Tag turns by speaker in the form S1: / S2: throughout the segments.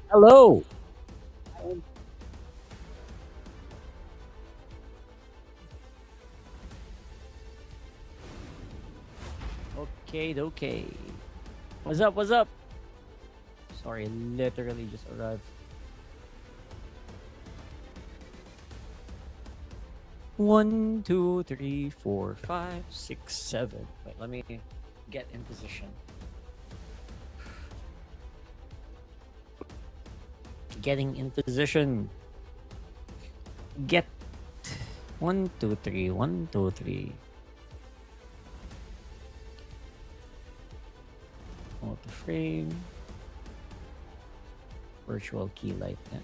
S1: Hello. Okay, okay. What's up? What's up? Sorry, literally just arrived. One, two, three, four, five, six, seven. Wait, let me get in position. Getting in position. Get. One, two, three. One, two, three. Auto frame. Virtual key light. Yeah.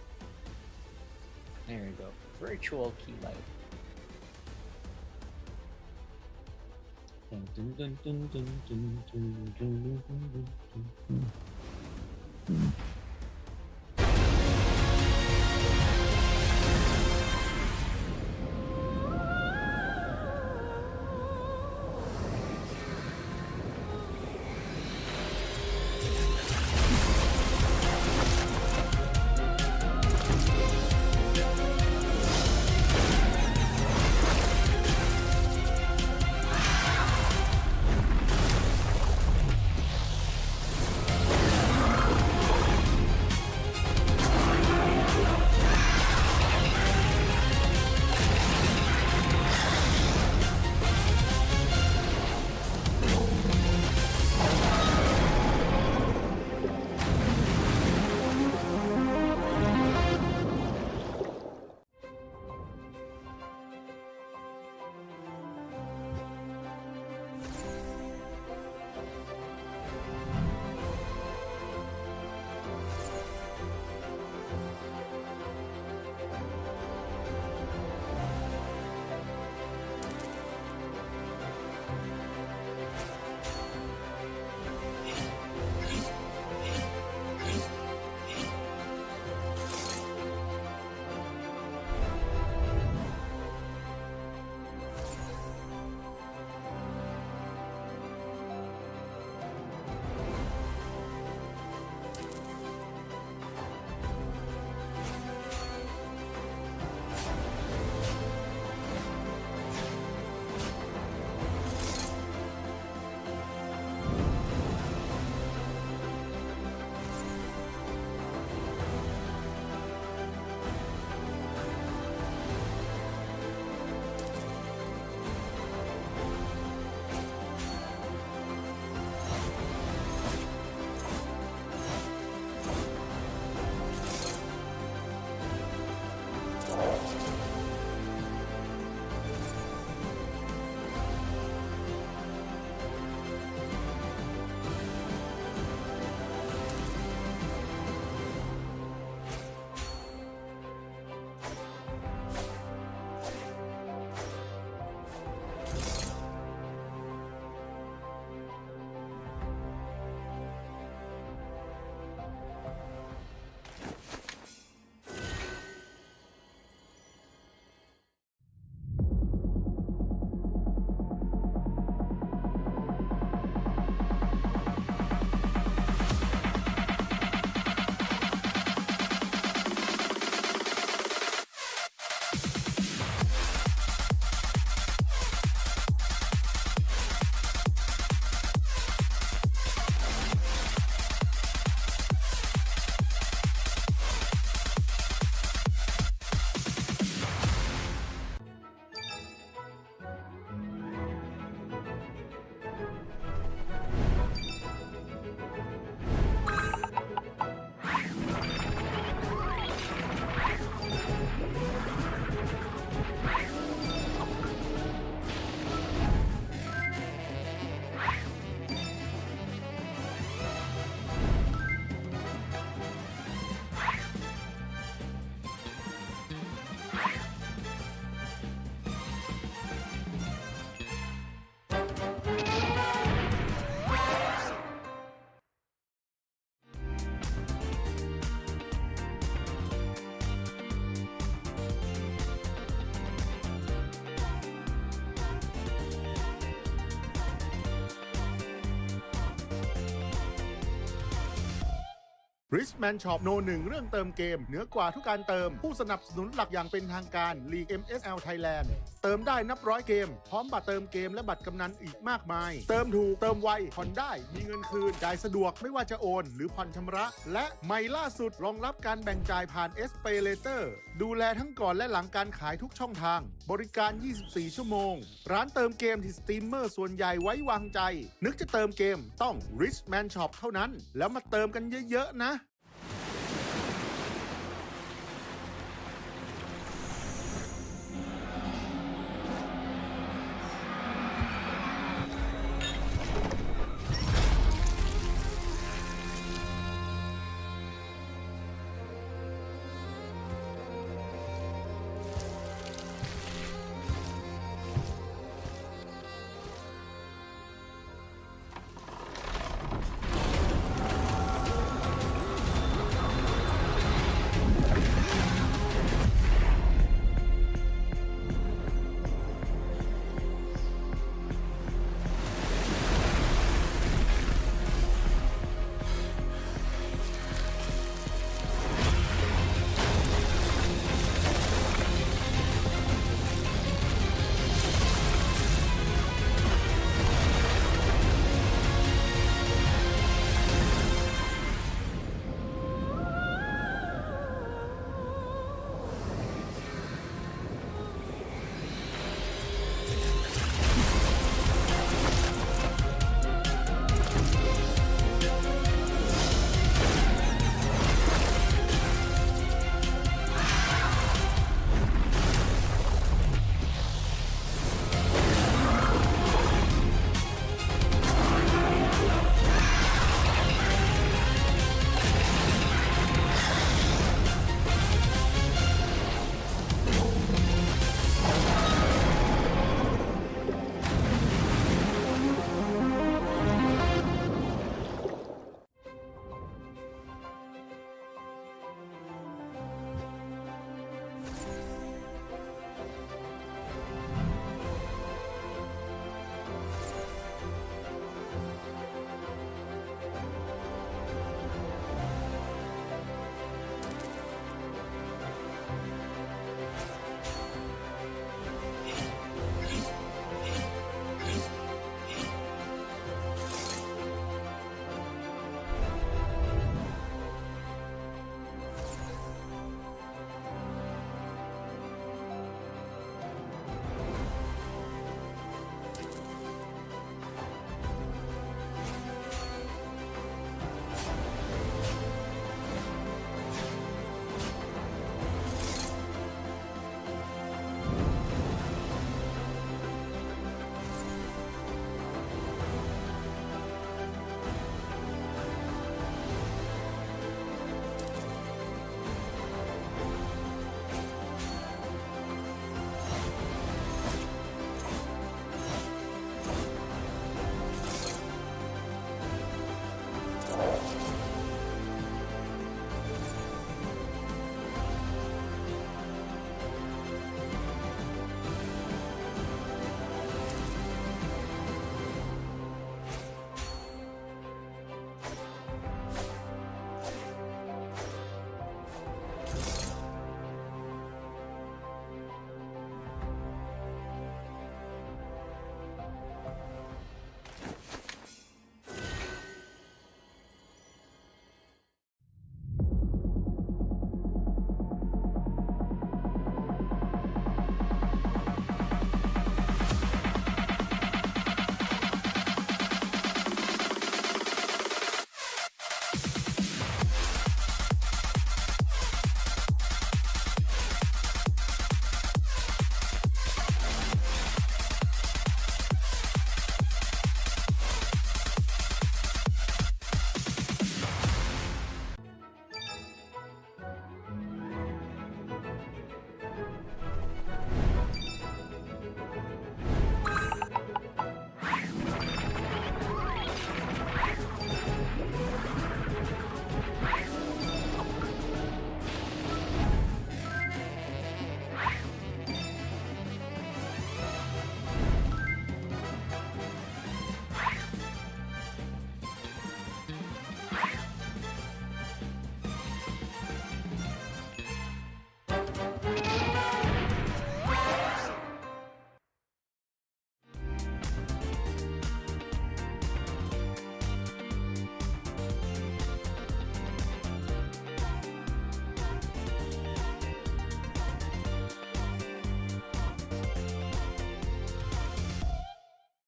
S1: There we go. Virtual key light. Dun, dun, dun, dun, dun, dun, dun, dun, dun, dun, dun.
S2: Richman Shop No 1 เรื่องเติมเกมเหนือกว่าทุกการเติมผู้สนับสนุนหลักอย่างเป็นทางการ League MSL Thailand เติมได้นับร้อยเกมพร้อมบัตรเติมเกมและบัตรกำนันอีกมากมายเติมถูกเติมไวผ่อนได้มีเงินคืนจ่ายสะดวกไม่ว่าจะโอนหรือผ่อนชำระและใหม่ล่าสุดรองรับการแบ่งจ่ายผ่าน SPayLater ดูแลทั้งก่อนและหลังการขายทุกช่องทางบริการ 24 ชั่วโมงร้านเติมเกมที่สตรีมเมอร์ส่วนใหญ่ไว้วางใจนึกจะเติมเกมต้อง Richman Shop เท่านั้นแล้วมาเติมกันเยอะๆนะ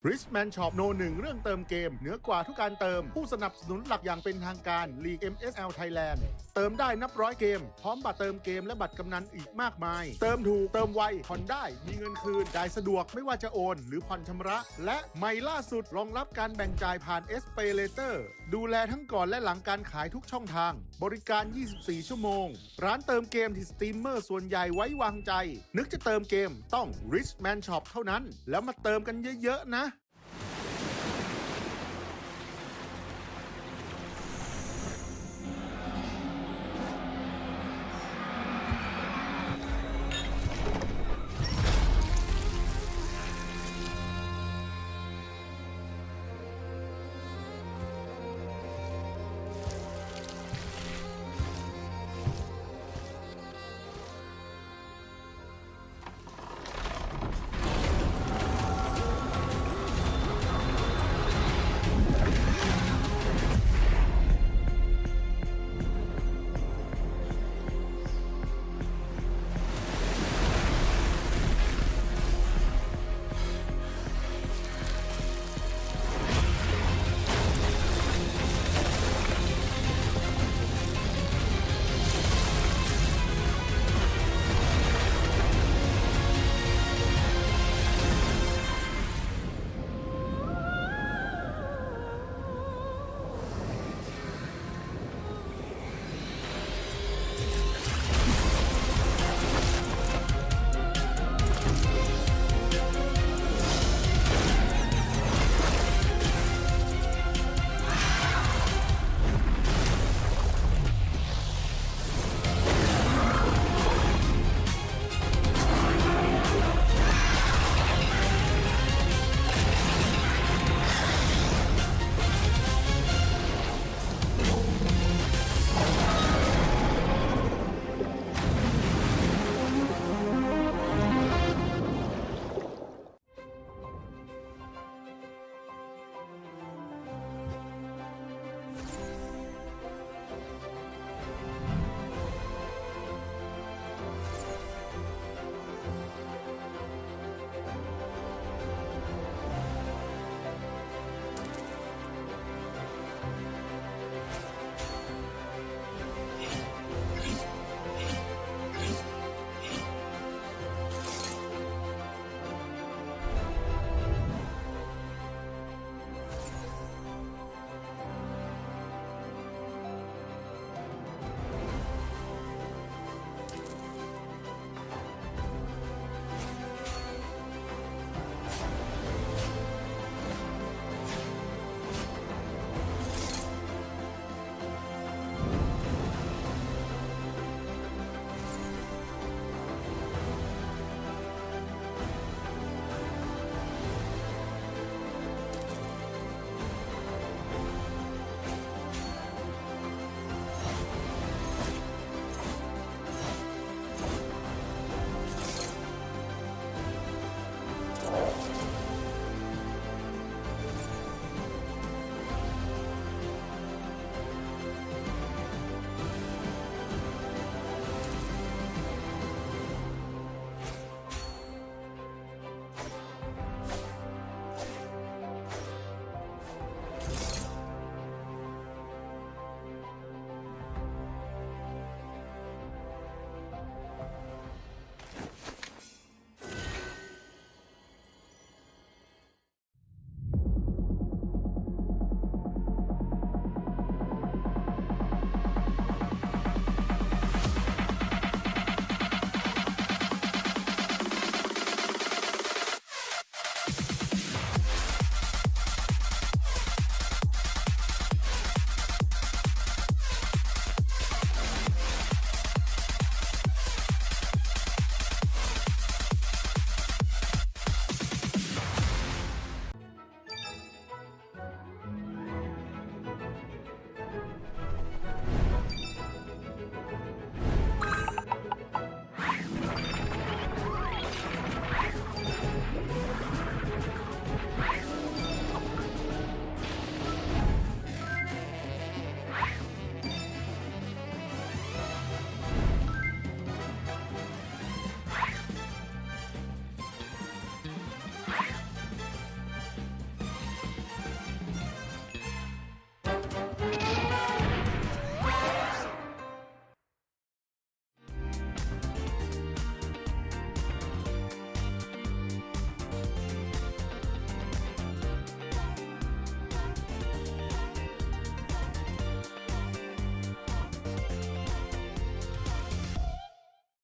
S2: Richman Shopโน1เรื่องเติมเกมเหนือกว่าทุกการเติมผู้สนับสนุนหลักอย่างเป็นทางการ League MSL Thailand เติมได้นับร้อยเกมพร้อมบัตรเติมเกมและบัตรกำนันอีกมากมายเติมถูกเติมไวผ่อนได้มีเงินคืนจ่ายสะดวกไม่ว่าจะโอนหรือผ่อนชำระและใหม่ล่าสุดรองรับการแบ่งจ่ายผ่าน SPayLater ดูแลทั้งก่อนและหลังการขายทุกช่องทางบริการ 24 ชั่วโมงร้านเติมเกมที่สตรีมเมอร์ส่วนใหญ่ไว้วางใจนึกจะเติมเกมต้อง Richman Shop เท่านั้นแล้วมาเติมกันเยอะๆนะ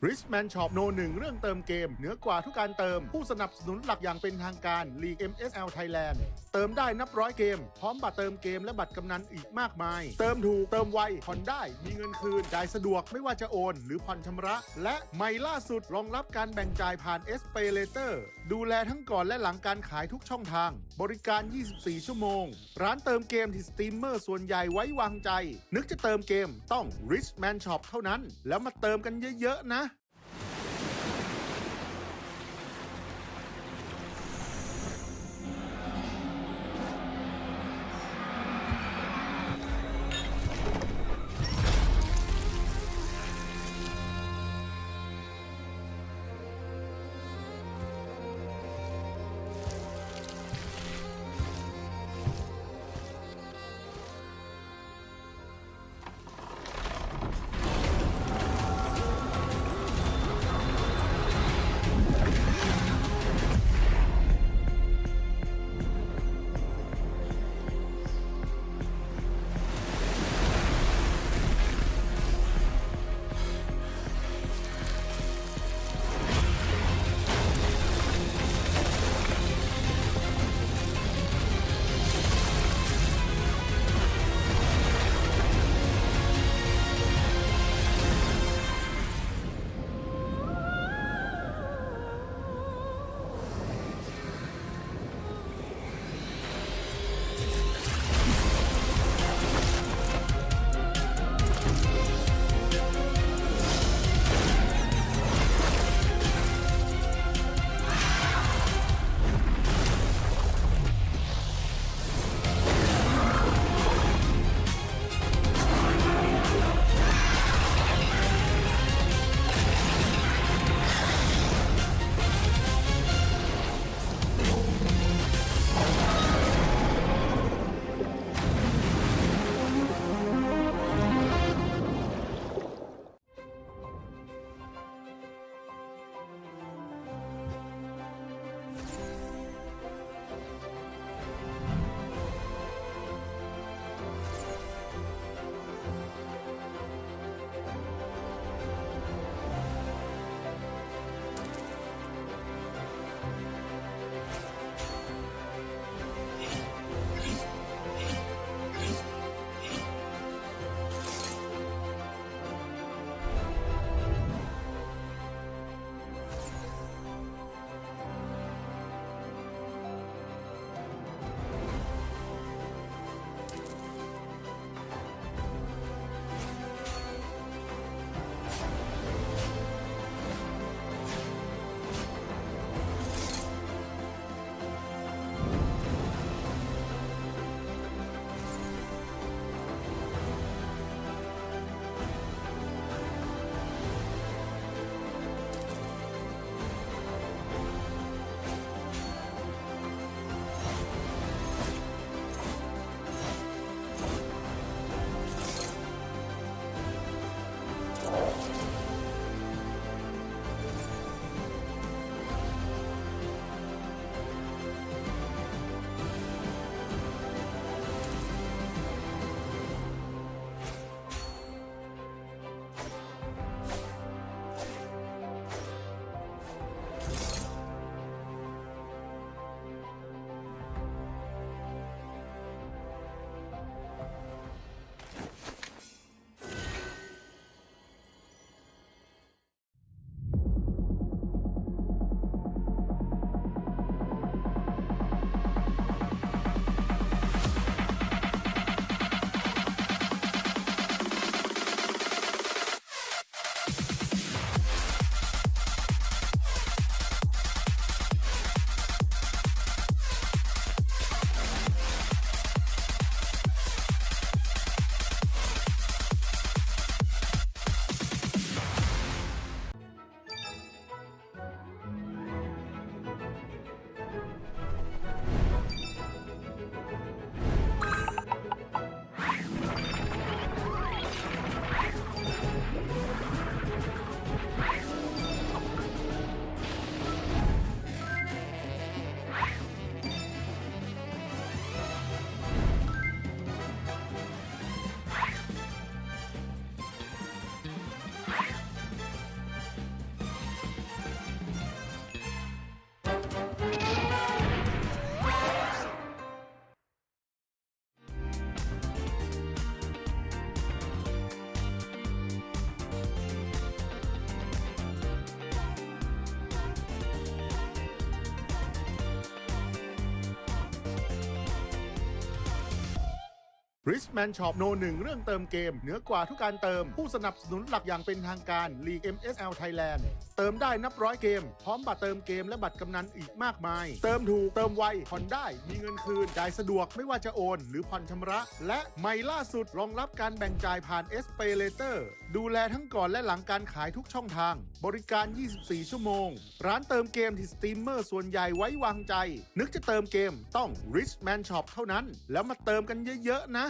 S2: Richman Shop โน1เรื่องเติมเกมเหนือกว่าทุกการเติมผู้สนับสนุนหลักอย่างเป็นทางการ League MSL Thailand เติมได้นับร้อยเกมพร้อมบัตรเติมเกมและบัตรกำนันอีกมากมายเติมถูกเติมไวผ่อนได้มีเงินคืนจ่ายสะดวกไม่ว่าจะโอนหรือผ่อนชำระและใหม่ล่าสุดรองรับการแบ่งจ่ายผ่าน SPayLater ดูแลทั้งก่อนและหลังการขายทุกช่องทางบริการ 24 ชั่วโมงร้านเติมเกมที่สตรีมเมอร์ส่วนใหญ่ไว้วางใจนึกจะเติมเกมต้อง Richman Shop เท่านั้นแล้วมาเติมกันเยอะๆนะ Richman Shop โนหนึ่งเรื่องเติมเกมเหนือกว่าทุกการเติมผู้สนับสนุนหลักอย่างเป็นทางการ League MSL Thailand เติมได้นับร้อยเกมพร้อมบัตรเติมเกมและบัตรกำนันอีกมากมายเติมถูกเติมไวผ่อนได้มีเงินคืนจ่ายสะดวกไม่ว่าจะโอนหรือผ่อนชำระและใหม่ล่าสุดรองรับการแบ่งจ่ายผ่าน SPayLater ดูแลทั้งก่อนและหลังการขายทุกช่องทางบริการ 24 ชั่วโมงร้านเติมเกมที่สตรีมเมอร์ส่วนใหญ่ไว้วางใจนึกจะเติมเกมต้อง Richman Shop เท่านั้นแล้วมาเติมกันเยอะๆนะ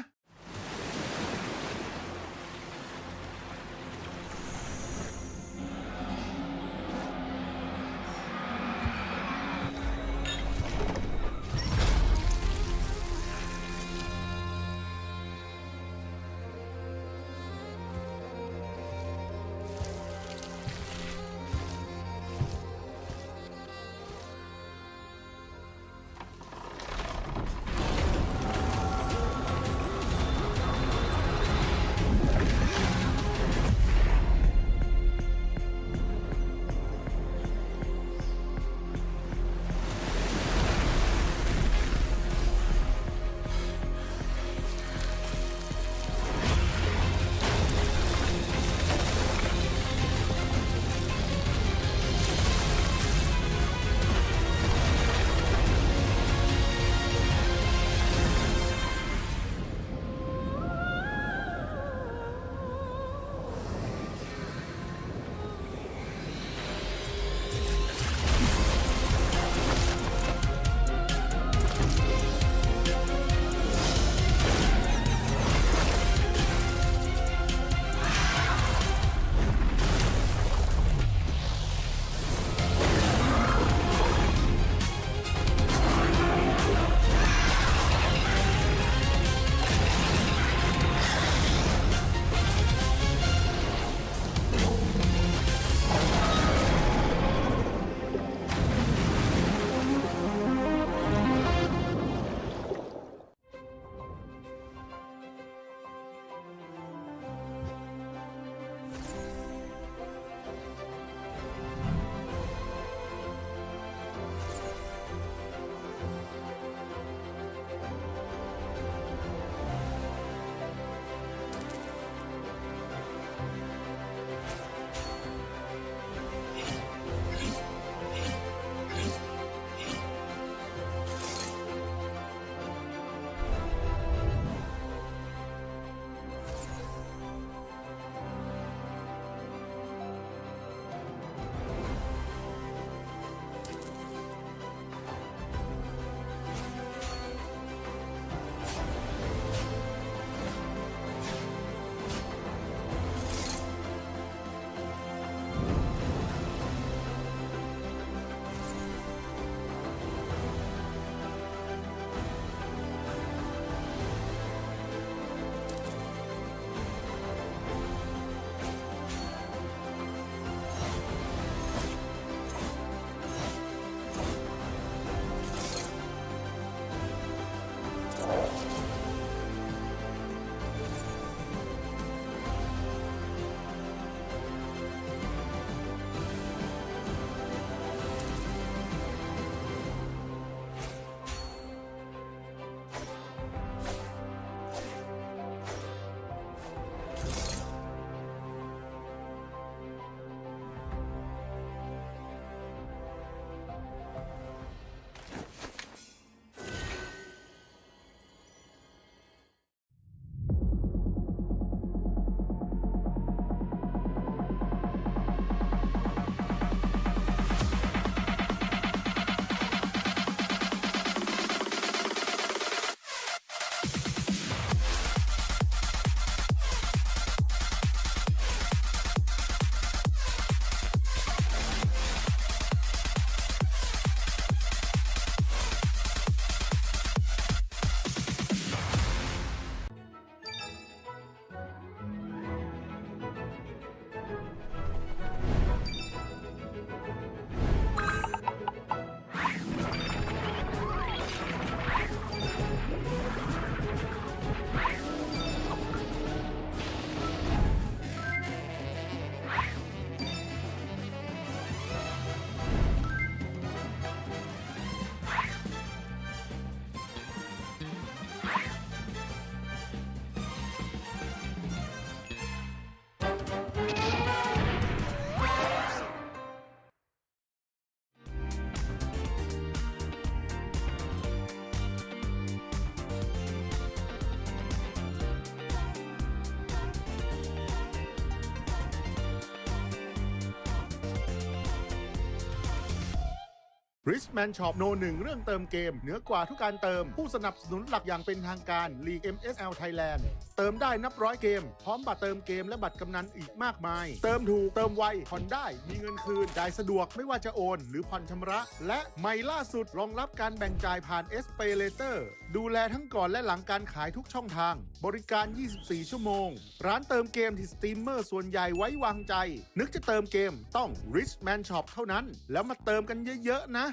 S2: Richman Shop โนหนึ่งเรื่องเติมเกมเหนือกว่าทุกการเติมผู้สนับสนุนหลักอย่างเป็นทางการ League MSL Thailand เติมได้นับร้อยเกมพร้อมบัตรเติมเกมและบัตรกำนันอีกมากมายเติมถูกเติมไวผ่อนได้มีเงินคืนจ่ายสะดวกไม่ว่าจะโอนหรือผ่อนชำระและใหม่ล่าสุดรองรับการแบ่งจ่ายผ่าน SPayLater ดูแลทั้งก่อนและหลังการขายทุกช่องทางบริการ 24 ชั่วโมงร้านเติมเกมที่สตรีมเมอร์ส่วนใหญ่ไว้วางใจนึกจะเติมเกมต้อง Richman Shop เท่านั้นแล้วมาเติมกันเยอะๆนะ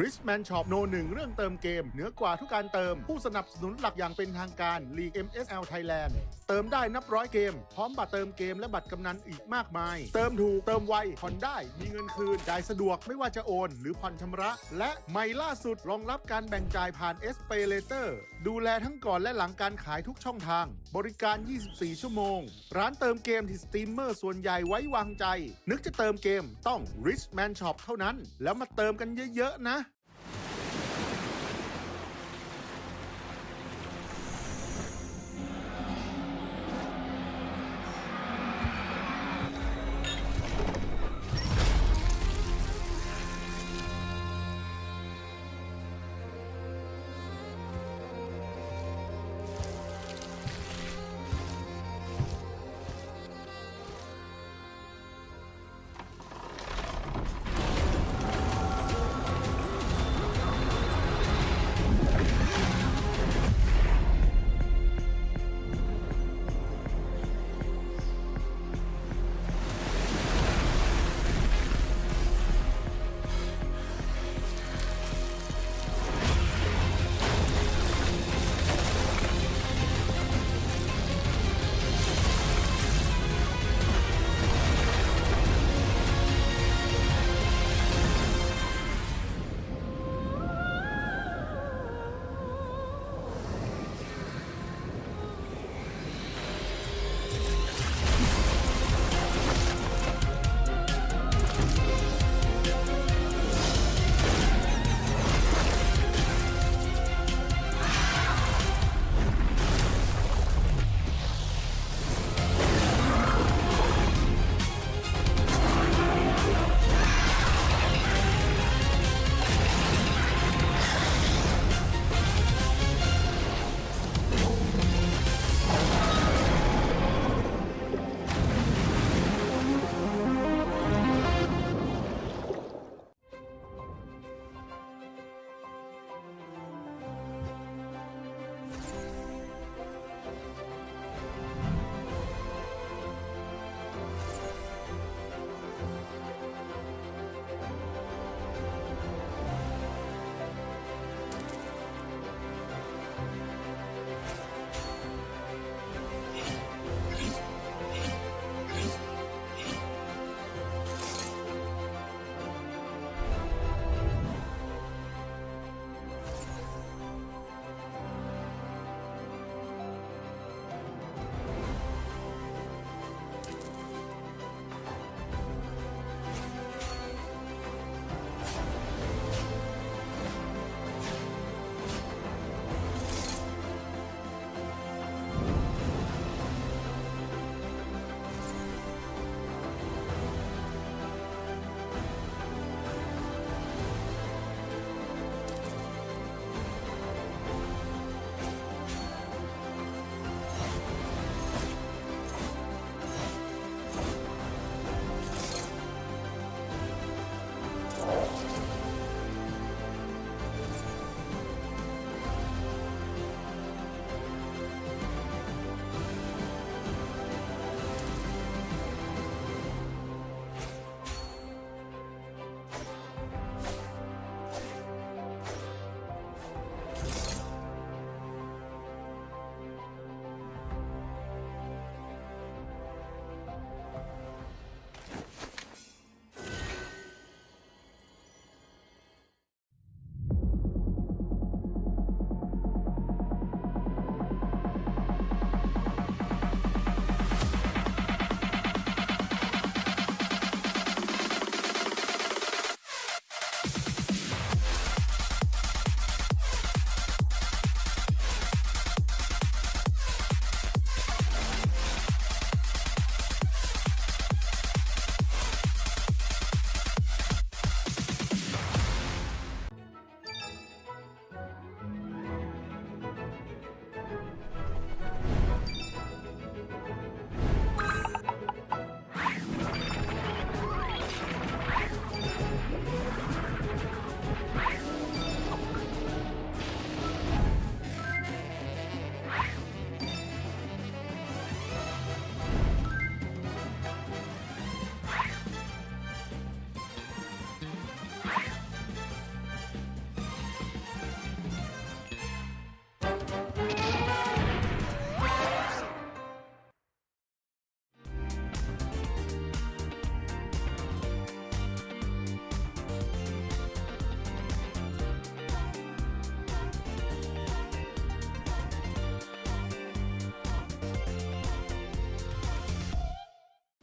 S2: Richman Shopโน1เรื่องเติมเกมเหนือกว่าทุกการเติมผู้สนับสนุนหลักอย่างเป็นทางการ League MSL Thailand เติมได้นับร้อยเกมพร้อมบัตรเติมเกมและบัตรกำนันอีกมากมายเติมถูกเติมไวผ่อนได้มีเงินคืนจ่ายสะดวกไม่ว่าจะโอนหรือผ่อนชำระและใหม่ล่าสุดรองรับการแบ่งจ่ายผ่าน SPayLater ดูแลทั้งก่อนและหลังการขายทุกช่องทางบริการ 24 ชั่วโมงร้านเติมเกมที่สตรีมเมอร์ส่วนใหญ่ไว้วางใจนึกจะเติมเกมต้อง Richman Shop เท่านั้นแล้วมาเติมกันเยอะๆนะ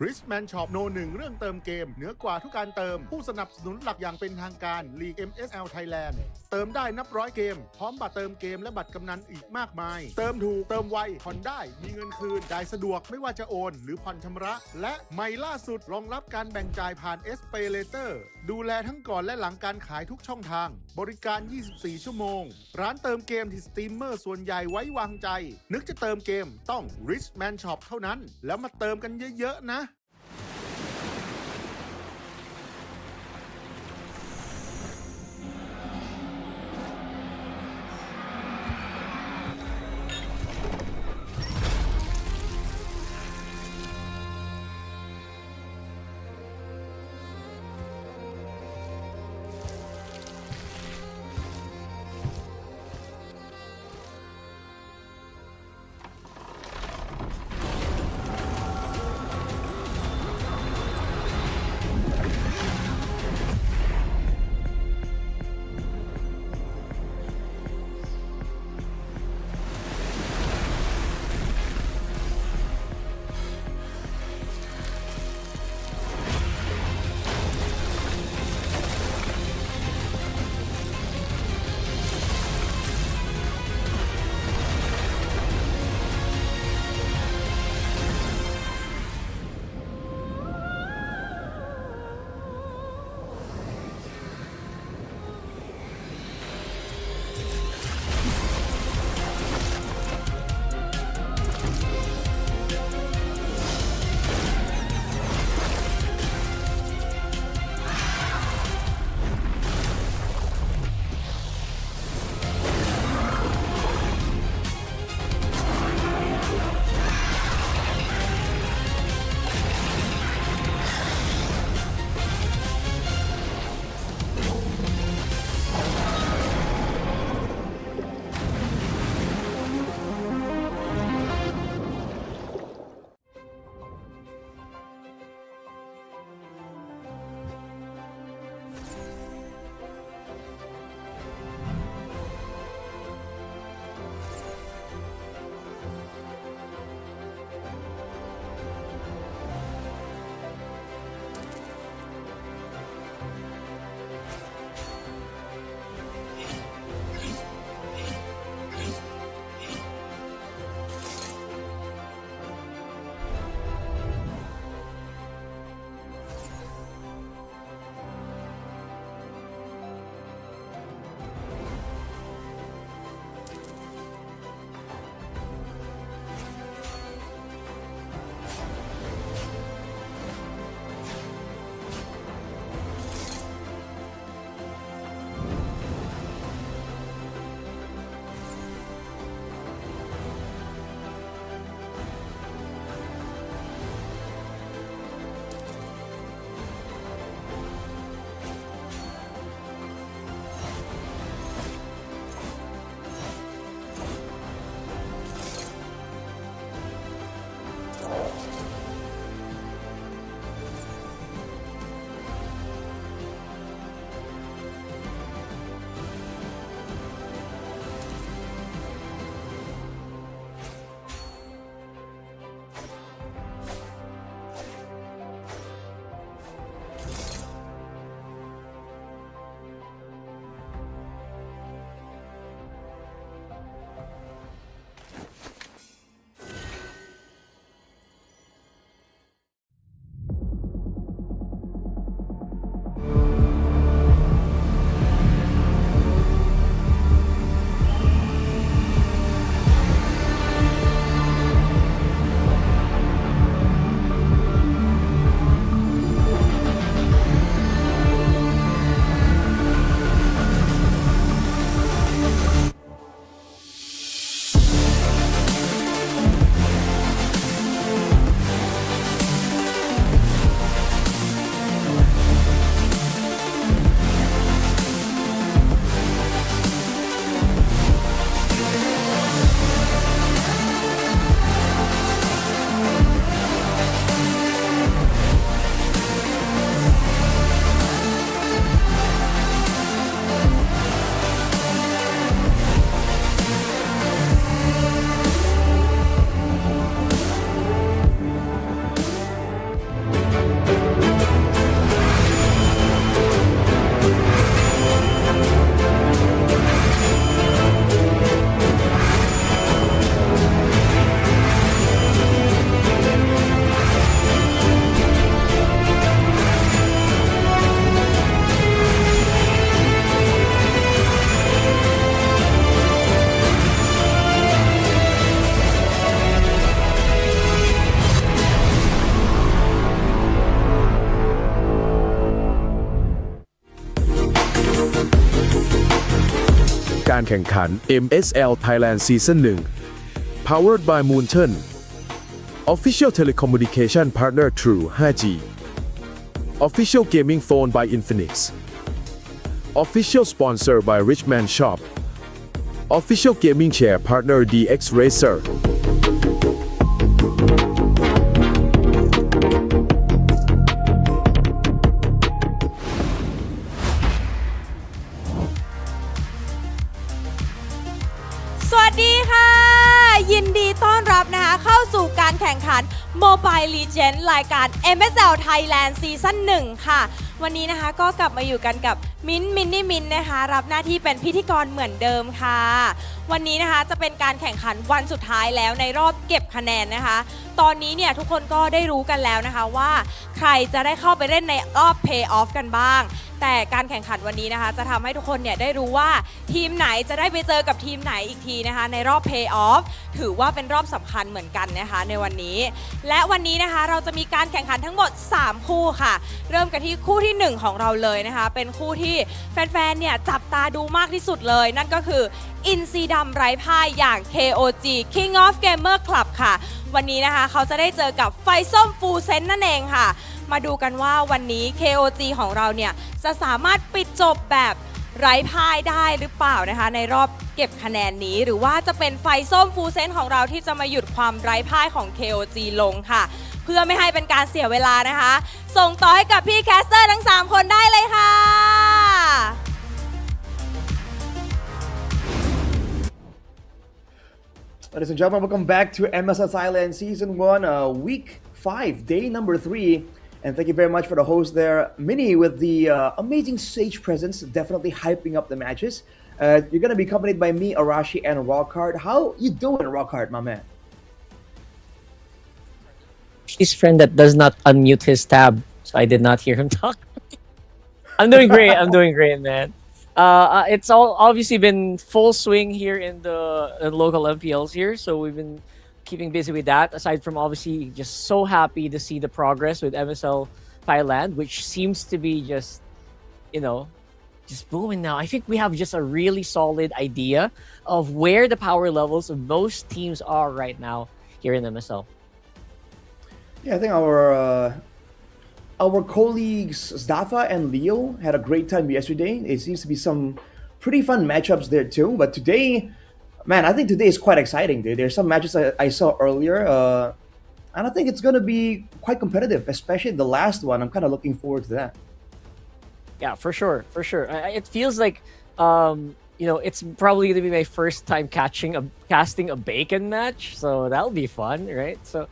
S2: Richman Shop โนหนึ่งเรื่องเติมเกมเหนือกว่าทุกการเติมผู้สนับสนุนหลักอย่างเป็นทางการ League MSL Thailand เติมได้นับร้อยเกมพร้อมบัตรเติมเกมและบัตรกำนันอีกมากมายเติมถูกเติมไวผ่อนได้มีเงินคืนจ่ายสะดวกไม่ว่าจะโอนหรือผ่อนชำระและใหม่ล่าสุดรองรับการแบ่งจ่ายผ่าน SPayLater ดูแลทั้งก่อนและหลังการขายทุกช่องทางบริการ 24 ชั่วโมงร้านเติมเกมที่สตรีมเมอร์ส่วนใหญ่ไว้วางใจนึกจะเติมเกมต้อง Richman Shop เท่านั้นแล้วมาเติมกันเยอะๆนะ
S3: การแข่งขัน MSL Thailand Season 1 Powered by Moonton Official Telecommunication Partner True 5G Official Gaming Phone by Infinix Official Sponsor by Richman Shop Official Gaming Chair Partner DX Racer
S4: สวัสดีค่ะยินดีต้อนรับนะคะเข้าสู่การแข่งขัน Mobile Legends รายการ MSL Thailand Season 1 ค่ะวันนี้นะคะก็กลับมาอยู่กันกับมินนี่นะคะรับหน้าที่เป็นพิธีกรเหมือนเดิมค่ะวันนี้นะคะจะเป็นการแข่งขันวันสุดท้ายแล้วในรอบเก็บคะแนนนะคะตอนนี้เนี่ยทุกคนก็ได้รู้กันแล้วนะคะว่าใครจะได้เข้าไปเล่นในรอบ Play Off กันบ้างแต่การแข่งขันวันนี้นะคะจะทำให้ทุกคนเนี่ยได้รู้ว่าทีมไหนจะได้ไปเจอกับทีมไหนอีกทีนะคะในรอบ Play Off ถือว่าเป็นรอบสำคัญเหมือนกันนะคะในวันนี้และวันนี้นะคะเราจะมีการแข่งขันทั้งหมด3คู่ค่ะเริ่มกันที่คู่ที่1ของเราเลยนะคะเป็นคู่ที่แฟนๆเนี่ยจับตาดูมากที่สุดเลยนั่นก็คืออินซีดำไร้พ่ายอย่าง KOG King of Gamer Club ค่ะวันนี้นะคะเขาจะได้เจอกับไฟส้มฟูลเซนนั่นเองค่ะมาดูกันว่าวันนี้ KOG ของเราเนี่ยจะสามารถปิดจบแบบไร้พ่ายได้หรือเปล่านะคะในรอบเก็บคะแนนนี้หรือว่าจะเป็นไฟส้มฟูลเซนของเราที่จะมาหยุดความไร้พ่ายของ KOG ลงค่ะเพื่อไม่ให้เป็นการเสียเวลานะคะส่งต่อให้กับพี่แคสเตอร์ทั้ง3คนได้เลยค่ะ
S5: Ladies and gentlemen, welcome back to MSL Thailand Season 1, Week 5, Day number 3. And thank you very much for the host there, Minnie, with the amazing stage presence, definitely hyping up the matches. You're going to be accompanied by me, Arashi, and Rockhard. How you doing, Rockhard, my man?
S6: His friend that does not unmute his tab, so I did not hear him talk. I'm doing great. I'm doing great, man. It's all obviously been full swing here in the local MPLs here, so we've been keeping busy with that. Aside from obviously just so happy to see the progress with MSL Thailand, which seems to be just, just booming now. I think we have just a really solid idea of where the power levels of most teams are right now here in MSL.
S5: Yeah, I think our colleagues Zdafa and Leo had a great time yesterday. It seems to be some pretty fun matchups there too. But today, man, I think today is quite exciting, dude. There's some matches I saw earlier, and I think it's going to be quite competitive, especially the last one. I'm kind of looking forward to that.
S6: Yeah, for sure. It feels like, it's probably going to be my first time casting a bacon match, so that'll be fun, right? So.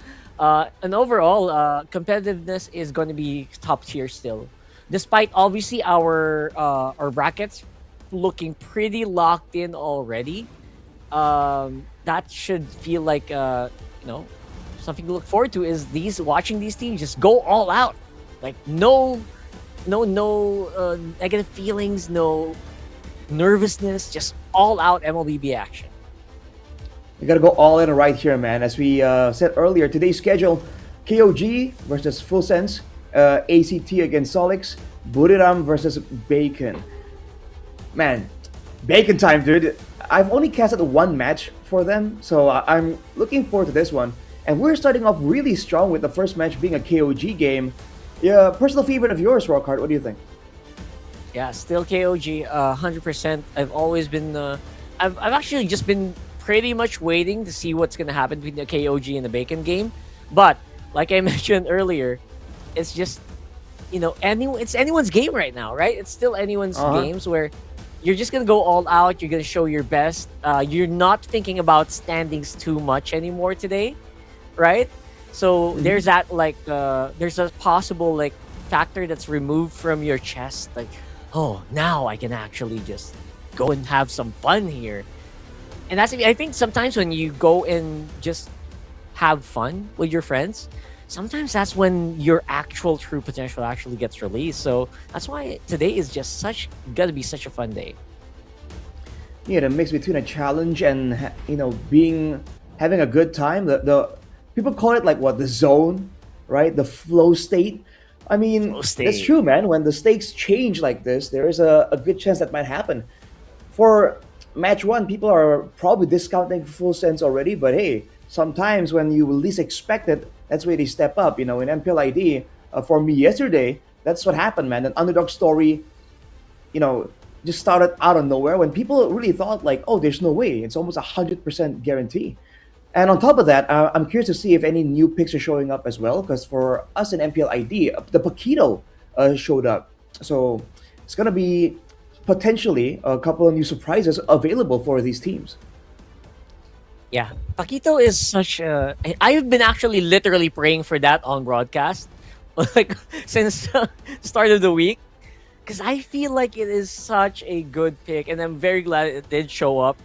S6: And overall, competitiveness is going to be top tier still, despite obviously our brackets looking pretty locked in already. That should feel like something to look forward to. Is watching these teams just go all out, like no negative feelings, no nervousness, just all out MLBB action.
S5: We gotta go all in right here, man. As we said earlier, today's schedule: KOG versus Full Sense, ACT against Solix, Buriram versus Bacon. Man, Bacon time, dude. I've only casted one match for them, so I'm looking forward to this one. And we're starting off really strong with the first match being a KOG game. Yeah, personal favorite of yours, Rockhard. What do you think?
S6: Yeah, still KOG, 100%. I've always been. I've actually just been pretty much waiting to see what's going to happen between the KOG and the Bacon game. But like I mentioned earlier, it's just, it's anyone's game right now, right? It's still anyone's games where you're just going to go all out. You're going to show your best. You're not thinking about standings too much anymore today, right? So there's that there's a possible factor that's removed from your chest. Like, oh, now I can actually just go and have some fun here. And I think sometimes when you go and just have fun with your friends, sometimes that's when your actual true potential actually gets released. So that's why today is just gotta be such a fun day.
S5: Yeah, the mix between a challenge and having a good time. The people call it the zone, right? The flow state. I mean, it's true, man. When the stakes change like this, there is a good chance that might happen. For match one, people are probably discounting full sense already. But hey, sometimes when you least expect it, that's where they step up. In MPL ID, for me yesterday, that's what happened, man. An underdog story, you know, just started out of nowhere when people really thought like, oh, there's no way. It's almost 100% guarantee. And on top of that, I'm curious to see if any new picks are showing up as well. Because for us in MPL ID, the Paquito showed up. So it's gonna be potentially a couple of new surprises available for these teams.
S6: Yeah, Paquito is such a. I've been actually literally praying for that on broadcast, like since the start of the week, because I feel like it is such a good pick, and I'm very glad it did show up,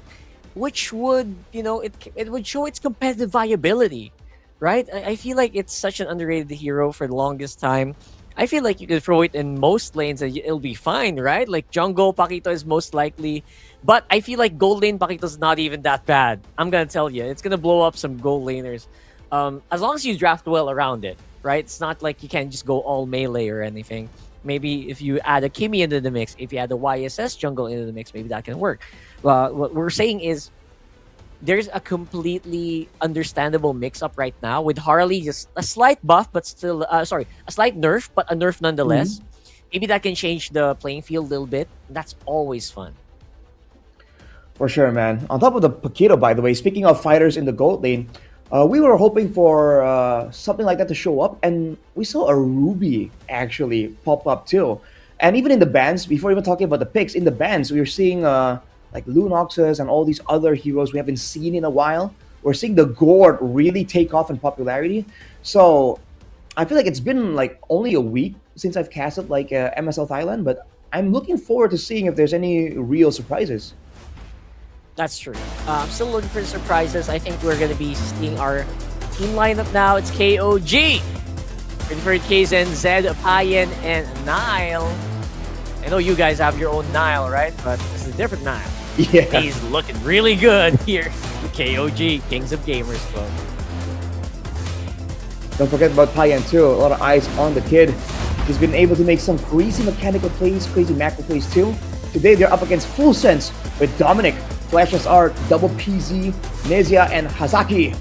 S6: which would it would show its competitive viability, right? I feel like it's such an underrated hero for the longest time. I feel like you could throw it in most lanes and it'll be fine, right? Like jungle, Paquito is most likely. But I feel like gold lane Paquito's not even that bad. I'm going to tell you. It's going to blow up some gold laners. As long as you draft well around it, right? It's not like you can just go all melee or anything. Maybe if you add a Kimi into the mix, if you add a YSS jungle into the mix, maybe that can work. What we're saying is there's a completely understandable mix-up right now with Harley, just a slight buff, but still, a slight nerf, but a nerf nonetheless. Maybe that can change the playing field a little bit. That's always fun.
S5: For sure, man. On top of the Paquito, by the way, speaking of fighters in the gold lane, we were hoping for something like that to show up, and we saw a Ruby actually pop up too. And even in the bans, before even talking about the picks, in the bans, we were seeing like Lunoxes and all these other heroes we haven't seen in a while. We're seeing the Gourd really take off in popularity. So I feel like it's been like only a week since I've casted like MSL Thailand, but I'm looking forward to seeing if there's any real surprises.
S6: That's true. I'm still looking for the surprises. I think we're going to be seeing our team lineup now. It's KOG, Redford, Kaizen, Zed, Payan, and Nile. I know you guys have your own Nile, right? But this is a different Nile.
S5: Yeah.
S6: He's looking really good here. KOG, Kings of Gamers Club.
S5: Don't forget about Payan too. A lot of eyes on the kid. He's been able to make some crazy mechanical plays, crazy macro plays too. Today they're up against Full Sense with Dominic, Flashes Art, Double PZ, Nezia, and Hazaki.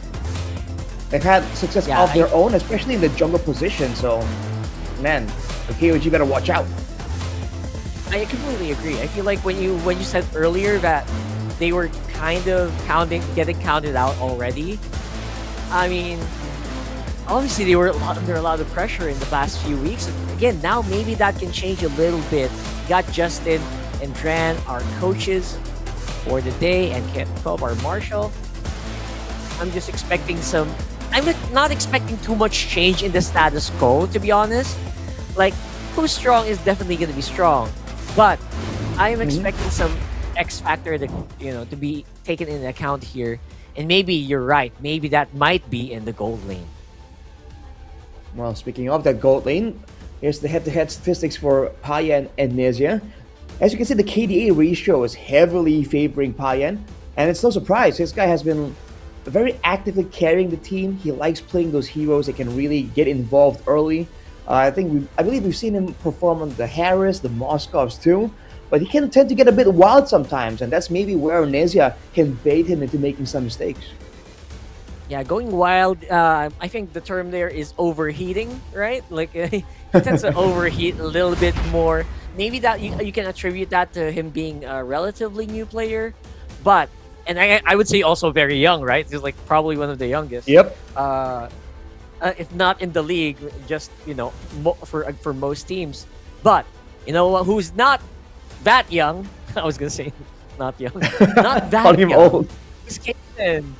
S5: They've had success of their own, especially in the jungle position. So, man, the KOG better watch out.
S6: I completely agree. I feel like when you said earlier that they were kind of getting counted out already. I mean, obviously they were under a lot of pressure in the past few weeks. Again, now maybe that can change a little bit. Got Justin and Dran, our coaches for the day, and Kevin, our Marshall. I'm just expecting I'm not expecting too much change in the status quo, to be honest. Like, who's strong is definitely going to be strong. But I am expecting some X factor to be taken into account here. And maybe you're right. Maybe that might be in the gold lane.
S5: Well, speaking of that gold lane, here's the head-to-head statistics for Payan and Nezia. As you can see, the KDA ratio is heavily favoring Payan. And it's no surprise. This guy has been very actively carrying the team. He likes playing those heroes that can really get involved early. I believe we've seen him perform on the Harris, the Moscovs too, but he can tend to get a bit wild sometimes, and that's maybe where Nezia can bait him into making some mistakes.
S6: Yeah, going wild, I think the term there is overheating, right? Like, he tends to overheat a little bit more. Maybe that you can attribute that to him being a relatively new player, but, and I would say also very young, right? He's like probably one of the youngest.
S5: Yep.
S6: If not in the league, just for most teams. But who's not that young? I was gonna say not young, not that
S5: Call him
S6: young.
S5: old.
S6: It's Kaden.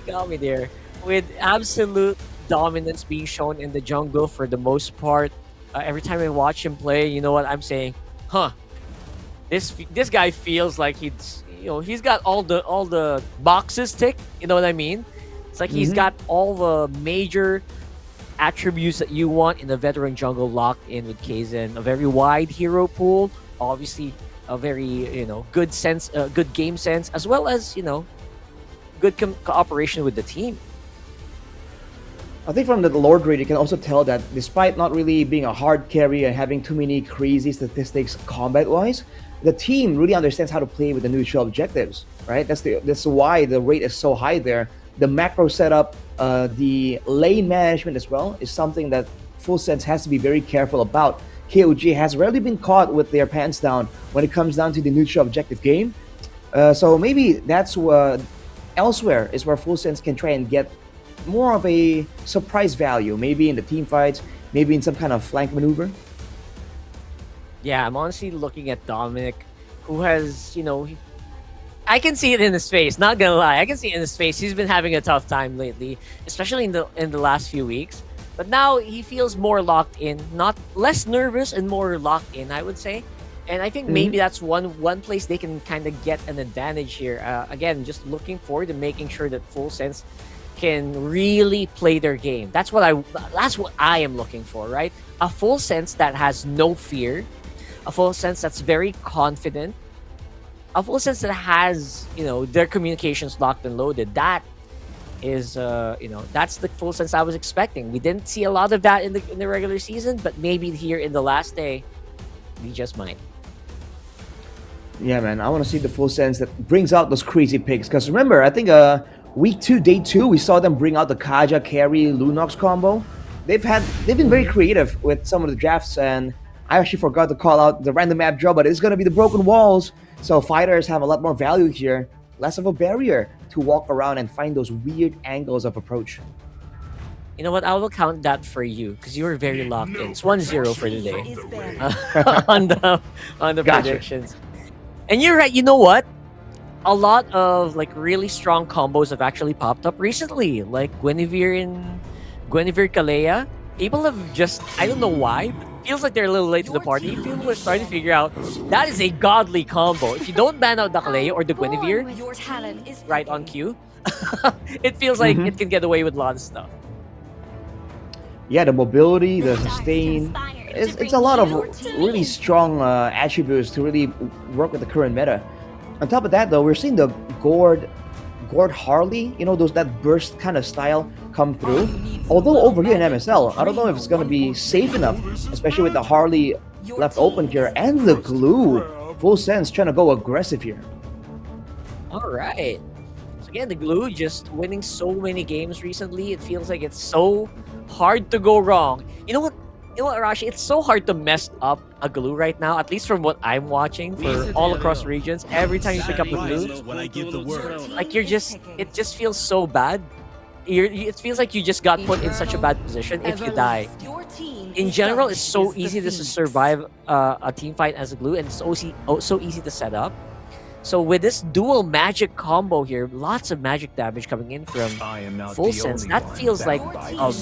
S6: Got me there with absolute dominance being shown in the jungle for the most part. Every time I watch him play, you know what I'm saying? This guy feels like he's got all the boxes ticked. You know what I mean? It's like he's got all the major attributes that you want in a veteran jungle locked in with Kaizen. A very wide hero pool, obviously a very good sense, good game sense, as well as good cooperation with the team.
S5: I think from the Lord Raid, you can also tell that despite not really being a hard carry and having too many crazy statistics combat-wise, the team really understands how to play with the neutral objectives, right? That's why the rate is so high there. The macro setup, the lane management as well is something that Full Sense has to be very careful about. KOG has rarely been caught with their pants down when it comes down to the neutral objective game. So maybe that's elsewhere is where Full Sense can try and get more of a surprise value, maybe in the team fights, maybe in some kind of flank maneuver.
S6: Yeah, I'm honestly looking at Dominic, who has, I can see it in his face. Not gonna lie, I can see it in his face. He's been having a tough time lately, especially in the last few weeks. But now he feels more locked in, not less nervous and more locked in, I would say. And I think maybe that's one place they can kind of get an advantage here. Again, just looking forward to making sure that Full Sense can really play their game. That's what I am looking for, right? A Full Sense that has no fear, a Full Sense that's very confident, a Full Sense that has their communications locked and loaded. That is that's the Full Sense I was expecting. We didn't see a lot of that in the regular season, but maybe here in the last day we just might.
S5: Yeah, man, I want to see the Full Sense that brings out those crazy picks. Because remember, I think week 2, day 2, we saw them bring out the Kaja carry Lunox combo. They've been very creative with some of the drafts, and I actually forgot to call out the random map draw, but it's gonna be the broken walls. So fighters have a lot more value here, less of a barrier to walk around and find those weird angles of approach.
S6: You know what? I will count that for you because you were very locked in. It's 1-0 for today on the predictions. And you're right. You know what? A lot of really strong combos have actually popped up recently, like Guinevere Kalea. People have just, I don't know why, but it feels like they're a little late to the party. People are starting to figure out that is a godly combo. If you don't ban out the Kalea or the Guinevere right on cue, it feels like it can get away with a lot of stuff.
S5: Yeah, the mobility, the sustain, it's a lot of really strong attributes to really work with the current meta. On top of that, though, we're seeing the Gord Harley, that burst kind of style come through. Although over here in MSL, I don't know if it's going to be safe enough, especially with the Harley left open here and the glue. Full Sense trying to go aggressive here.
S6: All right. So again, the glue just winning so many games recently. It feels like it's so hard to go wrong. You know what, Arashi? It's so hard to mess up a glue right now, at least from what I'm watching for all across regions. Every time you pick up a glue, it just feels so bad. It feels like you just got put in such a bad position if you die. In general, it's so easy to survive a team fight as a glue, and it's so easy to set up. So with this dual magic combo here, lots of magic damage coming in from Full Sense. That feels like a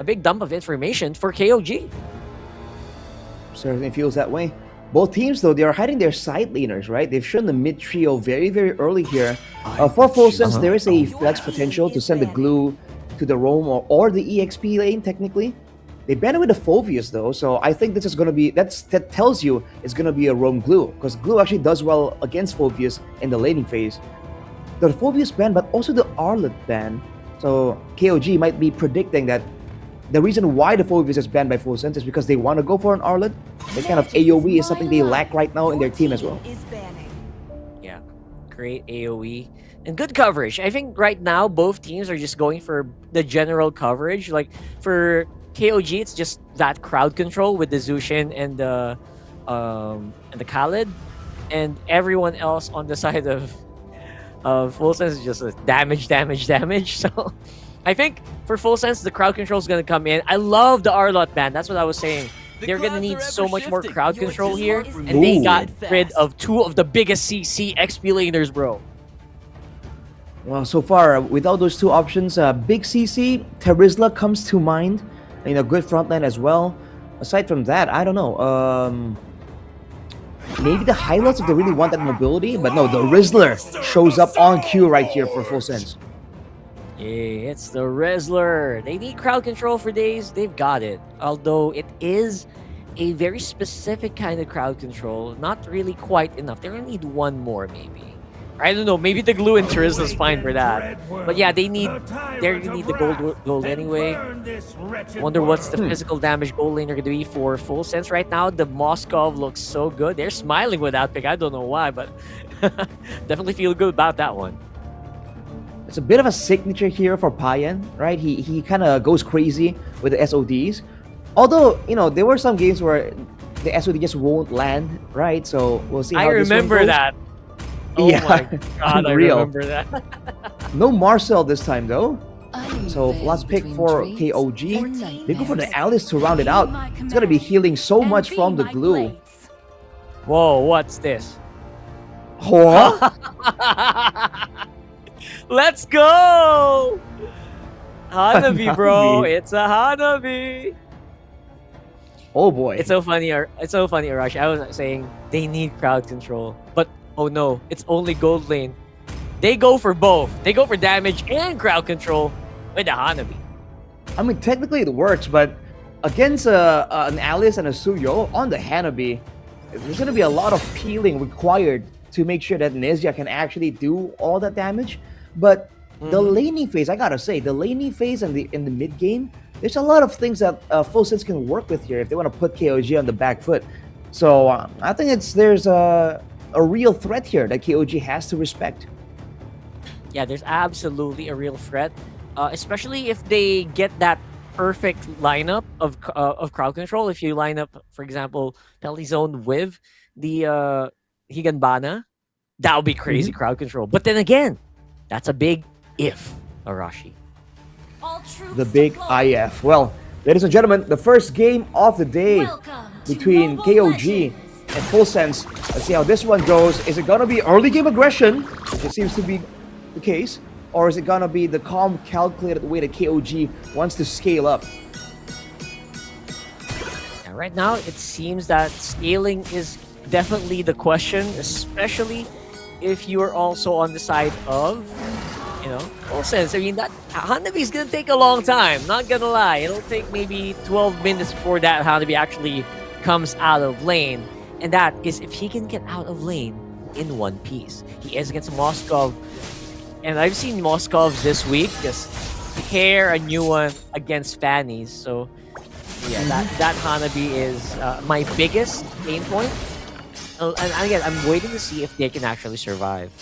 S6: big dump of information for KOG.
S5: Certainly feels that way. Both teams, though, they are hiding their side laners, right? They've shown the mid trio very, very early here. For Full Sense, there is a flex potential to send the glue to the roam or the EXP lane, technically. They banned it with the Phoveus, though, so I think this is going to be... That tells you it's going to be a roam glue, because glue actually does well against Phoveus in the laning phase. The Phoveus ban, but also the Arlet ban. So KOG might be predicting that the reason why the Phoveus is banned by Full Sense is because they want to go for an Arlet. The kind of AoE is something they lack right now in their team as well.
S6: Yeah, great AoE. And good coverage. I think right now both teams are just going for the general coverage. Like for KOG, it's just that crowd control with the Zushin and the Khaled, and everyone else on the side of Full Sense is just a damage. So I think for Full Sense, the crowd control is going to come in. I love the Arlot ban. That's what I was saying. They're going to need so much more crowd control here, and they got rid of two of the biggest CC XP laners, bro.
S5: Well, so far, without those two options, big CC, Terizla comes to mind. Good frontline as well. Aside from that, I don't know. Maybe the highlights if they really want that mobility, but no, the Rizzler shows up on cue right here for Full Sense.
S6: Yeah, it's the Rizzler. They need crowd control for days. They've got it. Although it is a very specific kind of crowd control, not really quite enough. They're gonna need one more maybe. I don't know. Maybe the glue and Chariza's fine for that. But yeah, they need the gold anyway. Wonder what's the physical damage gold laner gonna be for Full Sense right now. The Moskov looks so good. They're smiling with that pick. I don't know why, but definitely feel good about that one.
S5: It's a bit of a signature here for Payan, right? He kind of goes crazy with the SODs. Although, you know, there were some games where the SOD just won't land, right? So we'll see how
S6: I
S5: this one
S6: remember
S5: goes.
S6: that. Oh
S5: Yeah,
S6: my god,
S5: unreal.
S6: I remember that.
S5: No Marcel this time though. So last pick for KOG. They go for the Alice to round it out. It's gonna be healing so much from the glue.
S6: Whoa, what's this?
S5: What?
S6: Let's go! Hanabi, bro.
S5: Hanabi.
S6: It's a Hanabi.
S5: Oh boy.
S6: It's so funny, Arash. I was saying they need crowd control. But oh no, it's only gold lane. They go for both. They go for damage and crowd control with the Hanabi.
S5: I mean, technically it works, but against an Alice and a Suyo on the Hanabi, there's gonna be a lot of peeling required to make sure that Nezia can actually do all that damage. But the laning phase, I gotta say, the laning phase and in the mid game, there's a lot of things that Full Sense can work with here if they want to put KOG on the back foot. So I think there's a real threat here that KOG has to respect.
S6: Yeah, there's absolutely a real threat, especially if they get that perfect lineup of crowd control. If you line up, for example, Penalty Zone with the Higanbana, that would be crazy crowd control. But then again, that's a big if, Arashi.
S5: The big IF. Well, ladies and gentlemen, the first game of the day between KOG and Full Sense. Let's see how this one goes. Is it gonna be early game aggression, which it seems to be the case, or is it gonna be the calm, calculated way that KOG wants to scale up?
S6: And right now, it seems that scaling is definitely the question, especially if you are also on the side of, you know, Full Sense. I mean, that Hanabi is gonna take a long time. Not gonna lie, it'll take maybe 12 minutes before that Hanabi actually comes out of lane, and that is if he can get out of lane in one piece. He is against Moskov, and I've seen Moskov this week just pair a new one against Fanny's. So yeah, that Hanabi is my biggest pain point. And again, I'm waiting to see if they can actually survive.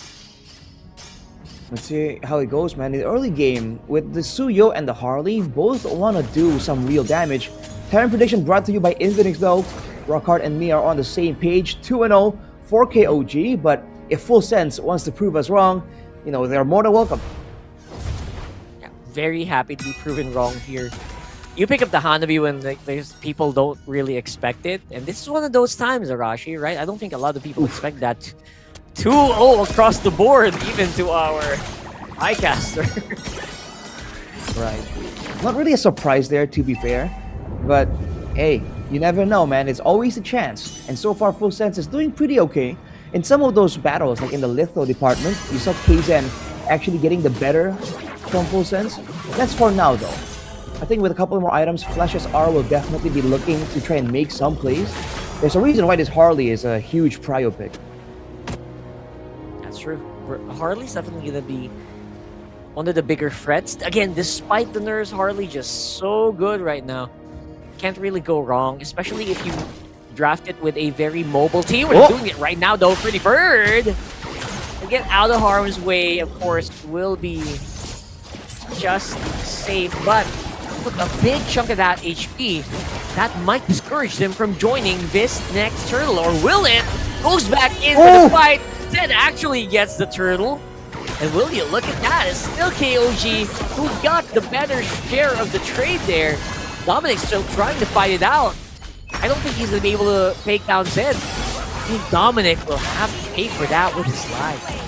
S5: Let's see how it goes, man. In the early game, with the Suyo and the Harley, both want to do some real damage. Terran prediction brought to you by Infinix, though. Rockhard and me are on the same page, 2-0 for KOG, but if Full Sense wants to prove us wrong, you know, they're more than welcome.
S6: Yeah, very happy to be proven wrong here. You pick up the Hanabi when there's people don't really expect it, and this is one of those times, Arashi, right? I don't think a lot of people expect that. 2-0 across the board, even to our iCaster.
S5: Right. Not really a surprise there, to be fair, but hey, you never know, man. It's always a chance, and so far Full Sense is doing pretty okay. In some of those battles, like in the Litho department, you saw Kzen actually getting the better from Full Sense. That's for now, though. I think with a couple more items, Flash's R will definitely be looking to try and make some plays. There's a reason why this Harley is a huge prio pick.
S6: That's true. Harley's definitely going to be one of the bigger threats. Again, despite the nerfs, Harley just so good right now. Can't really go wrong, especially if you draft it with a very mobile team. We're doing it right now, though. Pretty Bird. To get out of harm's way, of course, will be just safe, but look, a big chunk of that HP, that might discourage them from joining this next turtle, or will it? Goes back into the fight. Zed actually gets the turtle. And will you look at that? It's still KOG who got the better share of the trade there. Dominic's still trying to fight it out. I don't think he's going to be able to take down Zed. I think Dominic will have to pay for that with his life.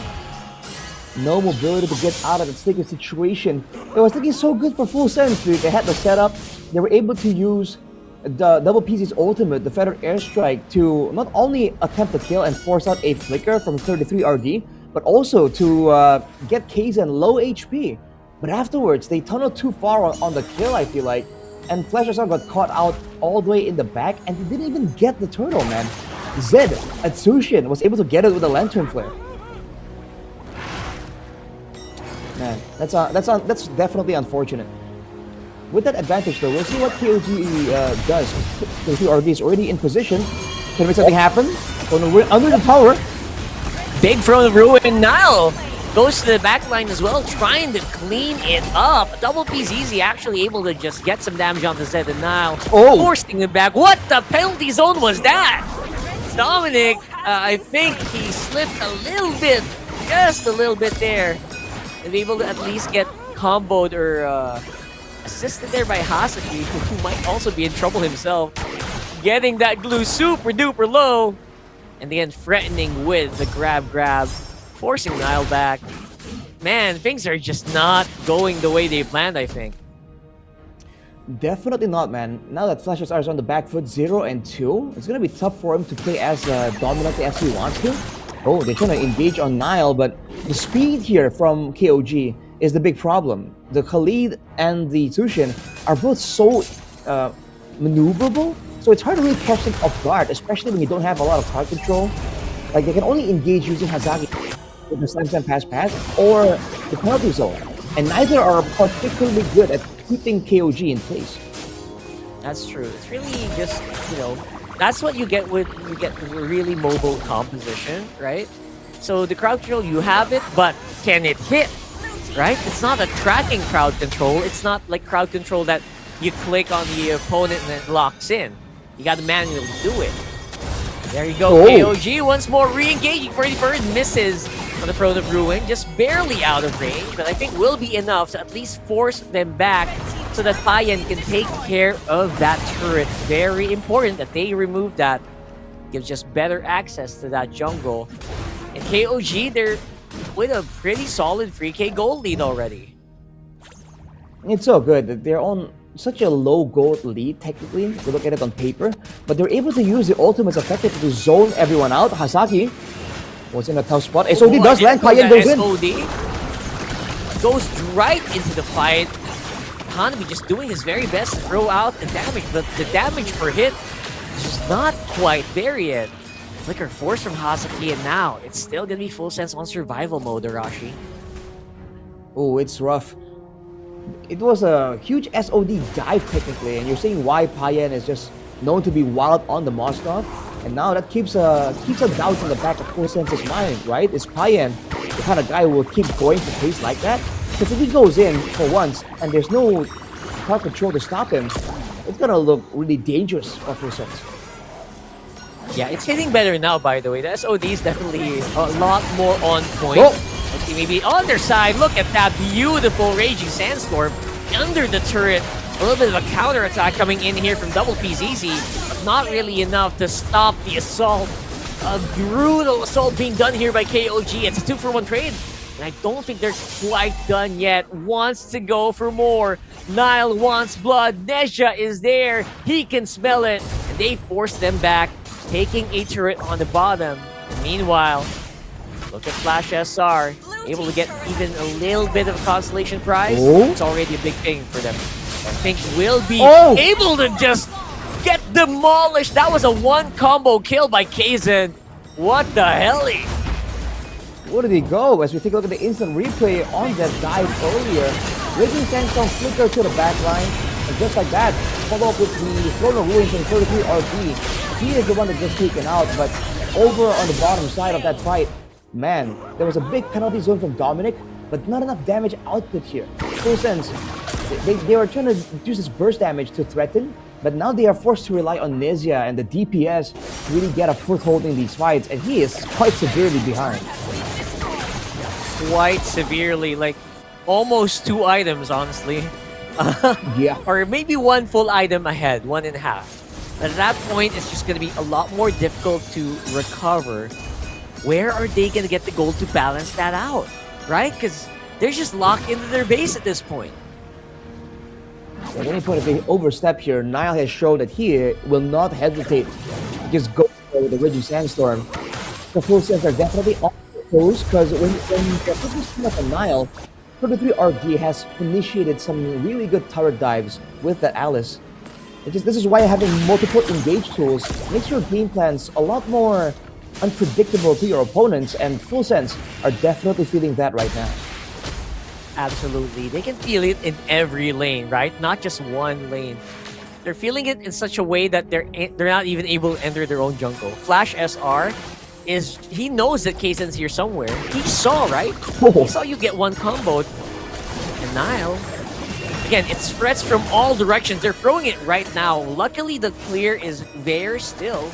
S5: No mobility to get out of the sticky situation. It was looking so good for Full Sense, dude. They had the setup. They were able to use the Double PC's ultimate, the Feather Airstrike, to not only attempt to kill and force out a flicker from 33 RD, but also to get Kzen low HP. But afterwards, they tunneled too far on the kill, I feel like. And Flashazar got caught out all the way in the back, and he didn't even get the turtle, man. Zed, Atsushin, was able to get it with a Lantern Flare. That's definitely unfortunate. With that advantage though, we'll see what KOG does. KOG is already in position. Can make something happen? Under the tower.
S6: Big throw of ruin. Nile goes to the back line as well, trying to clean it up. Double P's easy, actually able to just get some damage on the Zed, and Nile forcing him back. What the penalty zone was that? Dominic, I think he slipped a little bit, just a little bit there. And able to at least get comboed or assisted there by Hasaki, who might also be in trouble himself. Getting that glue super duper low. And then threatening with the grab, forcing Nile back. Man, things are just not going the way they planned, I think.
S5: Definitely not, man. Now that Flashes are on the back foot 0 and 2, it's gonna be tough for him to play as dominantly as he wants to. Oh, they're trying to engage on Nile, but the speed here from KOG is the big problem. The Khalid and the Tushin are both so maneuverable, so it's hard to really catch them off guard, especially when you don't have a lot of crowd control. Like, they can only engage using Hazaki with the slam pass or the penalty zone, and neither are particularly good at keeping KOG in place.
S6: That's true. It's really just, that's what you get with a really mobile composition, right? So the crowd control, you have it, but can it hit, right? It's not a tracking crowd control. It's not like crowd control that you click on the opponent and it locks in. You got to manually do it. There you go, KOG once more re-engaging. 41st misses on the Throne of Ruin, just barely out of range, but I think will be enough to at least force them back so that Payan can take care of that turret. Very important that they remove that. Gives just better access to that jungle. And KOG, they're with a pretty solid 3k gold lead already.
S5: It's so good that they're on such a low gold lead, technically, if you look at it on paper, but they're able to use the ultimates effectively to zone everyone out. Hasaki was in a tough spot. SOD does land, Payan goes in.
S6: SOD goes right into the fight. Hanabi just doing his very best to throw out the damage, but the damage per hit is just not quite there yet. Flicker force from Hasaki, and now it's still gonna be full sense on survival mode, Arashi.
S5: Oh, it's rough. It was a huge SOD dive technically, and you're seeing why Payan is just known to be wild on the Moskov, and now that keeps a doubt in the back of Full Sense's mind, right? Is Payan the kind of guy who will keep going for pace like that? Because if he goes in for once and there's no crowd control to stop him, it's gonna look really dangerous for Full Sense.
S6: Yeah, it's hitting better now, by the way. The SOD is definitely a lot more on point. Okay, maybe on their side. Look at that beautiful Raging Sandstorm under the turret. A little bit of a counter attack coming in here from Double P's easy, but not really enough to stop the assault. A brutal assault being done here by KOG. It's a 2-for-1 trade, and I don't think they're quite done yet. Wants to go for more. Nile wants blood. Nezha is there. He can smell it, and they force them back, taking a turret on the bottom. Meanwhile, look at Flash SR, able to get even a little bit of a consolation prize. It's already a big thing for them. I think will be able to just get demolished. That was a one combo kill by Kaizen. What the hell?
S5: Where did he go? As we take a look at the instant replay on that dive earlier, Raging Sandstorm flicker to the back line, and just like that, follow up with the Throne of Ruins and 33 RP. He is the one that gets taken out, but over on the bottom side of that fight, man, there was a big penalty zone from Dominic, but not enough damage output here. Full Sense, they were trying to use this burst damage to threaten, but now they are forced to rely on Nezia and the DPS to really get a foothold in these fights, and he is quite severely behind.
S6: Quite severely, like almost 2 items, honestly.
S5: Yeah.
S6: Or maybe 1 full item ahead, 1.5. But at that point, it's just going to be a lot more difficult to recover. Where are they going to get the gold to balance that out, right? Because they're just locked into their base at this point.
S5: At any point, if they overstep here, Nile has shown that he will not hesitate to just go for the Raging Sandstorm. The Full Sense are definitely on the toes, because when the focus up on Nile, 33 RD has initiated some really good turret dives with that Alice. This is why having multiple engage tools makes your game plans a lot more unpredictable to your opponents, and Full Sense are definitely feeling that right now.
S6: Absolutely. They can feel it in every lane, right? Not just one lane. They're feeling it in such a way that they're not even able to enter their own jungle. Flash SR he knows that Kaysen's here somewhere. He saw, right? He saw you get one combo. And Nile, again, it's threats from all directions. They're throwing it right now. Luckily, the clear is there still,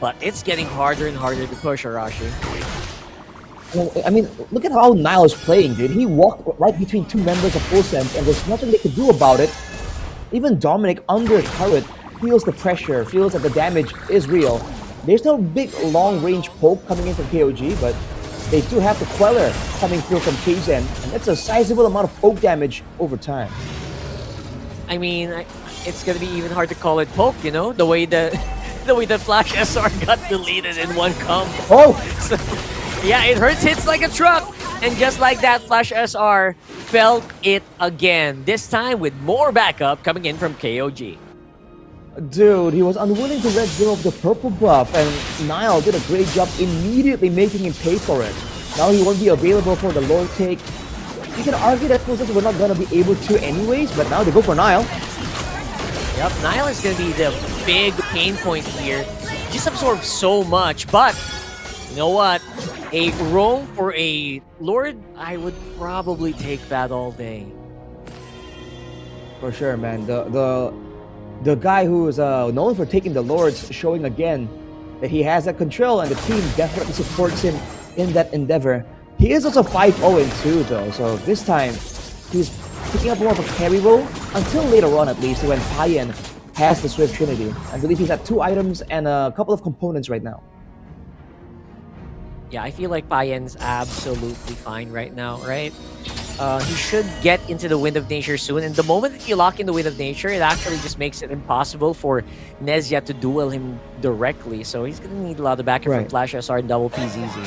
S6: but it's getting harder and harder to push, Arashi.
S7: Well, I mean, look at how Nile is playing, dude. He walked right between two members of Full Sense, and there's nothing they could do about it. Even Dominic under turret feels the pressure, feels that the damage is real. There's no big long-range poke coming in from KOG, but they do have the Queller coming through from Kaysen, and that's a sizable amount of poke damage over time.
S6: I mean, it's gonna be even hard to call it poke, you know, the way the Flash SR got deleted in one combo.
S7: Oh!
S6: So, yeah, it hits like a truck, and just like that, Flash SR felt it again. This time with more backup coming in from KOG.
S7: Dude, he was unwilling to let go of the purple buff, and Nile did a great job immediately making him pay for it. Now he won't be available for the Lord take. You can argue that Full we're not going to be able to anyways, but now they go for Nile.
S6: Yep, Nile is going to be the big pain point here. Just absorbed so much, but you know what? A roam for a Lord, I would probably take that all day.
S7: For sure, man. The guy who is known for taking the Lords, showing again that he has that control, and the team definitely supports him in that endeavor. He is also 5-0-2 though, so this time he's picking up more of a carry role until later on, at least, when Payan has the Swift Trinity. I believe he's at 2 items and a couple of components right now.
S6: Yeah, I feel like Payan's absolutely fine right now, right? He should get into the Wind of Nature soon, and the moment that you lock in the Wind of Nature, it actually just makes it impossible for Nezya to duel him directly, so he's gonna need a lot of backup from Flash SR and Double PZZ.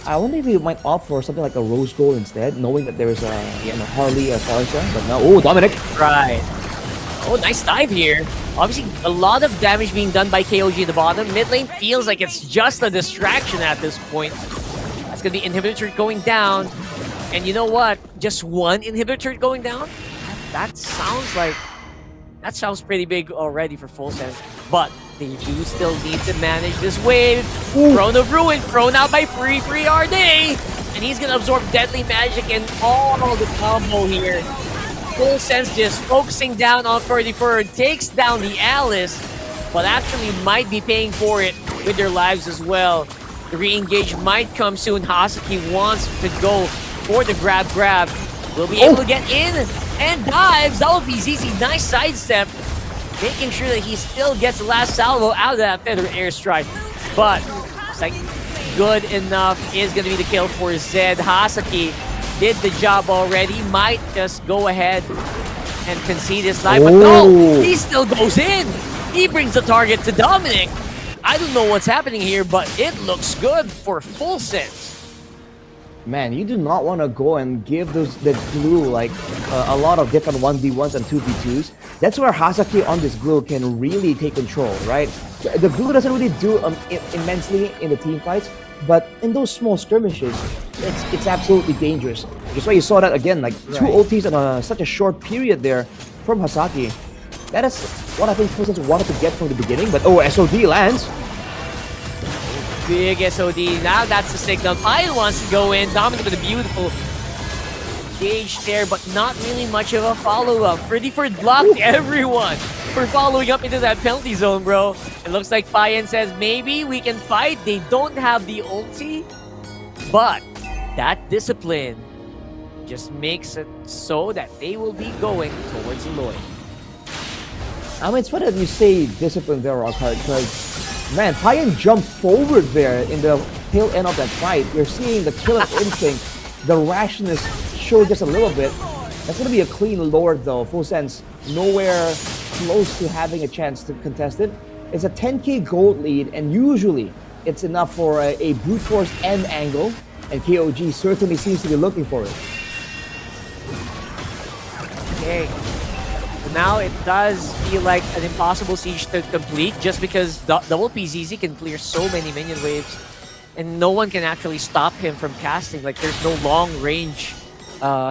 S7: I wonder if he might opt for something like a Rose Gold instead, knowing that there's a Harley Sarsa, but no. Oh, Dominic!
S6: Right. Oh, nice dive here. Obviously, a lot of damage being done by KOG at the bottom. Mid lane feels like it's just a distraction at this point. That's going to be inhibitor going down. And you know what? Just one inhibitor going down? That sounds pretty big already for Full Sense. But they do still need to manage this wave. Throne of Ruin thrown out by Free RD. And he's going to absorb Deadly Magic and all the combo here. Full Sense just focusing down on Furdy takes down the Alice, but actually might be paying for it with their lives as well. The re-engage might come soon. Hasaki wants to go for the grab. Will be able to get in and dives. That would be ZZ. Nice sidestep, making sure that he still gets the last salvo out of that feather airstrike. But it's like good enough is going to be the kill for Zed. Hasaki did the job already, might just go ahead and concede his life, but no, he still goes in. He brings the target to Dominic. I don't know what's happening here, but it looks good for Full Sense.
S7: Man, you do not want to go and give the glue like a lot of different 1v1s and 2v2s. That's where Hasaki on this glue can really take control, right? The glue doesn't really do immensely in the team fights, but in those small skirmishes, it's absolutely dangerous. That's why you saw that again, like 2 ultis in such a short period there from Hasaki. That is what I think Full Sense wanted to get from the beginning, but SOD lands.
S6: Big SOD, now that's the signal. Payan wants to go in, Dominic with a beautiful gauge there, but not really much of a follow-up. Pretty blocked everyone for following up into that penalty zone, bro. It looks like Payan says, maybe we can fight. They don't have the ulti, but that discipline just makes it so that they will be going towards Lloyd.
S7: I mean, it's funny that you say discipline there, Rockhard, because, man, Payan jumped forward there in the tail end of that fight. You're seeing the killer instinct, the rashness show just a little bit. That's going to be a clean Lord, though. Full Sense, nowhere close to having a chance to contest it. It's a 10k gold lead, and usually it's enough for a brute force end angle, and KOG certainly seems to be looking for it.
S6: Okay. Now it does feel like an impossible siege to complete just because Double PZZ can clear so many minion waves. and no one can actually stop him from casting. Like there's no long range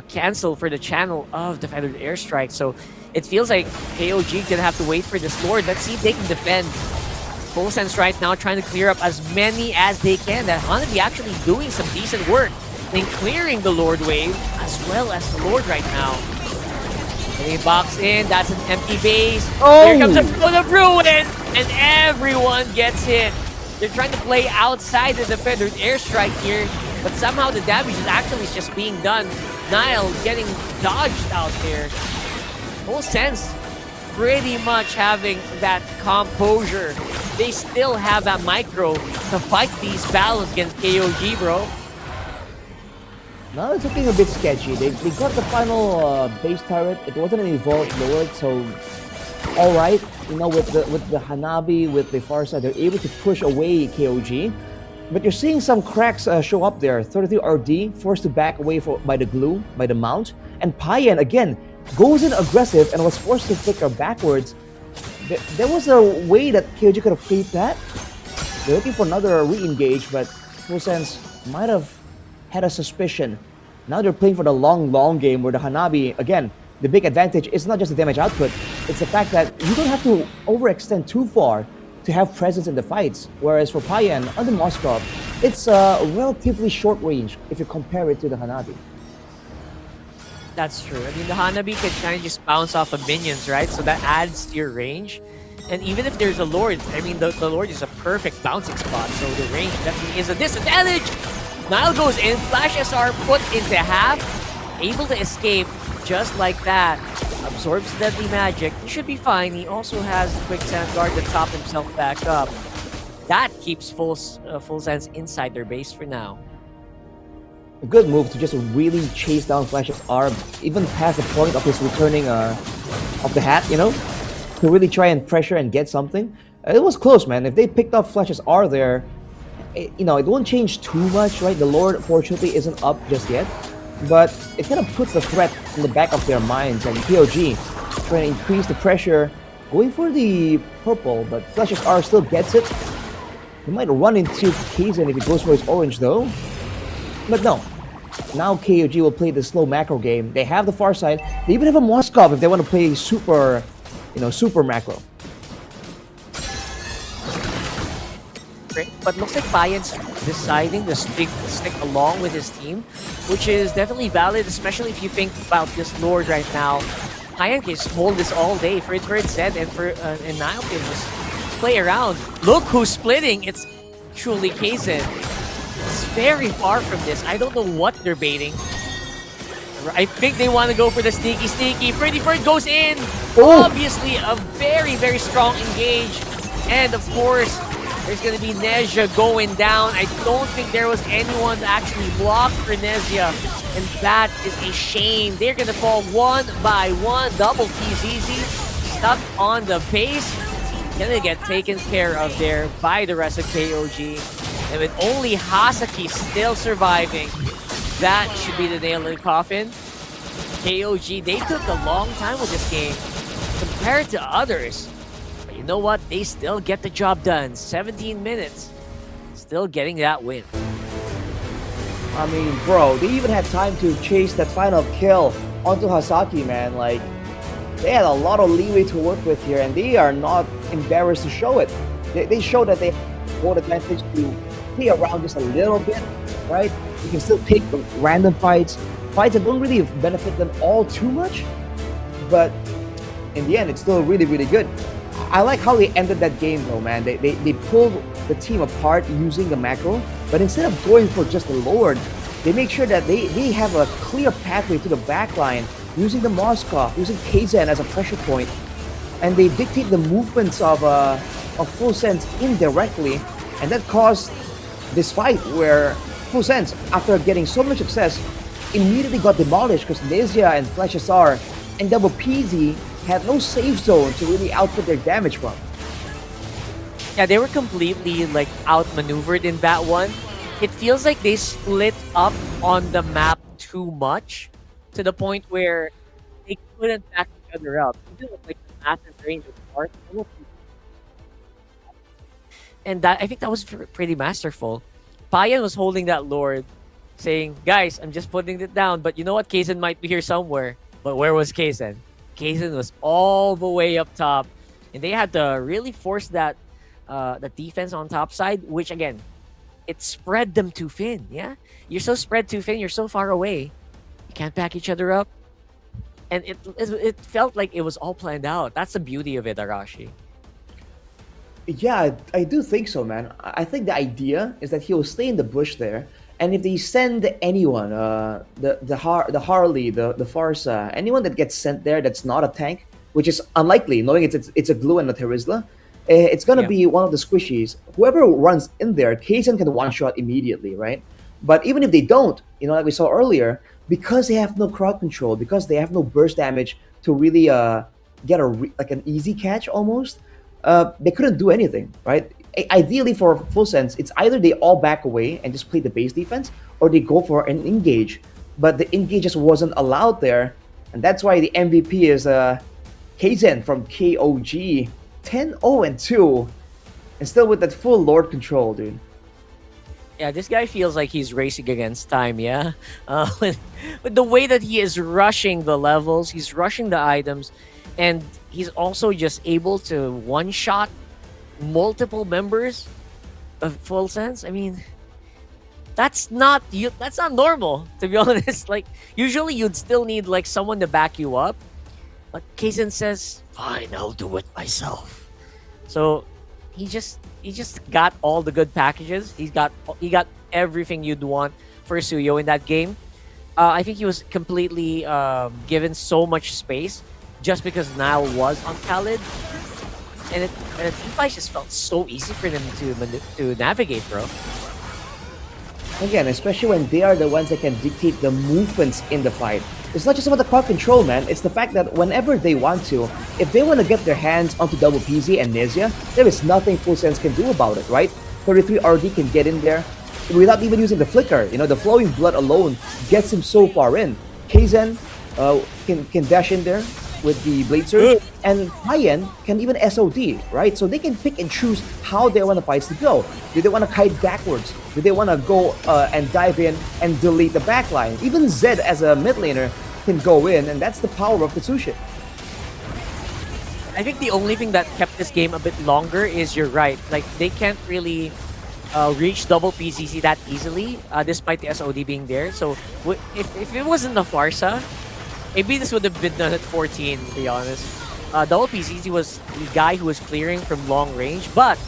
S6: cancel for the channel of the Feathered Airstrike. So it feels like KOG gonna have to wait for this Lord. Let's see if they can defend. Full Sense right now trying to clear up as many as they can. That Hanabi actually doing some decent work in clearing the Lord wave as well as the Lord right now. They box in, that's an empty base.
S7: Oh!
S6: Here comes a Throne of Ruin, and everyone gets hit. They're trying to play outside the Feathered Airstrike here, but somehow the damage is actually just being done. Nile getting dodged out there. Full Sense pretty much having that composure. They still have that micro to fight these battles against KOG, bro.
S7: Now it's looking a bit sketchy. They got the final base turret. It wasn't an evolved Lord, so all right. You know, with the Hanabi, with the Farsight, they're able to push away KOG. But you're seeing some cracks show up there. 33 RD forced to back away by the glue, by the mount, and Payan again goes in aggressive and was forced to flicker backwards. There was a way that KOG could have played that. They're looking for another re-engage, but Full Sense might have had a suspicion. Now they're playing for the long game where the Hanabi, again, the big advantage is not just the damage output, it's the fact that you don't have to overextend too far to have presence in the fights. Whereas for Payan on the Moskov, it's a relatively short range if you compare it to the Hanabi.
S6: That's true. I mean, the Hanabi can kind of just bounce off of minions, right? So that adds to your range. And even if there's a Lord, I mean, the Lord is a perfect bouncing spot. So the range definitely is a disadvantage. Nile goes in, Flash SR put into half, able to escape just like that. Absorbs deadly magic. He should be fine. He also has the quick sand guard to top himself back up. That keeps Full Sense inside their base for now.
S7: A good move to just really chase down Flash's arm, even past the point of his returning of the hat, you know, to really try and pressure and get something. It was close, man. If they picked up Flash's R there, you know, it won't change too much, right? The Lord, fortunately, isn't up just yet, but it kind of puts the threat in the back of their minds, and KOG trying to increase the pressure, going for the purple, but Flash's R still gets it. He might run into Kaizen if he goes for his orange, though. But no. Now KOG will play the slow macro game. They have the Farsight. They even have a Moskov if they want to play super, you know, super macro.
S6: Great. But looks like Payan's deciding to stick along with his team, which is definitely valid, especially if you think about this Lord right now. Payan can hold this all day for its Zed and for and Nile can just play around. Look who's splitting. It's truly Kaizen. It's very far from this. I don't know what they're baiting. I think they want to go for the sneaky. Pretty Bird goes in.
S7: Oh.
S6: Obviously, a very strong engage. And of course, there's going to be Nezia going down. I don't think there was anyone to actually block for Nezia. And that is a shame. They're going to fall one by one. Double TZZ stuck on the base. Gonna get taken care of there by the rest of KOG. And with only Hasaki still surviving, that should be the nail in the coffin. KOG, they took a long time with this game compared to others. But you know what? They still get the job done. 17 minutes. Still getting that win.
S7: I mean, bro, they even had time to chase that final kill onto Hasaki, man. Like, they had a lot of leeway to work with here, and they are not embarrassed to show it. They show that they have more advantage to play around just a little bit, right? You can still take random fights that don't really benefit them all too much, but in the end, it's still really good. I like how they ended that game, though, man. They pulled the team apart using the macro, but instead of going for just the Lord, they make sure that they have a clear pathway to the backline, using the Moskov, using Kaizen as a pressure point, and they dictate the movements of Full Sense indirectly, and that caused this fight where Full Sense, after getting so much success, immediately got demolished because Nezia and Flash SR and Double PZ had no safe zone to really output their damage from.
S6: Yeah, they were completely like outmaneuvered in that one. It feels like they split up on the map too much, to the point where they couldn't back each other up. Even with like the massive range of parts. And that, I think that was pretty masterful. Payan was holding that Lord, saying, guys, I'm just putting it down, but you know what? Kaizen might be here somewhere. But where was Kaizen? Kaizen was all the way up top, and they had to really force that the defense on top side, which again, it spread them too thin. Yeah, you're so spread too thin, you're so far away, you can't back each other up, and it felt like it was all planned out. That's the beauty of it, Arashi.
S5: Yeah, I do think so, man. I think the idea is that he'll stay in the bush there, and if they send anyone, the Harley, the Farsa, anyone that gets sent there that's not a tank, which is unlikely, knowing it's a Glue and a Terizla, it's gonna be one of the squishies. Whoever runs in there, Kaizen can one shot immediately, right? But even if they don't, like we saw earlier, because they have no crowd control, because they have no burst damage to really get like an easy catch almost. They couldn't do anything, right? Ideally, for full sense, it's either they all back away and just play the base defense, or they go for an engage. But the engage just wasn't allowed there, and that's why the MVP is Kaizen from KOG, 10-0-2, and still with that full Lord control, dude.
S6: Yeah, this guy feels like he's racing against time, yeah? With the way that he is rushing the levels, he's rushing the items, and he's also just able to one-shot multiple members of Full Sense. I mean, that's not normal, to be honest. Like, usually you'd still need like someone to back you up, but Kaizen says, fine, I'll do it myself. So he just got all the good packages. He got everything you'd want for Suyo in that game. I think he was completely given so much space just because Nile was on Khalid, and the fight just felt so easy for them to navigate, bro.
S5: Again, especially when they are the ones that can dictate the movements in the fight. It's not just about the crowd control, man. It's the fact that whenever they want to, if they want to get their hands onto Double PZ and Nezia, there is nothing Full Sense can do about it, right? 33 RD can get in there without even using the flicker. The flowing blood alone gets him so far in. Kaizen can dash in there with the Blade Surge, and Payan can even SOD, right? So they can pick and choose how they want the fights to go. Do they want to kite backwards? Do they want to go and dive in and delete the backline? Even Zed as a mid laner can go in, and that's the power of Katsushin.
S6: I think the only thing that kept this game a bit longer is, you're right, like they can't really reach double PCC that easily, despite the SOD being there. So if it wasn't the Farsa, maybe this would have been done at 14, to be honest. Double PCC was the guy who was clearing from long range, but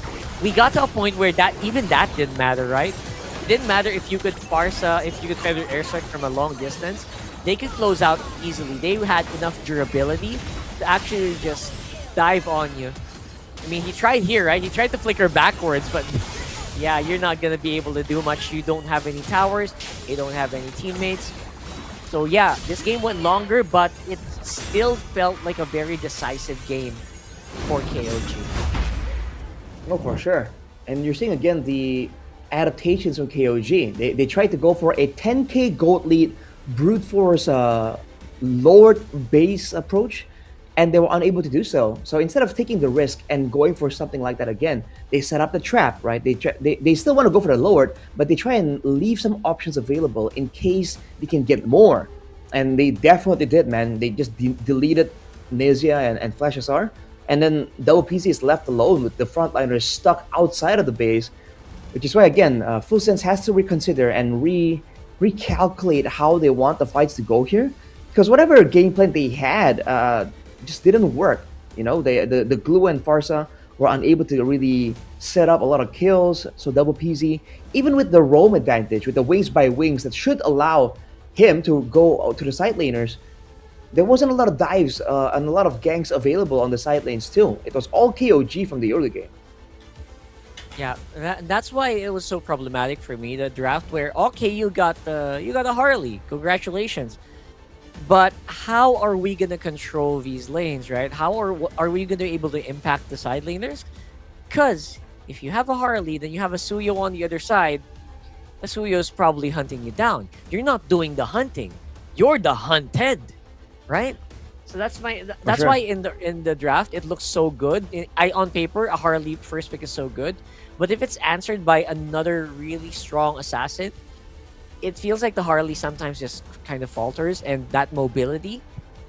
S6: we got to a point where even that didn't matter, right? It didn't matter if you could Farsa, if you could feather airstrike from a long distance. They could close out easily. They had enough durability to actually just dive on you. I mean, he tried here, right? He tried to flicker backwards, but yeah, you're not going to be able to do much. You don't have any towers. You don't have any teammates. So yeah, this game went longer, but it still felt like a very decisive game for KOG.
S5: Oh, for sure. And you're seeing again the adaptations from KOG. They tried to go for a 10k gold lead brute force Lord base approach, and they were unable to do so. So instead of taking the risk and going for something like that again, they set up the trap, right? They still want to go for the Lord, but they try and leave some options available in case they can get more. And they definitely did, man. They just deleted Nezia and Flash SR, and then Double PC is left alone with the frontliners stuck outside of the base, which is why, again, Full Sense has to reconsider and recalculate how they want the fights to go here, because whatever game plan they had just didn't work. The Glue and Farsa were unable to really set up a lot of kills. So Double PZ, even with the roam advantage, with the wings by wings that should allow him to go to the side laners, there wasn't a lot of dives and a lot of ganks available on the side lanes too. It was all KOG from the early game.
S6: Yeah, that's why it was so problematic for me, the draft, where okay, you got a Harley, congratulations, but how are we gonna control these lanes, right? How are we gonna be able to impact the side laners? Because if you have a Harley, then you have a Suyo on the other side. The Suyo is probably hunting you down. You're not doing the hunting, you're the hunted, right? So that's
S5: For
S6: that's
S5: sure.
S6: why in the draft it looks so good. On paper a Harley first pick is so good, but if it's answered by another really strong assassin, it feels like the Harley sometimes just kind of falters and that mobility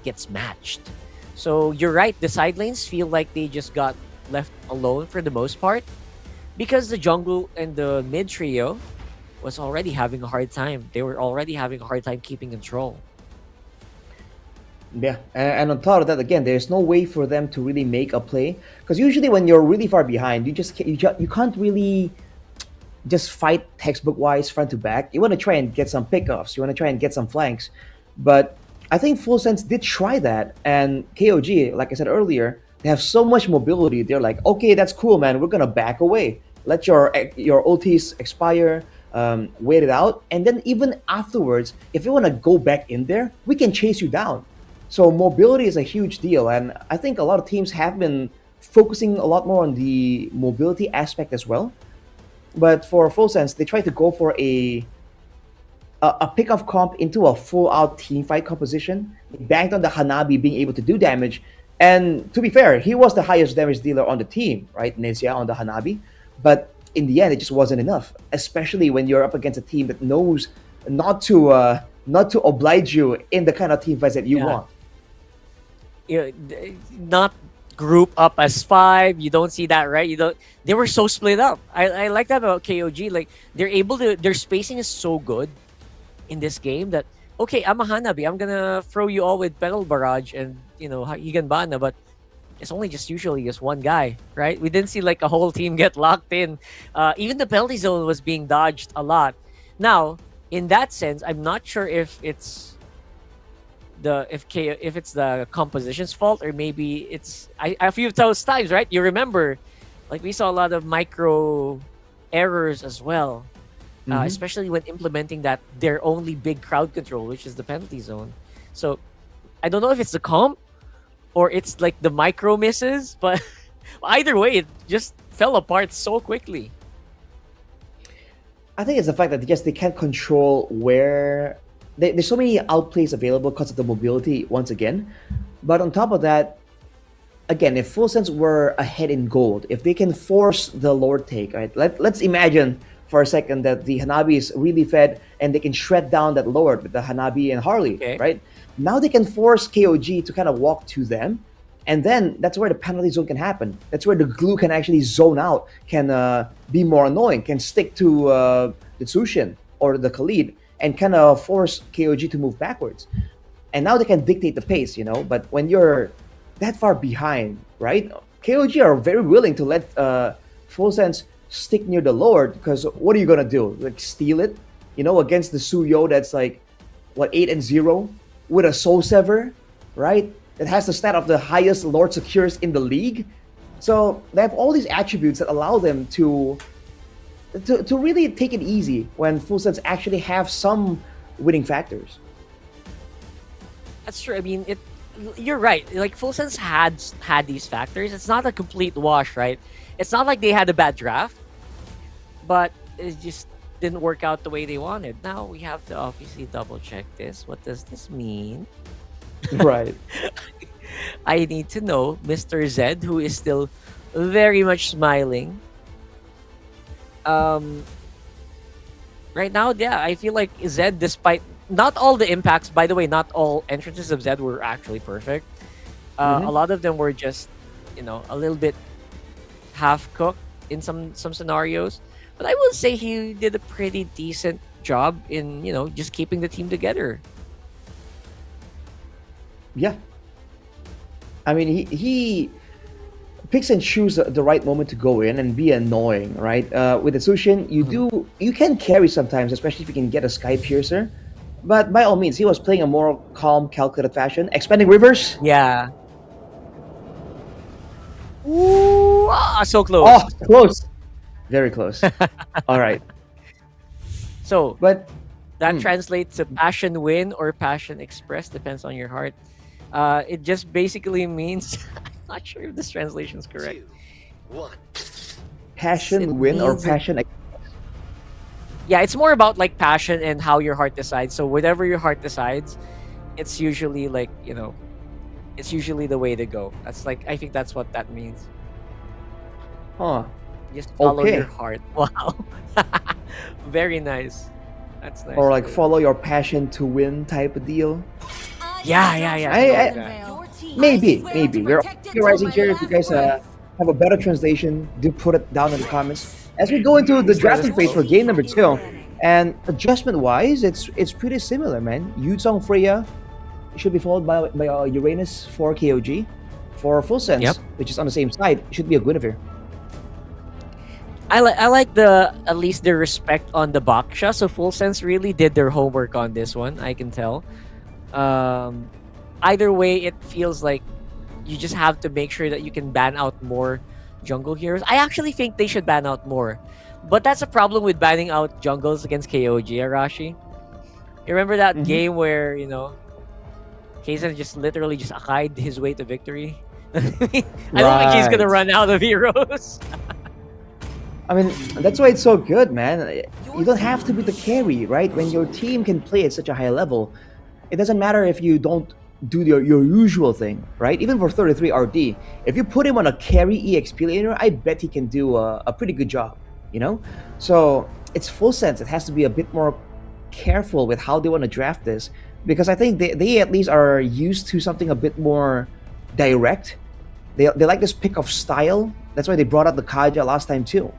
S6: gets matched. So you're right, the side lanes feel like they just got left alone for the most part because the jungle and the mid trio was already having a hard time. They were already having a hard time keeping control.
S5: Yeah, and on top of that, again, there's no way for them to really make a play because usually when you're really far behind, you can't really just fight textbook wise front to back. You want to try and get some pickoffs. You want to try and get some flanks, but I think Full Sense did try that, and KOG, like I said earlier, they have so much mobility. They're like, okay, that's cool, man. We're gonna back away. Let your ultis expire. Wait it out, and then even afterwards, if you want to go back in there, we can chase you down. So mobility is a huge deal, and I think a lot of teams have been focusing a lot more on the mobility aspect as well. But for Full Sense, they try to go for a pick-off comp into a full-out team fight composition. They banked on the Hanabi being able to do damage, and to be fair, he was the highest damage dealer on the team, right? Nezia on the Hanabi, but in the end, it just wasn't enough, especially when you're up against a team that knows not to oblige you in the kind of team fights that you
S6: Yeah.
S5: want.
S6: Not group up as five. You don't see that, right? You don't. They were so split up. I like that about KOG. Like they're able to. Their spacing is so good in this game that okay, I'm a Hanabi. I'm gonna throw you all with Petal Barrage and Higanbana, but it's only just usually just one guy, right? We didn't see like a whole team get locked in. Even the penalty zone was being dodged a lot. Now, in that sense, I'm not sure if it's if it's the composition's fault or maybe it's a few of those times, right? You remember, like we saw a lot of micro errors as well, especially when implementing their only big crowd control, which is the penalty zone. So I don't know if it's the comp or it's like the micro misses, but either way, it just fell apart so quickly.
S5: I think it's the fact that they can't control where there's so many outplays available because of the mobility once again. But on top of that, again, if Full Sense were ahead in gold, if they can force the Lord take, right? Let's imagine for a second that the Hanabi is really fed and they can shred down that Lord with the Hanabi and Harley,
S6: Okay.
S5: right? Now they can force KOG to kind of walk to them, and then that's where the penalty zone can happen. That's where the glue can actually zone out, can be more annoying, can stick to the Tsushin or the Khalid, and kind of force KOG to move backwards. And now they can dictate the pace, But when you're that far behind, right? KOG are very willing to let Full Sense stick near the Lord, because what are you gonna do? Like steal it, against the Suyo that's like 8-0 with a Soul Sever, right? That has the stat of the highest Lord Secures in the league. So they have all these attributes that allow them to really take it easy when Full Sense actually have some winning factors.
S6: That's true. I mean, you're right. Like Full Sense had these factors. It's not a complete wash, right? It's not like they had a bad draft, but it just didn't work out the way they wanted. Now we have to obviously double check this. What does this mean?
S5: Right.
S6: I need to know Mr. Zed, who is still very much smiling. Right now, yeah, I feel like Zed, despite not all the impacts, by the way, not all entrances of Zed were actually perfect. A lot of them were just, a little bit half-cooked in some scenarios. But I will say he did a pretty decent job in, just keeping the team together.
S5: Yeah. I mean, he picks and chooses the right moment to go in and be annoying, right? With the Tsushin, you can carry sometimes, especially if you can get a Sky Piercer. But by all means, he was playing a more calm, calculated fashion. Expanding Rivers.
S6: Yeah. Ooh, so close.
S5: Oh, close. Very close. All right.
S6: So
S5: But
S6: that translates to passion win or passion express, depends on your heart. It just basically means I'm not sure if this translation is correct.
S5: passion
S6: It
S5: win or
S6: means it-
S5: passion?
S6: Yeah, it's more about like passion and how your heart decides. So whatever your heart decides, it's usually like, it's usually the way to go. I think that's what that means.
S5: Huh.
S6: Just follow
S5: Okay.
S6: your heart. Wow. Very nice. That's nice.
S5: Or like follow your passion to win type of deal.
S6: Yeah.
S5: Maybe. We're theorizing here. If you guys have a better translation, do put it down in the comments. As we go into the drafting phase for game number 2, and adjustment-wise, it's pretty similar, man. Yuzong Freya should be followed by Uranus for KOG. For Full Sense,
S6: Yep.
S5: which is on the same side, it should be a Guinevere.
S6: I like at least the respect on the Baksha. So Full Sense really did their homework on this one. I can tell. Either way, it feels like you just have to make sure that you can ban out more jungle heroes. I actually think they should ban out more, but that's a problem with banning out jungles against KOG, Arashi. You remember that game where Kaizen just literally just Akai'd his way to victory? I don't think he's gonna run out of heroes.
S5: I mean, that's why it's so good, man. You don't have to be the carry, right? When your team can play at such a high level, it doesn't matter if you don't do your usual thing, right? Even for 33 RD, if you put him on a carry EXP laner, I bet he can do a pretty good job, So it's Full Sense. It has to be a bit more careful with how they want to draft this, because I think they at least are used to something a bit more direct. They like this pick of style. That's why they brought out the Kaja last time too.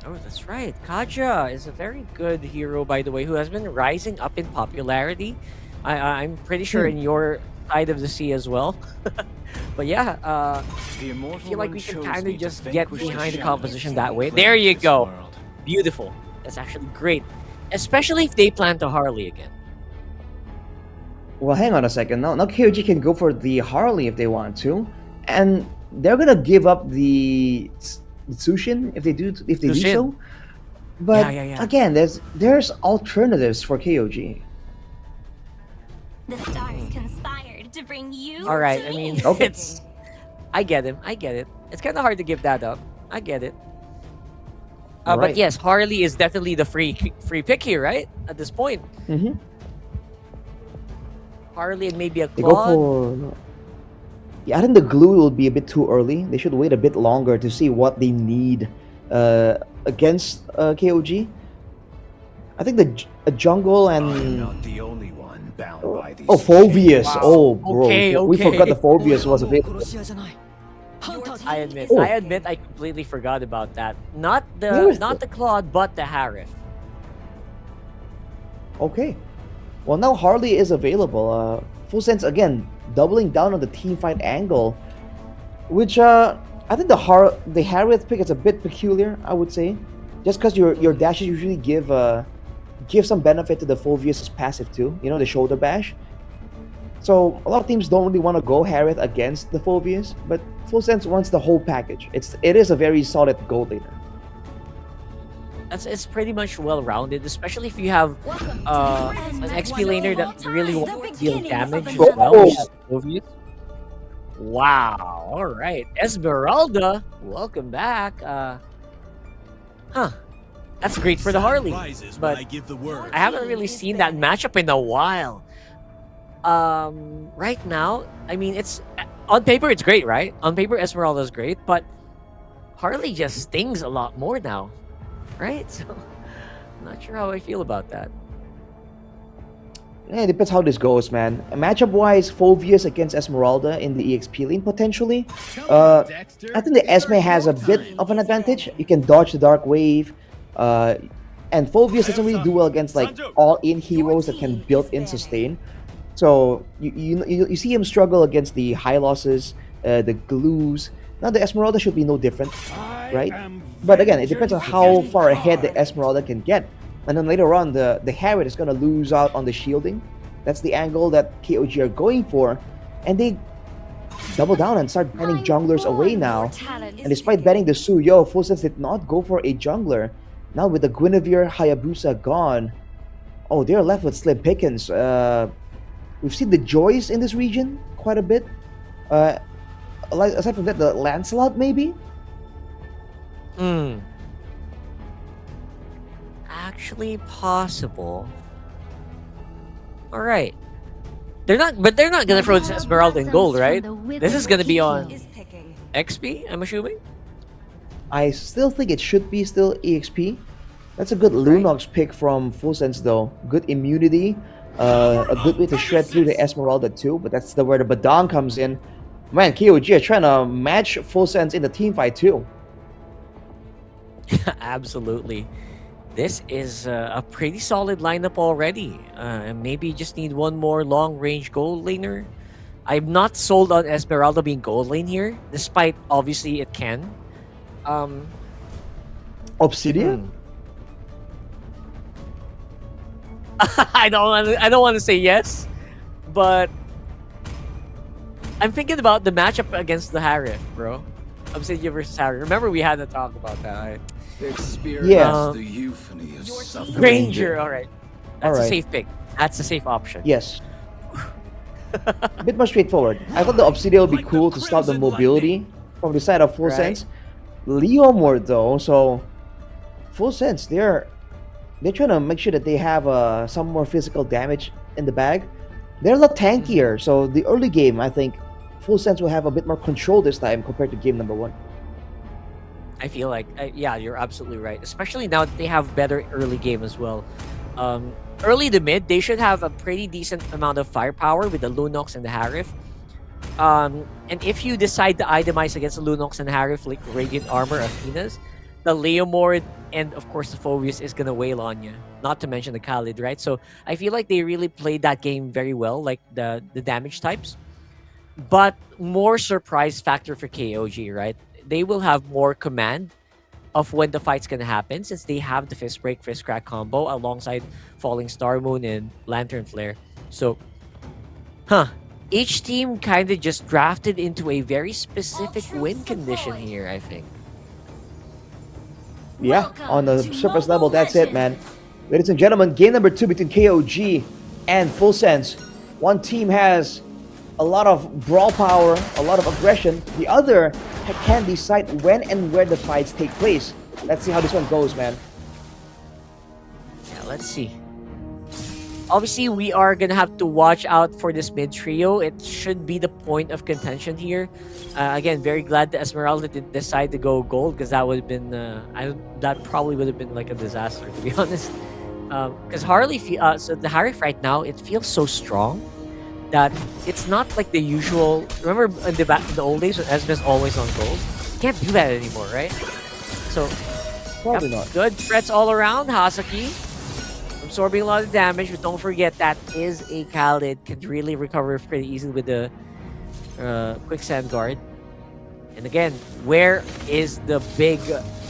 S6: Oh, that's right. Kaja is a very good hero, by the way, who has been rising up in popularity. I'm pretty sure in your side of the sea as well. But yeah, I feel like we can kind of just get behind the composition that way. There you go. Beautiful. That's actually great. Especially if they plan to Harley again.
S5: Well, hang on a second. Now KOG can go for the Harley if they want to, and they're gonna give up the Tsushin if they do so. But
S6: Yeah.
S5: again, there's alternatives for KOG.
S8: The stars conspired to bring you.
S6: All right.
S8: to
S6: I mean,
S8: me.
S5: Okay.
S6: I get him. I get it. It's kind of hard to give that up. I get it. But
S5: Right.
S6: yes, Harley is definitely the free pick here, right? At this point,
S5: Mm-hmm.
S6: Harley and maybe a
S5: They go
S6: Claude.
S5: for. Yeah, I think the glue will be a bit too early. They should wait a bit longer to see what they need against KOG. I think a jungle and
S9: not the only one bound by these.
S5: Phobius.
S6: Wow.
S5: Oh, bro, we
S6: Okay.
S5: forgot the Phobius was available.
S6: I admit,
S5: Oh.
S6: I completely forgot about that. Not
S5: Where is
S6: the Claude, but the Harif.
S5: Okay. Well, now Harley is available. Full Sense again, doubling down on the team fight angle, which I think the Harith pick is a bit peculiar. I would say, just because your dashes usually give some benefit to the Phobius' passive too. The shoulder bash. So a lot of teams don't really want to go Harith against the Phobius, but Full Sense wants the whole package. It is a very solid gold laner.
S6: It's pretty much well rounded, especially if you have an XP laner that really wants to deal damage as well, which is Phobius. Wow. All right, Esmeralda, welcome back. That's great for the Harley, but I haven't really seen that matchup in a while. Right now, I mean, it's on paper it's great, right? On paper, Esmeralda's great, but Harley just stings a lot more now, right? So, I'm not sure how I feel about that.
S5: Yeah, it depends how this goes, man. Matchup-wise, Phobius against Esmeralda in the EXP lane, potentially. I think the Esme has a bit of an advantage. You can dodge the Dark Wave. And Phobius doesn't really do well against like all-in heroes that can built-in sustain. So you see him struggle against the high losses, the glues. Now the Esmeralda should be no different, right? But again, it depends on how far ahead the Esmeralda can get. And then later on, the Harriet is going to lose out on the shielding. That's the angle that KOG are going for. And they double down and start banning junglers away now. And despite banning the Suyo, Full Sense did not go for a jungler. Now with the Guinevere Hayabusa gone, oh, they're left with slim pickings. We've seen the Joys in this region quite a bit. Aside from that, the Lancelot maybe?
S6: Actually possible. All right. they're not gonna throw this Esmeralda in gold, right? This is gonna be on XP, I'm assuming.
S7: I still think it should be still EXP. That's a good Lunox pick from Full Sense though. Good immunity, a good way to shred through the Esmeralda too. But that's where the Badang comes in. Man, KOG are trying to match Full Sense in the team fight too.
S6: Absolutely. This is a pretty solid lineup already. And maybe just need one more long-range gold laner. I'm not sold on Esmeralda being gold lane here, despite obviously it can.
S7: Obsidian?
S6: I don't want to say yes, but I'm thinking about the matchup against the Harif, bro. Obsidian versus Harif. Remember we had to talk about that.
S9: Experience the euphony of suffering.
S6: Ranger, all right. That's
S7: All
S6: a
S7: right.
S6: safe pick. That's a safe option.
S7: Yes. A bit more straightforward. I thought the Obsidian would be cool to stop the mobility from the side of Full
S6: Right.
S7: Sense. Leomord though, so Full Sense, they're trying to make sure that they have some more physical damage in the bag. They're a lot tankier, so the early game, I think, Full Sense will have a bit more control this time compared to game number 1.
S6: I feel like, yeah, you're absolutely right. Especially now that they have better early game as well. Early to mid, they should have a pretty decent amount of firepower with the Lunox and the Harif. And if you decide to itemize against the Lunox and Harif, like Radiant Armor, Athena's, the Leomord and of course the Phobius is gonna wail on you. Not to mention the Khalid, right? So I feel like they really played that game very well, like the damage types. But more surprise factor for KOG, right? They will have more command of when the fight's gonna happen since they have the Fist Break, Fist Crack combo alongside Falling Star Moon and Lantern Flare. So, each team kind of just drafted into a very specific win condition here, I think.
S7: Yeah, on the surface level, that's it, man. Ladies and gentlemen, game number 2 between KOG and Full Sense. One team has a lot of brawl power, a lot of aggression. The other can decide when and where the fights take place. Let's see how this one goes, man.
S6: Yeah, let's see. Obviously, we are gonna have to watch out for this mid trio. It should be the point of contention here. Again, very glad that Esmeralda didn't decide to go gold because that would have been that probably would have been like a disaster, to be honest. Because Harley, so the Harif right now, it feels so strong that it's not like the usual. Remember in the old days when Esmer's always on gold? You can't do that anymore, right? So
S7: Probably not.
S6: good threats all around. Hasaki absorbing a lot of damage, but don't forget that is a Khalid, can really recover pretty easily with the quicksand guard. And again, where is the big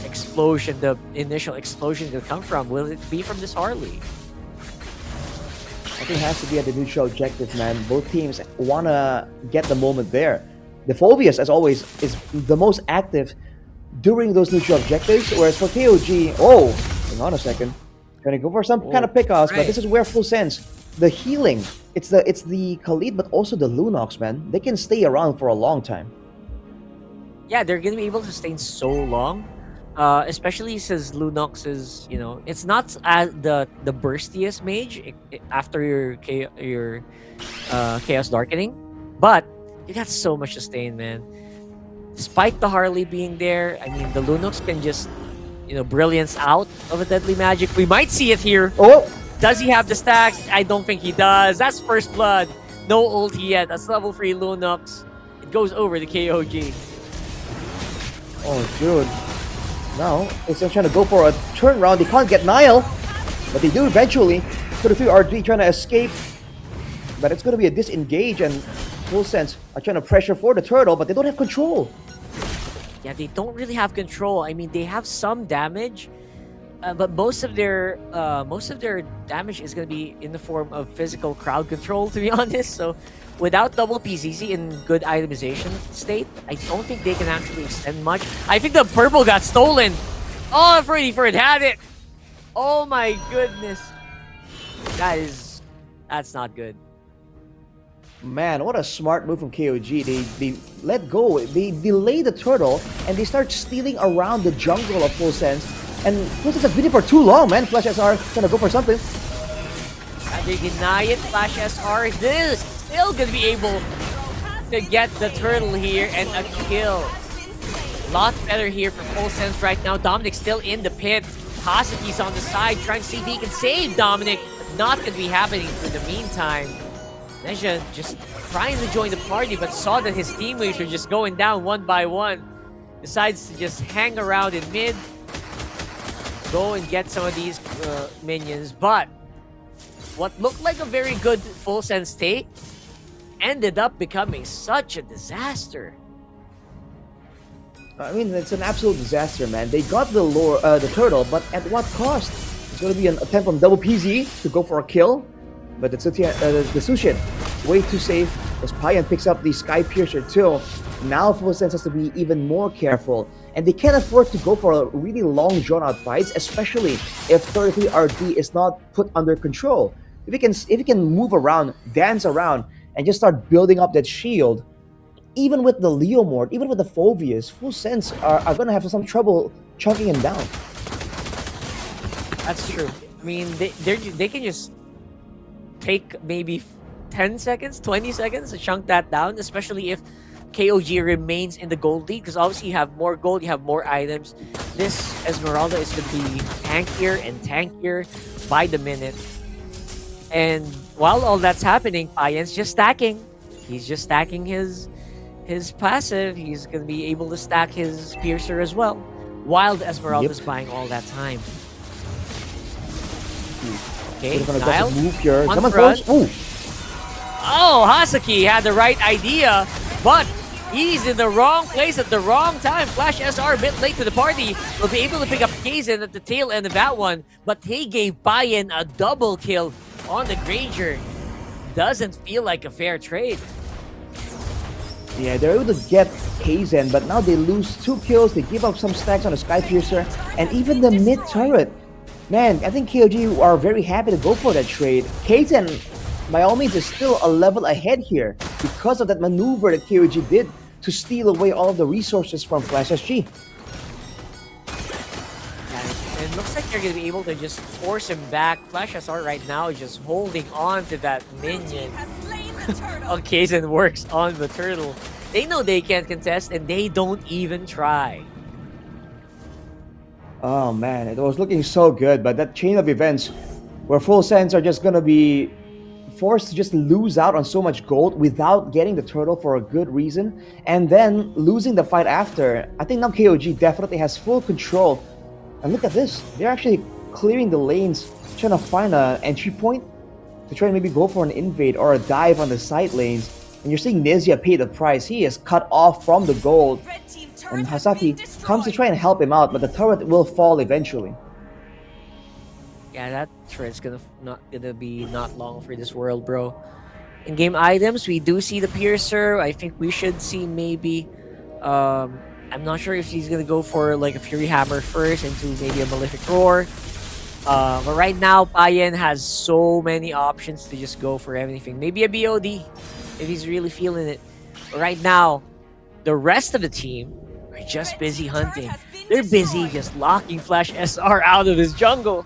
S6: explosion, the initial explosion gonna come from? Will it be from this Harley?
S7: I think it has to be at the neutral objective, man. Both teams want to get the moment there. The Phobius, as always, is the most active during those neutral objectives, whereas for KOG, hang on a second. Gonna go for some kind of pickoffs, but this is where Full Sense, the healing, it's the Khalid, but also the Lunox, man. They can stay around for a long time.
S6: Yeah, they're gonna be able to sustain so long. Especially since Lunox is, it's not as the burstiest mage after your Chaos Darkening, but it got so much sustain, man. Despite the Harley being there, I mean, the Lunox can just, brilliance out of a deadly magic. We might see it here.
S7: Oh!
S6: Does he have the stacks? I don't think he does. That's first blood. No ulti yet. That's level 3 Lunox. It goes over the KOG.
S7: Oh, dude. Now, it's just trying to go for a turnaround. They can't get Nile, but they do eventually. 33 RD trying to escape, but it's going to be a disengage, and Full Sense are trying to pressure for the turtle, but they don't have control.
S6: Yeah, they don't really have control. I mean, they have some damage, but most of their damage is going to be in the form of physical crowd control, to be honest. So, without double PCC in good itemization state, I don't think they can actually extend much. I think the purple got stolen. Oh, Freddy Ferd had it. Oh my goodness, that's not good.
S7: Man, what a smart move from KOG. They let go. They delay the turtle, and they start stealing around the jungle of Full Sense. And Full Sense has been here for too long, man. Flash SR trying to go for something.
S6: And they deny it. Flash SR. This still gonna be able to get the turtle here and a kill. Lot better here for Full Sense right now. Dominic still in the pit. Hasaki's on the side trying to see if he can save Dominic. But not gonna be happening for the meantime. Neja just trying to join the party, but saw that his teammates were just going down one by one. Decides to just hang around in mid. Go and get some of these minions. But what looked like a very good Full Sense take ended up becoming such a disaster.
S7: I mean, it's an absolute disaster, man. They got the turtle, but at what cost? It's going to be an attempt on double PZ to go for a kill, but the Sushin, way too safe as Payan picks up the Sky Piercer too. Now Full Sense has to be even more careful, and they can't afford to go for a really long drawn-out fights, especially if 33 RD is not put under control. If he can move around, dance around, and just start building up that shield, even with the Leomord, even with the Phobius, Full Sense are going to have some trouble chunking him down.
S6: That's true. I mean, they can just take maybe 10 seconds, 20 seconds to chunk that down, especially if KOG remains in the gold league, because obviously you have more gold, you have more items. This Esmeralda is going to be tankier and tankier by the minute. And while all that's happening, Payan's just stacking. He's just stacking his passive. He's going to be able to stack his Piercer as well, while the Esmeralda's buying all that time. Okay, Nile,
S7: move here.
S6: on front. Oh, Hasaki had the right idea, but he's in the wrong place at the wrong time. Flash SR a bit late to the party. Will be able to pick up Kaizen at the tail end of that one, but he gave Payan a double kill on the Granger. Doesn't feel like a fair trade.
S7: Yeah, they're able to get Kaizen, but now they lose 2 kills. They give up some stacks on the Sky Piercer, and even the mid turret. Man, I think KOG are very happy to go for that trade. Kaizen, by all means, is still a level ahead here because of that maneuver that KOG did to steal away all of the resources from Flash SG.
S6: Yeah, it looks like they're going to be able to just force him back. Flash SR right now is just holding on to that minion. Kaizen works on the turtle. They know they can't contest and they don't even try.
S7: Oh man, it was looking so good, but that chain of events where Full Sense are just gonna be forced to just lose out on so much gold without getting the turtle for a good reason, and then losing the fight after. I think now KOG definitely has full control. And look at this, they're actually clearing the lanes, trying to find an entry point to try and maybe go for an invade or a dive on the side lanes. And you're seeing Nezia pay the price. He is cut off from the gold. And Hasaki comes to try and help him out, but the turret will fall eventually.
S6: Yeah, that turret's not gonna be not long for this world, bro. In-game items, we do see the Piercer. I think we should see maybe... I'm not sure if he's gonna go for like a Fury Hammer first into maybe a Malefic Roar. But right now, Payan has so many options to just go for anything. Maybe a BOD if he's really feeling it. But right now, the rest of the team are just busy hunting. They're busy just locking Flash SR out of his jungle.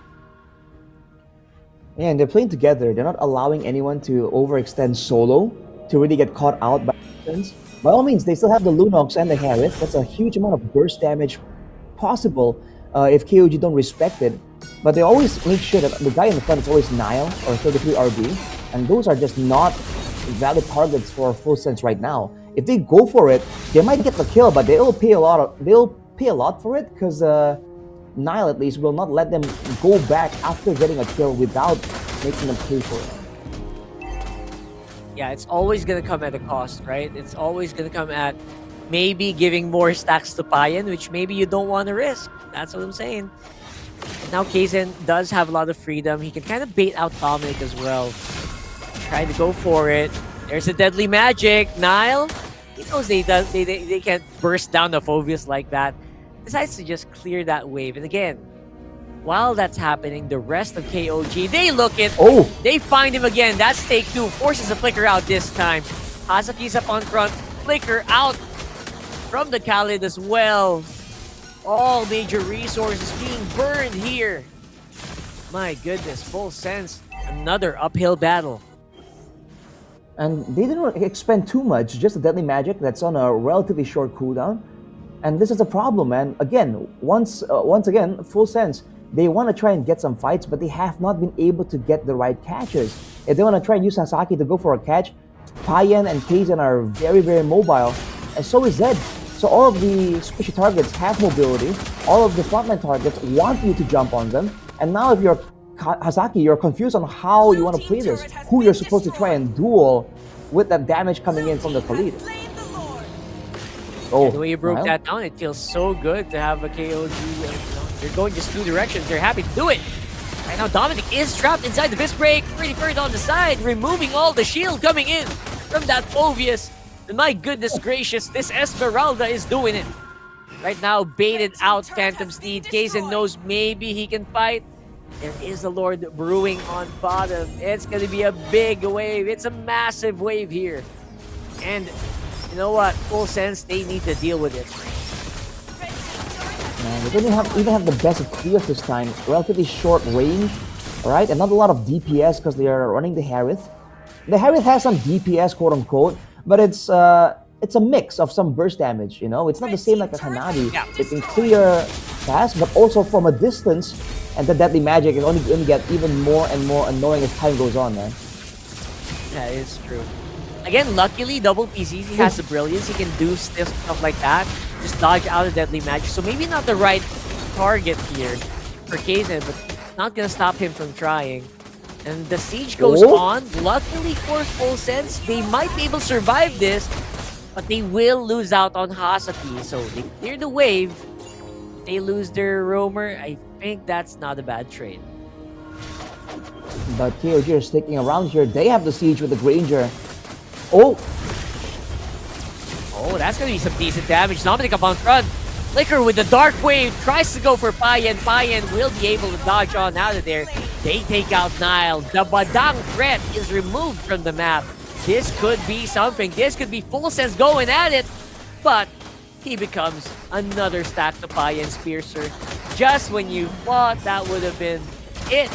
S7: Yeah, and they're playing together. They're not allowing anyone to overextend solo to really get caught out by defense. By all means, they still have the Lunox and the Harith. That's a huge amount of burst damage possible if KOG don't respect it. But they always make sure that the guy in the front is always Nile or 33 RD, and those are just not valid targets for Full Sense right now. If they go for it, they might get the kill, but they'll pay a lot for it because Nile at least will not let them go back after getting a kill without making them pay for it.
S6: Yeah, it's always gonna come at a cost, right? It's always gonna come at maybe giving more stacks to Payan, which maybe you don't want to risk. That's what I'm saying. And now Kaizen does have a lot of freedom. He can kind of bait out Dominic as well. Trying to go for it. There's a deadly magic. Nile, he knows they can't burst down the Phobius like that. Decides to just clear that wave. And again, while that's happening, the rest of KOG, they look it.
S7: Oh!
S6: They find him again. That's take 2. Forces a flicker out this time. Hasaki's up on front. Flicker out from the Khalid as well. All major resources being burned here. My goodness, Full Sense. Another uphill battle.
S7: And they didn't expend too much, just a deadly magic that's on a relatively short cooldown. And this is a problem, man. Again, once again, full sense. They want to try and get some fights, but they have not been able to get the right catches. If they want to try and use Sasaki to go for a catch, Payan and Kaizen are very, very mobile, and so is Zed. So all of the squishy targets have mobility. All of the frontline targets want you to jump on them. And now if you're Hasaki, you're confused on how you want to play this, who you're supposed to try and duel with that damage coming in from the Khalid.
S6: Oh, the way you broke that down, it feels so good to have a KOG. They're going just two directions. They're happy to do it. Right now, Dominic is trapped inside the fist break. Pretty Bird on the side, removing all the shield coming in from that Phoveus. And my goodness gracious, this Esmeralda is doing it. Right now, baited out Phantom Steed. Kaizen knows maybe he can fight. There is a Lord brewing on bottom. It's going to be a big wave. It's a massive wave here. And you know what? Full sense, they need to deal with it.
S7: Man, they don't even have the best of clears this time. Relatively short range, right? And not a lot of DPS because they are running the Harith. The Harith has some DPS, quote unquote, but it's a mix of some burst damage. You know, it's not the same like a Hanadi.
S6: Yeah.
S7: It can clear fast, but also from a distance. And the deadly magic is only going to get even more and more annoying as time goes on, man.
S6: That is true. Again, luckily, double PCs, he has the brilliance. He can do stuff like that. Just dodge out of deadly magic. So maybe not the right target here for Kaizen, but not gonna stop him from trying. And the siege goes on. Luckily for Full Sense, they might be able to survive this, but they will lose out on Hasaki. So they clear the wave. They lose their roamer. I think that's not a bad trade.
S7: But KOG is sticking around here. They have the siege with the Granger. Oh,
S6: that's gonna be some decent damage. Dominic up on front. Flicker with the Dark Wave tries to go for Payan. Payan will be able to dodge on out of there. They take out Nile. The Badang threat is removed from the map. This could be something. This could be Full Sense going at it. But he becomes another stack to Payan's Piercer. Just when you thought that would have been it.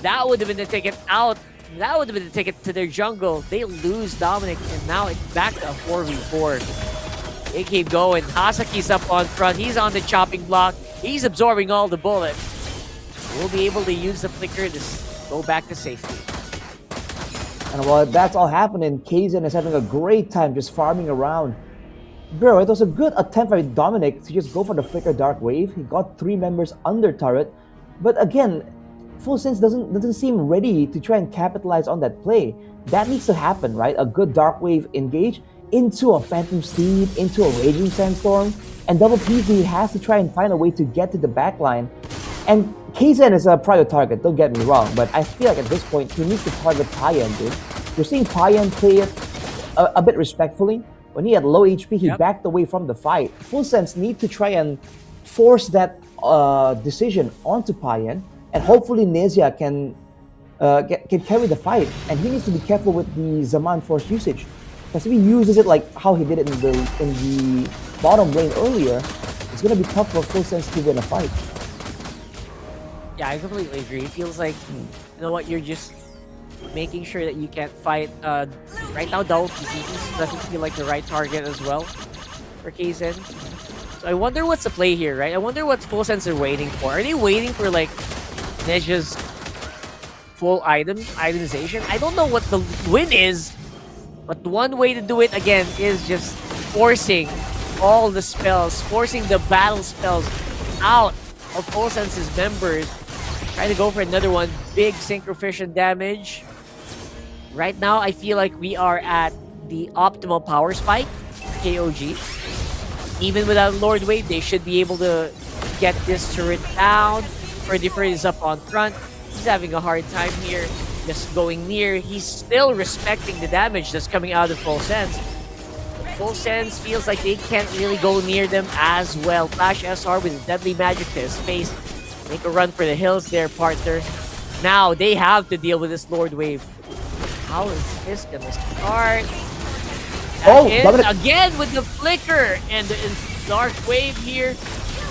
S6: That would have been the ticket out. That would have been the ticket to their jungle. They lose Dominic, and now it's back to a 4v4. They keep going. Hasaki's up on front. He's on the chopping block. He's absorbing all the bullets. We'll be able to use the flicker to go back to safety.
S7: and while that's all happening, Kaizen is having a great time just farming around. Bro, it was a good attempt by Dominic to just go for the Flicker Dark Wave. He got 3 members under turret, but again, Full Sense doesn't seem ready to try and capitalize on that play. That needs to happen, right? A good Dark Wave engage into a Phantom Steed, into a Raging Sandstorm, and Double PZ has to try and find a way to get to the backline. And Kaizen is a prior target, don't get me wrong, but I feel like at this point, he needs to target Payan, dude. You're seeing Payan play it a bit respectfully. When he had low HP, he backed away from the fight. Full Sense need to try and force that decision onto Payan, and hopefully Nezia can carry the fight. And he needs to be careful with the Zaman Force usage, because if he uses it like how he did it in the bottom lane earlier, it's gonna be tough for Full Sense to win a fight.
S6: Yeah, I completely agree. It feels like, you know what, you're just making sure that you can't fight. Right now, double PCs doesn't feel like the right target as well for Kaizen. So I wonder what's the play here, right? I wonder what Full Sense are waiting for. Are they waiting for, like, Neja's full itemization? I don't know what the win is, but one way to do it, again, is just forcing all the spells, forcing the battle spells out of Full Sense's members. Trying to go for another one. Big Synchrofusion damage. Right now, I feel like we are at the optimal power spike for KOG. Even without Lord Wave, they should be able to get this turret down. Freddy is up on front. He's having a hard time here. Just going near. He's still respecting the damage that's coming out of Full Sense. Full Sense feels like they can't really go near them as well. Flash SR with a deadly magic to his face. Make a run for the hills there, partner. Now they have to deal with this Lord Wave. How is this gonna start? Again with the flicker and the Dark Wave here.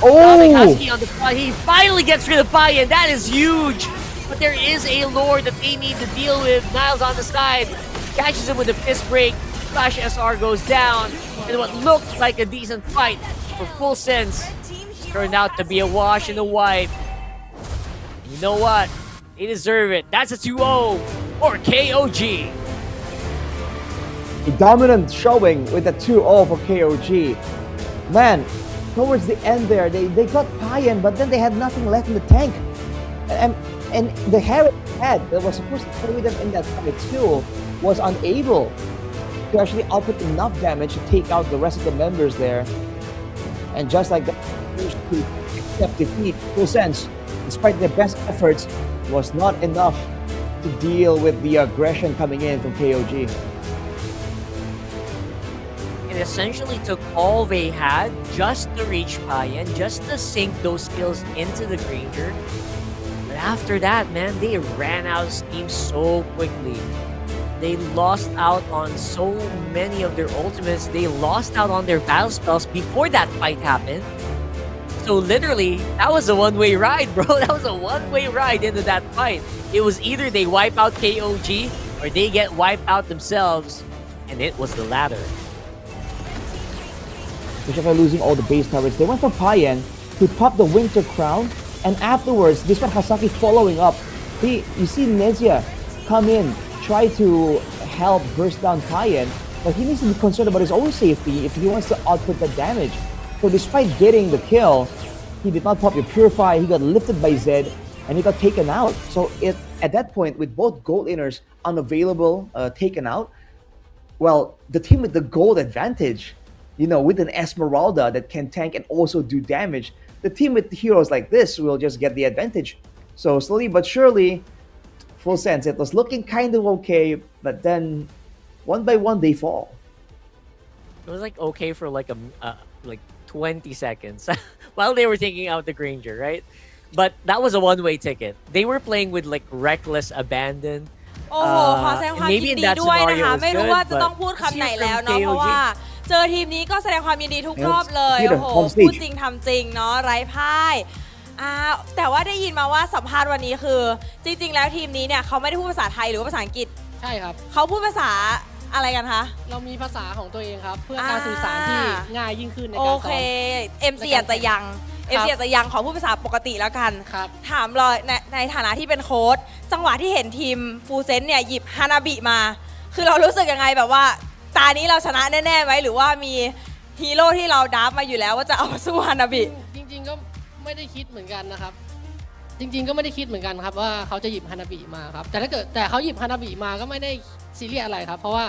S6: Husky on the front. He finally gets rid of Payan. That is huge. But there is a Lord that they need to deal with. Niles on the side. catches him with a fist break. Flash SR goes down, and what looked like a decent fight for Full Sense turned out to be a wash and a wipe. And you know what? They deserve it. That's a 2-0 or KOG.
S7: A dominant showing with a 2-0 for KOG. Man, towards the end there, they got Payan, but then they had nothing left in the tank. And the Herald head that was supposed to carry them in that fight too was unable to actually output enough damage to take out the rest of the members there. And just like that, to accept defeat. Full Sense, despite their best efforts, was not enough to deal with the aggression coming in from KOG.
S6: It essentially took all they had just to reach Payan, just to sink those skills into the Granger. But after that, man, they ran out of steam so quickly. They lost out on so many of their ultimates. They lost out on their battle spells before that fight happened. So literally, that was a one-way ride, bro. That was a one-way ride into that fight. It was either they wipe out KOG or they get wiped out themselves, and it was the latter.
S7: Which after losing all the base towers, they went for Payan to pop the Winter Crown, and afterwards, despite Hasaki following up, you see Nezia come in, try to help burst down Payan, but he needs to be concerned about his own safety if he wants to output the damage. So despite getting the kill, he did not pop your Purify, he got lifted by Zed, and he got taken out. So at that point, with both gold inners unavailable, taken out, well, the team with the gold advantage, you know, with an Esmeralda that can tank and also do damage, the team with heroes like this will just get the advantage. So slowly but surely, Full Sense, it was looking kind of okay, but then one by one they fall.
S6: It was like okay for like 20 seconds while they were taking out the Granger, right? But that was a one-way ticket. They were playing with like reckless abandon.
S4: โอ้โหขอแสดงความยินดีด้วยนะคะไม่รู้ว่าจะต้องพูดคำไหนแล้วเนาะเพราะว่าเจอทีมนี้ก็แสดงความยินดีทุกรอบเลยโอ้โหพูดจริงทำจริงเนาะไร้พ่ายแต่ว่าได้ยินมาว่าสัมภาษณ์วันนี้คือจริงๆแล้วทีมนี้เนี่ยเขาไม่ได้พูดภาษาไทยหรือว่าภาษาอังกฤษ
S10: ใช่ครับ
S4: เขาพูดภาษาอะไรกันคะ
S10: เรามีภาษาของตัวเองครับเพื่อการสื่อสารที่ง่ายยิ่งขึ้นในการสอน
S4: โอเค MC อาจจะยัง MC อาจจะยังขอพูดภาษาปกติแล้วกันถามเลยในฐานะที่เป็นโค้ชจังหวะที่เห็นทีมฟูเซนเนี่ยหยิบฮานาบิมาคือเรารู้สึกยังไงแบบว่าตานี้เราชนะแน่ๆไหมหรือว่ามีฮีโร่ที่เราดับมาอยู่แล้วว่าจะเอาสู้ฮานาบิ
S10: จริงๆก็ไม่ได้คิดเหมือนกันนะครับจริงๆก็ไม่ได้คิดเหมือนกันครับว่าเขาจะหยิบฮานาบิมาครับแต่เขาหยิบฮานาบิมาก็ไม่ได้ซีเรียสอะไรครับเพราะว่า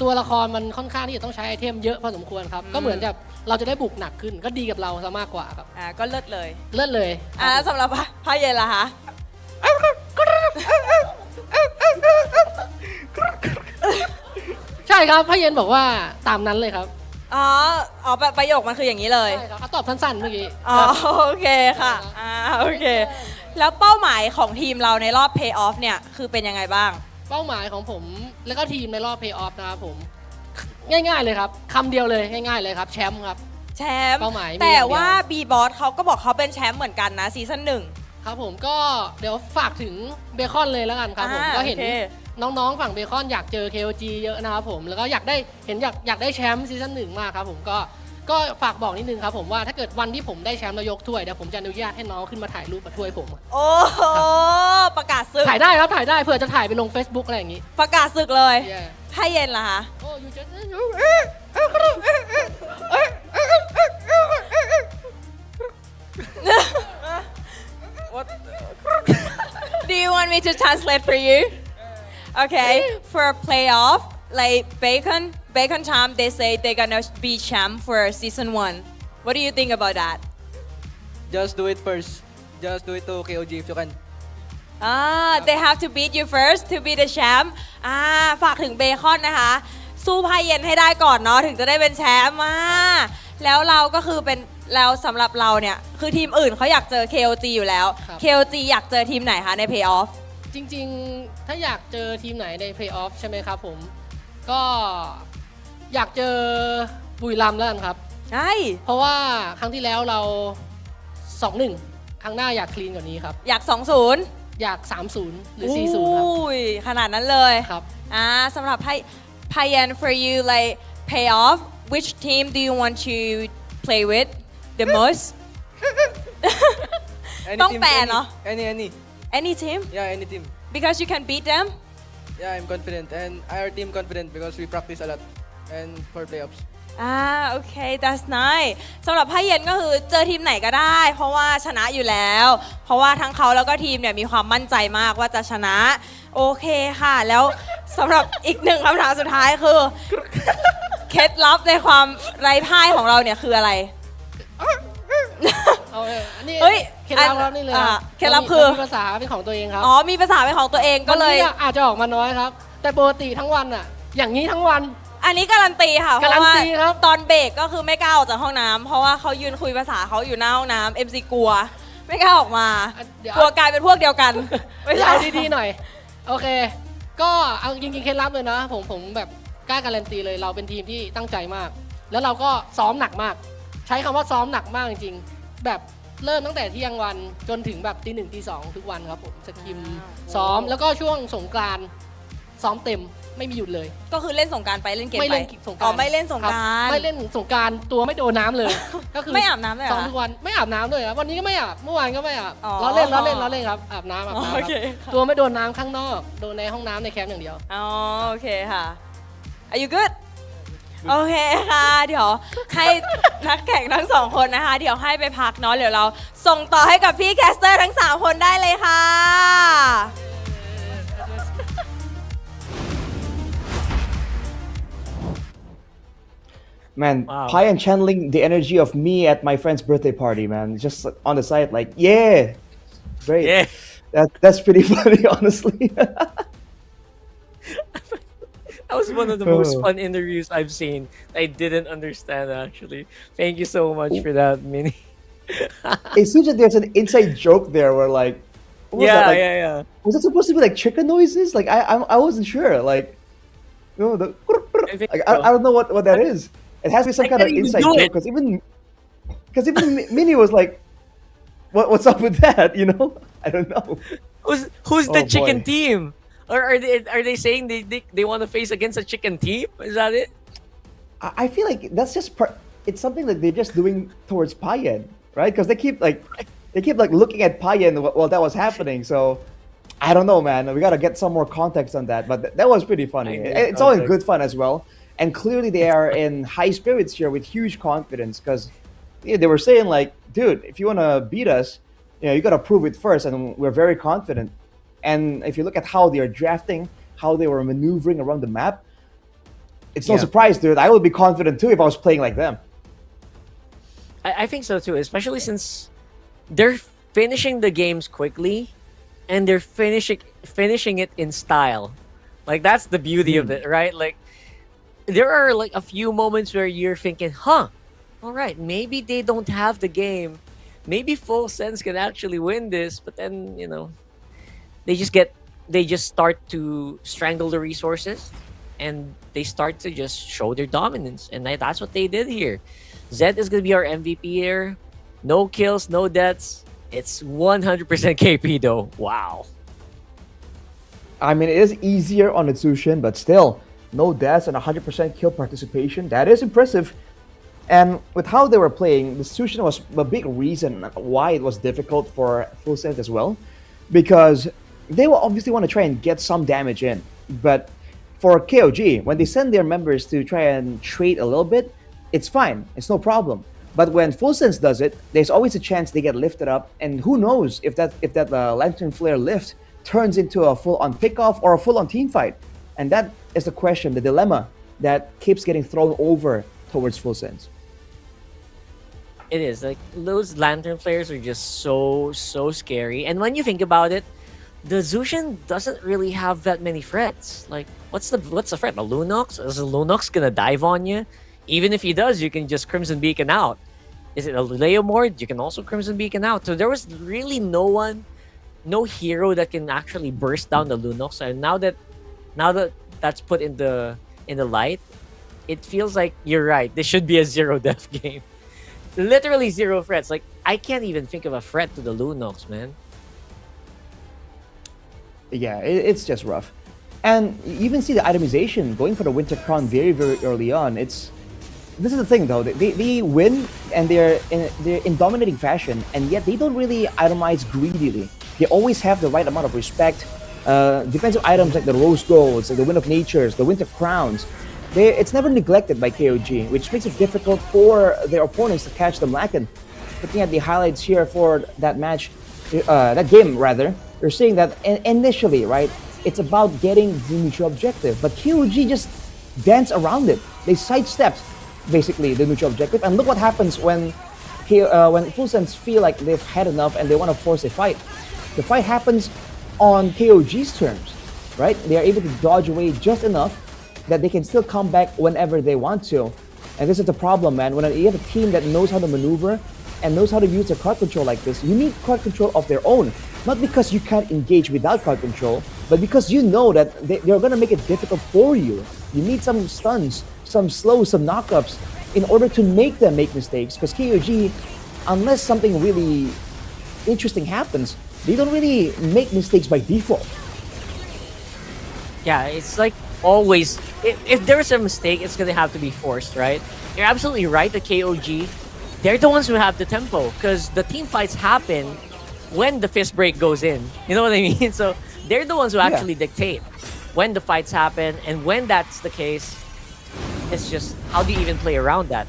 S10: ตัวละครมันค่อนข้างที่จะต้องใช้ไอเทมเยอะพอสมควรครับก็เหมือนกับเราจะได้บุกหนักขึ้นก็ดีกับเราซะมากกว่าครับ
S4: ก็เลิศเลย
S10: แล้ว
S4: สำหรับพ่อเย็นล่ะคะ
S10: ใช่ครับพ่อเย็นบอกว่าตามนั้นเลยครับ
S4: แบบประโยคมันคืออย่างนี้เลย
S10: ใช่ครับเขาตอบสั้นๆเมื่อกี้
S4: โอเคค่ะโอเคแล้วเป้าหมายของทีมเราในรอบ Pay Off เนี่ยคือเป็นยังไงบ้าง
S10: เป้าหมายของผมแล้วก็ทีมในรอบ Pay Off นะครับผมง่ายๆเลยครับคำเดียวเลยง่ายๆเลยครับแชมป์ครับ
S4: แชมป์แต่ว่า B Boss เขาก็บอกเขาเป็นแชมป์เหมือนกันนะซีซั่น1
S10: ครับผมก็เดี๋ยวฝากถึงเบคอนเลยแล้วกันครับผมก็เห็นน้องๆฝั่งเบคอนอยากเจอ KOG เยอะนะครับผมแล้วก็อยากได้แชมป์ซีซั่น1มากครับผมก็ฝากบอกนิดนึงครับผมว่าถ้าเกิดวันที่ผมได้แชมป์แล้วยกถ้วยเดี๋ยวผมจะอนุญาตให้น้องขึ้นมาถ่ายรูปกับถ้วยผม
S4: โอ้ประกาศศึก
S10: ถ่ายได้ครับถ่ายได้เผื่อจะถ่ายไปลง Facebook อะไรอย่างงี้
S4: ประกาศศึกเลยถ้าเย็นล่ะคะ
S10: โอ้ยูจะ
S4: Do you want me to translate for you? Okay, for playoff, like Bacon Charm, they say they're gonna be champ for season 1. What do you think about that?
S11: Just do it first. Just do it to KOG if you can.
S4: They have to beat you first to be the champ. ฝากถึงเบคอนนะคะสู้พายเย็นให้ได้ก่อนเนาะถึงจะได้เป็นแชมป์แล้วเราก็คือเป็นแล้วสำหรับเราเนี่ยคือทีมอื่นเขาอยากเจอ KOG อยู่แล้ว KOG อยากเจอทีมไหนคะใน Play Off
S10: จริงๆถ้าอยากเจอทีมไหนใน Play Off ใช่ไหมครับผมก็อยากเจอบุรีรัมย์แล้วกันครับ
S4: ใช่
S10: เพราะว่าครั้งที่แล้วเรา 2-1 ครั้งหน้าอยากคลีนกว่านี้ครับ
S4: อยาก 2-0
S10: อยาก 3-0 หรือ 4-0 ครับ
S4: อุ้ยขนาดนั้นเลย
S10: ครับ
S4: สำหรับPayan for you like pay off which team do you want to play with the most
S11: Any
S4: ต้อง
S11: team,
S4: แปลเนาะ
S11: any.
S4: any team
S11: Yeah, any team.
S4: because you can beat them
S11: Yeah, I'm confident. And our team confident because we practice a lot. And for playoffs.
S4: โอเค that's nice สำหรับไพ่เย็นก็คือเจอทีมไหนก็ได้ เพราะว่าชนะอยู่แล้ว เพราะว่าทั้งเขาแล้วก็ทีมเนี่ยมีความมั่นใจมากว่าจะชนะ โอเคค่ะ แล้วสำหรับอีกหนึ่งคำถามสุดท้ายคือ เคล็ดลับในความไร้พ่ายของเราเนี่ยคืออะไร
S10: เอาอันนี้
S4: เฮ้ย
S10: เคล็ดลับครับนี่เลยครับ
S4: เคล็ดลับคือ
S10: มีภาษาเป็นของตัวเองครับ
S4: อ๋อมีภาษาเป็นของตัวเองก็เลย
S10: วันนี้อาจจะออกมาน้อยครับ แต่ปกติทั้งวันอ่ะ อย่างนี้ทั้งวัน
S4: อันนี้การันตีค่ะเพ
S10: การั
S4: ราะ
S10: น
S4: ว่า
S10: ตีครับ
S4: ตอนเบรกก็คือไม่กล้าออกจากห้องน้ำเพราะว่าเขายืนคุยภาษาเขาอยู่หน้าห้องน้ำ MC กลัว ไม่กล้าออกมา
S10: เดี๋ยว
S4: กลัวกลายเป็นพวกเดียวกันไม่
S10: เดี๋ยว
S4: ใช่
S10: เอาดีๆหน่อย โอเค ก็เอาจริงๆเคล็ดลับเลยนะผมแบบกล้าการันตีเลยเราเป็นทีมที่ตั้งใจมาก แล้วเราก็ซ้อมหนักมาก ใช้คำว่าซ้อมหนักมากจริงๆแบบเริ่มตั้งแต่เที่ยงวันจนถึงแบบตี 1 ตี 2ทุกวันครับผมสกิมซ้อมแล้วก็ช่วงสงกรานต์ซ้อมเต็มไม่มีหยุดเลย
S4: ก็คือเล่นสงกรารไปเล่นเกมไป
S10: ไม่เล่นสงกรานต์
S4: ไม่เล่นสงกราร
S10: ไม่เล่นสงกรารตัวไม่โดนน้ำเลย ก็คือ
S4: ไม่อาบน้ำเลยเหรอ
S10: ซ้อมทุกวันไม่อาบน้ำด้วยครับวันนี้ก็ไม่อาบเมื่อวานก็ไม่อาบ
S4: อ๋อ
S10: ล้อเล่นครับอาบน้ำครับ
S4: โอเค
S10: ตัวไม่โดนน้ำข้างนอกโดนในห้องน้ำในแคมป์อย่างเดียว
S4: อ๋อโอเคค่ะ Are you good โอเคค่ะ เดี๋ยวให้นักแข่งทั้งสองคนนะคะ เดี๋ยวให้ไปพักเนาะเดี๋ยวเราส่งต่อให้กับพี่แคสเตอร์ทั้ง3คนได้เลยค่ะ
S5: Man,
S6: Wow.
S5: Payan channeling the energy of me at my friend's birthday party, man. Just on the side, like, yeah, great.
S6: Yeah.
S5: That's pretty funny, honestly.
S6: That was one of the most
S5: Oh.
S6: fun interviews I've seen. I didn't understand actually. Thank you so much for that, Minnie.
S5: It seems that there's an inside joke there where, like, what was that? Like,
S6: yeah.
S5: was it supposed to be like chicken noises? Like, I wasn't sure. Like, no, the
S6: I think
S5: like,
S6: so.
S5: I don't know what that is. It has to be some
S6: I
S5: kind of
S6: can't even
S5: inside
S6: do
S5: joke
S6: it.
S5: because even Minnie was like, what's up with that? You know, I don't know.
S6: Who's
S5: Oh,
S6: the chicken
S5: boy.
S6: team? Or are they saying they want to face against a chicken team? Is that it?
S5: I feel like that's just it's something that they're just doing towards Payan, right? Because they keep like looking at Payan while that was happening. So I don't know, man. We gotta get some more context on that. But that was pretty funny.
S6: I need
S5: It's all in
S6: context.
S5: good fun as well. And clearly they are in high spirits here with huge confidence because they were saying like, dude, if you wanna beat us, you gotta prove it first, and we're very confident. And if you look at how they are drafting, how they were maneuvering around the map, it's no
S6: Yeah.
S5: surprise, dude. I would be confident too if I was playing like them.
S6: I think so too, especially since they're finishing the games quickly, and they're finishing it in style. Like that's the beauty of it, right? Like there are like a few moments where you're thinking, all right, maybe they don't have the game. Maybe Full Sense can actually win this, but then, they just start to strangle the resources, and they start to just show their dominance. And that's what they did here. Zed is going to be our MVP here. No kills, no deaths. It's 100% KP though. Wow.
S5: I mean, it is easier on Itsushin, but still, no deaths and 100% kill participation. That is impressive. And with how they were playing, the Itsushin was a big reason why it was difficult for Full Sense as well. Because they will obviously want to try and get some damage in. But for KOG, when they send their members to try and trade a little bit, it's fine. It's no problem. But when Full Sense does it, there's always a chance they get lifted up. And who knows if that Lantern Flare lift turns into a full-on pickoff or a full-on team fight. And that is the question, the dilemma that keeps getting thrown over towards Full Sense.
S6: It is. Like, those Lantern Flares are just so scary. And when you think about it, the Zushin doesn't really have that many threats. Like, what's the threat? A Lunox? Is a Lunox gonna dive on you? Even if he does, you can just Crimson Beacon out. Is it a Leomord? You can also Crimson Beacon out. So there was really no hero that can actually burst down the Lunox. And now that that's put in the light, it feels like you're right. This should be a zero death game. Literally zero threats. Like, I can't even think of a threat to the Lunox, man.
S7: Yeah, it's just rough. And you even see the itemization going for the Winter Crown very, very early on. This is the thing though, they win and they're in dominating fashion, and yet they don't really itemize greedily. They always have the right amount of respect. Defensive items like the Rose Golds, like the Wind of Natures, the Winter Crowns, it's never neglected by KOG, which makes it difficult for their opponents to catch them lacking. Looking at the highlights here for that match, that game rather, you're seeing that initially, right, it's about getting the neutral objective, but KOG just dance around it. They sidestepped basically the neutral objective, and look what happens when Full Sense feel like they've had enough and they want to force a fight. The fight happens on KOG's terms, right? They are able to dodge away just enough that they can still come back whenever they want to. And this is the problem, man. When you have a team that knows how to maneuver and knows how to use their card control like this, you need card control of their own. Not because you can't engage without card control, but because you know that they're going to make it difficult for you. You need some stuns, some slows, some knockups in order to make them make mistakes. Because KOG, unless something really interesting happens, they don't really make mistakes by default.
S6: Yeah, it's like always, if there's a mistake, it's gonna have to be forced, right? You're absolutely right, the KOG, they're the ones who have the tempo, because the team fights happen when the fist break goes in. You know what I mean? So they're the ones who actually dictate when the fights happen, and when that's the case, it's just, how do you even play around that?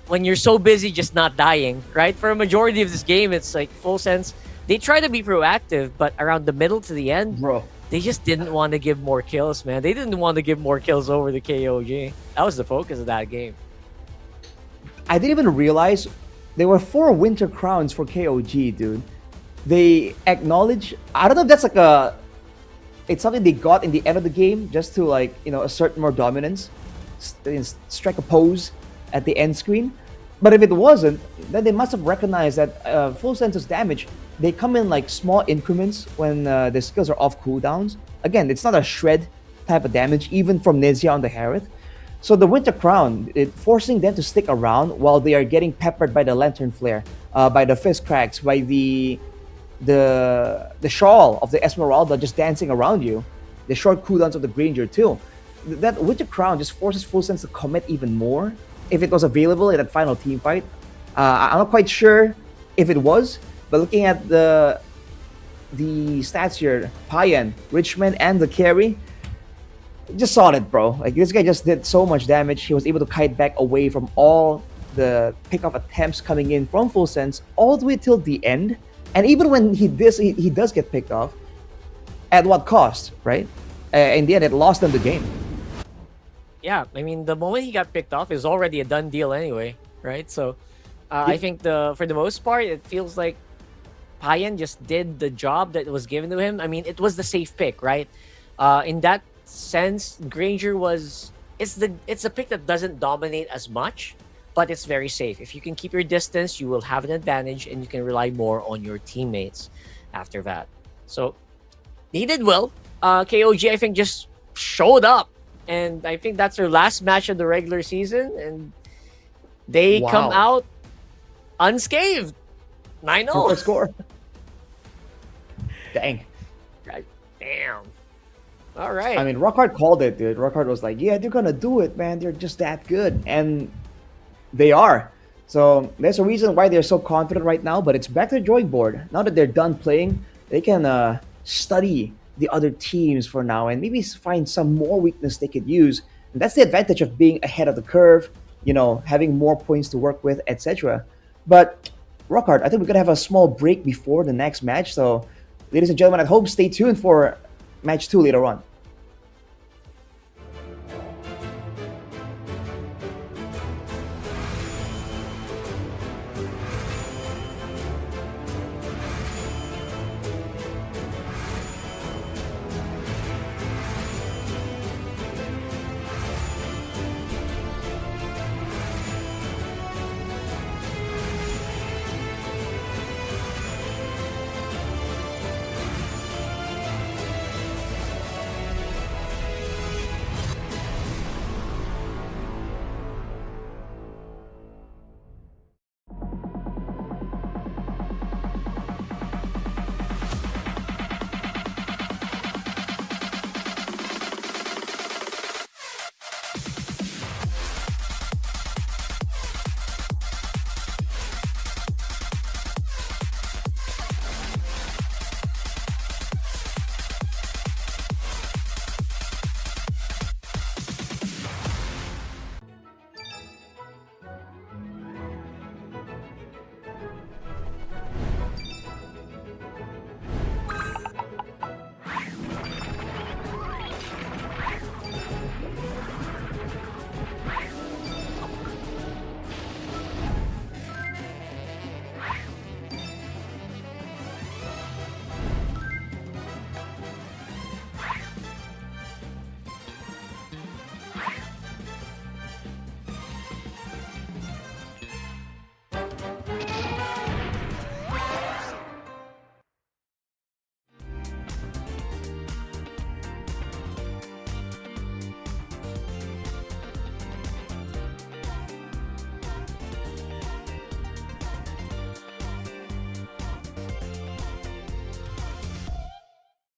S6: When you're so busy just not dying, right? For a majority of this game, it's like Full Sense, they try to be proactive, but around the middle to the end, they just didn't want to give more kills, man. They didn't want to give more kills over the KOG. That was the focus of that game.
S7: I didn't even realize there were 4 Winter Crowns for KOG, dude. They acknowledge, I don't know if that's like it's something they got in the end of the game just to, like, you know, assert more dominance, strike a pose at the end screen. But if it wasn't, then they must have recognized that Full Sense's damage, they come in like small increments when the skills are off cooldowns. Again, it's not a shred type of damage, even from Nezia on the Harith. So the Winter Crown, forcing them to stick around while they are getting peppered by the Lantern Flare, by the Fist Cracks, by the Shawl of the Esmeralda just dancing around you, the short cooldowns of the Granger too. That Winter Crown just forces Full Sense to commit even more. If it was available in that final team fight, I'm not quite sure if it was, but looking at the stats here, Payan, Richmond, and the carry, just solid, bro. Like, this guy just did so much damage. He was able to kite back away from all the pickoff attempts coming in from Full Sense all the way till the end. And even when he does get picked off, at what cost, right? In the end, it lost them the game.
S6: Yeah, I mean, the moment he got picked off is already a done deal anyway, right? So I think for the most part, it feels like Payan just did the job that was given to him. I mean, it was the safe pick, right? In that sense, Granger it's a pick that doesn't dominate as much, but it's very safe. If you can keep your distance, you will have an advantage, and you can rely more on your teammates after that. So he did well. KOG, I think, just showed up. And I think that's their last match of the regular season, and they come out unscathed. 9-0.
S7: Score. Dang.
S6: Damn. All right.
S7: I mean, Rockhard called it, dude. Rockhard was like, yeah, they're gonna do it, man. They're just that good. And they are. So there's a reason why they're so confident right now, but it's back to the drawing board. Now that they're done playing, they can study the other teams for now and maybe find some more weakness they could use. And that's the advantage of being ahead of the curve, you know, having more points to work with, etc. But Rockhard, I think we're gonna have a small break before the next match. So ladies and gentlemen at home, stay tuned for match 2 later on.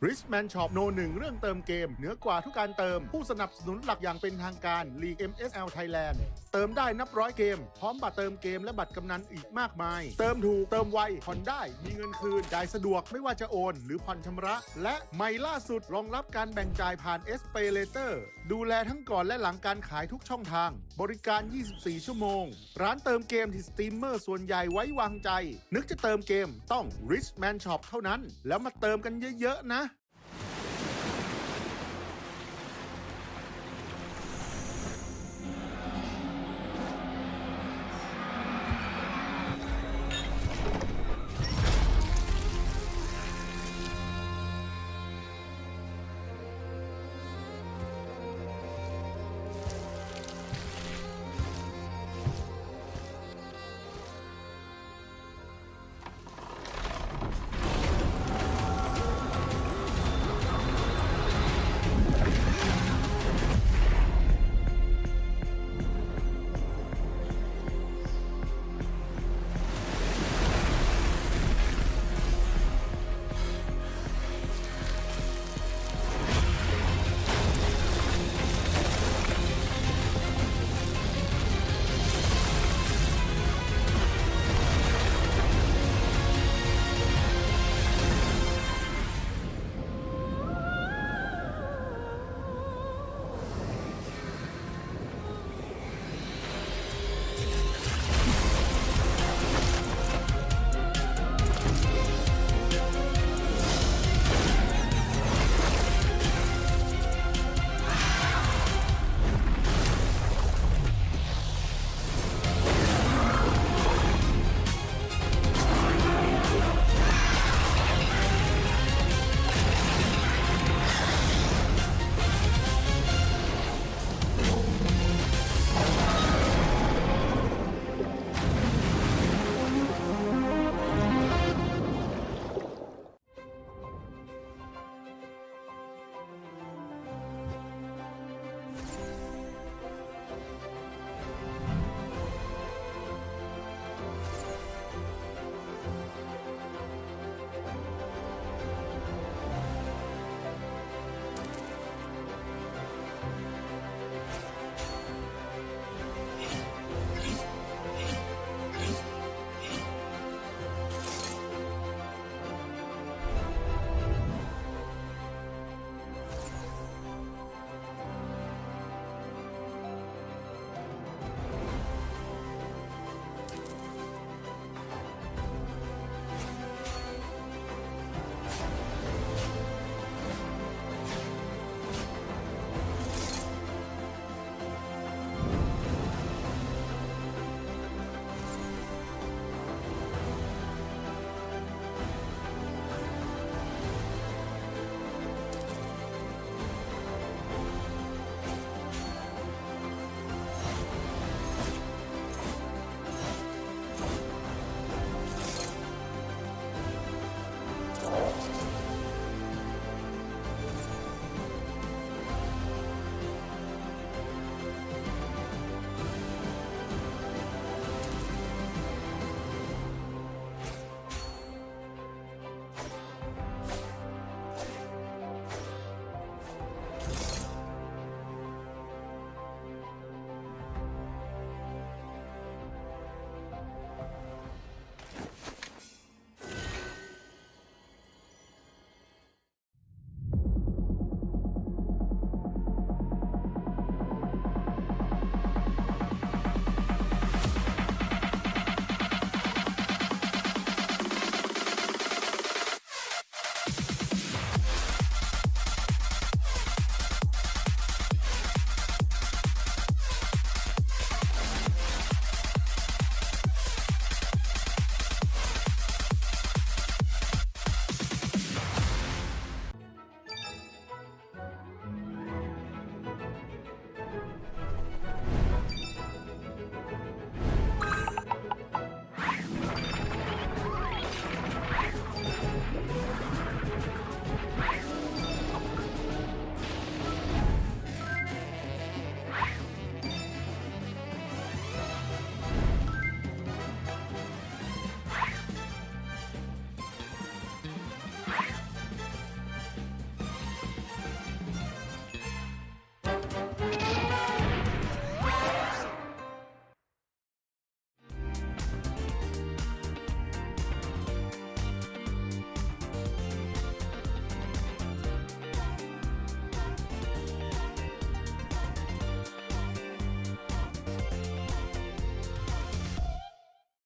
S2: Richman Shop โนหนึ่งเรื่องเติมเกมเหนือกว่าทุกการเติมผู้สนับสนุนหลักอย่างเป็นทางการ League MSL Thailand เติมได้นับร้อยเกมพร้อมบัตรเติมเกมและบัตรกำนันอีกมากมายเติมถูกเติมไวผ่อนได้มีเงินคืนจ่ายสะดวกไม่ว่าจะโอนหรือผ่อนชำระและใหม่ล่าสุดรองรับการแบ่งจ่ายผ่าน SPayLater ดูแลทั้งก่อนและหลังการขายทุกช่องทางบริการ 24 ชั่วโมงร้านเติมเกมที่สตรีมเมอร์ส่วนใหญ่ไว้วางใจนึกจะเติมเกมต้อง Richman Shop เท่านั้นแล้วมาเติมกันเยอะๆนะ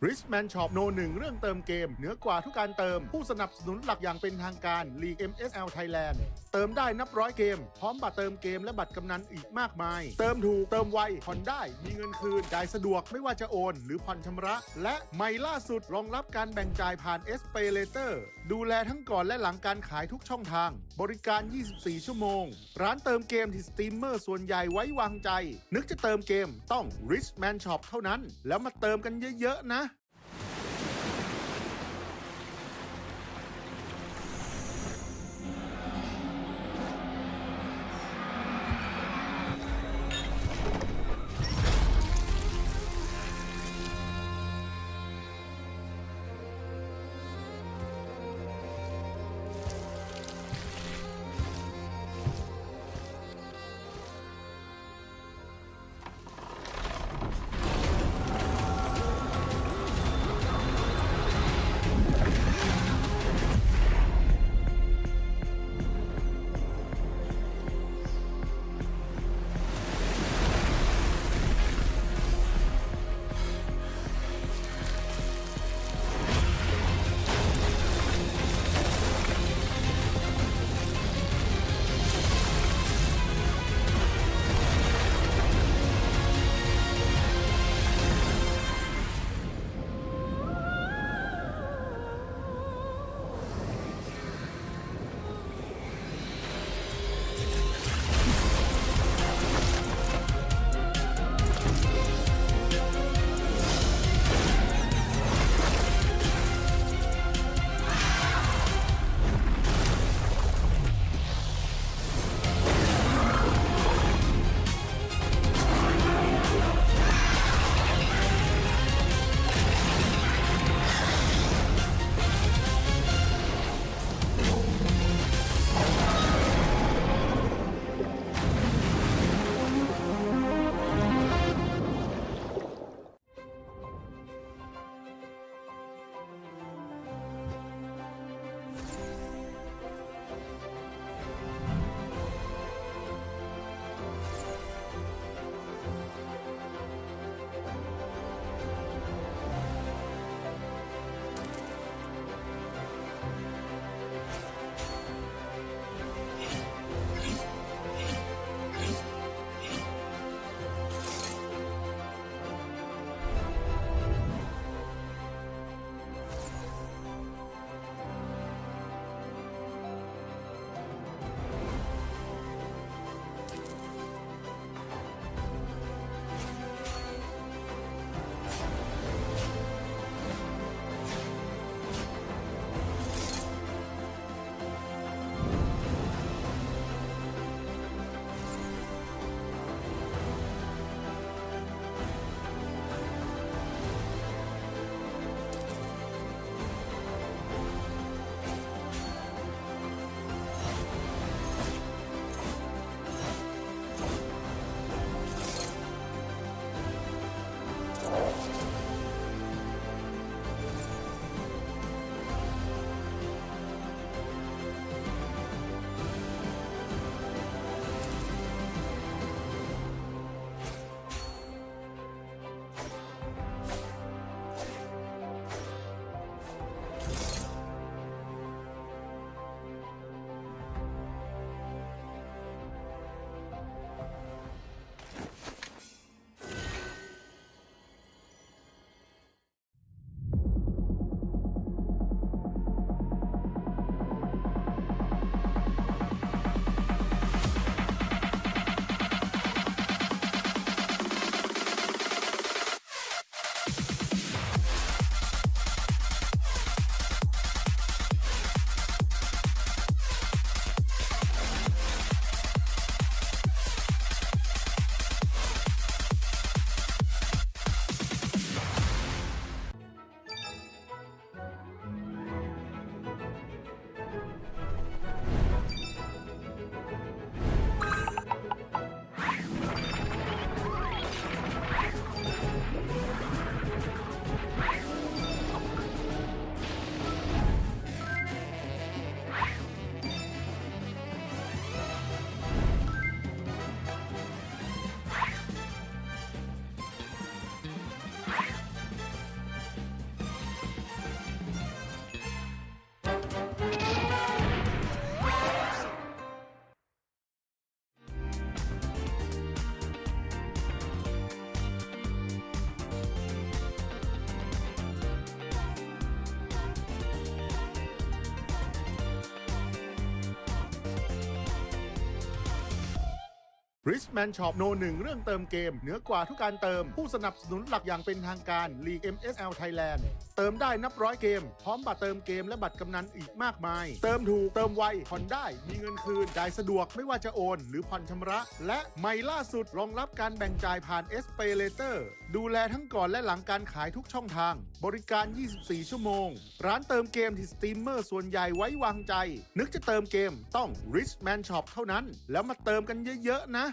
S2: Richman Shop โนหนึ่งเรื่องเติมเกมเหนือกว่าทุกการเติมผู้สนับสนุนหลักอย่างเป็นทางการ League MSL Thailand เติมได้นับร้อยเกมพร้อมบัตรเติมเกมและบัตรกำนันอีกมากมายเติมถูกเติมไวผ่อนได้มีเงินคืนจ่ายสะดวกไม่ว่าจะโอนหรือผ่อนชำระและใหม่ล่าสุดรองรับการแบ่งจ่ายผ่าน SPayLater ดูแลทั้งก่อนและหลังการขายทุกช่องทางบริการ 24 ชั่วโมงร้านเติมเกมที่สตรีมเมอร์ส่วนใหญ่ไว้วางใจนึกจะเติมเกมต้อง Richman Shop เท่านั้นแล้วมาเติมกันเยอะๆนะ Richman Shop โนหนึ่งเรื่องเติมเกมเหนือกว่าทุกการเติมผู้สนับสนุนหลักอย่างเป็นทางการ League MSL Thailand เติมได้นับร้อยเกมพร้อมบัตรเติมเกมและบัตรกำนันอีกมากมายเติมถูกเติมไวผ่อนได้มีเงินคืนจ่ายสะดวกไม่ว่าจะโอนหรือผ่อนชำระและใหม่ล่าสุดรองรับการแบ่งจ่ายผ่าน SPayLater ดูแลทั้งก่อนและหลังการขายทุกช่องทางบริการ 24 ชั่วโมงร้านเติมเกมที่สตรีมเมอร์ส่วนใหญ่ไว้วางใจนึกจะเติมเกมต้อง Richman Shop เท่านั้นแล้วมาเติมกันเยอะๆนะ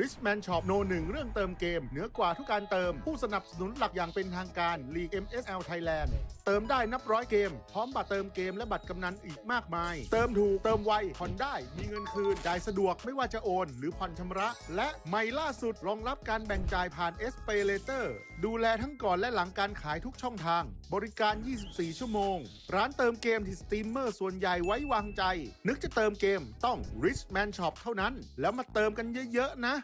S2: Richman Shop โนหนึ่งเรื่องเติมเกมเหนือกว่าทุกการเติมผู้สนับสนุนหลักอย่างเป็นทางการ League MSL Thailand เติมได้นับร้อยเกมพร้อมบัตรเติมเกมและบัตรกำนันอีกมากมายเติมถูกเติมไวผ่อนได้มีเงินคืนจ่ายสะดวกไม่ว่าจะโอนหรือผ่อนชำระและใหม่ล่าสุดรองรับการแบ่งจ่ายผ่าน SPayLater ดูแลทั้งก่อนและหลังการขายทุกช่องทางบริการ 24 ชั่วโมงร้านเติมเกมที่สตรีมเมอร์ส่วนใหญ่ไว้วางใจนึกจะเติมเกมต้อง Richman Shop เท่านั้นแล้วมาเติมกันเยอะๆนะ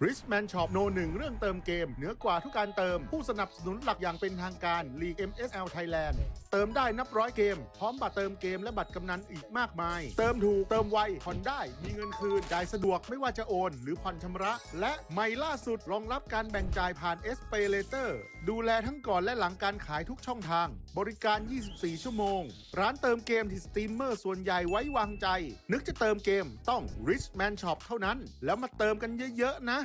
S2: Richman Shop โนหนึ่งเรื่องเติมเกมเหนือกว่าทุกการเติมผู้สนับสนุนหลักอย่างเป็นทางการ League MSL Thailand เติมได้นับร้อยเกมพร้อมบัตรเติมเกมและบัตรกำนันอีกมากมายเติมถูกเติมไวผ่อนได้มีเงินคืนจ่ายสะดวกไม่ว่าจะโอนหรือผ่อนชำระและใหม่ล่าสุดรองรับการแบ่งจ่ายผ่าน SPayLater ดูแลทั้งก่อนและหลังการขายทุกช่องทางบริการ 24 ชั่วโมงร้านเติมเกมที่สตรีมเมอร์ส่วนใหญ่ไว้วางใจนึกจะเติมเกมต้อง Richman Shop เท่านั้นแล้วมาเติมกันเยอะๆนะ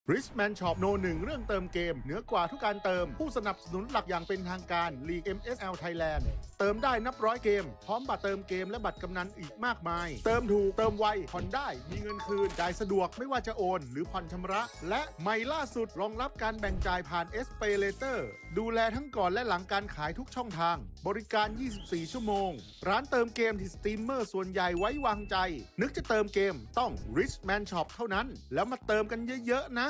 S2: Richman Shop โนหนึ่งเรื่องเติมเกมเหนือกว่าทุกการเติมผู้สนับสนุนหลักอย่างเป็นทางการ League MSL Thailand เติมได้นับร้อยเกมพร้อมบัตรเติมเกมและบัตรกำนันอีกมากมายเติมถูกเติมไวผ่อนได้มีเงินคืนจ่ายสะดวกไม่ว่าจะโอนหรือผ่อนชำระและใหม่ล่าสุดรองรับการแบ่งจ่ายผ่าน SPayLater ดูแลทั้งก่อนและหลังการขายทุกช่องทางบริการ 24 ชั่วโมงร้านเติมเกมที่สตรีมเมอร์ส่วนใหญ่ไว้วางใจนึกจะเติมเกมต้อง Richman Shop เท่านั้นแล้วมาเติมกันเยอะๆนะ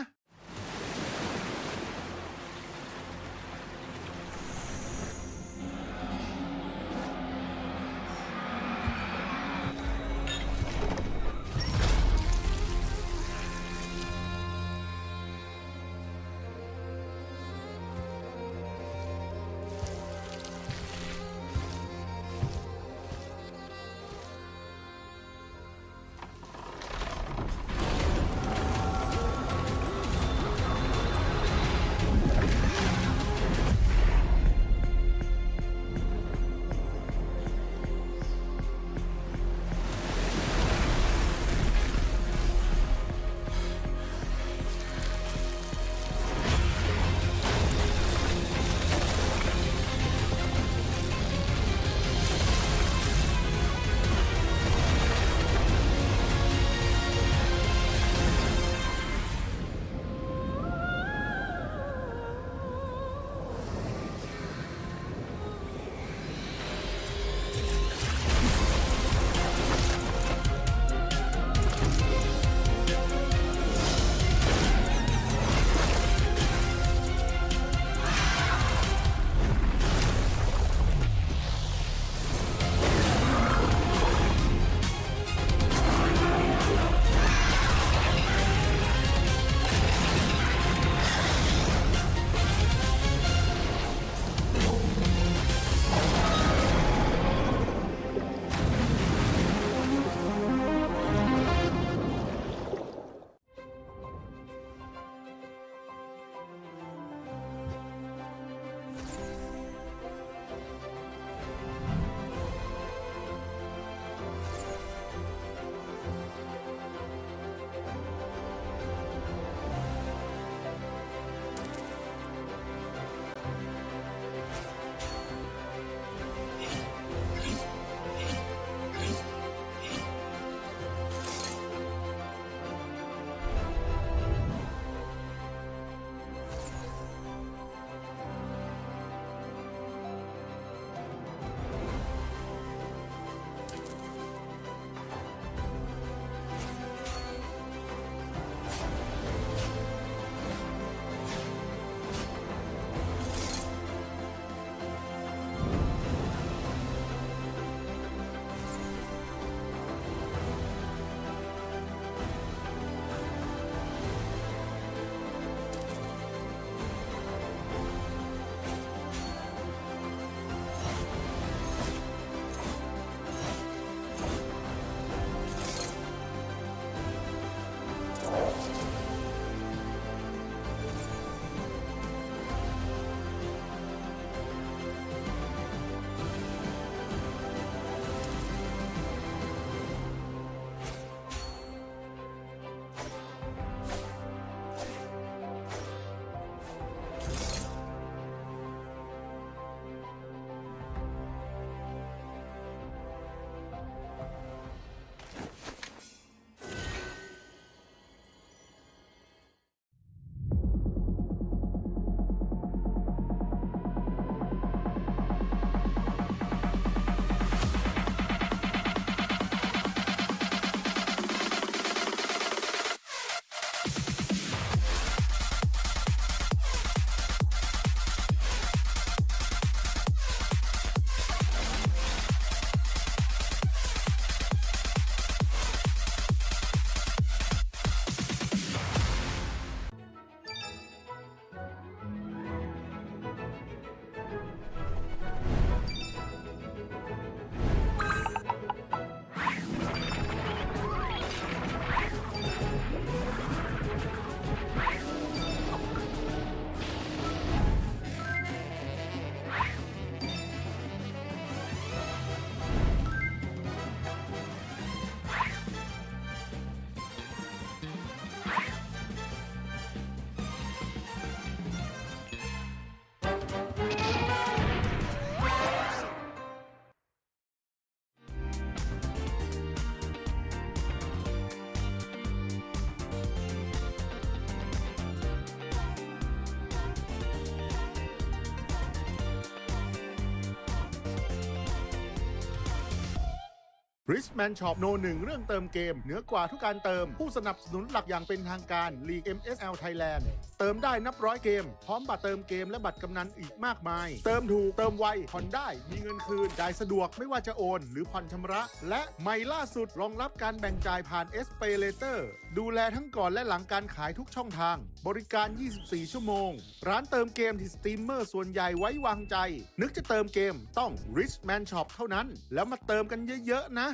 S2: Richman Shop โนหนึ่งเรื่องเติมเกมเหนือกว่าทุกการเติมผู้สนับสนุนหลักอย่างเป็นทางการ League MSL Thailand เติมได้นับร้อยเกมพร้อมบัตรเติมเกมและบัตรกำนันอีกมากมายเติมถูกเติมไวผ่อนได้มีเงินคืนจ่ายสะดวกไม่ว่าจะโอนหรือผ่อนชำระและใหม่ล่าสุดรองรับการแบ่งจ่ายผ่าน SPayLater ดูแลทั้งก่อนและหลังการขายทุกช่องทางบริการ 24 ชั่วโมงร้านเติมเกมที่สตรีมเมอร์ส่วนใหญ่ไว้วางใจนึกจะเติมเกมต้อง Richman Shop เท่านั้นแล้วมาเติมกันเยอะๆนะ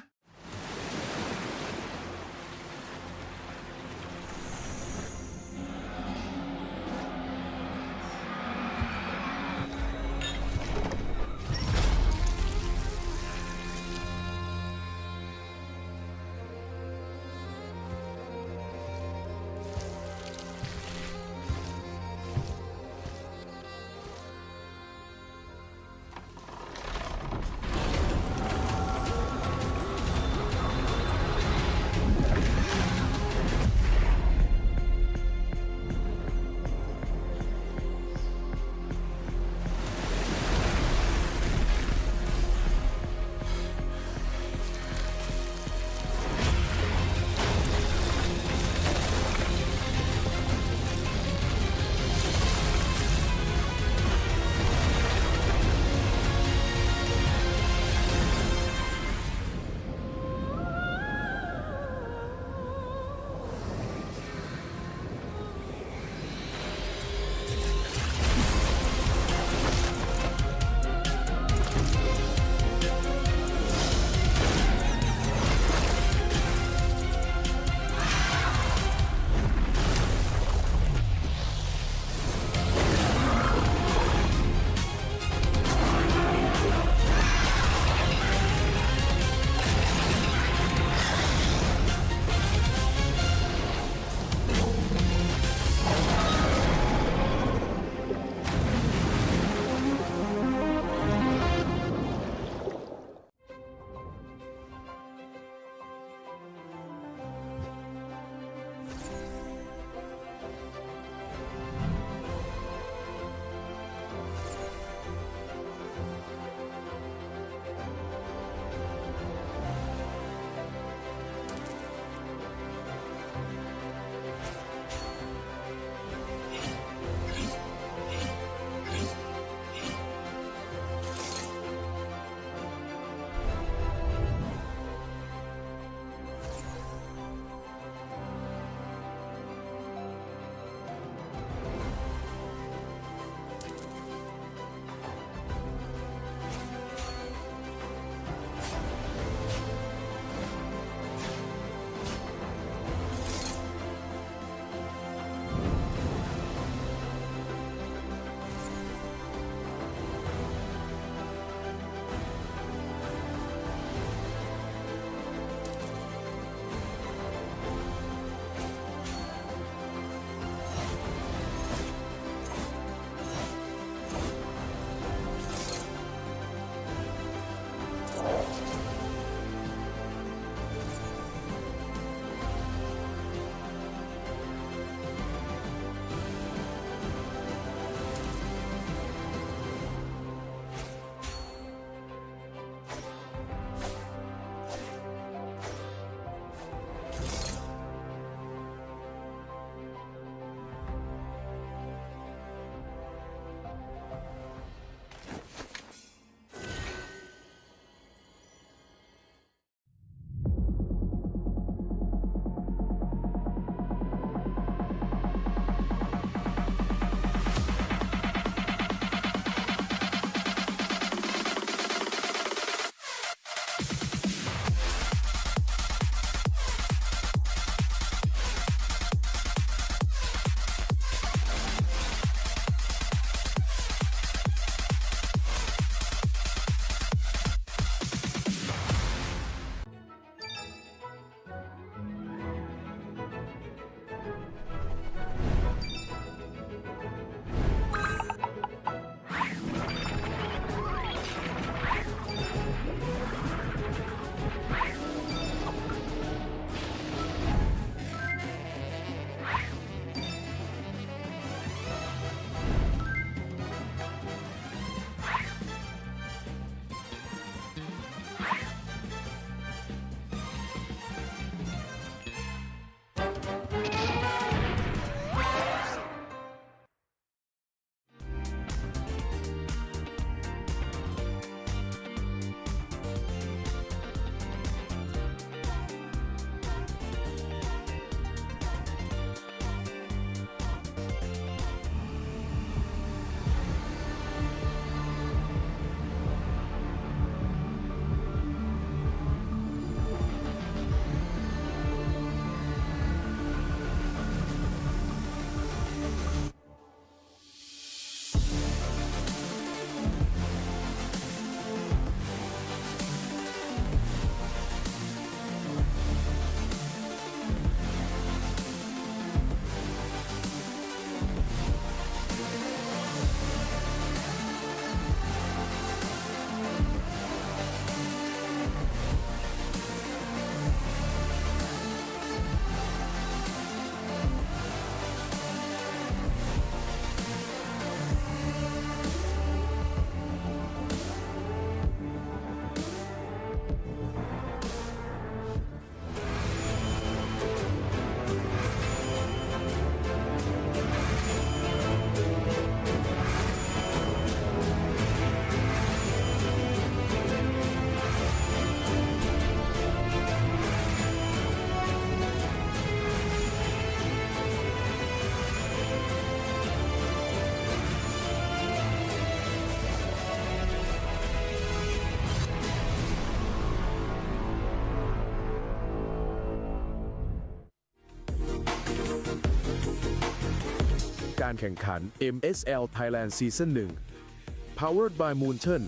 S3: การแข่งขัน MSL Thailand Season 1 Powered by Moonton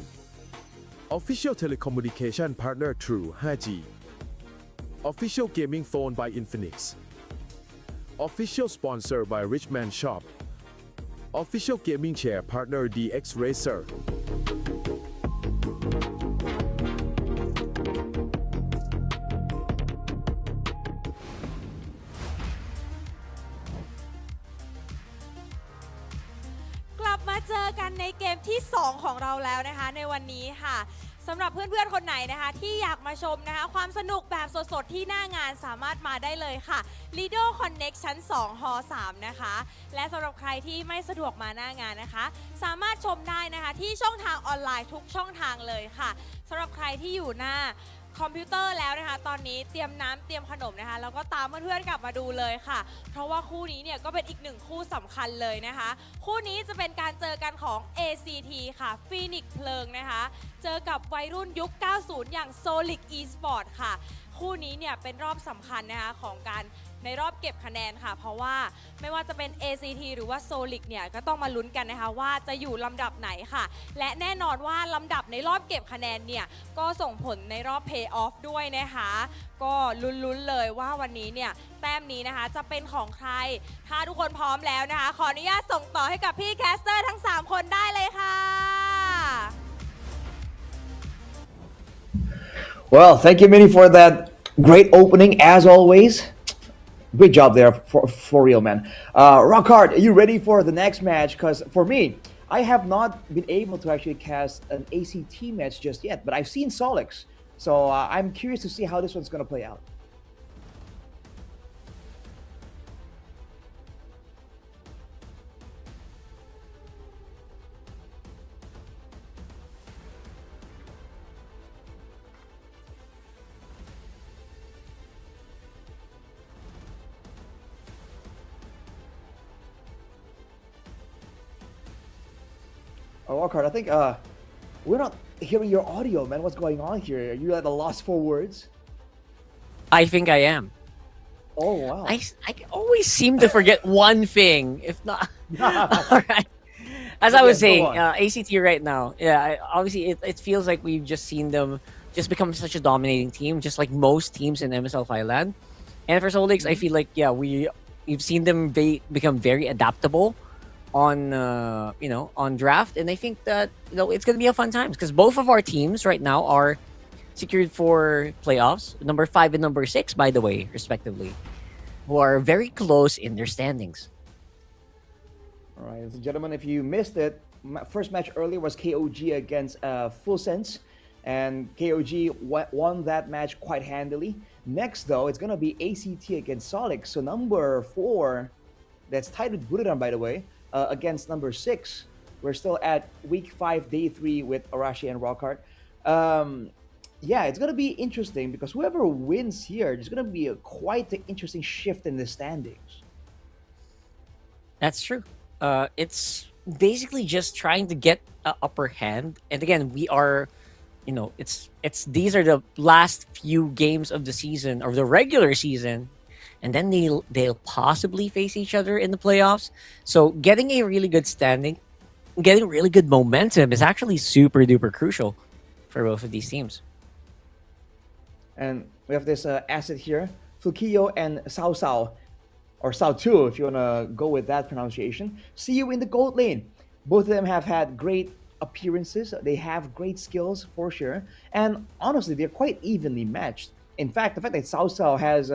S3: Official Telecommunication Partner True 5G Official Gaming Phone by Infinix Official Sponsor by Richman Shop Official Gaming Chair Partner DX Racer
S4: กลับมาเจอกันในเกมที่ 2 ของเราแล้วนะคะในวันนี้ค่ะสำหรับเพื่อนๆคนไหนนะคะที่อยากมาชมนะคะความสนุกแบบสดๆที่หน้างานสามารถมาได้เลยค่ะ Lido Connect ชั้น2 ฮ3นะคะและสำหรับใครที่ไม่สะดวกมาหน้างานนะคะสามารถชมได้นะคะที่ช่องทางออนไลน์ทุกช่องทางเลยค่ะสำหรับใครที่อยู่หน้าคอมพิวเตอร์แล้วนะคะตอนนี้เตรียมน้ำเตรียมขนมนะคะแล้วก็ตามเพื่อนๆกลับมาดูเลยค่ะเพราะว่าคู่นี้เนี่ยก็เป็นอีกหนึ่งคู่สำคัญเลยนะคะคู่นี้จะเป็นการเจอกันของ ACT ค่ะฟีนิกซ์เพลิงนะคะเจอกับวัยรุ่นยุค 90 อย่าง Solic Esport ค่ะคู่นี้เนี่ยเป็นรอบสำคัญนะคะของการในรอบเก็บคะแนนค่ะเพราะว่าไม่ว่าจะเป็น ACT หรือว่า Solic เนี่ยก็ต้องมาลุ้นกันนะคะว่าจะอยู่ลำดับไหนค่ะและแน่นอนว่าลำดับในรอบเก็บคะแนนเนี่ยก็ส่งผลในรอบ Pay Off ด้วยนะคะก็ลุ้นๆเลยว่าวันนี้เนี่ยแต้มนี้นะคะจะเป็นของใครถ้าทุกคนพร้อมแล้วนะคะขออนุญาตส่งต่อให้กับพี่แคสเตอร์ทั้ง3คนได้เลยค่ะ
S7: Well, thank you, Minnie, for that great opening as always. Great job there for real, man. Rockhard, are you ready for the next match? Because for me, I have not been able to actually cast an ACT match just yet, but I've seen Solix. So I'm curious to see how this one's going to play out. Oh, Rockhard, I think we're not hearing your audio, man. What's going on here? Are you at a loss for words?
S6: I think I am.
S7: Oh, wow.
S6: I always seem to forget one thing, if not. All right. As I was saying, ACT right now, yeah, obviously it feels like we've just seen them just become such a dominating team, just like most teams in MSL Thailand. And for Solix, I feel like, yeah, we've seen them become very adaptable on on draft, and I think that it's gonna be a fun time because both of our teams right now are secured for playoffs, number 5 and number 6, by the way, respectively, who are very close in their standings.
S7: All right, ladies and gentlemen, if you missed it, first match earlier was KOG against Full Sense, and KOG won that match quite handily. Next, though, it's gonna be ACT against Solix. So number 4, that's tied with Budoran, by the way, against number 6. We're still at week 5, day 3 with Arashi and Rockhard. Yeah, it's gonna be interesting because whoever wins here, there's gonna be quite an interesting shift in the standings.
S6: That's true. It's basically just trying to get an upper hand, and again, we are, these are the last few games of the season or the regular season, and then they'll possibly face each other in the playoffs. So getting a really good standing, getting really good momentum is actually super duper crucial for both of these teams.
S7: And we have this asset here, Fukio and Sao Sao, or Sao 2 if you want to go with that pronunciation. See you in the gold lane. Both of them have had great appearances. They have great skills for sure. And honestly, they're quite evenly matched. In fact, the fact that Sao Sao has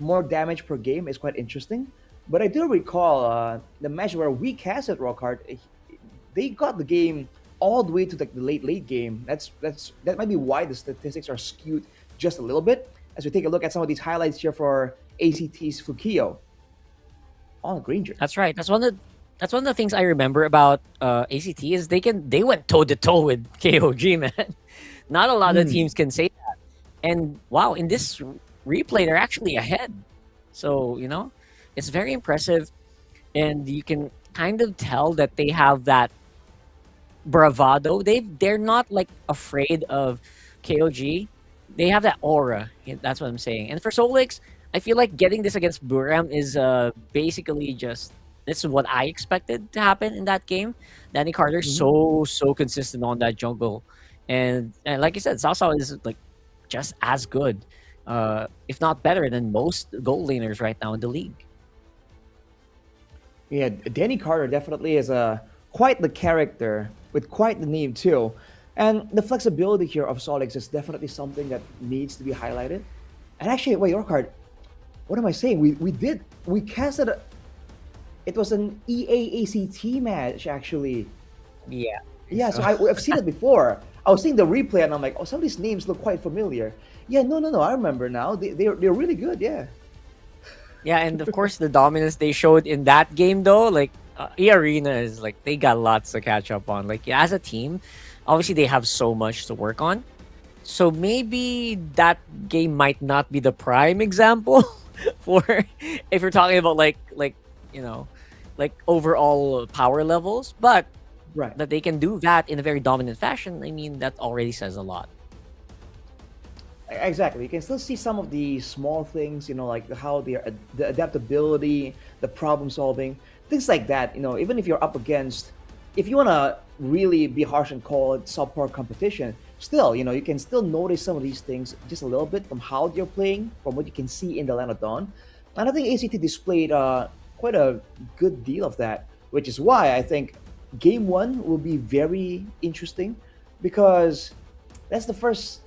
S7: more damage per game is quite interesting. But I do recall the match where we casted Rockhard, they got the game all the way to the late game. That might be why the statistics are skewed just a little bit. As we take a look at some of these highlights here for ACT's Fukio on Granger.
S6: That's right. That's one of the things I remember about ACT is they went toe to toe with KOG, man. Not a lot of teams can say that. And wow, in this replay, they're actually ahead. So, it's very impressive. And you can kind of tell that they have that bravado. They're not like afraid of KOG. They have that aura. That's what I'm saying. And for Solix, I feel like getting this against Buram is basically just This is what I expected to happen in that game. Danny Carter so consistent on that jungle, and like you said, Sao is like just as good, if not better than most gold laners right now in the league.
S7: Yeah, Danny Carter definitely is quite the character with quite the name too. And the flexibility here of Solix is definitely something that needs to be highlighted. And actually, wait, Orchard, what am I saying? We casted it was an EAACT match actually.
S6: Yeah.
S7: Yeah, so I've seen it before. I was seeing the replay and I'm like, oh, some of these names look quite familiar. Yeah, no, I remember now. They're really good, yeah.
S6: Yeah, and of course the dominance they showed in that game though, like E-Arena is like they got lots to catch up on. Like yeah, as a team, obviously they have so much to work on. So maybe that game might not be the prime example for if you're talking about like you know, like overall power levels, but
S7: right,
S6: that they can do that in a very dominant fashion. I mean, that already says a lot.
S7: Exactly. You can still see some of the small things, you know, like how the adaptability, the problem solving, things like that. You know, even if you're up against, if you want to really be harsh and call it subpar competition, still, you know, you can still notice some of these things just a little bit from how they're playing, from what you can see in the Land of Dawn. And I think ACT displayed quite a good deal of that, which is why I think Game 1 will be very interesting, because that's the first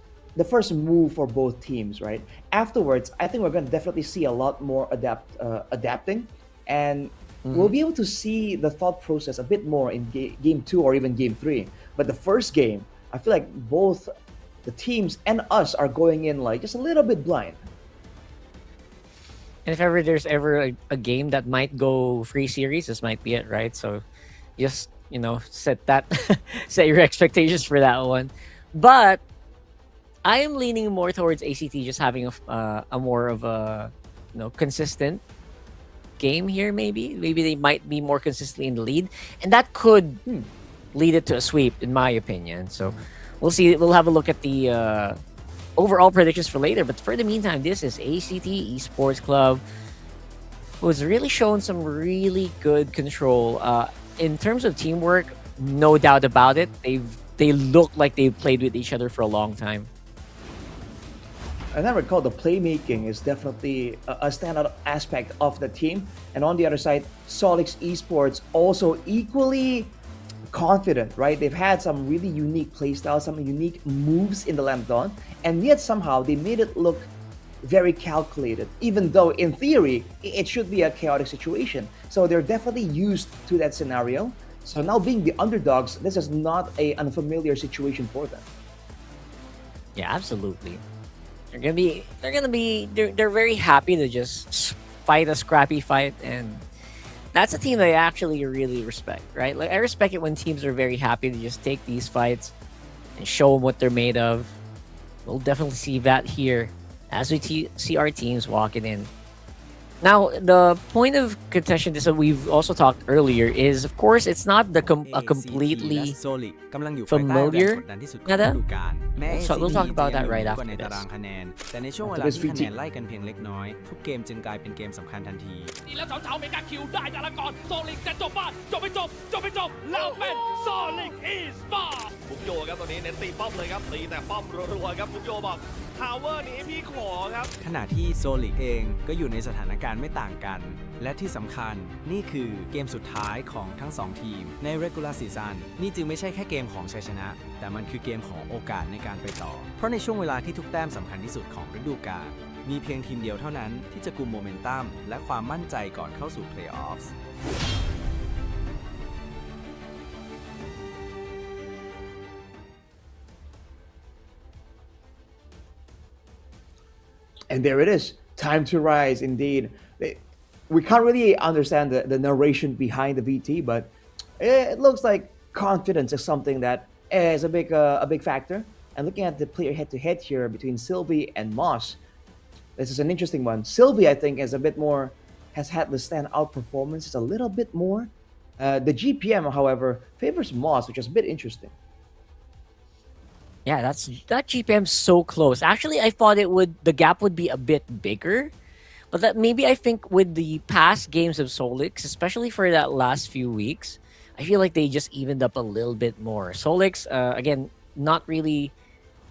S7: move for both teams, right? Afterwards, I think we're going to definitely see a lot more adapting, and we'll be able to see the thought process a bit more in Game 2 or even Game 3. But the first game, I feel like both the teams and us are going in like just a little bit blind.
S6: And if ever there's ever a game that might go free series, this might be it, right? So just, you know, set your expectations for that one. But I am leaning more towards ACT just having a more of a, you know, consistent game here. Maybe they might be more consistently in the lead, and that could lead it to a sweep, in my opinion. So we'll see. We'll have a look at the overall predictions for later. But for the meantime, this is ACT Esports Club, who's really shown some really good control in terms of teamwork. No doubt about it. They look like they've played with each other for a long time.
S7: And I recall the playmaking is definitely a standout aspect of the team. And on the other side, Solix Esports also equally confident, right? They've had some really unique playstyles, some unique moves in the Land of Dawn, and yet somehow they made it look very calculated, even though in theory, it should be a chaotic situation. So they're definitely used to that scenario. So now being the underdogs, this is not an unfamiliar situation for them.
S6: Yeah, absolutely. They're very happy to just fight a scrappy fight, and that's a team that I actually really respect, right? Like I respect it when teams are very happy to just take these fights and show them what they're made of. We'll definitely see that here as we see our teams walking in. Now, the point of contention that we've also talked earlier is, of course, it's not a completely familiar meta. So we'll talk about that right after this.
S9: แต่ในช่วงเวลาที่คะแนนไล่กันเพียงเล็กน้อยทุกเกมจึงกลายเป็นเกมสำคัญทันทีแล้วเจ้าเมกาคิวได้แต่ละก่อนโซลิกจะจบบ้านจบไม่จบแล้วเป็นโซลิกอีสปอร์ตบุกโยครับตอนนี้เน้นตีป้อมเลยครับตีแต่ป้อมรัวๆครับบุกโยบอกทาวเวอร์นี้พี่ขอครับขณะที่โซลิกเองก็อยู่ในสถานการณ์ไม่ต่างกันและที่สำคัญนี่คือเกมสุดท้ายของทั้ง2ทีมใน Regular Season นี่จึงไม่ใช่แค่เกมของชัยชนะแต่มันคือเกมของโอกาสในการไปต่อเพราะในช่วงเวลาที่ทุกแต้มสำคัญที่สุดของฤดูกาลมีเพียงทีมเดียวเท่านั้นที่จะกุมโมเมนตัมและความมั่นใจก่อนเข้าสู่ Playoffs
S7: And there it is. Time to rise, indeed. We can't really understand the narration behind the VT, but it looks like confidence is something that is a big factor. And looking at the player head-to-head here between Sylvie and Moss, this is an interesting one. Sylvie, I think, has had the standout performance. It's a little bit more. The GPM, however, favors Moss, which is a bit interesting.
S6: Yeah, that GPM so close. Actually, I thought the gap would be a bit bigger. But that maybe I think with the past games of Solix, especially for that last few weeks, I feel like they just evened up a little bit more. Solix, again, not really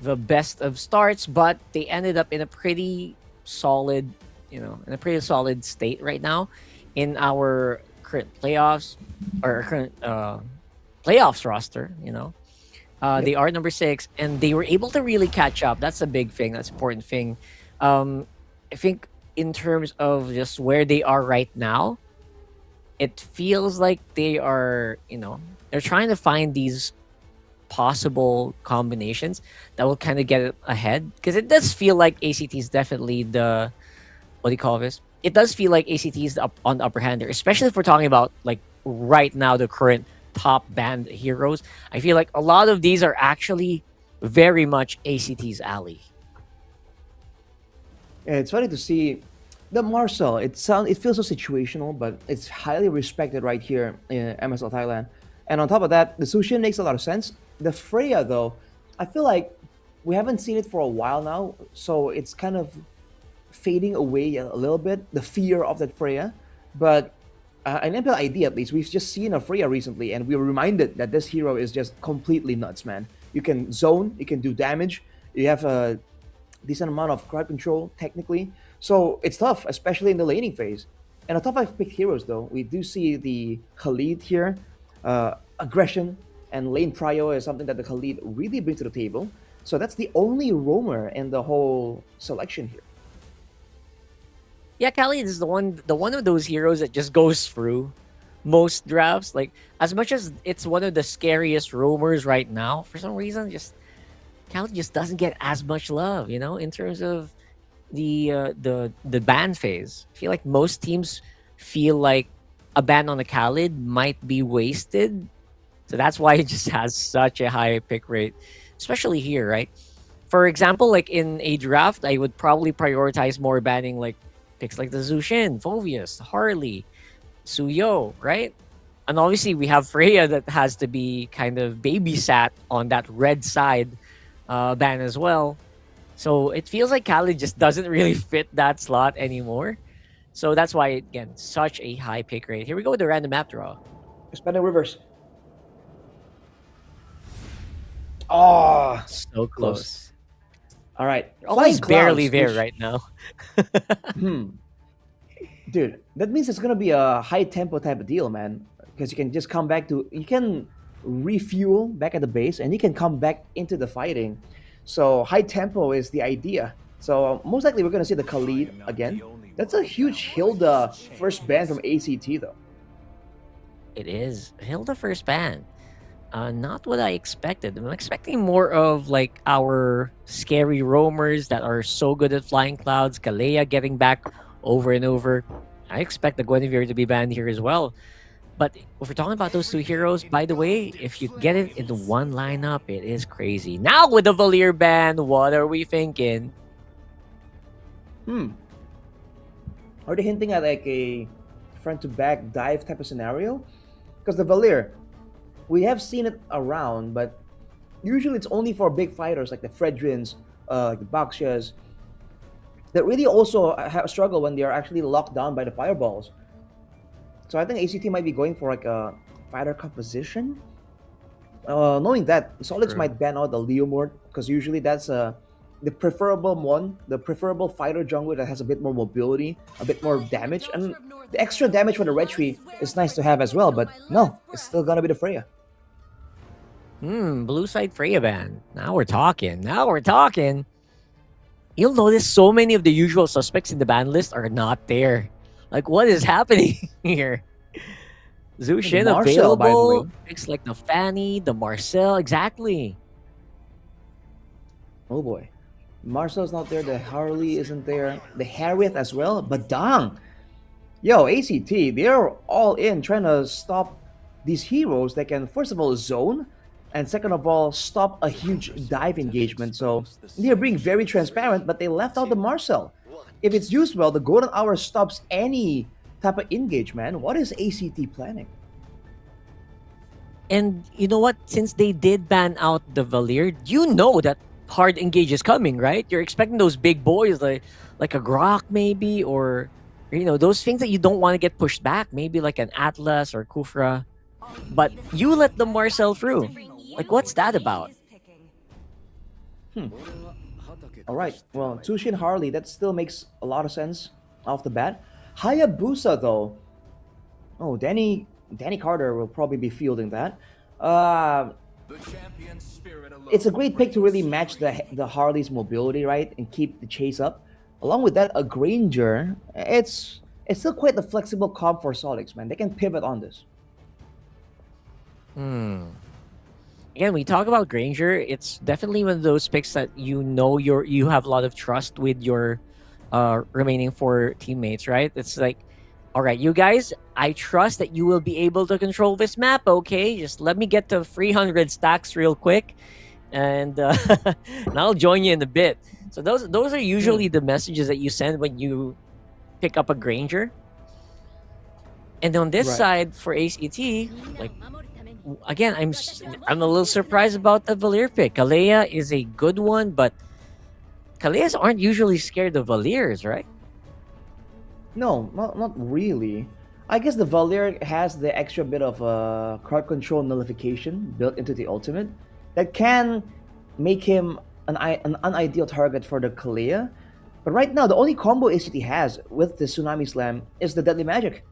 S6: the best of starts, but they ended up in a pretty solid, in a pretty solid state right now in our current playoffs or our current playoffs roster. They are number 6, and they were able to really catch up. That's a big thing. That's an important thing. I think in terms of just where they are right now, it feels like they are, they're trying to find these possible combinations that will kind of get it ahead. Because it does feel like ACT is definitely the, what do you call this? It does feel like ACT is on the upper hand there, especially if we're talking about like right now, the current top banned heroes. I feel like a lot of these are actually very much ACT's alley.
S7: Yeah, it's funny to see the Marcel. It feels so situational, but it's highly respected right here in MSL Thailand. And on top of that, the Sushin makes a lot of sense. The Freya, though, I feel like we haven't seen it for a while now, so it's kind of fading away a little bit, the fear of that Freya. But in MPL ID, at least, we've just seen a Freya recently, and we were reminded that this hero is just completely nuts, man. You can zone, you can do damage, you have a decent amount of crowd control, technically. So it's tough, especially in the laning phase. And on top of picked heroes, though, we do see the Khalid here. Aggression and lane prio is something that the Khalid really brings to the table. So that's the only roamer in the whole selection here.
S6: Yeah, Khalid is the one of those heroes that just goes through most drafts. Like, as much as it's one of the scariest roamers right now, for some reason, Khalid just doesn't get as much love, in terms of the ban phase. I feel like most teams feel like a ban on the Khalid might be wasted. So that's why it just has such a high pick rate, especially here, right? For example, like in a draft, I would probably prioritize more banning like picks like the Zushin, Phovius, Harley, Suyo, right? And obviously we have Freya that has to be kind of babysat on that red side ban as well. So it feels like Khalid just doesn't really fit that slot anymore. So that's why, again, such a high pick rate. Here we go with the random map draw.
S5: Spending rivers. Oh,
S6: so close.
S5: All right.
S6: Almost barely there right now.
S5: Dude, that means it's going to be a high tempo type of deal, man. Because you can just come back you can refuel back at the base and you can come back into the fighting. So high tempo is the idea. So most likely we're going to see the Khalid again. That's a huge Hilda first ban from ACT, though.
S6: It is. Hilda first ban. Not what I expected. I'm expecting more of like our scary roamers that are so good at flying clouds. Kalea getting back over and over. I expect the Guinevere to be banned here as well. But if we're talking about those two heroes, by the way, if you get it into one lineup, it is crazy. Now with the Valier ban, what are we thinking?
S5: Are they hinting at like a front-to-back dive type of scenario? Because the Valier, we have seen it around, but usually it's only for big fighters like the Fredrins, like the Bakshas, that really also struggle when they are actually locked down by the fireballs. So I think ACT might be going for like a fighter composition. Knowing that, Solix might ban out the Leomord, because usually that's the preferable one, the preferable fighter jungler that has a bit more mobility, a bit more damage. And the extra damage for the Red Tree is nice to have as well, but no, it's still gonna be the Freya.
S6: Blue side Freya ban. Now we're talking. You'll notice so many of the usual suspects in the ban list are not there. Like, what is happening here? Zushin available. Picks like the Fanny, the Marcel, exactly.
S5: Oh boy. Marcel's not there, the Harley isn't there, the Harriet as well, but dang! Yo, ACT, they're all in trying to stop these heroes that can, first of all, zone, and second of all, stop a huge dive engagement. So they're being very transparent, but they left out the Marcel. If it's used well, the Golden Hour stops any type of engagement. What is ACT planning?
S6: And you know what? Since they did ban out the Valier, you know that hard engage is coming, right? You're expecting those big boys like a Grok maybe, or those things that you don't want to get pushed back, maybe like an Atlas or Kufra. But you let the Marcel through. Like, what's that about?
S7: All right. Well, Tushin Harley, that still makes a lot of sense off the bat. Hayabusa, though. Oh, Danny Carter will probably be fielding that. It's a great pick to really match the Harley's mobility, right, and keep the chase up. Along with that, a Granger. It's still quite the flexible comp for Solix, man. They can pivot on this.
S6: Again, we talk about Granger. It's definitely one of those picks that you have a lot of trust with your remaining 4 teammates, right? It's like, all right, you guys, I trust that you will be able to control this map. Okay, just let me get to 300 stacks real quick, and and I'll join you in a bit. So those are usually the messages that you send when you pick up a Granger. And on this side for ACT, like, again, I'm a little surprised about the Valir pick. Kalea is a good one, but Kaleas aren't usually scared of Valirs, right?
S7: No, not really. I guess the Valir has the extra bit of crowd control nullification built into the ultimate that can make him an unideal target for the Kalea. But right now, the only combo ACT has with the Tsunami Slam is the Deadly Magic.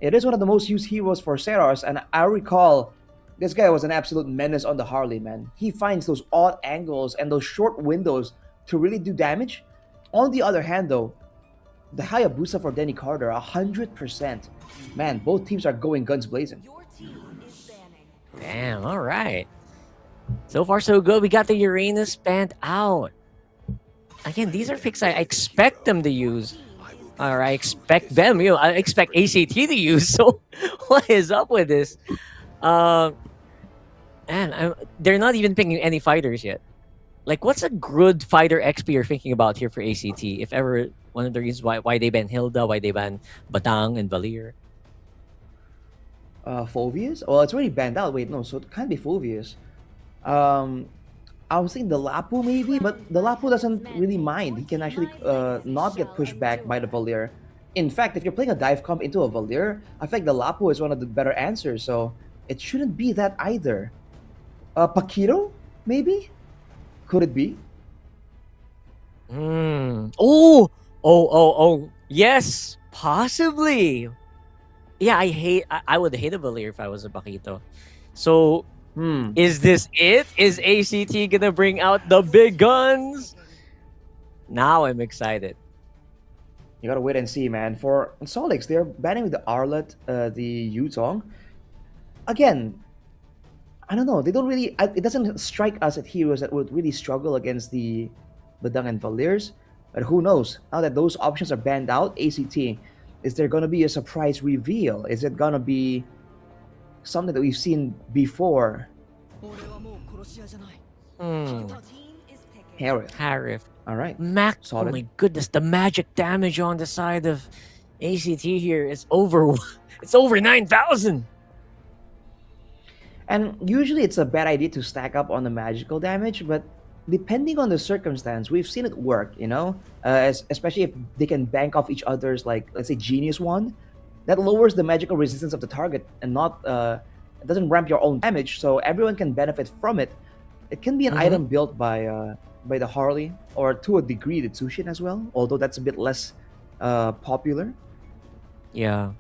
S7: It is one of the most used heroes for Seras, and I recall this guy was an absolute menace on the Harley, man. He finds those odd angles and those short windows to really do damage. On the other hand, though, the Hayabusa for Danny Carter, 100%. Man, both teams are going guns blazing.
S6: Damn, all right. So far, so good. We got the Uranus banned out. Again, these are picks I expect them to use. Or I expect them, I expect ACT to use. So what is up with this? And they're not even picking any fighters yet. Like, what's a good fighter XP you're thinking about here for ACT? If ever one of the reasons why they ban Hilda, why they ban Batang and Valir.
S7: Phoveus? Well, it's already banned out. Wait, no, so it can't be Phoveus. I was thinking the Lapu maybe, but the Lapu doesn't really mind. He can actually not get pushed back by the Valir. In fact, if you're playing a dive comp into a Valir, I think the Lapu is one of the better answers, so it shouldn't be that either. Pakiro? Maybe? Could it be?
S6: Oh, yes, possibly. Yeah, I would hate a Valir if I was a Bakito. So, is this it? Is ACT gonna bring out the big guns? Now I'm excited.
S7: You gotta wait and see, man. For Solix, they're banning the Arlet, the Yutong. Again, I don't know. They don't really. It doesn't strike us as heroes that would really struggle against the Badang and Valirs. But who knows? Now that those options are banned out, ACT, is there gonna be a surprise reveal? Is it gonna be something that we've seen before?
S6: Harif.
S7: All right.
S6: Max. Oh my goodness, the magic damage on the side of ACT here is over. It's over 9,000.
S7: And usually it's a bad idea to stack up on the magical damage, but depending on the circumstance, we've seen it work, especially if they can bank off each other's, like, let's say, Genius Wand. That lowers the magical resistance of the target and not, it doesn't ramp your own damage, so everyone can benefit from it. It can be an item built by the Harley, or to a degree the Tsushin as well, although that's a bit less popular.
S6: Yeah.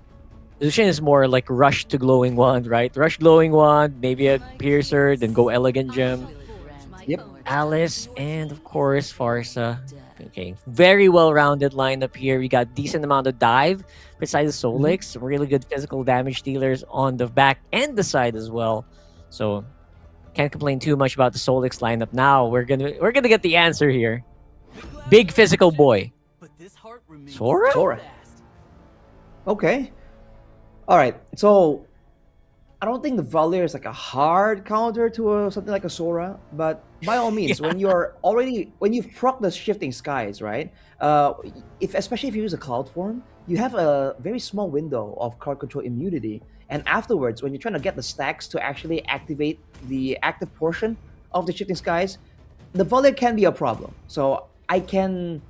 S6: Tsushin is more like rush to glowing wand, right? Rush glowing wand, maybe a piercer, then go elegant gem.
S7: Yep.
S6: Alice, and of course Farsa. Okay, very well-rounded lineup here. We got decent amount of dive besides the Solix. Some really good physical damage dealers on the back and the side as well. So can't complain too much about the Solix lineup. Now we're gonna get the answer here. Big physical boy. Sora?
S7: Okay. All right. So I don't think the Valir is like a hard counter to something like a Sora, but by all means, when you've procced the Shifting Skies, right? Especially if you use a Cloud form, you have a very small window of crowd control immunity, and afterwards, when you're trying to get the stacks to actually activate the active portion of the Shifting Skies, the volley can be a problem. So I can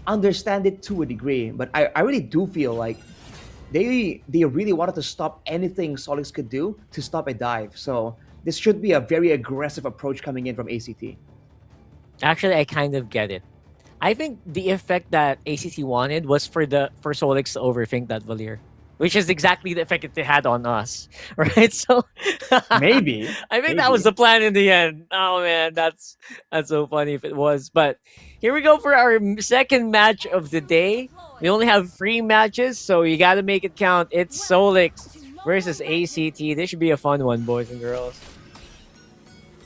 S7: understand it to a degree, but I really do feel like they really wanted to stop anything Solix could do to stop a dive. So this should be a very aggressive approach coming in from ACT.
S6: Actually, I kind of get it. I think the effect that ACT wanted was for Solix to overthink that Valier, which is exactly the effect it had on us, right? So
S7: Maybe.
S6: I think that was the plan in the end. Oh man, that's so funny if it was. But here we go for our second match of the day. We only have 3 matches, so you got to make it count. It's Solix versus ACT. This should be a fun one, boys and girls.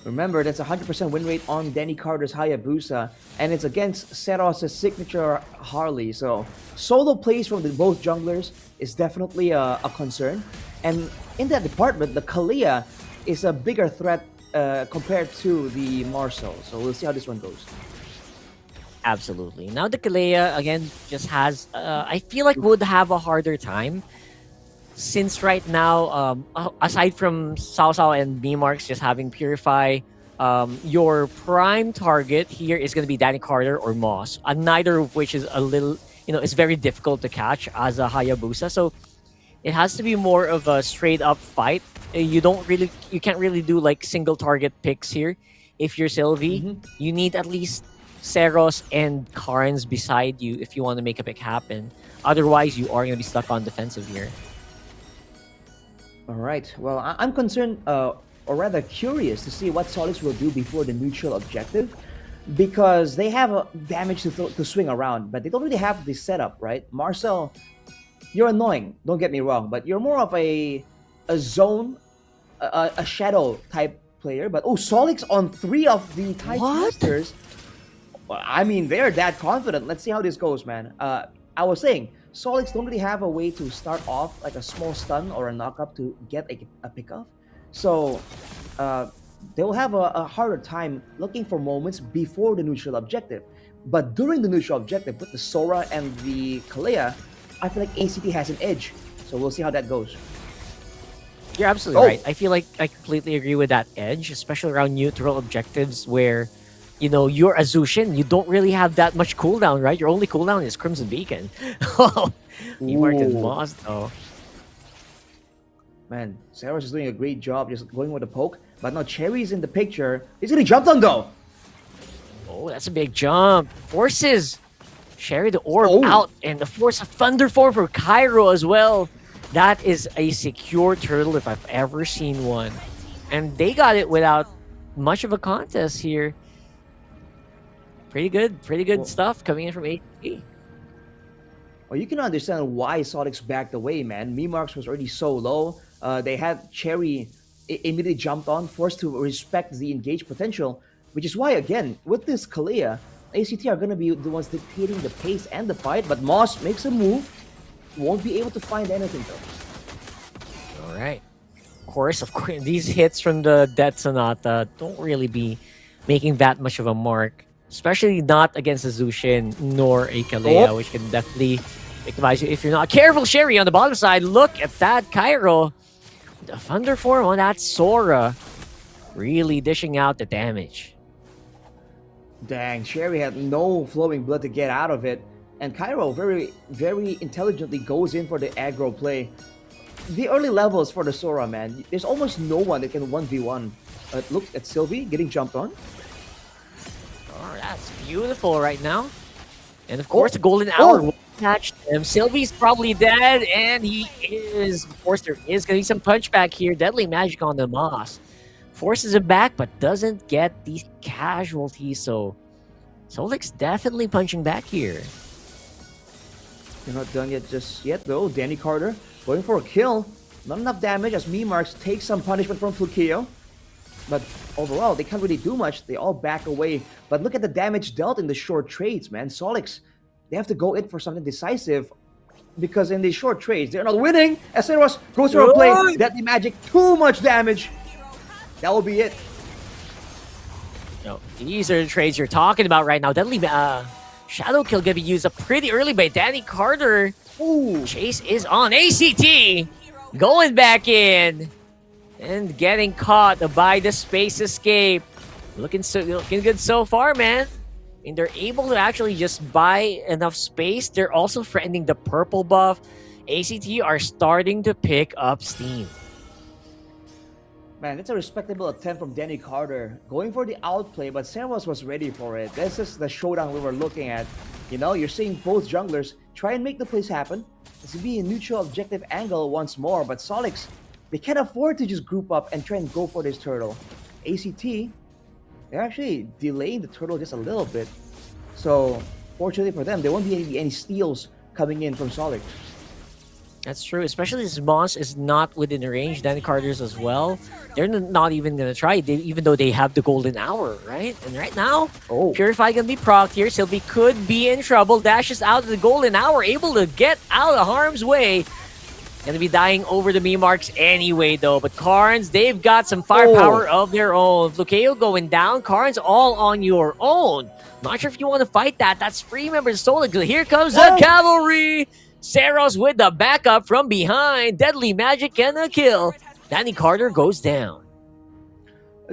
S7: Remember, that's 100% win rate on Danny Carter's Hayabusa, and it's against Seros' signature Harley. So solo plays from both junglers is definitely a concern. And in that department, the Kalia is a bigger threat compared to the Marcel. So we'll see how this one goes.
S6: Absolutely. Now the Kalea, again, just has, I feel like would have a harder time. Since right now, aside from Sao Sao and B-Marks just having Purify, your prime target here is going to be Danny Carter or Moss, neither of which is a little, it's very difficult to catch as a Hayabusa. So it has to be more of a straight up fight. You can't really do like single target picks here. If you're Sylvie, you need at least Seros and Karns beside you if you want to make a pick happen. Otherwise, you are going to be stuck on defensive here.
S7: All right. Well, I'm concerned, or rather curious, to see what Solix will do before the neutral objective, because they have damage to swing around, but they don't really have the setup, right? Marcel, you're annoying. Don't get me wrong, but you're more of a zone, a shadow type player. But Solix on 3 of the Tide Masters. Well, I mean, they're that confident. Let's see how this goes, man. I was saying, Solix don't really have a way to start off like a small stun or a knock-up to get a pick-off. So they will have a harder time looking for moments before the neutral objective. But during the neutral objective, with the Sora and the Kalea, I feel like ACT has an edge. So we'll see how that goes.
S6: You're absolutely right. I feel like I completely agree with that edge, especially around neutral objectives where, you're a Zushin, you don't really have that much cooldown, right? Your only cooldown is Crimson Beacon. You marked it Moss, though.
S7: Man, Seros is doing a great job just going with the poke. But now Cherry's in the picture. He's getting jumped on, though.
S6: Oh, that's a big jump. Forces Cherry the orb out, and the force of Thunder Form for Cairo as well. That is a secure turtle if I've ever seen one. And they got it without much of a contest here. Pretty good stuff coming in from AT.
S7: Well, you can understand why Solix backed away, man. Memarks was already so low. They had Cherry immediately jumped on, forced to respect the engaged potential, which is why, again, with this Kalea, ACT are going to be the ones dictating the pace and the fight, but Moss makes a move. Won't be able to find anything, though.
S6: All right. Of course, these hits from the Death Sonata don't really be making that much of a mark. Especially not against a Zushin nor a Kalea, which can definitely victimize you if you're not careful. Sherry on the bottom side. Look at that Cairo. The Thunder Form on that Sora. Really dishing out the damage.
S7: Dang, Sherry had no flowing blood to get out of it. And Cairo very, very intelligently goes in for the aggro play. The early levels for the Sora, man. There's almost no one that can 1v1. Look at Sylvie getting jumped on.
S6: Oh, that's beautiful right now. And of course, the golden hour will catch him. Sylvie's probably dead, and he is. Of course, there is going to be some punchback here. Deadly magic on the Moss. Forces him back, but doesn't get these casualties. So, Solix definitely punching back here.
S7: They're not done yet just yet, though. Danny Carter going for a kill. Not enough damage as Memarks takes some punishment from Flukeo. But overall, they can't really do much. They all back away. But look at the damage dealt in the short trades, man. Solix, they have to go in for something decisive. Because in these short trades, they're not winning. As Seros goes for a play. Deadly magic, too much damage. That will be it.
S6: No, these are the trades you're talking about right now. Deadly Shadow Kill gonna be used up pretty early by Danny Carter.
S7: Ooh.
S6: Chase is on. ACT going back in. And getting caught by the space escape. Looking good so far, man. I mean, they're able to actually just buy enough space. They're also threatening the purple buff. ACT are starting to pick up steam.
S7: Man, it's a respectable attempt from Danny Carter. Going for the outplay, but Servos was ready for it. This is the showdown we were looking at. You know, you're seeing both junglers try and make the plays happen. This would be a neutral objective angle once more, but Solix, they can't afford to just group up and try and go for this turtle. ACT, they're actually delaying the turtle just a little bit. So, fortunately for them, there won't be any steals coming in from Solix.
S6: That's true, especially this Moss is not within the range. Danny Carter's as well. They're not even going to try, even though they have the golden hour, right? And right now, Purify going to be procced here. Sylvie could be in trouble. Dashes out of the golden hour, able to get out of harm's way. Going to be dying over the meme marks anyway, though. But Karns, they've got some firepower of their own. Flukeo going down. Karns all on your own. Not sure if you want to fight that. That's free members stolen. Here comes the cavalry. Saros with the backup from behind. Deadly magic and a kill. Danny Carter goes down.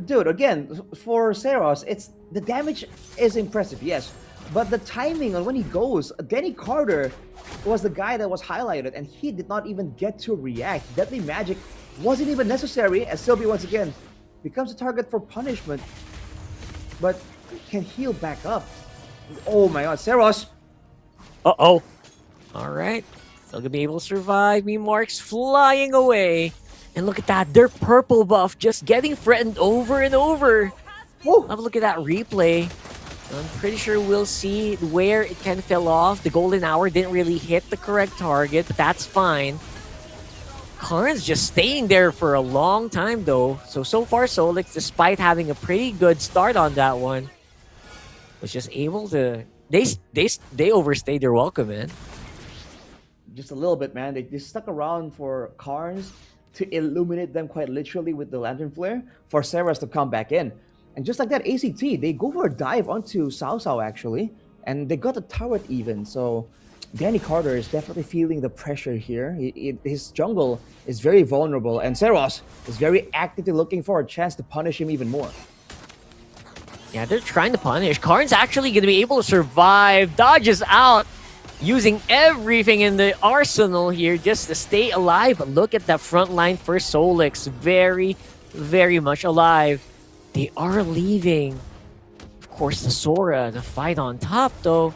S7: Dude, again, for Saros, the damage is impressive, yes. But the timing on when he goes, Danny Carter was the guy that was highlighted, and he did not even get to react. Deadly magic wasn't even necessary, as Sylvie once again becomes a target for punishment, but can heal back up. Oh my god, Saros!
S6: Uh-oh. All right. Still gonna be able to survive. Meme marks flying away. And look at that. Their purple buff just getting threatened over and over. Have a look at that replay. I'm pretty sure we'll see where it kind of fell off. The golden hour didn't really hit the correct target, but that's fine. Karn's just staying there for a long time, though. So far, Solix, despite having a pretty good start on that one, was just able to... They overstayed their welcome, man.
S7: Just a little bit, man. They stuck around for Karns to illuminate them quite literally with the lantern flare for Saras to come back in. And just like that, ACT, they go for a dive onto Cao Cao actually, and they got the turret even. So Danny Carter is definitely feeling the pressure here. His jungle is very vulnerable, and Saros is very actively looking for a chance to punish him even more.
S6: Yeah, they're trying to punish. Karn's actually going to be able to survive, dodges out, using everything in the arsenal here just to stay alive. But look at that front line for Solix. Very, very much alive. They are leaving, of course, the Sora to fight on top, though.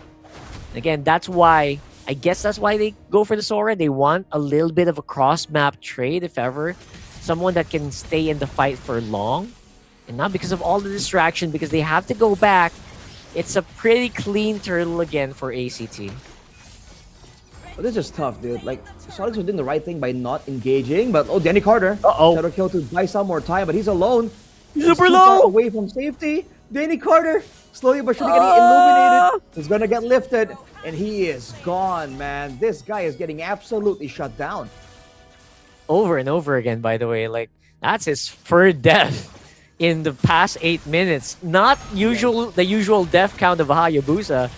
S6: Again, that's why, I guess that's why they go for the Sora. They want a little bit of a cross-map trade, if ever. Someone that can stay in the fight for long. And not because of all the distraction, because they have to go back. It's a pretty clean turtle again for ACT.
S7: But this is tough, dude. Like, Solix was doing the right thing by not engaging, but Danny Carter. Shadow kill to buy some more time, but he's alone. He's super low! Away from safety. Danny Carter, slowly but surely getting illuminated. He's gonna get lifted, and he is gone, man. This guy is getting absolutely shut down.
S6: Over and over again, by the way. Like, that's his third death in the past 8 minutes. Not the usual death count of a Hayabusa.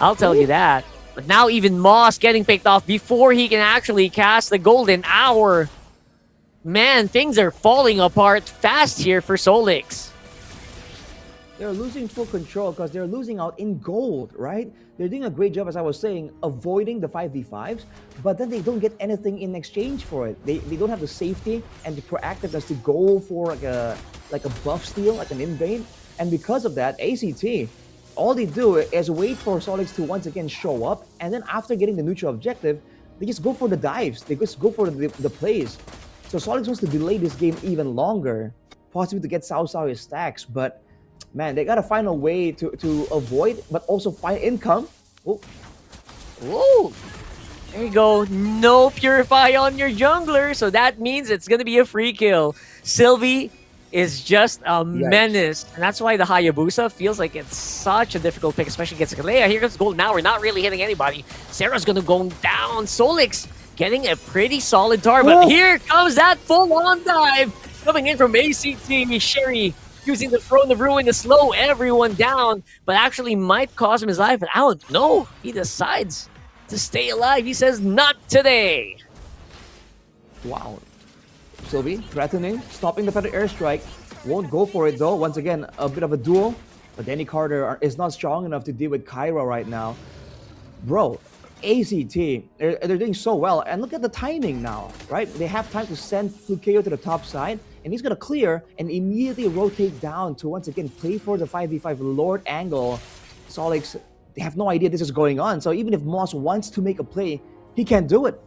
S6: I'll tell you that. But now even Moss getting picked off before he can actually cast the golden hour. Man, things are falling apart fast here for Solix.
S7: They're losing full control because they're losing out in gold, right? They're doing a great job, as I was saying, avoiding the 5v5s, but then they don't get anything in exchange for it. They don't have the safety and the proactiveness to go for like a buff steal, like an invade. And because of that, ACT, all they do is wait for Solix to once again show up, and then after getting the neutral objective, they just go for the dives. They just go for the plays. So Solix wants to delay this game even longer, possibly to get Cao Cao his stacks, but man, they gotta find a way to avoid, but also find income.
S6: Whoa! There you go. No Purify on your jungler, so that means it's gonna be a free kill. Sylvie is just a menace, and that's why the Hayabusa feels like it's such a difficult pick, especially against Kalea. Here comes Golden Hour, not really hitting anybody. Sarah's gonna go down. Solix getting a pretty solid tar, but here comes that full-on dive coming in from ACT. Sherry using the Throne of Ruin to slow everyone down, but actually might cost him his life. But I don't know. He decides to stay alive. He says, not today.
S7: Wow. Sylvie threatening, stopping the Feather Airstrike. Won't go for it though. Once again, a bit of a duel. But Danny Carter is not strong enough to deal with Cairo right now. Bro, ACT, they're doing so well. And look at the timing now, right? They have time to send Flukayo to the top side. And he's going to clear and immediately rotate down to once again play for the 5v5 Lord angle. Solix, they have no idea this is going on. So even if Moss wants to make a play, he can't do it.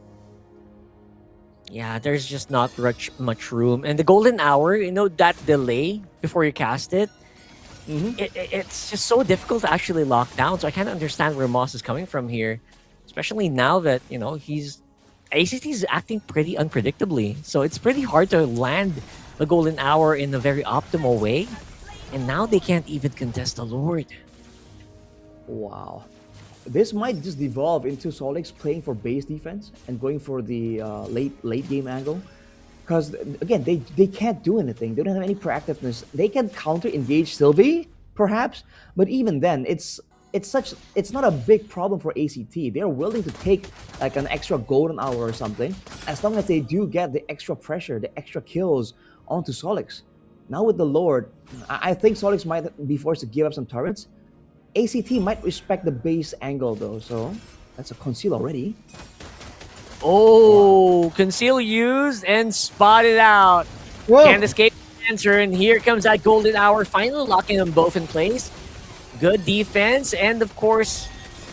S6: Yeah, there's just not much room. And the golden hour, you know, that delay before you cast it, it's just so difficult to actually lock down. So I can't understand where Moss is coming from here. Especially now that, you know, ACT is acting pretty unpredictably. So it's pretty hard to land a golden hour in a very optimal way. And now they can't even contest the Lord.
S7: Wow. This might just devolve into Solix playing for base defense and going for the late game angle. Because, again, they can't do anything. They don't have any proactiveness. They can counter-engage Sylvie, perhaps. But even then, it's not a big problem for ACT. They're willing to take like an extra golden hour or something, as long as they do get the extra pressure, the extra kills onto Solix. Now with the Lord, I think Solix might be forced to give up some turrets. ACT might respect the base angle though, so that's a conceal already.
S6: Oh, conceal used and spotted out.
S7: Whoa.
S6: Can't escape the answer, and here comes that golden hour, finally locking them both in place. Good defense, and of course,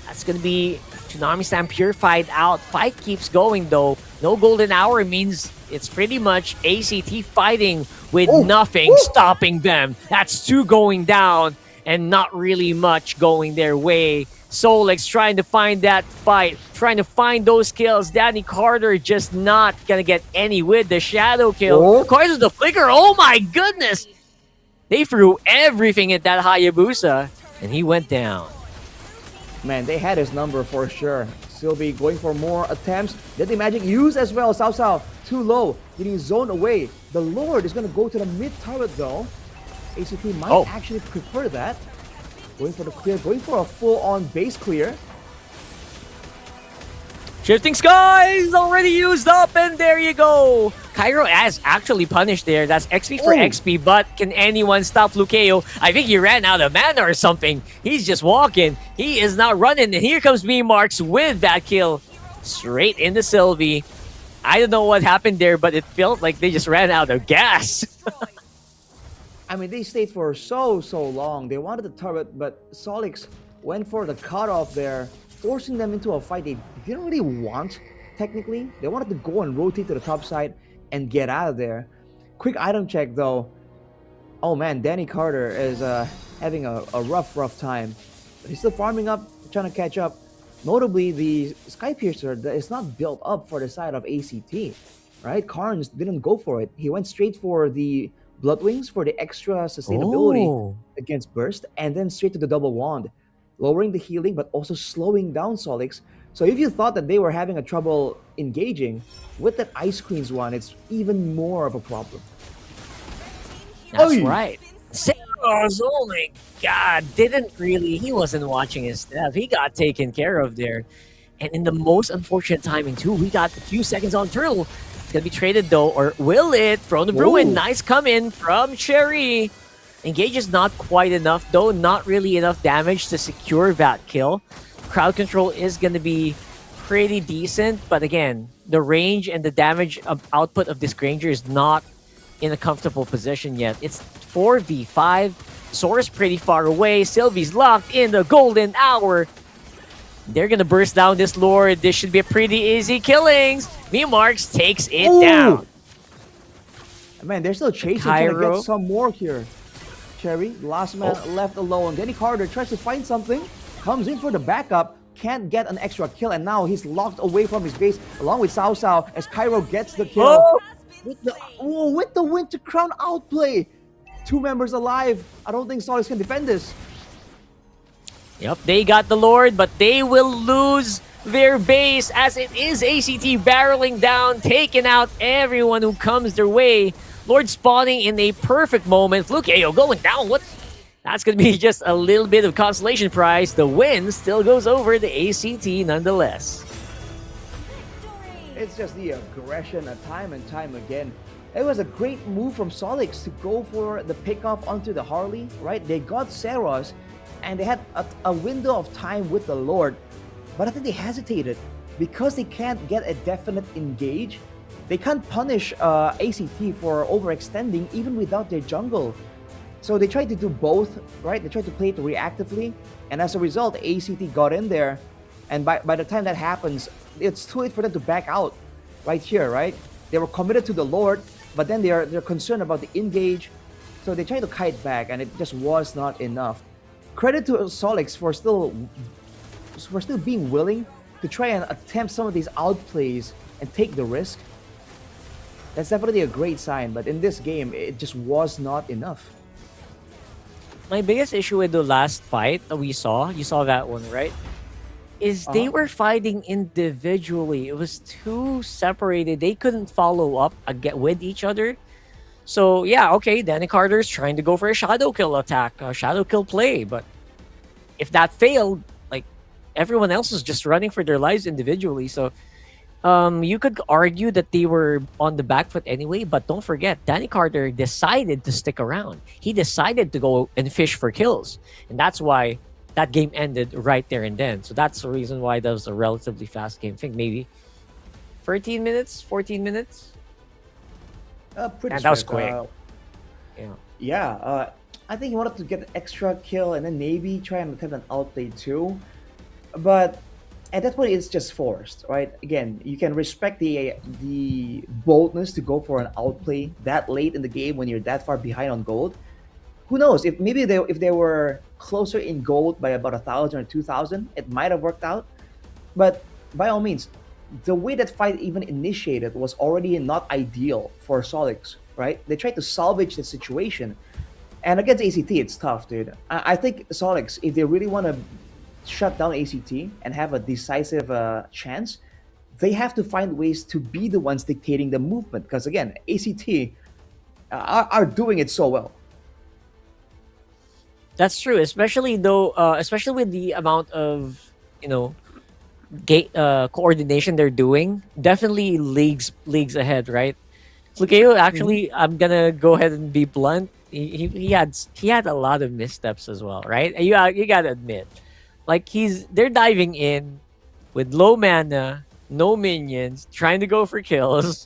S6: that's going to be Tsunami Slam purified out. Fight keeps going though. No golden hour means it's pretty much ACT fighting with nothing stopping them. That's two going down and not really much going their way. Solix trying to find that fight, trying to find those kills. Danny Carter just not going to get any with the shadow kill. Carter's the flicker. Oh my goodness! They threw everything at that Hayabusa, and he went down.
S7: Man, they had his number for sure. Sylvie going for more attempts. Deadly Magic used as well. Cao Cao too low, getting zoned away. The Lord is going to go to the mid turret though. ACT might actually prefer that. Going for the clear, going for a full-on base clear.
S6: Shifting Skies already used up, and there you go. Cairo is actually punished there. That's XP for XP, but can anyone stop Flukayo? I think he ran out of mana or something. He's just walking. He is not running, and here comes B-Marks with that kill. Straight into Sylvie. I don't know what happened there, but it felt like they just ran out of gas.
S7: I mean, they stayed for so long. They wanted the turret, but Solix went for the cutoff there, forcing them into a fight they didn't really want, technically. They wanted to go and rotate to the top side and get out of there. Quick item check, though. Oh, man, Danny Carter is having a rough time. But he's still farming up, trying to catch up. Notably, the Skypiercer is not built up for the side of ACT, right? Carnes didn't go for it. He went straight for the Bloodwings for the extra sustainability against Burst, and then straight to the double wand, lowering the healing but also slowing down Solix. So if you thought that they were having a trouble engaging, with that Ice Queen's one, it's even more of a problem.
S6: That's right. Sarah's, oh my god, he wasn't watching his step. He got taken care of there. And in the most unfortunate timing too, we got a few seconds on Turtle. It's gonna be traded though, or will it? From the Bruin, nice come in from Cherry. Engage is not quite enough though, not really enough damage to secure that kill. Crowd control is gonna be pretty decent, but again, the range and the damage output of this Granger is not in a comfortable position yet. It's 4v5. Sora's pretty far away. Sylvie's locked in the golden hour. They're gonna burst down this Lord. This should be a pretty easy killings. Marks takes it down.
S7: Man, they're still chasing, trying to get some more here. Cherry, last man left alone. Danny Carter tries to find something, comes in for the backup, can't get an extra kill, and now he's locked away from his base along with Cao Cao as Cairo gets the kill. With the Winter Crown outplay. 2 members alive. I don't think Solix can defend this.
S6: Yep, they got the Lord, but they will lose their base as it is ACT barreling down, taking out everyone who comes their way. Lord spawning in a perfect moment. Flukayo going down. That's going to be just a little bit of consolation prize. The win still goes over the ACT nonetheless.
S7: It's just the aggression time and time again. It was a great move from Solix to go for the pickoff onto the Harley, right? They got Seros, and they had a window of time with the Lord, but I think they hesitated because they can't get a definite engage. They can't punish ACT for overextending even without their jungle. So they tried to do both, right? They tried to play it reactively, and as a result, ACT got in there, and by the time that happens, it's too late for them to back out right here, right? They were committed to the Lord, but then they're concerned about the engage, so they tried to kite back, and it just was not enough. Credit to Solix for still being willing to try and attempt some of these outplays and take the risk. That's definitely a great sign, but in this game, it just was not enough.
S6: My biggest issue with the last fight that we saw, you saw that one, right? Is they were fighting individually. It was too separated. They couldn't follow up with each other. So yeah, okay, Danny Carter's trying to go for a shadow kill attack, a shadow kill play, but if that failed, like everyone else was just running for their lives individually. So you could argue that they were on the back foot anyway, but don't forget, Danny Carter decided to stick around. He decided to go and fish for kills, and that's why that game ended right there and then. So that's the reason why that was a relatively fast game. I think maybe 13 minutes, 14 minutes.
S7: Pretty
S6: and that was
S7: quick.
S6: Yeah.
S7: Yeah, I think he wanted to get an extra kill and then maybe try and attempt an outplay too. But at that point, it's just forced, right? Again, you can respect the boldness to go for an outplay that late in the game when you're that far behind on gold. Who knows? If they were closer in gold by about 1,000 or 2,000, it might have worked out. But by all means, the way that fight even initiated was already not ideal for Solix, right? They tried to salvage the situation. And against ACT, it's tough, dude. I think Solix, if they really want to shut down ACT and have a decisive chance, they have to find ways to be the ones dictating the movement. Because again, ACT are doing it so well.
S6: That's true, especially with the amount of, gate coordination they're doing. Definitely leagues ahead, right? Flukeo actually, I'm gonna go ahead and be blunt. He had a lot of missteps as well, right? You gotta admit, like they're diving in with low mana, no minions, trying to go for kills,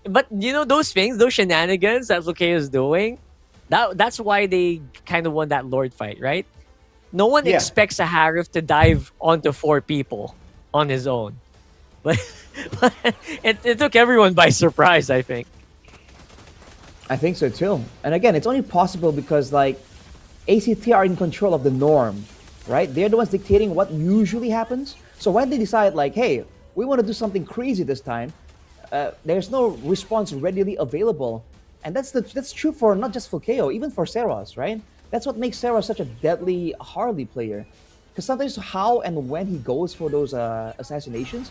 S6: but those things, those shenanigans that Flukeo is doing. That's why they kind of won that Lord fight, right? No one expects a Harif to dive onto 4 people on his own. But it took everyone by surprise, I think.
S7: I think so too. And again, it's only possible because ACT are in control of the norm, right? They're the ones dictating what usually happens. So when they decide hey, we want to do something crazy this time, there's no response readily available. And that's true for not just Flukeo, even for Seros, right? That's what makes Seros such a deadly Harley player. Because sometimes how and when he goes for those assassinations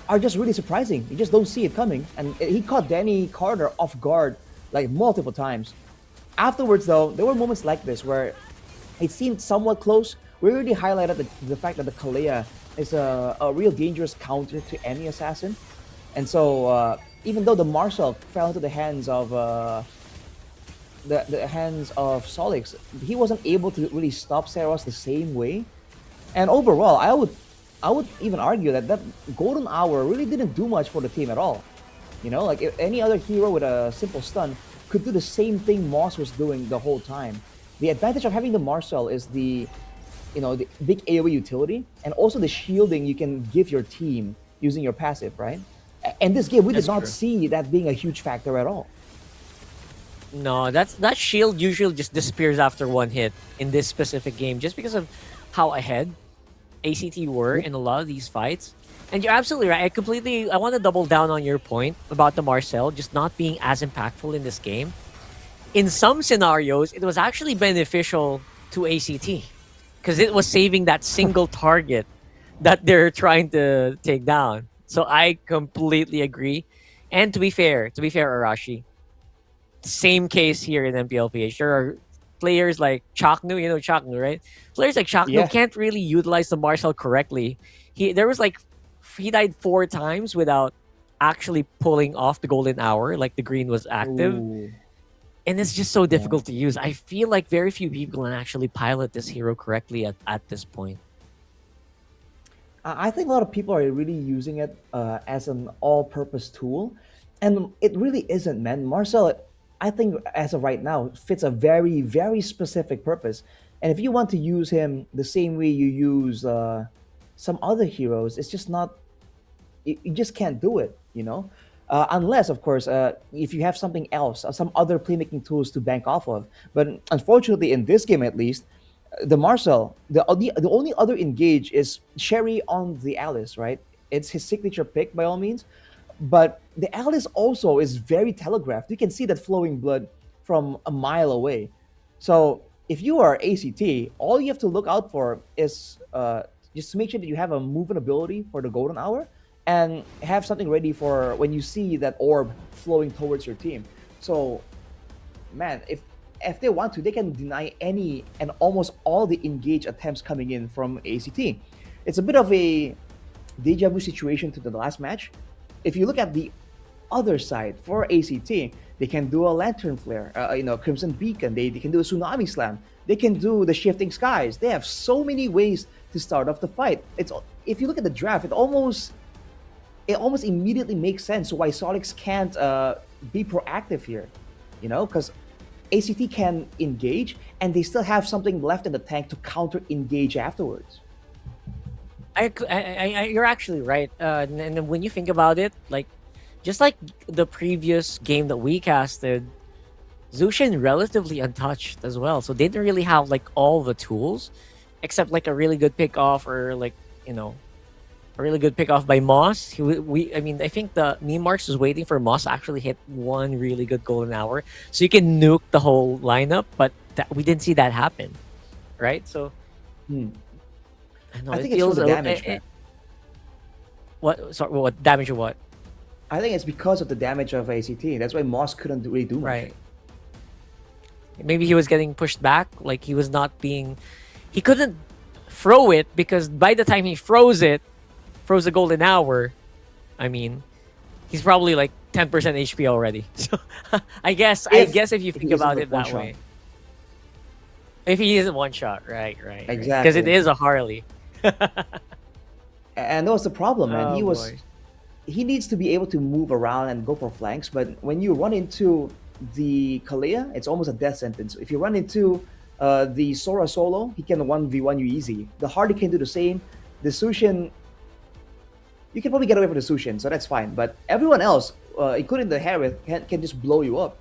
S7: are just really surprising. You just don't see it coming. And he caught Danny Carter off guard multiple times. Afterwards, though, there were moments like this where it seemed somewhat close. We already highlighted the fact that the Kalea is a real dangerous counter to any assassin. And so even though the Marshal fell into the hands of the hands of Solix, he wasn't able to really stop Seros the same way. And overall, I would even argue that Golden Hour really didn't do much for the team at all. If any other hero with a simple stun could do the same thing Moss was doing the whole time. The advantage of having the Marshal is the big AoE utility and also the shielding you can give your team using your passive, right? And this game, we did not see that being a huge factor at all.
S6: No, that shield usually just disappears after one hit in this specific game, just because of how ahead ACT were in a lot of these fights. And you're absolutely right. I want to double down on your point about the Marcel just not being as impactful in this game. In some scenarios, it was actually beneficial to ACT because it was saving that single target that they're trying to take down. So I completely agree. And to be fair, Arashi, same case here in MPLPH. There are players like Chaknu, Chaknu, right? Players like Chaknu can't really utilize the Marshal correctly. He died 4 times without actually pulling off the golden hour, like the green was active.
S7: Ooh.
S6: And it's just so difficult to use. I feel like very few people can actually pilot this hero correctly at this point.
S7: I think a lot of people are really using it as an all-purpose tool, and it really isn't, man. Marcel, I think as of right now, fits a very, very specific purpose. And if you want to use him the same way you use some other heroes, it's just not. You just can't do it, you know. Unless, of course, if you have something else, some other playmaking tools to bank off of. But unfortunately, in this game at least, the Marcel, the only other engage is Sherry on the Alice, right? It's his signature pick by all means. But the Alice also is very telegraphed. You can see that flowing blood from a mile away. So if you are ACT, all you have to look out for is just to make sure that you have a movement ability for the golden hour and have something ready for when you see that orb flowing towards your team. So, man, if they want to, they can deny any and almost all the engage attempts coming in from ACT. It's a bit of a deja vu situation to the last match. If you look at the other side for ACT, they can do a lantern flare, Crimson Beacon. They can do a tsunami slam. They can do the shifting skies. They have so many ways to start off the fight. If you look at the draft, it almost immediately makes sense why Solix can't be proactive here, because ACT can engage and they still have something left in the tank to counter engage afterwards.
S6: You're actually right. And when you think about it, just like the previous game that we casted, Zushin relatively untouched as well. So they didn't really have all the tools, except a really good pick off or a really good pick off by Moss. I think the meme marks was waiting for Moss to actually hit one really good golden hour, so you can nuke the whole lineup. But we didn't see that happen, right? So
S7: I think it's for the damage, man.
S6: What? Sorry, what damage or what?
S7: I think it's because of the damage of ACT. That's why Moss couldn't really do much.
S6: Right. Maybe he was getting pushed back. He couldn't throw it because by the time he froze the golden hour, he's probably 10% HP already. So I guess if you think about it that way. If he isn't one shot, right.
S7: Exactly.
S6: Because it is a Harley.
S7: And that was the problem, man. He needs to be able to move around and go for flanks, but when you run into the Kalea, it's almost a death sentence. If you run into the Sora solo, he can 1v1 you easy. The Hardy can do the same. The Sushin, you can probably get away from the Sushin, so that's fine. But everyone else, including the Harith, can just blow you up.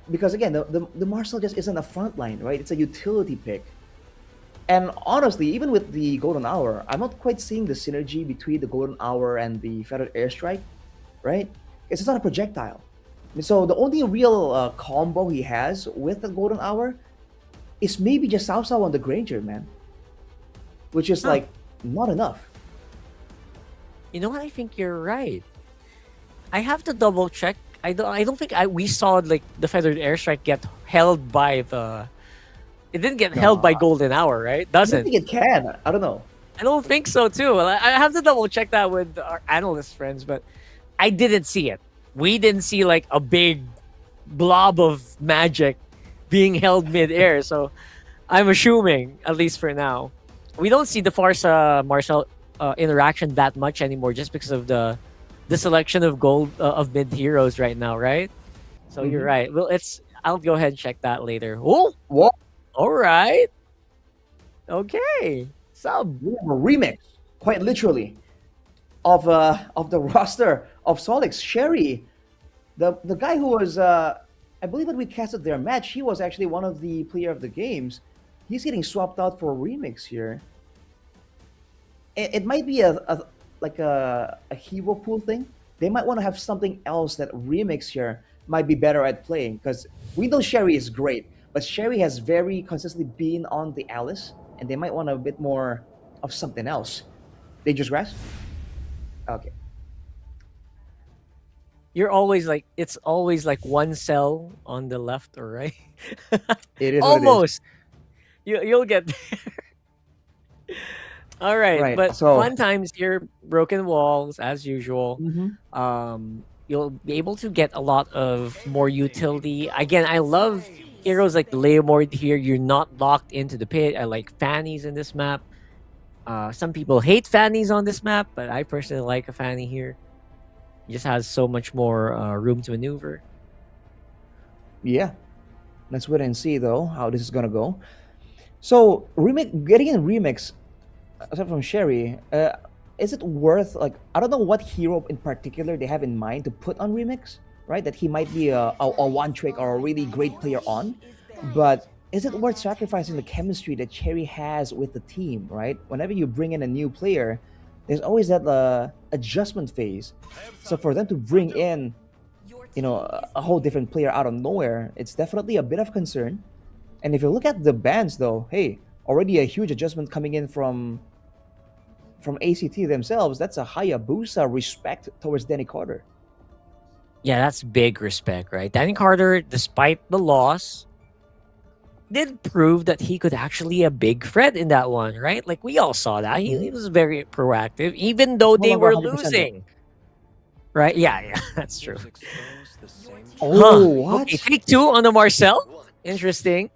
S7: Because again, the Marcel just isn't a front line, right? It's a utility pick. And honestly, even with the Golden Hour, I'm not quite seeing the synergy between the Golden Hour and the Feathered Airstrike, right? It's not a projectile. So the only real combo he has with the Golden Hour is maybe just Sao Sao on the Granger, man. Which is not enough.
S6: You know what? I think you're right. I have to double check. I don't think we saw the Feathered Airstrike get held by the. It didn't get held by Golden Hour, right? Doesn't?
S7: I don't think it can. I don't know.
S6: I don't think so too. I have to double check that with our analyst friends, but I didn't see it. We didn't see a big blob of magic being held mid-air, so I'm assuming, at least for now, we don't see the Farsa Marcel interaction that much anymore, just because of the selection of of mid heroes right now, right? So you're right. Well, I'll go ahead and check that later. Oh,
S7: what?
S6: All right. Okay.
S7: We have a remix, quite literally, of the roster of Solix. Sherry, the guy who was, I believe when we casted their match, he was actually one of the player of the games. He's getting swapped out for a remix here. It might be a hero pool thing. They might want to have something else that remix here might be better at playing, because we know Sherry is great, but Sherry has very consistently been on the Alice, and they might want a bit more of something else. Dangerous Grass? Okay.
S6: You're always it's always one cell on the left or right.
S7: It is
S6: almost. You'll get there. All right,
S7: Right,
S6: but
S7: so-
S6: fun times here, broken walls as usual.
S7: Mhm.
S6: You'll be able to get a lot of more utility. Again, I love heroes like the Leomord here. You're not locked into the pit. I like Fannies in this map. Some people hate Fannies on this map, but I personally like a Fanny here. It just has so much more room to maneuver.
S7: Yeah. Let's wait and see though how this is gonna go. So getting in remix, aside from Sherry, is it worth like I don't know what hero in particular they have in mind to put on remix, right? That he might be a one trick or a really great player on, but is it worth sacrificing the chemistry that Cherry has with the team, right? Whenever you bring in a new player, there's always that adjustment phase. So for them to bring in, a whole different player out of nowhere, it's definitely a bit of concern. And if you look at the bans, though, hey, already a huge adjustment coming in from ACT themselves. That's a Hayabusa respect towards Danny Carter.
S6: Yeah, that's big respect, right? Danny Carter, despite the loss, did prove that he could actually a big threat in that one, right? Like we all saw that. He was very proactive, even though
S7: No
S6: they
S7: longer
S6: were
S7: 100% though.
S6: losing. Right? Yeah, that's true.
S7: Oh, what?
S6: Okay, take 2 on the Marcel. Interesting.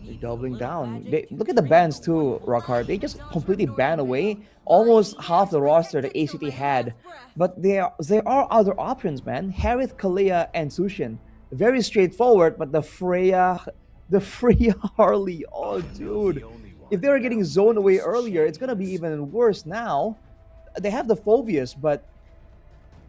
S7: They're doubling down. Look at the bans too, Rockhard. They just completely ban away almost half the roster that ACT had. But there are other options, man. Harith, Kalea, and Sushin. Very straightforward, but the Freya Harley. Oh, dude. If they were getting zoned away earlier, it's gonna be even worse now. They have the Phobius, but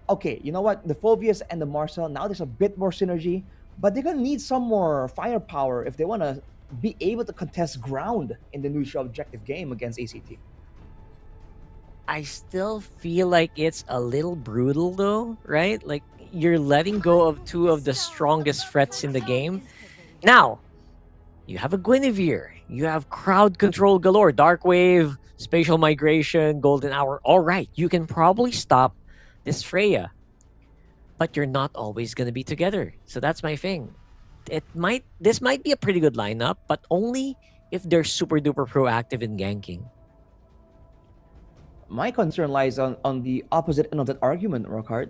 S7: okay, you know what? The Phobius and the Marcel, now there's a bit more synergy, but they're gonna need some more firepower if they wanna be able to contest ground in the neutral objective game against ACT.
S6: I still feel like it's a little brutal though, right? Like you're letting go of 2 of the strongest threats in the game. Now, you have a Guinevere, you have crowd control galore, Dark Wave, spatial migration, golden hour. All right, you can probably stop this Freya, but you're not always going to be together. So that's my thing. This might be a pretty good lineup, but only if they're super duper proactive in ganking.
S7: My concern lies on the opposite end of that argument, Rockhard.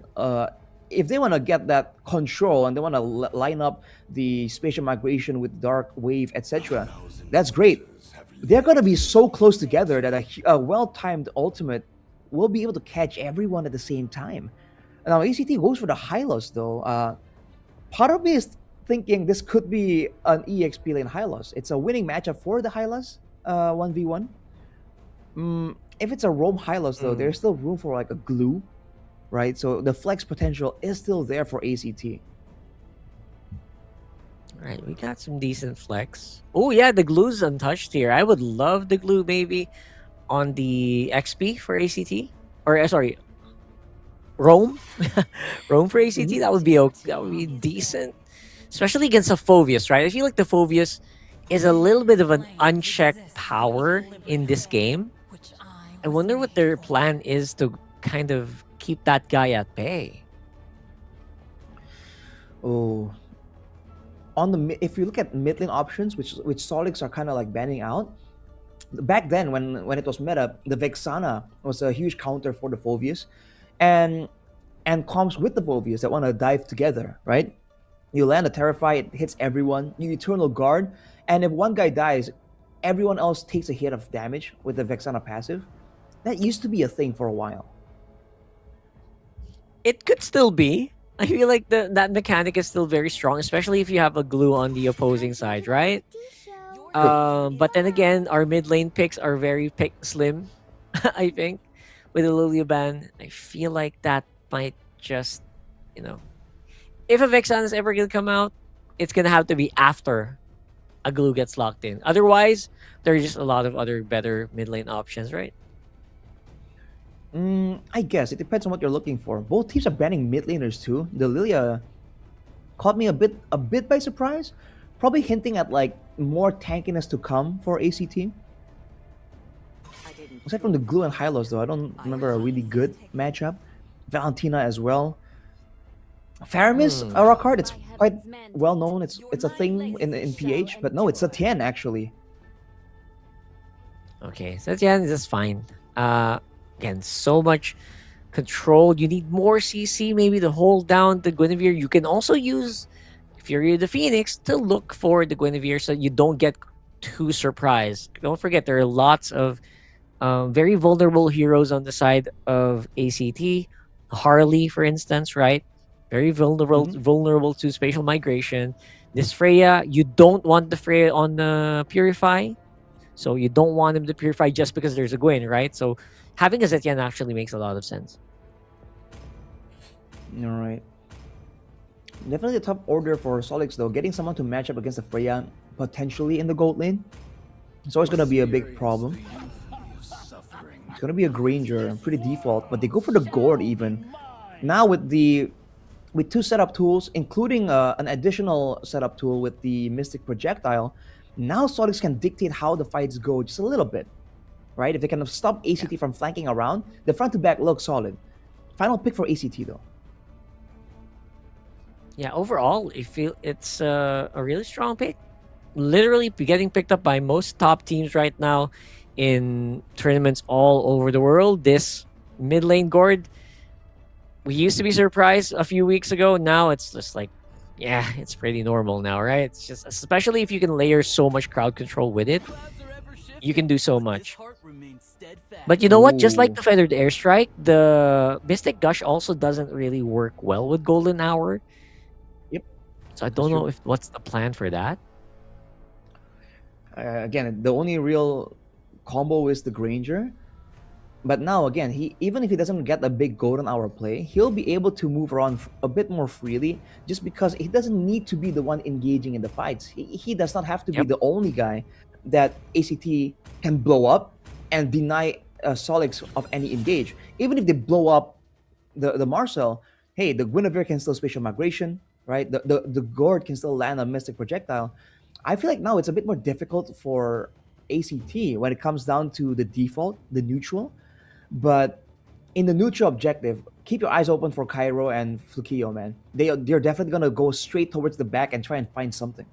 S7: If they want to get that control and they want to line up the spatial migration with Dark Wave, etc., that's great. They're going to be so close together that a well-timed ultimate will be able to catch everyone at the same time. Now, ACT goes for the Hylos, though. Part of me is thinking this could be an EXP lane Hylos. It's a winning matchup for the Hylos, 1v1. If it's a roam Hylos, though, there's still room for like a glue, right? So the flex potential is still there for ACT.
S6: All right, we got some decent flex. Oh yeah, the glue's untouched here. I would love the glue maybe on the XP for ACT, or sorry, Roam, Roam for ACT. That would be okay. That would be decent, especially against a Phobius, right? I feel like the Phobius is a little bit of an unchecked power in this game. I wonder what their plan is to kind of keep that guy at bay.
S7: Oh, if you look at mid lane options, which Solix are kind of like banning out. Back then, when it was meta, the Vexana was a huge counter for the Phobius, and comps with the Phobius that want to dive together, right? You land a Terrify, it hits everyone. You Eternal Guard, and if one guy dies, everyone else takes a hit of damage with the Vexana passive. That used to be a thing for a while.
S6: It could still be. I feel like that mechanic is still very strong, especially if you have a glue on the opposing side, right? But then again, our mid lane picks are very slim, I think, with the Lilia ban. I feel like that might just, if a Vexana is ever going to come out, it's going to have to be after a glue gets locked in. Otherwise, there are just a lot of other better mid lane options, right?
S7: I guess it depends on what you're looking for. Both teams are banning mid laners too. The Lilia caught me a bit by surprise, probably hinting at like more tankiness to come for ACT. Aside from the Glue and Hylos, though, I don't remember a really good matchup. Valentina as well. Faramis, Arakard, it's quite well known. It's a thing in PH, but no, it's a Tien actually.
S6: Okay, so yeah, this is fine. Again, so much control. You need more CC maybe to hold down the Guinevere. You can also use Fury of the Phoenix to look for the Guinevere so you don't get too surprised. Don't forget, there are lots of very vulnerable heroes on the side of ACT. Harley, for instance, right? Very vulnerable to spatial migration. This Freya, you don't want the Freya on the Purify. So you don't want him to Purify just because there's a Gwen, right? So having a Zetian actually makes a lot of sense.
S7: All right. Definitely a tough order for Solix though. Getting someone to match up against the Freya potentially in the gold lane, it's always gonna be a big problem. It's gonna be a Granger, pretty default, but they go for the Gourd even. Now with two setup tools, including an additional setup tool with the Mystic Projectile, now Solix can dictate how the fights go just a little bit, right? If they can stop ACT from flanking around, the front to back looks solid. Final pick for ACT though.
S6: Yeah, overall, I feel it's a really strong pick. Literally getting picked up by most top teams right now in tournaments all over the world. This mid lane Gourd, we used to be surprised a few weeks ago. Now it's just like, yeah, it's pretty normal now, right? It's just, especially if you can layer so much crowd control with it, you can do so much. But you know what? Just like the Feathered Airstrike, the Mystic Gush also doesn't really work well with Golden Hour.
S7: Yep.
S6: So I don't know if what's the plan for that.
S7: Again, the only real combo is the Granger. But now again, even if he doesn't get a big golden hour play, he'll be able to move around a bit more freely just because he doesn't need to be the one engaging in the fights. He does not have to be the only guy that ACT can blow up and deny Solix of any engage. Even if they blow up the Marcel, hey, the Guinevere can still spatial migration, right? The Gourd can still land a Mystic Projectile. I feel like now it's a bit more difficult for ACT when it comes down to the default, the neutral. But in the neutral objective, keep your eyes open for Cairo and Flukio, man. They're definitely gonna go straight towards the back and try and find something.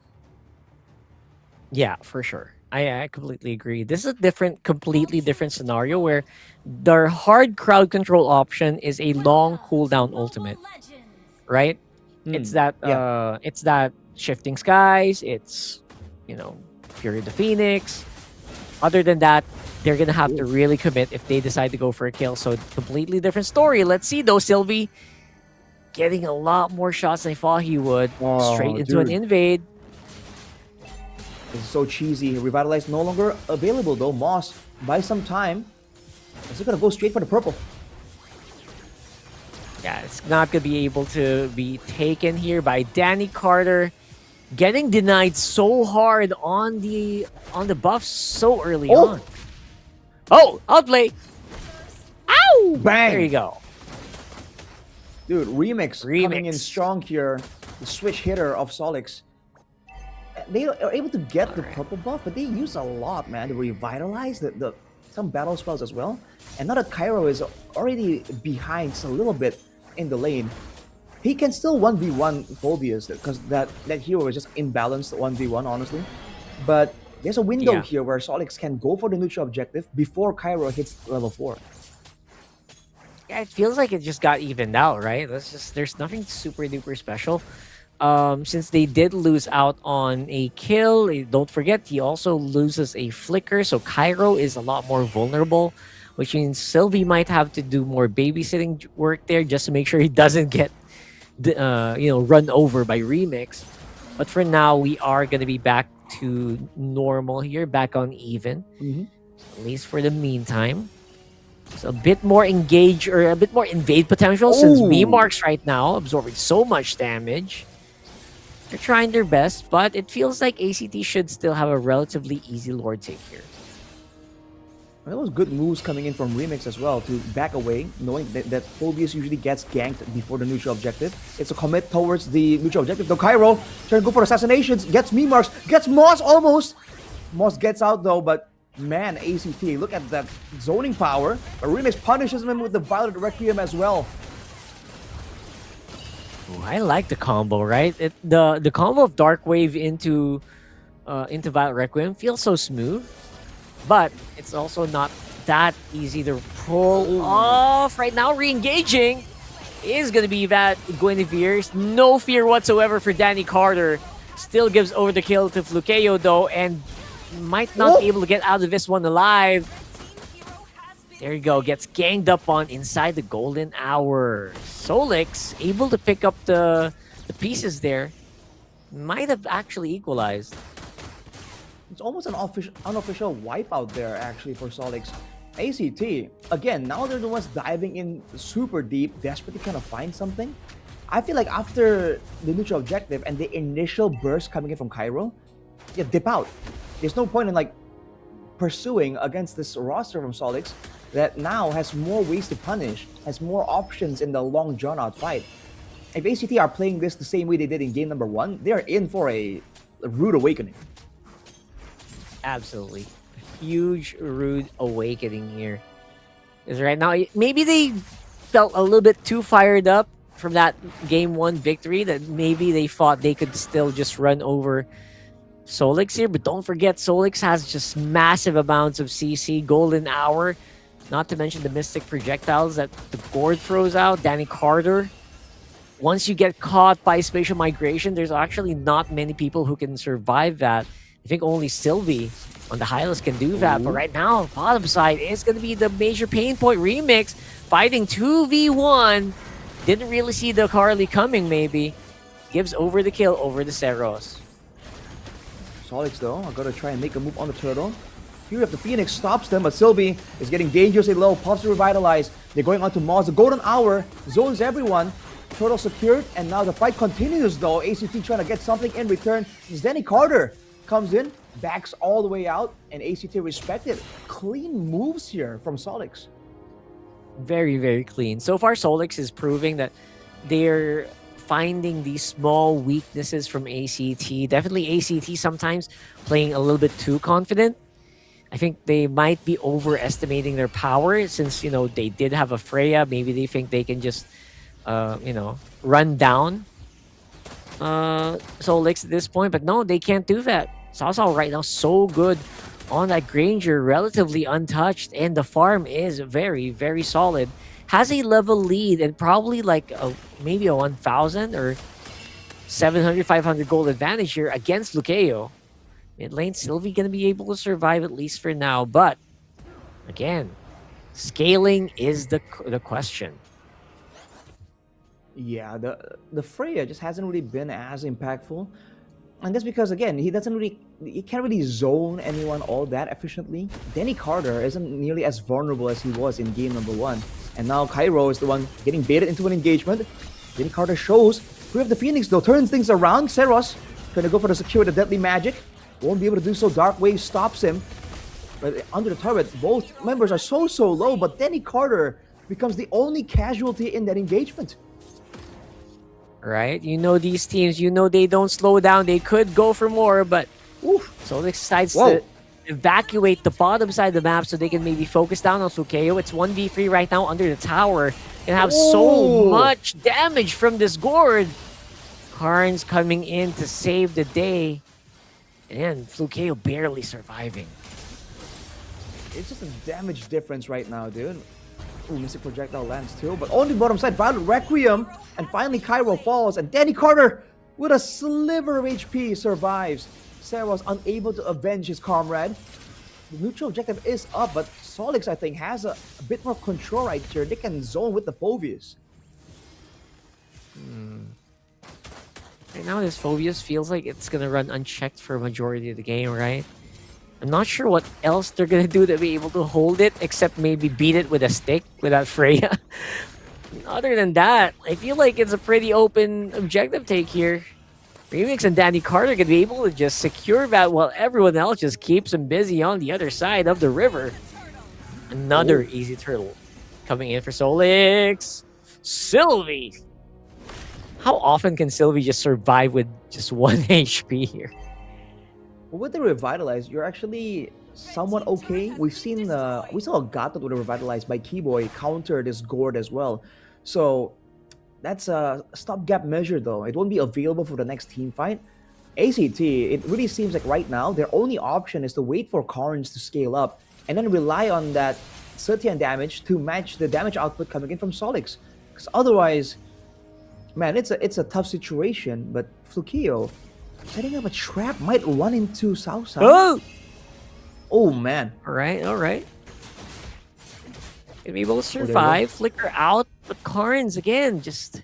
S6: Yeah, for sure. I completely agree. This is a completely different scenario where their hard crowd control option is a long cooldown ultimate, right? It's that it's that Shifting Skies. It's Fury of the Phoenix. Other than that, they're gonna have to really commit if they decide to go for a kill. So completely different story. Let's see though, Sylvie getting a lot more shots than I thought he would. Straight into an invade.
S7: This is so cheesy. Revitalize no longer available though. Moss, buy some time. Is it gonna go straight for the purple?
S6: Yeah, it's not gonna be able to be taken here by Danny Carter. Getting denied so hard on the buffs so early on. Oh, outplay. Ow!
S7: Bang!
S6: There you go.
S7: Dude, Remix coming in strong here. The switch hitter of Solix. They are able to get the purple buff, but they use a lot, man. To revitalize some battle spells as well. And now that Cairo is already behind just a little bit in the lane, he can still 1v1 Phobius because that hero is just imbalanced 1v1, honestly. But there's a window here where Solix can go for the neutral objective before Cairo hits level 4.
S6: Yeah, it feels like it just got evened out, right? There's nothing super duper special. Since they did lose out on a kill, don't forget he also loses a flicker, so Cairo is a lot more vulnerable, which means Sylvie might have to do more babysitting work there just to make sure he doesn't get run over by Remix. But for now, we are going to be back to normal here, back on even, at least for the meantime. So a bit more engage or a bit more invade potential since B-Marks right now absorbing so much damage. They're trying their best, but it feels like ACT should still have a relatively easy Lord take here.
S7: That was good moves coming in from Remix as well to back away, knowing that Phobius usually gets ganked before the neutral objective. It's a commit towards the neutral objective. Though Cairo trying to go for assassinations, gets Marks, gets Moss almost. Moss gets out though, but man, ACT, look at that zoning power. But Remix punishes him with the Violet Requiem as well.
S6: Ooh, I like the combo, right? The combo of Dark Wave into Violet Requiem feels so smooth. but it's also not that easy to pull off. Right now, re-engaging is going to be that Guinevere. No fear whatsoever for Danny Carter. Still gives over the kill to Flukeo though, and might not be able to get out of this one alive. There you go, gets ganged up on inside the golden hour. Solix able to pick up the pieces there. Might have actually equalized.
S7: It's almost an unofficial wipeout there actually for Solix. ACT, again, now they're the ones diving in super deep, desperately trying to find something. I feel like after the neutral objective and the initial burst coming in from Cairo, yeah, dip out. There's no point in like pursuing against this roster from Solix that now has more ways to punish, has more options in the long drawn out fight. If ACT are playing this the same way they did in game number 1, they are in for a rude awakening.
S6: Absolutely. Huge rude awakening here. Because right now, maybe they felt a little bit too fired up from that game 1 victory that maybe they thought they could still just run over Solix here. But don't forget, Solix has just massive amounts of CC, golden hour, not to mention the mystic projectiles that the Gord throws out. Danny Carter. Once you get caught by spatial migration, there's actually not many people who can survive that. I think only Sylvie on the Hylos can do that. But right now, bottom side is going to be the major pain point. Remix fighting 2v1. Didn't really see the Carly coming, maybe. Gives over the kill over the Ceros.
S7: Solix though, are going to try and make a move on the turtle. Fury of the Phoenix stops them, but Sylvie is getting dangerously low. Pops to revitalize. They're going on to Moz. The golden hour zones everyone. Turtle secured, and now the fight continues though. ACT trying to get something in return. Danny Carter comes in, backs all the way out, and ACT respected. Clean moves here from Solix.
S6: Very, very clean. So far, Solix is proving that they're finding these small weaknesses from ACT. Definitely ACT sometimes playing a little bit too confident. I think they might be overestimating their power since, you know, they did have a Freya. Maybe they think they can just, you know, run down Solix at this point. But no, they can't do that. Sao right now so good on that Granger, relatively untouched, and the farm is very, very solid. Has a level lead and probably like maybe a 1,000 or 700, 500 gold advantage here against Lukeo. Mid lane, Sylvie gonna be able to survive at least for now, but again, scaling is the question.
S7: Yeah, the Freya just hasn't really been as impactful. And that's because, again, he can't really zone anyone all that efficiently. Danny Carter isn't nearly as vulnerable as he was in game number 1. And now Cairo is the one getting baited into an engagement. Danny Carter shows. Fury of the Phoenix, though, turns things around. Ceros trying to go for the secure, the deadly magic. Won't be able to do so. Dark Wave stops him. But under the turret, both members are so low, but Danny Carter becomes the only casualty in that engagement.
S6: Right? You know these teams, you know they don't slow down. They could go for more, but Solix decides to evacuate the bottom side of the map so they can maybe focus down on Flukeo. It's 1v3 right now under the tower. And have so much damage from this Gord. Karn's coming in to save the day. And Flukeo barely surviving.
S7: It's just a damage difference right now, dude. Ooh, Mystic Projectile lands too, but on the bottom side, Violet Requiem, and finally Cairo falls, and Danny Carter, with a sliver of HP, survives. Ceros unable to avenge his comrade. The neutral objective is up, but Solix, I think, has a bit more control right here. They can zone with the Phobius.
S6: Right now, this Phobius feels like it's gonna run unchecked for a majority of the game, right? I'm not sure what else they're gonna do to be able to hold it, except maybe beat it with a stick without Freya. Other than that, I feel like it's a pretty open objective take here. Remix and Danny Carter gonna be able to just secure that while everyone else just keeps them busy on the other side of the river. Another easy turtle coming in for Solix. Sylvie! How often can Sylvie just survive with just 1 HP here?
S7: Well, with the Revitalize, you're actually somewhat okay. We saw a Gatot with a Revitalize by Keyboy counter this Gord as well. So that's a stopgap measure though. It won't be available for the next team fight. ACT, it really seems like right now their only option is to wait for Karns to scale up and then rely on that Setian damage to match the damage output coming in from Solix. Because otherwise, man, it's a tough situation. But Flukio setting up a trap might run into Sao. Oh man.
S6: All right. Gonna be able to survive. Flicker out, but Karns again just.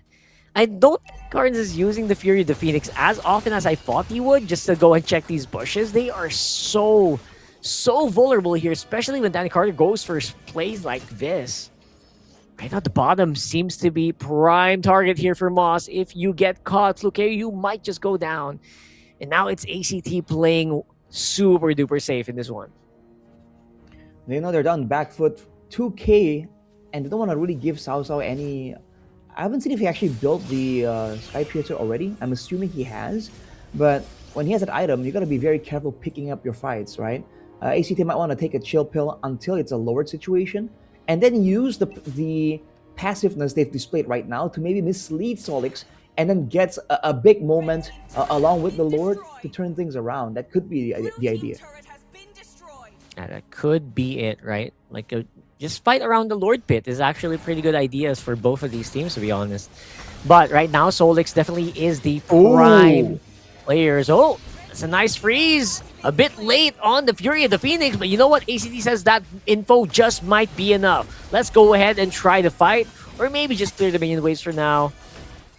S6: I don't think Karns is using the Fury of the Phoenix as often as I thought he would, just to go and check these bushes. They are so vulnerable here, especially when Danny Carter goes for plays like this. Right now, the bottom seems to be prime target here for Moss. If you get caught, Fluke, you might just go down. And now it's ACT playing super duper safe in this one.
S7: They know they're down back foot 2K, and they don't want to really give Sao any. I haven't seen if he actually built the Sky Piercer already. I'm assuming he has, but when he has that item, you gotta be very careful picking up your fights, right? ACT might want to take a chill pill until it's a lowered situation, and then use the passiveness they've displayed right now to maybe mislead Solix, and then gets a big moment along with the Lord to turn things around. That could be the idea.
S6: That could be it, right? Like just fight around the Lord Pit is actually pretty good ideas for both of these teams, to be honest. But right now, Solix definitely is the prime players. Oh, it's a nice freeze. A bit late on the Fury of the Phoenix, but you know what? ACT says that info just might be enough. Let's go ahead and try to fight, or maybe just clear the minion waves for now.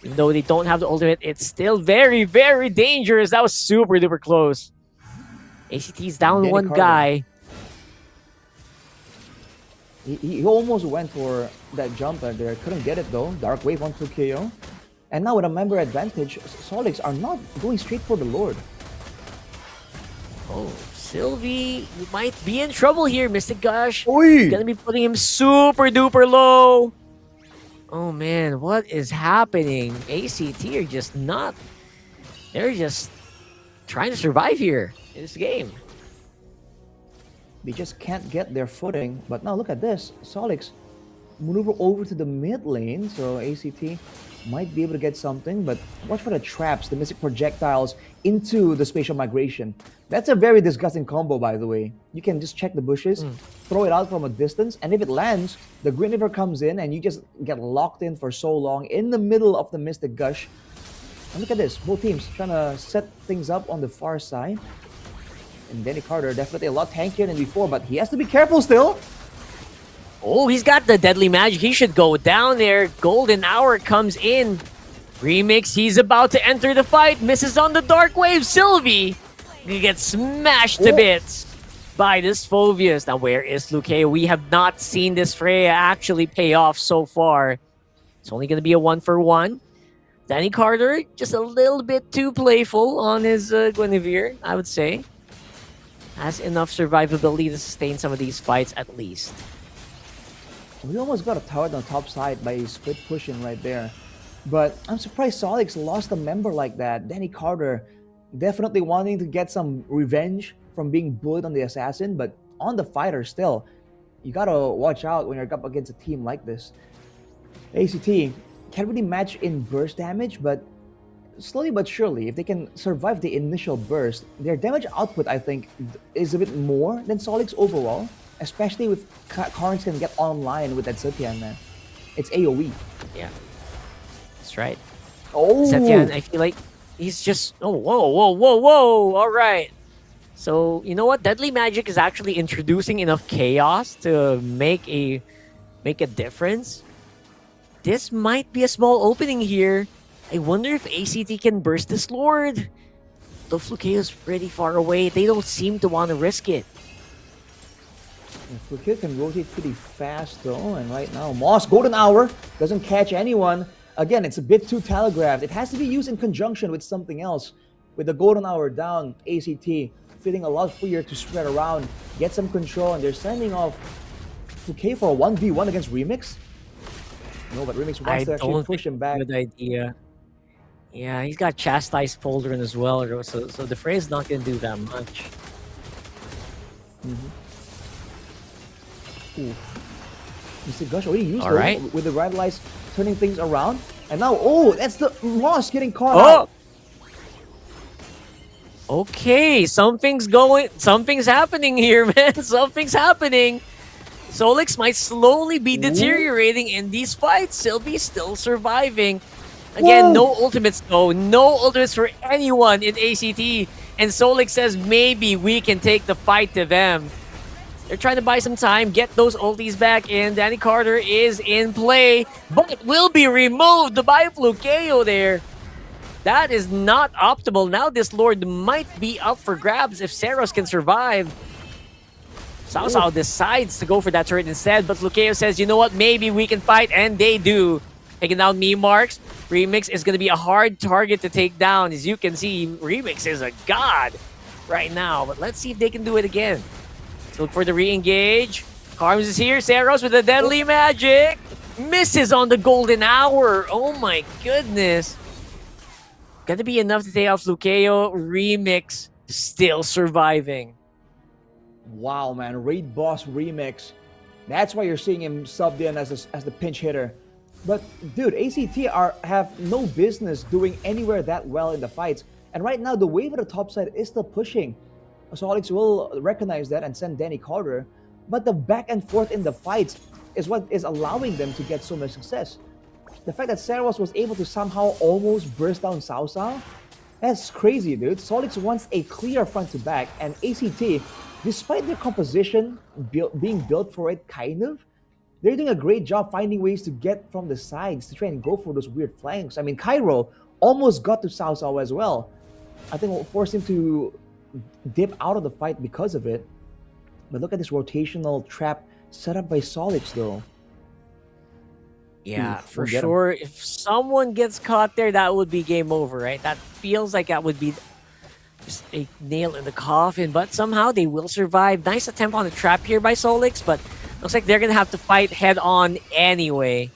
S6: Even though they don't have the ultimate, it's still very, very dangerous. That was super duper close. ACT's down one guy.
S7: He almost went for that jump there. Couldn't get it though. Dark Wave on 2KO. And now with a member advantage, Solix are not going straight for the Lord.
S6: Oh, Sylvie, you might be in trouble here, Mystic Gush.
S7: Oy.
S6: Gonna be putting him super duper low. Oh man, what is happening? ACT are just not. They're just trying to survive here in this game.
S7: They just can't get their footing. But now look at this. Solix maneuver over to the mid lane. So ACT might be able to get something. But watch for the traps, the mystic projectiles into the spatial migration. That's a very disgusting combo, by the way. You can just check the bushes, throw it out from a distance. And if it lands, the Green River comes in and you just get locked in for so long in the middle of the Mystic Gush. And look at this. Both teams trying to set things up on the far side. And Danny Carter definitely a lot tankier than before, but he has to be careful still.
S6: Oh, he's got the deadly magic. He should go down there. Golden Hour comes in. Remix, he's about to enter the fight. Misses on the Dark Wave. Sylvie, he gets smashed to bits by this Phobius. Now, where is Luke? We have not seen this Freya actually pay off so far. It's only going to be a 1-for-1. Danny Carter, just a little bit too playful on his Guinevere, I would say. Has enough survivability to sustain some of these fights at least.
S7: We almost got a tower on the top side by split pushing right there. But I'm surprised Solix lost a member like that. Danny Carter definitely wanting to get some revenge from being bullied on the assassin, but on the fighter still. You gotta watch out when you're up against a team like this. ACT can't really match in burst damage, but slowly but surely, if they can survive the initial burst, their damage output, I think, is a bit more than Solix overall, especially with Karns can get online with that Setian, man. It's AoE.
S6: Yeah, that's right.
S7: Oh!
S6: Setian, I feel like he's just... Oh, whoa. All right. So, you know what? Deadly Magic is actually introducing enough chaos to make a difference. This might be a small opening here. I wonder if ACT can burst this Lord. The Flukeo is pretty far away. They don't seem to want to risk it.
S7: Flukeo can rotate pretty fast though, and right now Moss Golden Hour doesn't catch anyone. Again, it's a bit too telegraphed. It has to be used in conjunction with something else. With the Golden Hour down, ACT feeling a lot freer to spread around, get some control, and they're sending off Flukeo for a 1v1 against Remix. No, but Remix wants to actually push him back.
S6: Good idea. Yeah, he's got Chastised Pauldron as well, so the Frey is not going to do that much.
S7: Mr. Gush already used
S6: it
S7: with the Revitalize turning things around. And now, oh, that's the Moss getting caught out.
S6: Okay, something's happening here, man. Something's happening. Solix might slowly be deteriorating in these fights. Sylvie still surviving. Again, no ultimates though. No ultimates for anyone in ACT. And Solix says maybe we can take the fight to them. They're trying to buy some time, get those ultis back in. Danny Carter is in play, but will be removed by Flukeo there. That is not optimal. Now this Lord might be up for grabs if Seros can survive. Cao Cao decides to go for that turret instead, but Flukeo says, you know what, maybe we can fight, and they do. Taking down meme marks. Remix is going to be a hard target to take down. As you can see, Remix is a god right now, but let's see if they can do it again. Let's look for the re-engage. Carms is here. Seros with a deadly magic. Misses on the golden hour. Oh my goodness. Gonna be enough to take out Flukeo. Remix still surviving.
S7: Wow, man. Raid Boss Remix. That's why you're seeing him subbed in as the pinch hitter. But, dude, ACT have no business doing anywhere that well in the fights. And right now, the wave at the top side is still pushing. Solix will recognize that and send Danny Carter. But the back and forth in the fights is what is allowing them to get so much success. The fact that Seros was able to somehow almost burst down Cao Cao, that's crazy, dude. Solix wants a clear front to back, and ACT, despite their composition being built for it, kind of, they're doing a great job finding ways to get from the sides to try and go for those weird flanks. I mean, Cairo almost got to Cao Cao as well. I think it will force him to dip out of the fight because of it. But look at this rotational trap set up by Solix, though.
S6: Yeah, for sure. If someone gets caught there, that would be game over, right? That feels like that would be just a nail in the coffin. But somehow they will survive. Nice attempt on the trap here by Solix, but looks like they're going to have to fight head-on anyway.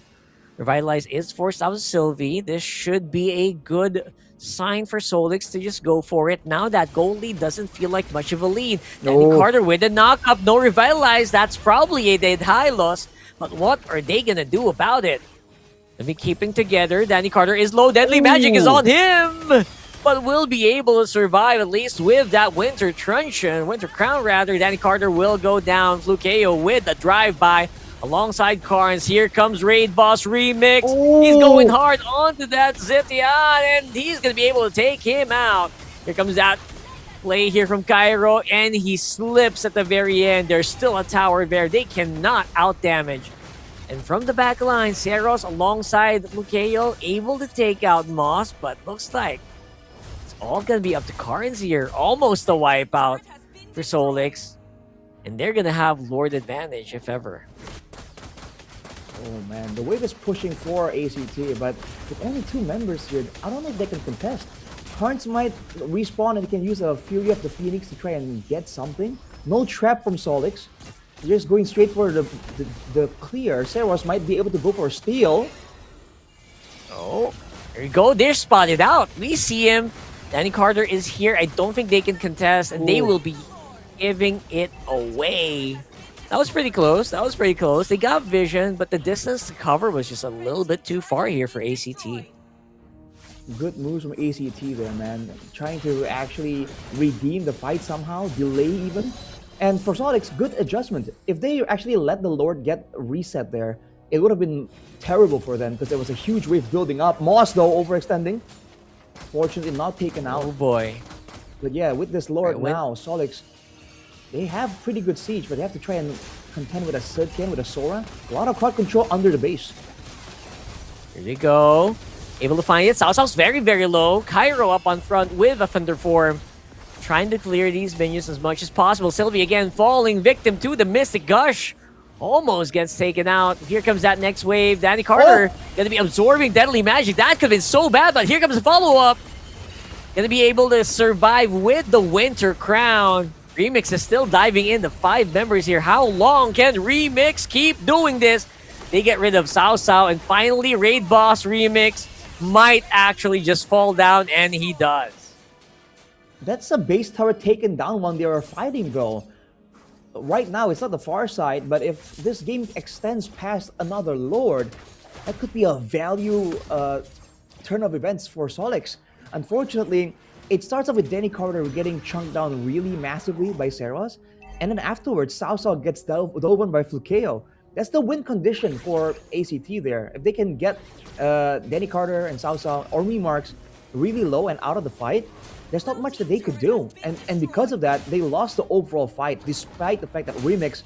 S6: Revitalize is forced out of Sylvie. This should be a good sign for Solix to just go for it. Now that goal lead doesn't feel like much of a lead. Danny Carter with a knock-up. No Revitalize. That's probably a dead high loss. But what are they gonna do about it? Let me keeping together. Danny Carter is low. Deadly Magic is on him! But will be able to survive at least with that Winter Truncheon. Winter Crown, rather. Danny Carter will go down. Flukeo with a drive-by alongside Carnes. Here comes Raid Boss Remix. He's going hard onto that Zitian, and he's gonna be able to take him out. Here comes that play here from Cairo, and he slips at the very end. There's still a tower there. They cannot out-damage. And from the back line, Seros alongside Flukeo able to take out Moss, but looks like it's all going to be up to Carnes here. Almost a wipeout for Solix. And they're going to have Lord advantage, if ever.
S7: Oh man, the wave is pushing for ACT, but with only 2 members here, I don't know if they can contest. Carnes might respawn and he can use a Fury of the Phoenix to try and get something. No trap from Solix. Just going straight for the clear. Seros might be able to go for a steal.
S6: Oh, there you go. They're spotted out. We see him. Danny Carter is here. I don't think they can contest, and they will be giving it away. That was pretty close. That was pretty close. They got vision, but the distance to cover was just a little bit too far here for ACT.
S7: Good moves from ACT there, man. Trying to actually redeem the fight somehow, delay even. And for Solix, good adjustment. If they actually let the Lord get reset there, it would have been terrible for them because there was a huge wave building up. Moss, though, overextending. Fortunately, not taken out.
S6: Oh boy.
S7: But yeah, with this Lord now, Solix, they have pretty good siege, but they have to try and contend with a Sirkin, with a Sora. A lot of crowd control under the base.
S6: Here you go. Able to find it. Cao Cao's very, very low. Cairo up on front with a Thunder Form. Trying to clear these minions as much as possible. Sylvie again falling victim to the Mystic Gush. Almost gets taken out. Here comes that next wave. Danny Carter gonna be absorbing Deadly Magic. That could have been so bad, but here comes the follow-up. Gonna be able to survive with the Winter Crown. Remix is still diving in the 5 members here. How long can Remix keep doing this? They get rid of Cao Cao, and finally Raid Boss Remix might actually just fall down, and he does.
S7: That's a base tower taken down when they were fighting, bro. Right now, it's not the far side, but if this game extends past another Lord, that could be a value turn of events for Solix. Unfortunately, it starts off with Danny Carter getting chunked down really massively by Seros, and then afterwards, Sao Sao gets dove on by Flukeo. That's the win condition for ACT there. If they can get Danny Carter and Sao Sao or Remarks really low and out of the fight, there's not much that they could do. And because of that, they lost the overall fight, despite the fact that Remix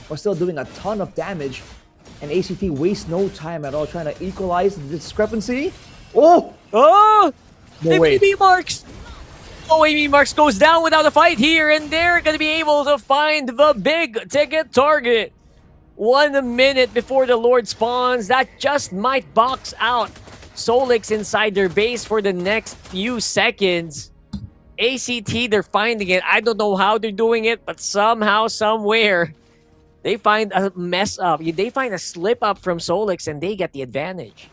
S7: was still doing a ton of damage, and ACT wastes no time at all trying to equalize the discrepancy. Oh!
S6: Oh!
S7: No way.
S6: Amy Marks! Oh, Amy Marks goes down without a fight here, and they're going to be able to find the big ticket target. 1 minute before the Lord spawns. That just might box out Solix inside their base for the next few seconds. ACT, they're finding it. I don't know how they're doing it, but somehow, somewhere, they find a mess up. They find a slip up from Solix, and they get the advantage.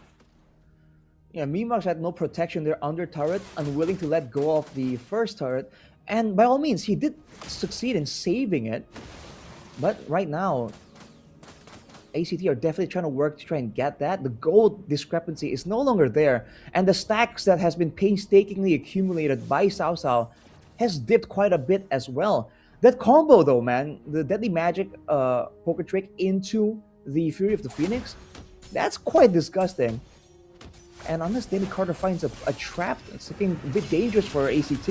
S7: Yeah, Mimax had no protection there under turret, unwilling to let go of the first turret. And by all means, he did succeed in saving it. But right now, ACT are definitely trying to work to try and get that. The gold discrepancy is no longer there. And the stacks that has been painstakingly accumulated by Sao Sao has dipped quite a bit as well. That combo though, man, the Deadly Magic poker trick into the Fury of the Phoenix, that's quite disgusting. And unless Danny Carter finds a trap, it's looking a bit dangerous for ACT.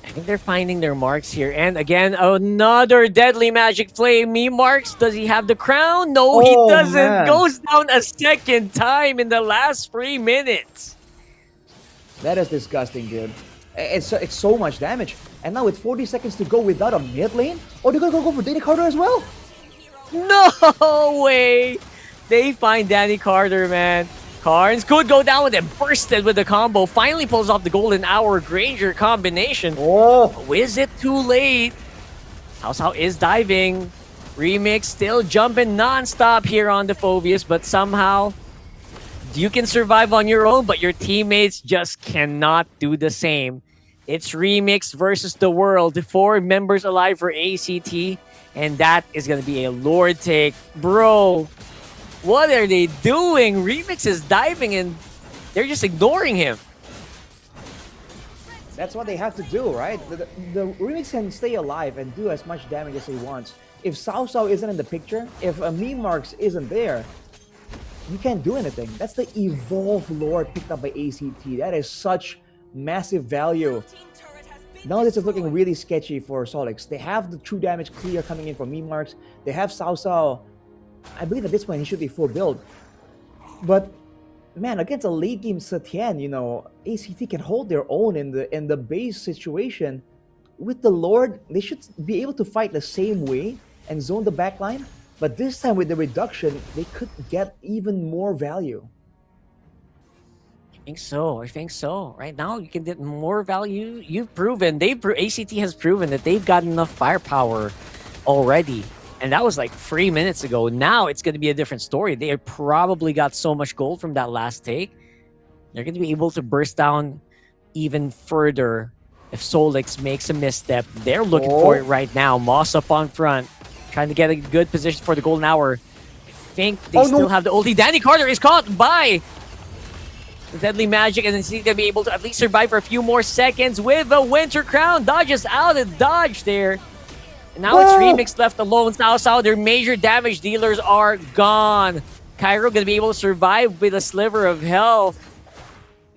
S6: I think they're finding their marks here. And again, another Deadly Magic Flame. Marks, does he have the crown? No, he doesn't.
S7: Man.
S6: Goes down a second time in the last 3 minutes.
S7: That is disgusting, dude. It's so much damage. And now with 40 seconds to go without a mid lane, oh, they're gonna go for Danny Carter as well?
S6: No way! They find Danny Carter, man. Carnes could go down with it, bursted with the combo. Finally pulls off the Golden Hour Granger combination.
S7: Oh!
S6: Is it too late? Sao Sao is diving. Remix still jumping non-stop here on the Phobius, but somehow you can survive on your own, but your teammates just cannot do the same. It's Remix versus the world. 4 members alive for ACT, and that is going to be a Lord take. Bro, what are they doing? Remix is diving and they're just ignoring him.
S7: That's what they have to do, right? The Remix can stay alive and do as much damage as he wants. If Sao Sao isn't in the picture, if Marks isn't there, you can't do anything. That's the Evolve Lord picked up by ACT. That is such massive value. Now this is looking really sketchy for Solix. They have the true damage clear coming in from Marks. They have Sao Sao. I believe at this point he should be full build. But man, against a late game Satien, you know, ACT can hold their own in the base situation. With the Lord, they should be able to fight the same way and zone the backline. But this time with the reduction, they could get even more value.
S6: I think so. Right now, you can get more value. You've proven, ACT has proven that they've got enough firepower already. And that was like 3 minutes ago. Now it's going to be a different story. They probably got so much gold from that last take. They're going to be able to burst down even further if Solix makes a misstep. They're looking for it right now. Moss up on front, trying to get a good position for the Golden Hour. I think they still have the ulti. Danny Carter is caught by the Deadly Magic, and then he's going to be able to at least survive for a few more seconds with a Winter Crown. Dodges out of dodge there. And now it's Remix left alone. Sao Sao, their major damage dealers are gone. Cairo going to be able to survive with a sliver of health.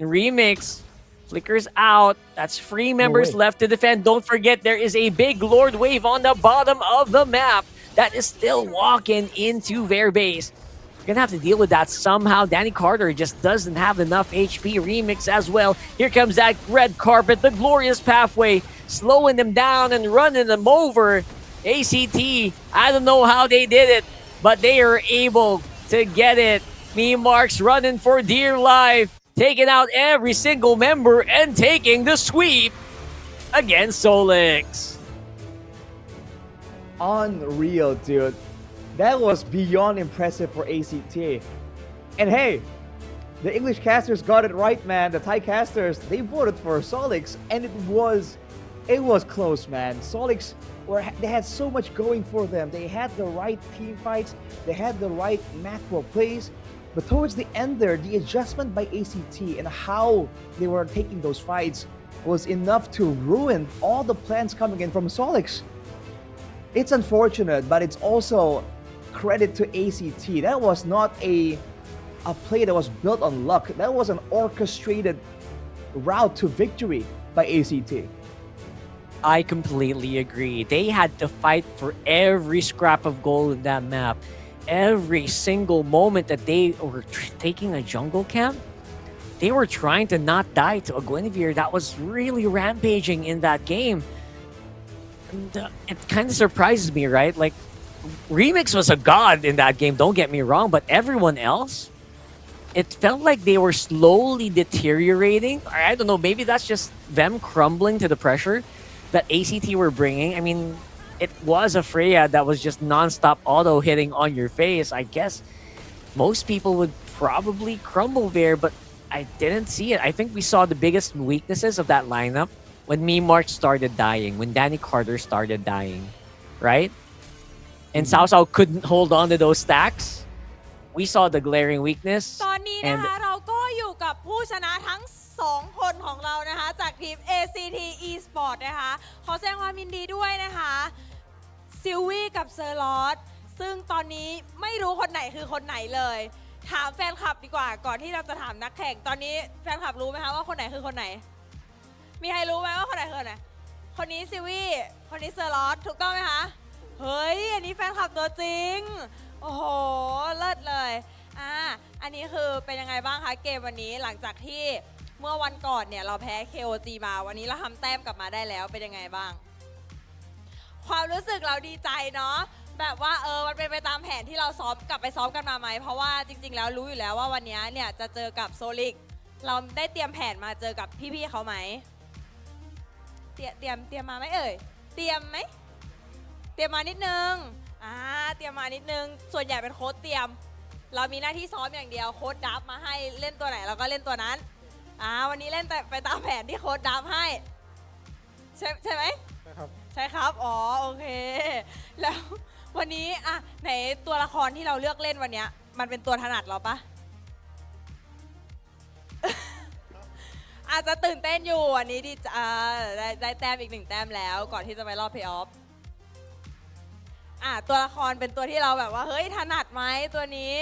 S6: And Remix flickers out. That's 3 members left to defend. Don't forget, there is a big Lord wave on the bottom of the map that is still walking into their base. You're gonna have to deal with that somehow. Danny Carter just doesn't have enough HP. Remix as well. Here comes that red carpet, the glorious pathway, slowing them down and running them over. ACT, I don't know how they did it, but they are able to get it. Marks running for dear life, taking out every single member and taking the sweep against Solix.
S7: Unreal, dude. That was beyond impressive for ACT. And hey, the English casters got it right, man. The Thai casters, they voted for Solix, and it was close, man. Solix, they had so much going for them. They had the right team fights, they had the right macro plays, But towards the end there, the adjustment by ACT and how they were taking those fights was enough to ruin all the plans coming in from Solix. It's unfortunate, but it's also credit to ACT. That was not a play that was built on luck. That was an orchestrated route to victory by ACT.
S6: I completely agree. They had to fight for every scrap of gold in that map. Every single moment that they were taking a jungle camp, they were trying to not die to a Guinevere that was really rampaging in that game. And it kind of surprises me, right? Like, Remix was a god in that game, don't get me wrong, but everyone else, it felt like they were slowly deteriorating. Or I don't know, maybe that's just them crumbling to the pressure that ACT were bringing. I mean, it was a Freya that was just non-stop auto hitting on your face. I guess most people would probably crumble there, but I didn't see it. I think we saw the biggest weaknesses of that lineup when Me March started dying, when Danny Carter started dying, right? And Cao Cao couldn't hold on to those stacks. We saw the glaring weakness.
S4: ตอนนี้นะคะเราก็อยู่กับผู้ชนะทั้ง2 คนของเรานะคะจากทีม ACT Esport นะคะขอแสดงความยินดีด้วยนะคะซิลวี่กับเซอร์ลอสซึ่งตอนนี้ไม่รู้คนไหนคือคนไหนเลยถามแฟนคลับดีกว่าก่อนที่เราจะถามนักแข่งตอนนี้แฟนคลับรู้ไหมคะว่าคนไหนคือคนไหนมีใครรู้ไหมว่าคนไหนคือคนไหนคนนี้ซิลวี่คนนี้เซอร์ลอสถูกต้องไหมคะเฮ้ยอันนี้แฟนคลับตัวจริงโอ้โหเลิศเลยอันนี้คือเป็นยังไงบ้างคะเกมวันนี้หลังจากที่เมื่อวันก่อนเนี่ยเราแพ้ KOG มาวันนี้เราทำแต้มกลับมาได้แล้วเป็นยังไงบ้างความรู้สึกเราดีใจเนาะแบบว่ามันเป็นไปตามแผนที่เราซ้อมกลับไปซ้อมกันมาไหมเพราะว่าจริงๆแล้วรู้อยู่แล้วว่าวันนี้เนี่ยจะเจอกับโซลิกเราได้เตรียมแผนมาเจอกับพี่ๆเขาไหมเตรียมมาไหมเอ่ยเตรียมไหมเตรียมมานิดนึงเตรียมมานิดนึงส่วนใหญ่เป็นโค้ชเตรียมเรามีหน้าที่ซ้อมอย่างเดียวโค้ชดับมาให้เล่นตัวไหนเราก็เล่นตัวนั้นวันนี้เล่นแต่ไปตามแผนที่โค้ชดับให้ใช่ไหมใช่ครับใช่ครับอ๋อโอเคแล้ววันนี้ไหนตัวละครที่เราเลือกเล่นวันนี้มันเป็นตัวถนัดเราปะ อาจจะตื่นเต้นอยู่วันนี้ดีได้แต้มอีก1 แต้มแล้วก่อนที่จะไปรอบเพลย์ออฟตัวละครเป็นตัวที่เราแบบว่าเฮ้ยถนัดไหมตัวนี้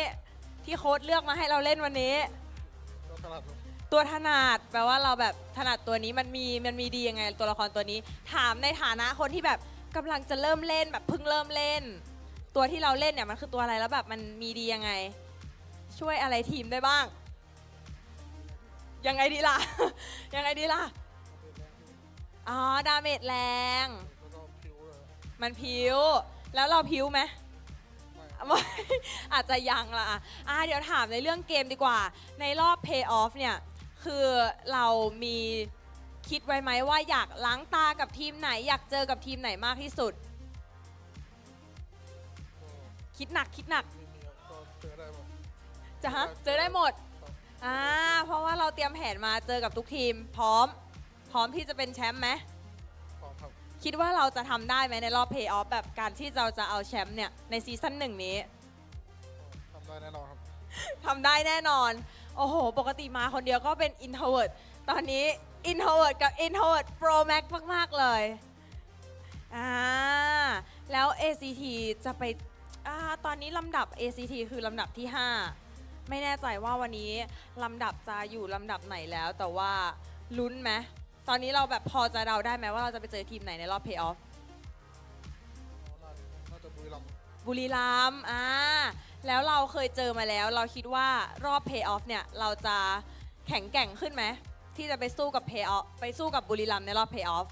S4: ที่โค้ชเลือกมาให้เราเล่นวันนี้ตัวถนัดแปลว่าเราแบบถนัดตัวนี้มันมีดียังไงตัวละครตัวนี้ถามในฐานะคนที่แบบกำลังจะเริ่มเล่นแบบเพิ่งเริ่มเล่นตัวที่เราเล่นเนี่ยมันคือตัวอะไรแล้วแบบมันมีดียังไงช่วยอะไรทีมได้บ้างยังไงดีล่ะ ยังไงดีล่ะดาเมจแรงมันพิ้วแล้วเราพิ้วไหมอาจจะยังละเดี๋ยวถามในเรื่องเกมดีกว่าในรอบ Pay Off เนี่ยคือเรามีคิดไว้ไหมว่าอยากล้างตากับทีมไหนอยากเจอกับทีมไหนมากที่สุดคิดหนักจะเจอได้หมดเพราะว่าเราเตรียมแผนมาเจอกับทุกทีมพร้อมที่จะเป็นแชมป์ไหมคิดว่าเราจะทำได้ไหมในรอบ Pay Off แบบการที่เราจะเอาแชมป์เนี่ยในซีซั่น1นี้ทำได้แน่นอนครับทำได้แน่นอนโอ้โหปกติมาคนเดียวก็เป็น introvert ตอนนี้ introvert กับ introvert pro max มากๆเลยแล้ว ACT จะไปตอนนี้ลำดับ ACT คือลำดับที่ 5ไม่แน่ใจว่าวันนี้ลำดับจะอยู่ลำดับไหนแล้วแต่ว่าลุ้นไหมตอนนี้เราแบบพอจะเดาได้ไหมว่าเราจะไปเจอทีมไหนในรอบ Pay Off น่าจะบุรีรัมย์แล้วเราเคยเจอมาแล้วเราคิดว่ารอบ Pay Off เนี่ยเราจะแข็งแกร่งขึ้นไหมที่จะไปสู้กับ Pay Off ไปสู้กับบุรีรัมย์ในรอบ Pay Off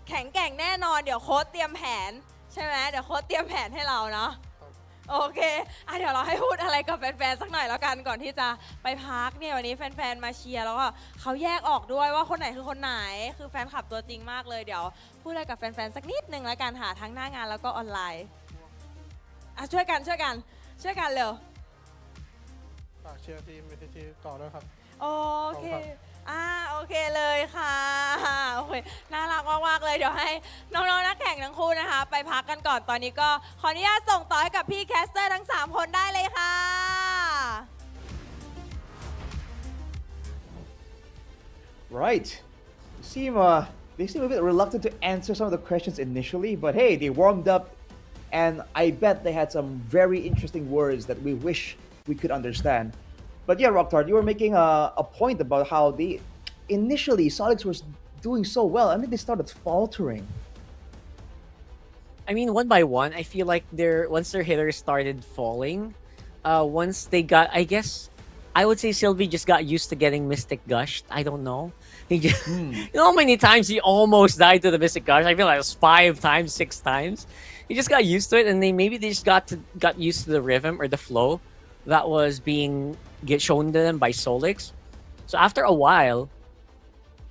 S4: แข็งแกร่งแน่นอนเดี๋ยวโค้ชเตรียมแผนใช่ไหมเดี๋ยวโค้ชเตรียมแผนให้เราเนาะโอเคเดี๋ยวเราให้พูดอะไรกับแฟนๆสักหน่อยแล้วกันก่อนที่จะไปพักเนี่ยวันนี้แฟนๆมาเชียร์แล้วก็เขาแยกออกด้วยว่าคนไหนคือคนไหนคือแฟนคลับตัวจริงมากเลยเดี๋ยวพูดอะไรกับแฟนๆสักนิดนึงแล้วกันค่ะทั้งหน้างานแล้วก็ออนไลน์ช่วยกันเร็ว
S11: ฝากเชียร์ทีม ACT ต่อด้วยครับ
S4: โอเค โอเคเลยค่ะโอเคน่ารักมากๆเลยเดี๋ยวให้น้องๆนักแข่งทั้งคู่นะคะ ไปพักกันก่อนตอนนี้ก็ขออนุญาตส่งต่อให้กับพี่แคสเตอร์ทั้ง 3 คนได้เลยค่ะ
S5: Right. They seem a bit reluctant to answer some of the questions initially, but hey, they warmed up, and I bet they had some very interesting words that we wish we could understand. But yeah, Rocktard, you were making a point about how they initially Solix was doing so well, and then they started faltering.
S6: I mean, one by one, I feel like once their hitters started falling, once they got, I guess, I would say Sylvie just got used to getting Mystic Gushed. I don't know. He just, you know how many times he almost died to the Mystic Gush? I feel like it was 5 times, 6 times. He just got used to it, and maybe they just got used to the rhythm or the flow that was being shown to them by Solix. So after a while,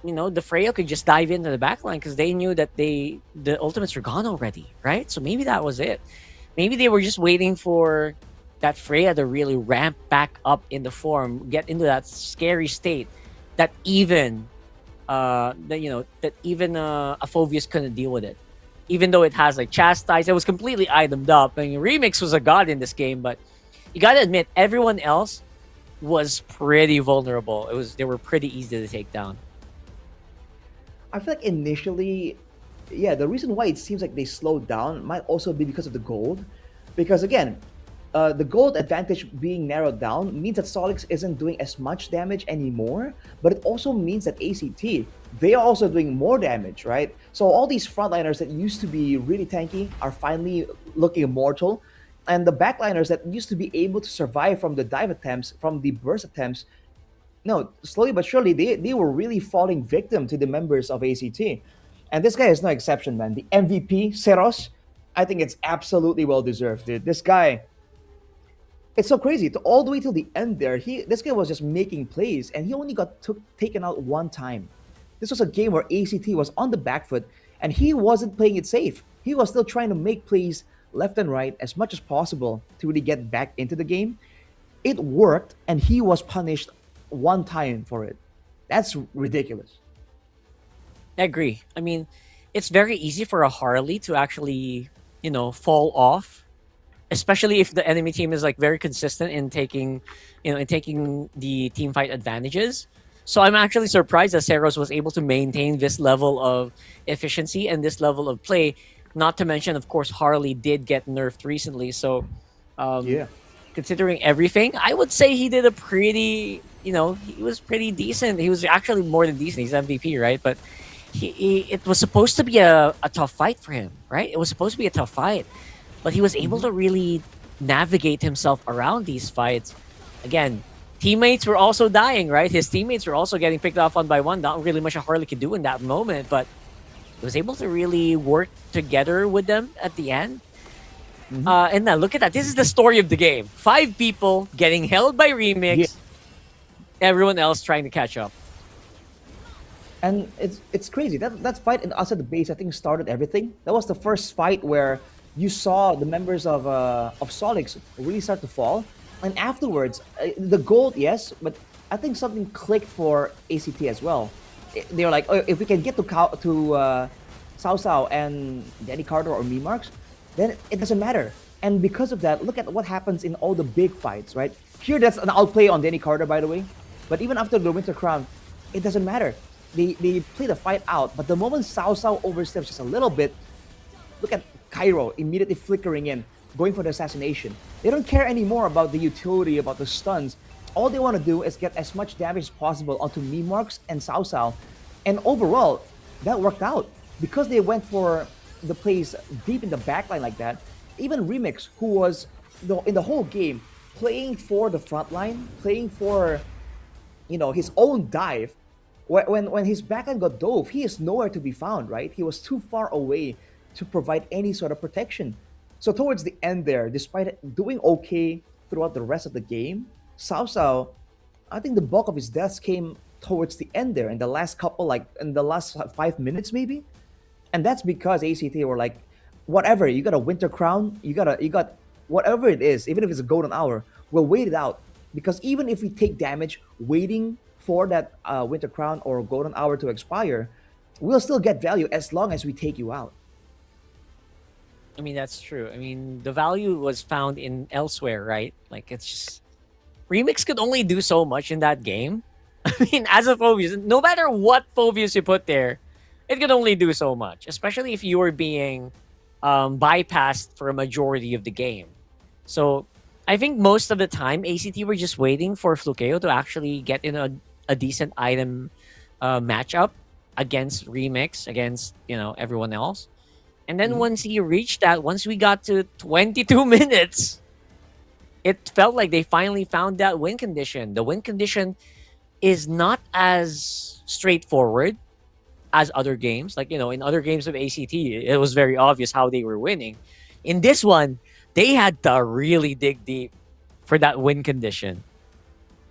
S6: you know, the Freya could just dive into the backline because they knew that the ultimates were gone already, right? So maybe that was it. Maybe they were just waiting for that Freya to really ramp back up in the form, get into that scary state that even a Phoveus couldn't deal with it. Even though it has like Chastise, it was completely itemed up. I mean, Remix was a god in this game, but you gotta admit, everyone else was pretty vulnerable. They were pretty easy to take down.
S5: I feel like initially, yeah, the reason why it seems like they slowed down might also be because of the gold. Because again, the gold advantage being narrowed down means that Solix isn't doing as much damage anymore, but it also means that ACT, they are also doing more damage, right? So all these frontliners that used to be really tanky are finally looking immortal, and the backliners that used to be able to survive from the dive attempts, from the burst attempts, no, slowly but surely, they were really falling victim to the members of ACT. And this guy is no exception, man. The MVP, Seros, I think it's absolutely well-deserved, dude. This guy, it's so crazy. All the way till the end there, this guy was just making plays, and he only got taken out one time. This was a game where ACT was on the back foot, and he wasn't playing it safe. He was still trying to make plays left and right as much as possible to really get back into the game. It worked, and he was punished one time for it. That's ridiculous.
S6: I agree. I mean, it's very easy for a Harley to actually, fall off, especially if the enemy team is like very consistent in taking the team fight advantages. So I'm actually surprised that Seros was able to maintain this level of efficiency and this level of play. Not to mention, of course, Harley did get nerfed recently. So, considering everything, I would say he did a pretty, he was pretty decent. He was actually more than decent. He's MVP, right? But it was supposed to be a tough fight for him, right? It was supposed to be a tough fight. But he was able to really navigate himself around these fights. Again, teammates were also dying, right? His teammates were also getting picked off one by one. Not really much a Harley could do in that moment, but he was able to really work together with them at the end. And now look at that. This is the story of the game. 5 people getting held by Remix. Yeah. Everyone else trying to catch up.
S5: And it's crazy. That fight in outside the base, I think, started everything. That was the first fight where you saw the members of Solix really start to fall. And afterwards, the gold, yes, but I think something clicked for ACT as well. They were like, oh, if we can get to Cao Cao and Danny Carter or me marks, then it doesn't matter. And because of that, look at what happens in all the big fights, right? Here, that's an outplay on Danny Carter, by the way. But even after the Winter Crown, it doesn't matter. They play the fight out. But the moment Cao Cao oversteps just a little bit, look at Cairo immediately flickering in, going for the assassination. They don't care anymore about the utility, about the stuns. All they want to do is get as much damage as possible onto me marks and Cao Cao. And overall, that worked out. Because they went for the plays deep in the backline like that, even Remix, who was in the whole game playing for the front line, playing for his own dive, when his backline got dove, he is nowhere to be found, right? He was too far away to provide any sort of protection. So towards the end there, despite doing okay throughout the rest of the game, Cao Cao, I think the bulk of his deaths came towards the end there, in the last couple, like in the last 5 minutes maybe. And that's because ACT were like, whatever, you got a Winter Crown, you got whatever it is, even if it's a golden hour, we'll wait it out. Because even if we take damage, waiting
S7: for that Winter Crown or Golden Hour to expire, we'll still get value as long as we take you out.
S6: I mean, that's true. I mean, the value was found in elsewhere, right? Like, it's just Remix could only do so much in that game. I mean, as a Phobius, no matter what Phobius you put there, it could only do so much, especially if you were being bypassed for a majority of the game. So I think most of the time, ACT were just waiting for Flukeo to actually get in a decent item matchup against Remix, against, you know, everyone else. And then once he reached that, once we got to 22 minutes, it felt like they finally found that win condition. The win condition is not as straightforward as other games. Like, you know, in other games of ACT, it was very obvious how they were winning. In this one, they had to really dig deep for that win condition.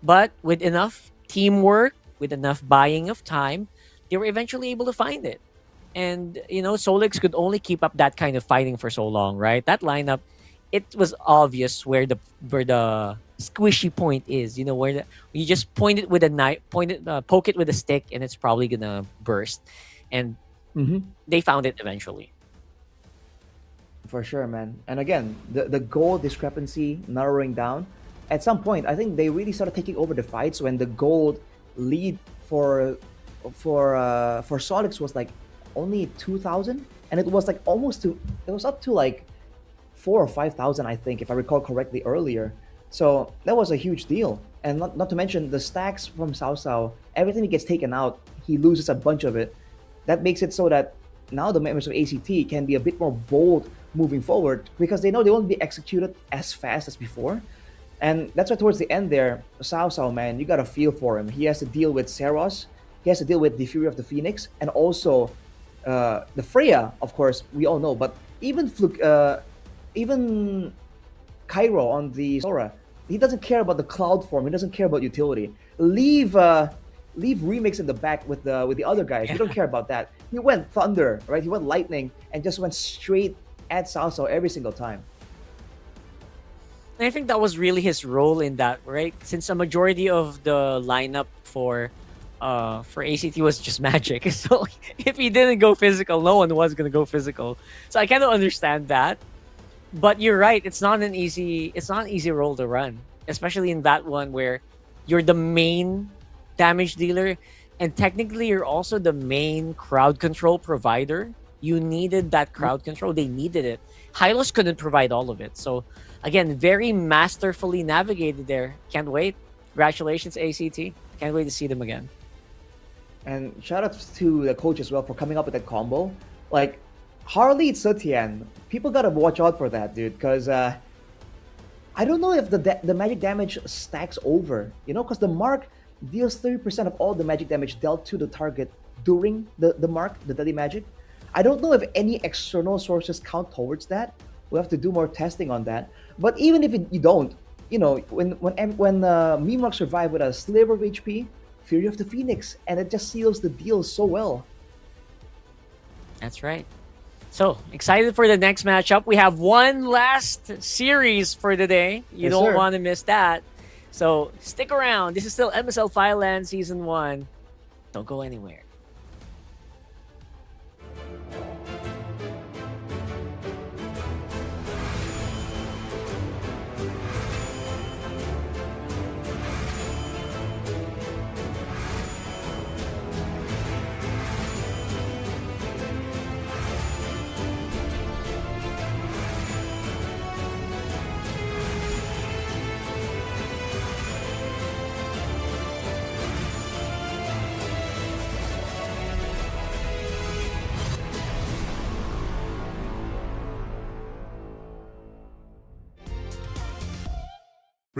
S6: But with enough teamwork, with enough buying of time, they were eventually able to find it. And, you know, Solix could only keep up that kind of fighting for so long, right? That lineup, it was obvious where the squishy point is. You know, where you just point it with a knife, poke it with a stick, and it's probably gonna burst. And they found it eventually.
S7: For sure, man. And again, the goal discrepancy narrowing down. At some point, I think they really started taking over the fights when the gold lead for Solix was like only 2,000, and it was like it was up to like 4,000 or 5,000, I think, if I recall correctly earlier. So that was a huge deal. And not to mention the stacks from Cao Cao, everything he gets taken out, he loses a bunch of it. That makes it so that now the members of ACT can be a bit more bold moving forward because they know they won't be executed as fast as before. And that's why towards the end there, Cao Cao, man, you got to feel for him. He has to deal with Seros, he has to deal with the Fury of the Phoenix, and also the Freya, of course, we all know. But even Cairo on the Sora, he doesn't care about the cloud form. He doesn't care about utility. Leave Remix in the back with the other guys. We don't care about that. He went Thunder, right? He went Lightning and just went straight at Cao Cao every single time.
S6: And I think that was really his role in that, right? Since a majority of the lineup for ACT was just magic. So if he didn't go physical, no one was gonna go physical. So I kind of understand that. But you're right, it's not an easy role to run, especially in that one where you're the main damage dealer and technically you're also the main crowd control provider. You needed that crowd control. They needed it. Hylos couldn't provide all of it. So again, very masterfully navigated there. Can't wait. Congratulations, ACT. Can't wait to see them again.
S7: And shout out to the coach as well for coming up with that combo. Like, Harley Sutian, people gotta watch out for that, dude, because I don't know if the magic damage stacks over, you know, because the mark deals 30% of all the magic damage dealt to the target during the mark, the deadly magic. I don't know if any external sources count towards that. We'll have to do more testing on that. But even if you don't, you know, when Mimrock survive with a sliver of HP, Fury of the Phoenix, and it just seals the deal so well.
S6: That's right. So, excited for the next matchup. We have one last series for the day. You don't want to miss that. So, stick around. This is still MSL Thailand Season 1. Don't go anywhere.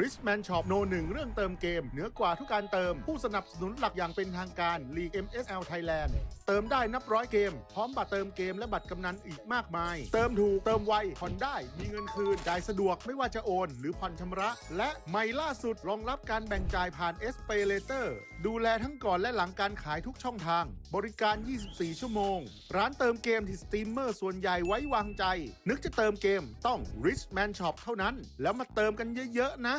S2: Richman Shop โน 1เรื่องเติมเกมเหนือกว่าทุกการเติมผู้สนับสนุนหลักอย่างเป็นทางการ League MSL Thailand เติมได้นับร้อยเกมพร้อมบัตรเติมเกมและบัตรกำนันอีกมากมายเติมถูกเติมไวผ่อนได้มีเงินคืนจ่ายสะดวกไม่ว่าจะโอนหรือผ่อนชำระและใหม่ล่าสุดรองรับการแบ่งจ่ายผ่าน SPayLater ดูแลทั้งก่อนและหลังการขายทุกช่องทางบริการ 24 ชั่วโมงร้านเติมเกมที่สตรีมเมอร์ส่วนใหญ่ไว้วางใจนึกจะเติมเกมต้อง Richman Shop เท่านั้นแล้วมาเติมกันเยอะๆนะ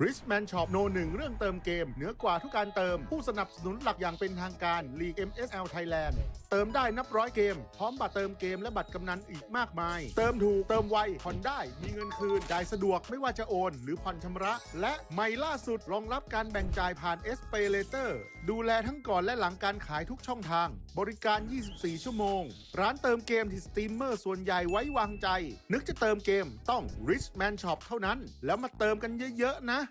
S2: Richman Shop โนหนึ่งเรื่องเติมเกมเหนือกว่าทุกการเติมผู้สนับสนุนหลักอย่างเป็นทางการ League MSL Thailand เติมได้นับร้อยเกมพร้อมบัตรเติมเกมและบัตรกำนันอีกมากมายเติมถูกเติมไวผ่อนได้มีเงินคืนจ่ายสะดวกไม่ว่าจะโอนหรือผ่อนชำระและใหม่ล่าสุดรองรับการแบ่งจ่ายผ่าน SPayLater ดูแลทั้งก่อนและหลังการขายทุกช่องทางบริการ 24 ชั่วโมงร้านเติมเกมที่สตรีมเมอร์ส่วนใหญ่ไว้วางใจนึกจะเติมเกมต้อง Richman Shop เท่านั้นแล้วมาเติมกันเยอะๆนะ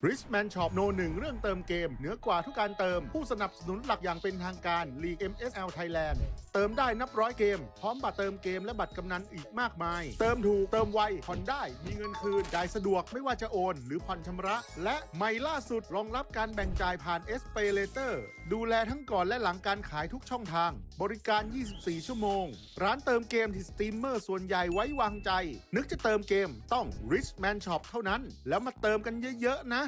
S2: Richman Shop โนหนึ่งเรื่องเติมเกมเหนือกว่าทุกการเติมผู้สนับสนุนหลักอย่างเป็นทางการ League MSL Thailand เติมได้นับร้อยเกมพร้อมบัตรเติมเกมและบัตรกำนันอีกมากมายเติมถูกเติมไวผ่อนได้มีเงินคืนจ่ายสะดวกไม่ว่าจะโอนหรือผ่อนชำระและใหม่ล่าสุดรองรับการแบ่งจ่ายผ่าน SPayLater ดูแลทั้งก่อนและหลังการขายทุกช่องทางบริการ 24 ชั่วโมงร้านเติมเกมที่สตรีมเมอร์ส่วนใหญ่ไว้วางใจนึกจะเติมเกมต้อง Richman Shop เท่านั้นแล้วมาเติมกันเยอะๆนะ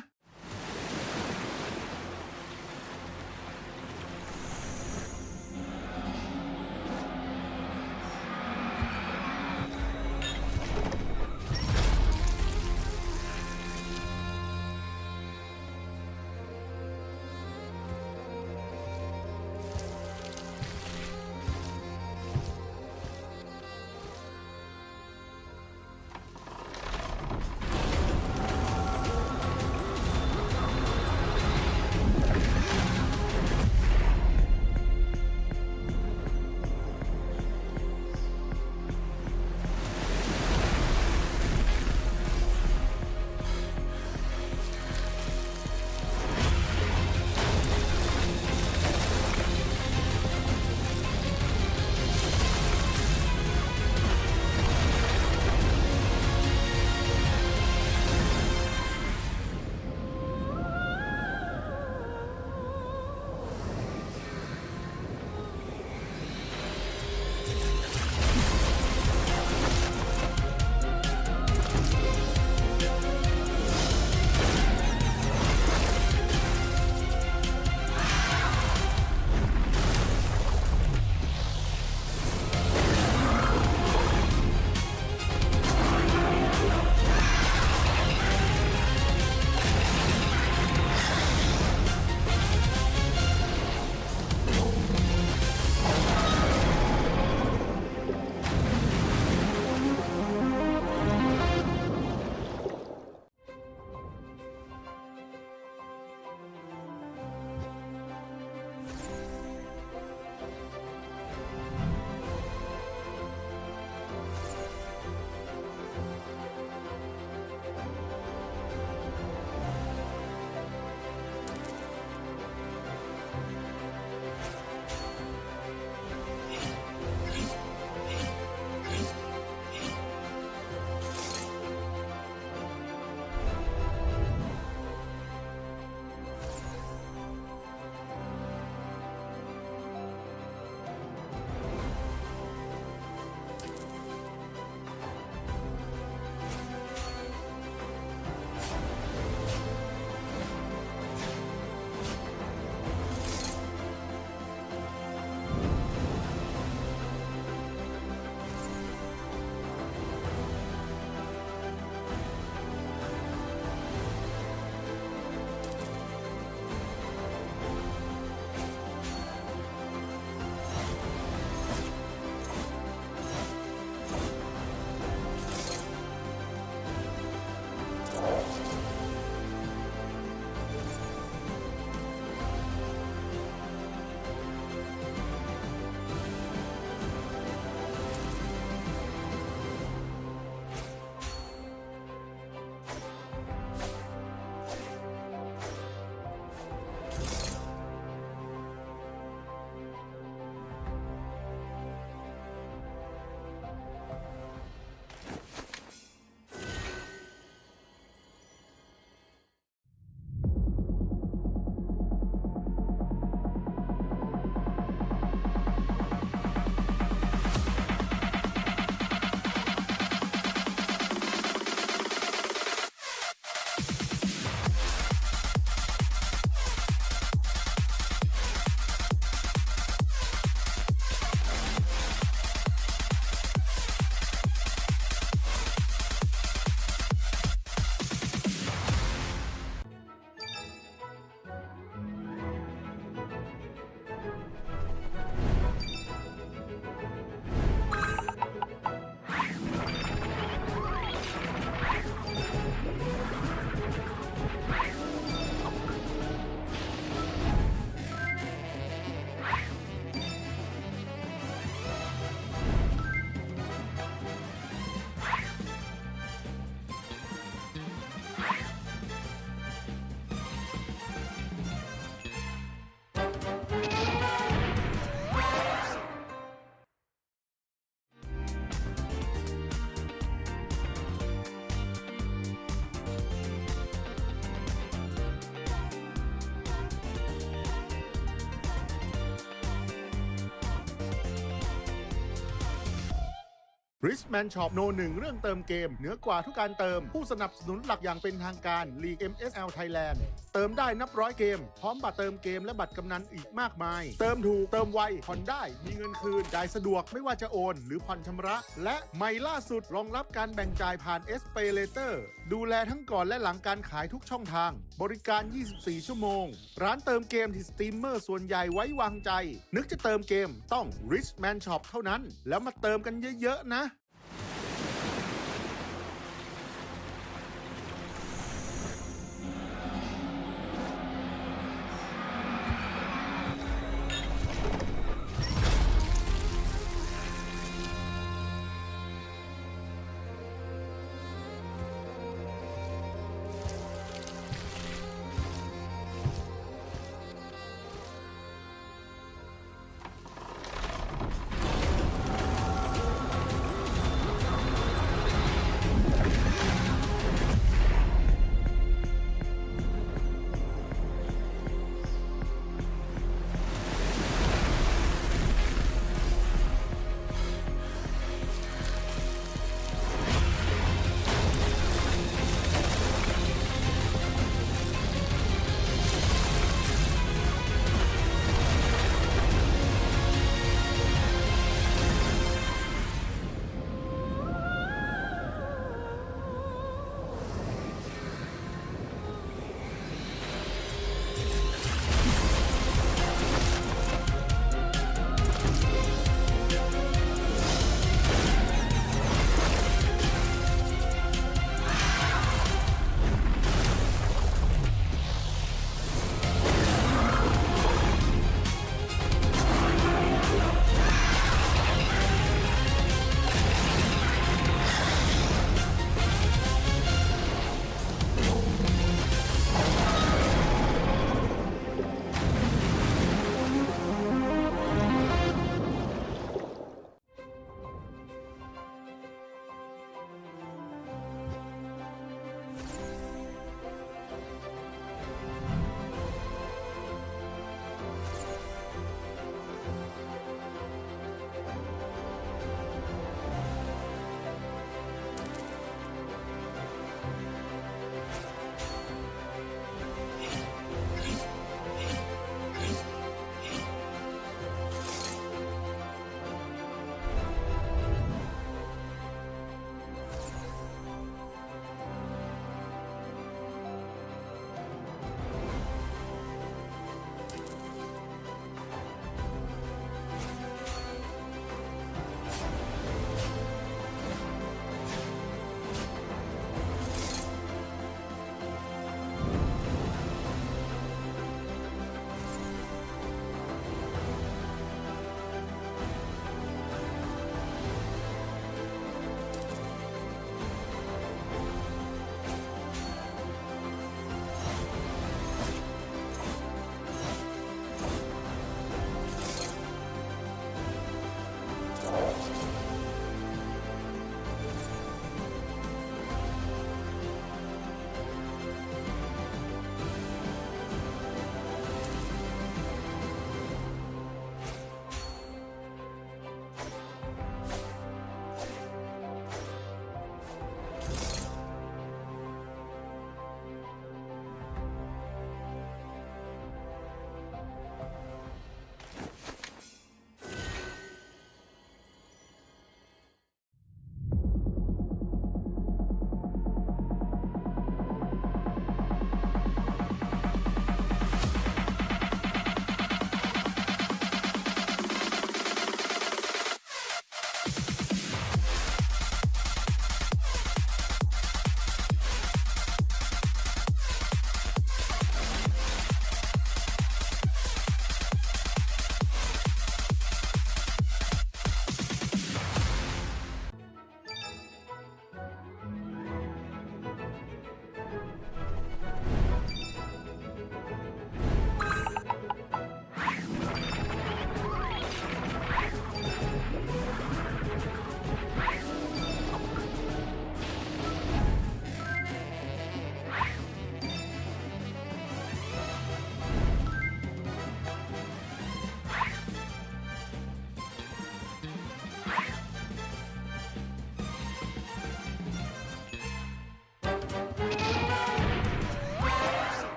S2: Richman Shop โนหนึ่งเรื่องเติมเกมเหนือกว่าทุกการเติมผู้สนับสนุนหลักอย่างเป็นทางการ League MSL Thailand เติมได้นับร้อยเกมพร้อมบัตรเติมเกมและบัตรกำนันอีกมากมายเติมถูกเติมไวผ่อนได้มีเงินคืนจ่ายสะดวกไม่ว่าจะโอนหรือผ่อนชำระและใหม่ล่าสุดรองรับการแบ่งจ่ายผ่าน SPayLater ดูแลทั้งก่อนและหลังการขายทุกช่องทางบริการ 24 ชั่วโมงร้านเติมเกมที่สตรีมเมอร์ส่วนใหญ่ไว้วางใจนึกจะเติมเกมต้อง Richman Shop เท่านั้นแล้วมาเติมกันเยอะๆนะ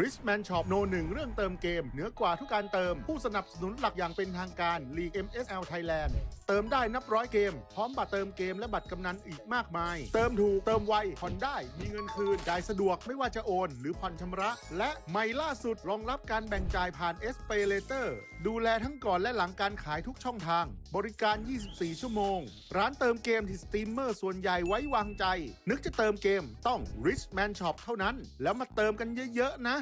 S2: Richman Shop โนหนึ่งเรื่องเติมเกมเหนือกว่าทุกการเติมผู้สนับสนุนหลักอย่างเป็นทางการ League MSL Thailand เติมได้นับร้อยเกมพร้อมบัตรเติมเกมและบัตรกำนันอีกมากมายเติมถูกเติมไวผ่อนได้มีเงินคืนจ่ายสะดวกไม่ว่าจะโอนหรือผ่อนชำระและใหม่ล่าสุดรองรับการแบ่งจ่ายผ่าน SPayLater ดูแลทั้งก่อนและหลังการขายทุกช่องทางบริการ 24 ชั่วโมงร้านเติมเกมที่สตรีมเมอร์ส่วนใหญ่ไว้วางใจนึกจะเติมเกมต้อง Richman Shop เท่านั้นแล้วมาเติมกันเยอะๆนะ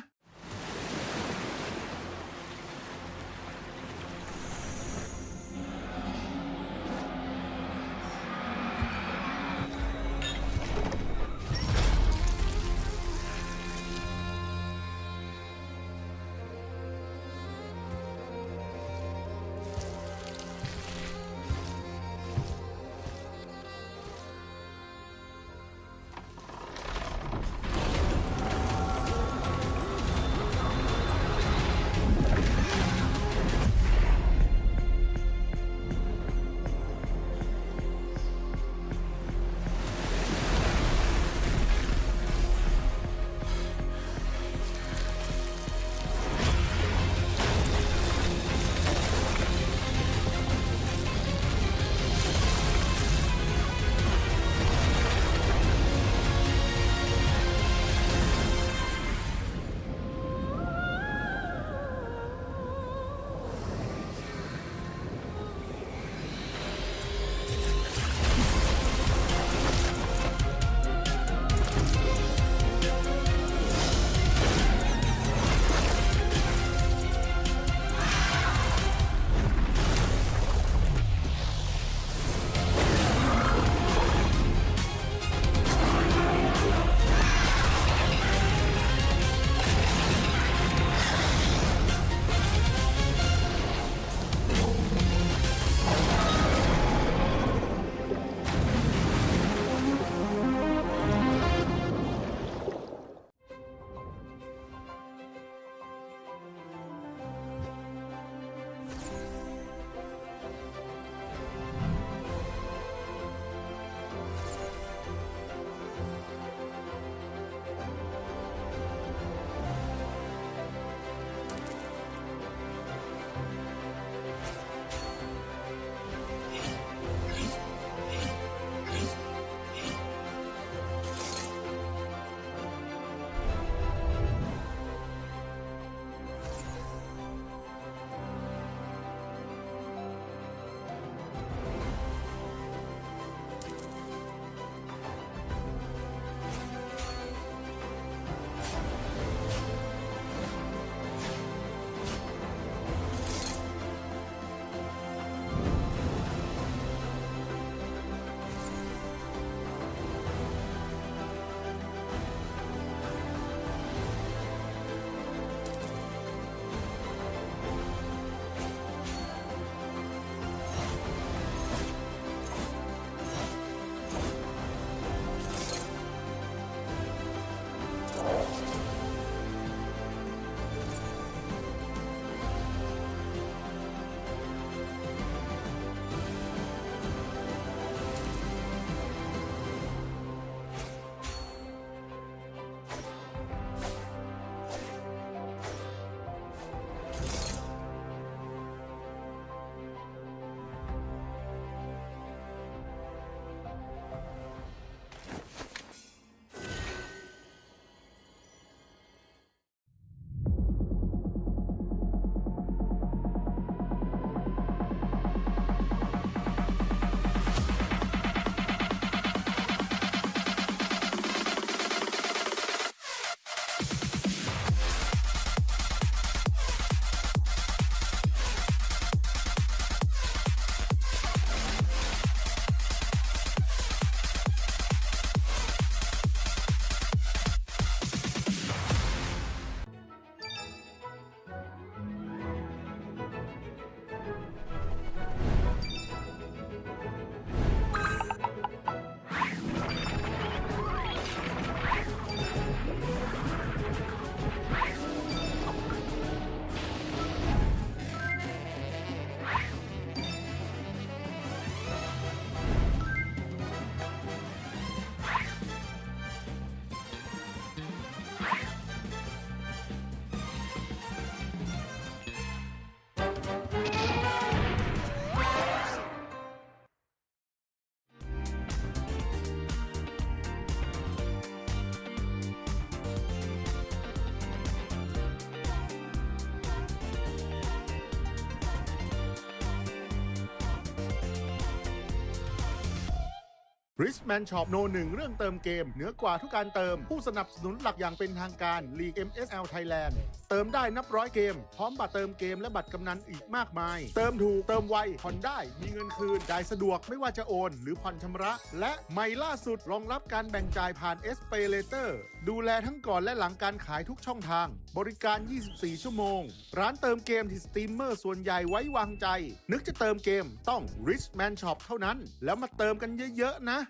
S2: Richman Shop โน1เรื่องเติมเกมเหนือกว่าทุกการเติมผู้สนับสนุนหลักอย่างเป็นทางการ League MSL Thailand เติมได้นับร้อยเกมพร้อมบัตรเติมเกมและบัตรกำนันอีกมากมายเติมถูกเติมไวผ่อนได้มีเงินคืนจ่ายสะดวกไม่ว่าจะโอนหรือผ่อนชำระและใหม่ล่าสุดรองรับการแบ่งจ่ายผ่าน SPayLater ดูแลทั้งก่อนและหลังการขายทุกช่องทางบริการ 24 ชั่วโมงร้านเติมเกมที่สตรีมเมอร์ส่วนใหญ่ไว้วางใจนึกจะเติมเกมต้อง Richman Shop เท่านั้นแล้วมาเติมกันเยอะๆนะ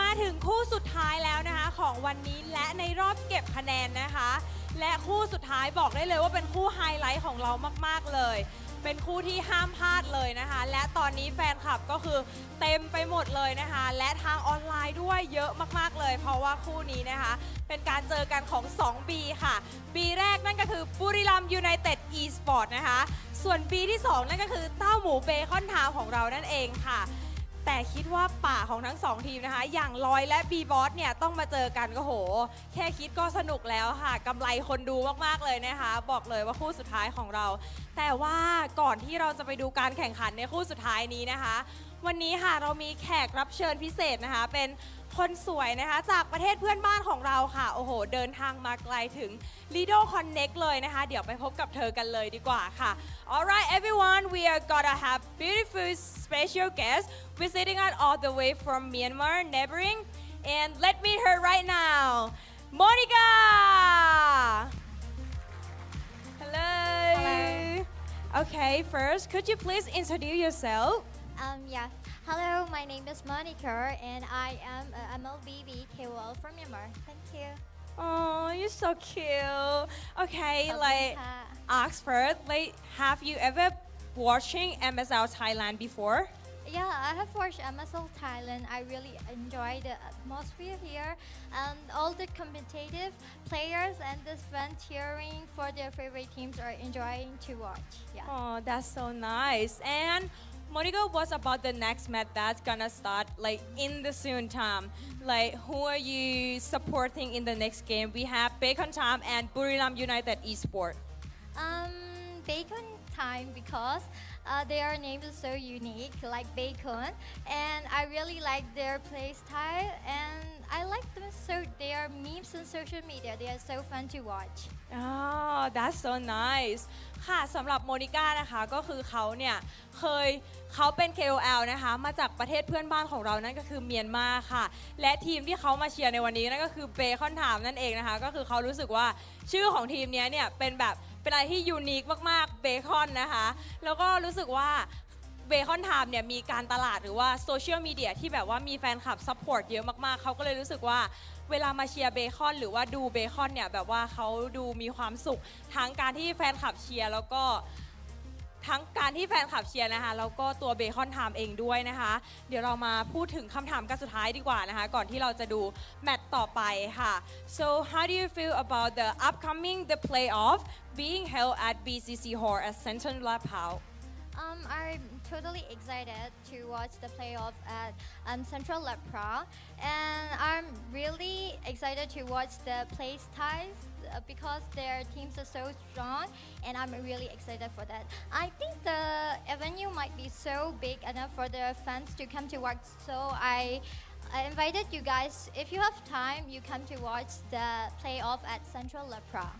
S4: มาถึงคู่สุดท้ายแล้วนะคะของวันนี้และในรอบเก็บคะแนนนะคะและคู่สุดท้ายบอกได้เลยว่าเป็นคู่ไฮไลท์ของเรามากๆเลย เป็นคู่ที่ห้ามพลาดเลยนะคะ และตอนนี้แฟนคลับก็คือเต็มไปหมดเลยนะคะ และทางออนไลน์ด้วยเยอะมากๆเลย เพราะว่าคู่นี้นะคะเป็นการเจอกันของ 2 ปีค่ะปีแรกนั่นก็คือบุรีรัมย์ยูไนเต็ดอีสปอร์ตนะคะส่วนปีที่ 2 นั่นก็คือเต้าหมูเบคอนทาวน์ของเรานั่นเองค่ะ แต่คิดว่าป่าของทั้ง2ทีมนะคะอย่างลอยและบีบอสเนี่ยต้องมาเจอกันก็โหแค่คิดก็สนุกแล้วค่ะกำไรคนดูมากๆเลยนะคะบอกเลยว่าคู่สุดท้ายของเรา แต่ว่าก่อนที่เราจะไปดูการแข่งขันในคู่สุดท้ายนี้นะคะ วันนี้ค่ะเรามีแขกรับเชิญพิเศษนะคะเป็นคนสวยนะคะจากประเทศเพื่อนบ้านของเราค่ะโอ้โหเดินทางมาไกลถึง Lido Connect เลยนะคะเดี๋ยวไปพบกับเธอกันเลยดีกว่าค่ะ Alright everyone we are gonna have beautiful special guests visiting us all the way from Myanmar neighboring and let me hear right now Monica Hello Okay first could you please introduce yourself
S12: Yeah. Hello, my name is Monica, and I am a MLBB KOL from Myanmar. Thank you.
S4: Oh, you're so cute. Okay, like ask first, like have you ever watching MSL Thailand before?
S12: Yeah, I have watched MSL Thailand. I really enjoy the atmosphere here, and all the competitive players and the fans cheering for their favorite teams are enjoying to watch. Yeah.
S4: Oh, that's so nice. And Monica, what's about the next match that's gonna start like in the soon time? Like who are you supporting in the next game? We have Bacon Time and Buriram United Esport.
S12: Bacon Time because their name is so unique, like bacon, and I really like their play style, and I like them so their memes on social media. They are so fun to watch.
S4: Oh, that's so nice. ค่ะสำหรับโมนิก้านะคะก็คือเขาเนี่ยเขาเป็น KOL นะคะมาจากประเทศเพื่อนบ้านของเรานั่นก็คือเมียนมาค่ะและทีมที่เขามาเชียร์ในวันนี้นั่นก็คือเบคอนไทม์นั่นเองนะคะก็คือเขารู้สึกว่าชื่อของทีมนี้เนี่ยเป็นอะไรที่ยูนิคมากๆเบคอนนะคะแล้วก็รู้สึกว่าเบคอนไทม์เนี่ยมีการตลาดหรือว่าโซเชียลมีเดียที่แบบว่ามีแฟนคลับซัพพอร์ตเยอะมากๆเขาก็เลยรู้สึกว่าเวลามาเชียร์เบคอนหรือว่าดูเบคอนเนี่ยแบบว่าเขาดูมีความสุขทั้งการที่แฟนคลับเชียร์แล้วก็ทั้งการที่แฟนคลับเชียร์นะคะแล้วก็ตัวเบคอนไทม์เองด้วยนะคะเดี๋ยวเรามาพูดถึงคำถามกันสุดท้ายดีกว่านะคะก่อนที่เราจะดูแมตช์ต่อไปค่ะ so how do you feel about the upcoming the playoff being held at BCC Hall at Central Ladprao
S12: I'm totally excited to watch the playoff at Central Ladprao, and I'm really excited to watch the play styles because their teams are so strong, and I'm really excited for that. I think the venue might be so big enough for the fans to come to watch, so I invited you guys, if you have time, you come to watch the playoff at Central Ladprao.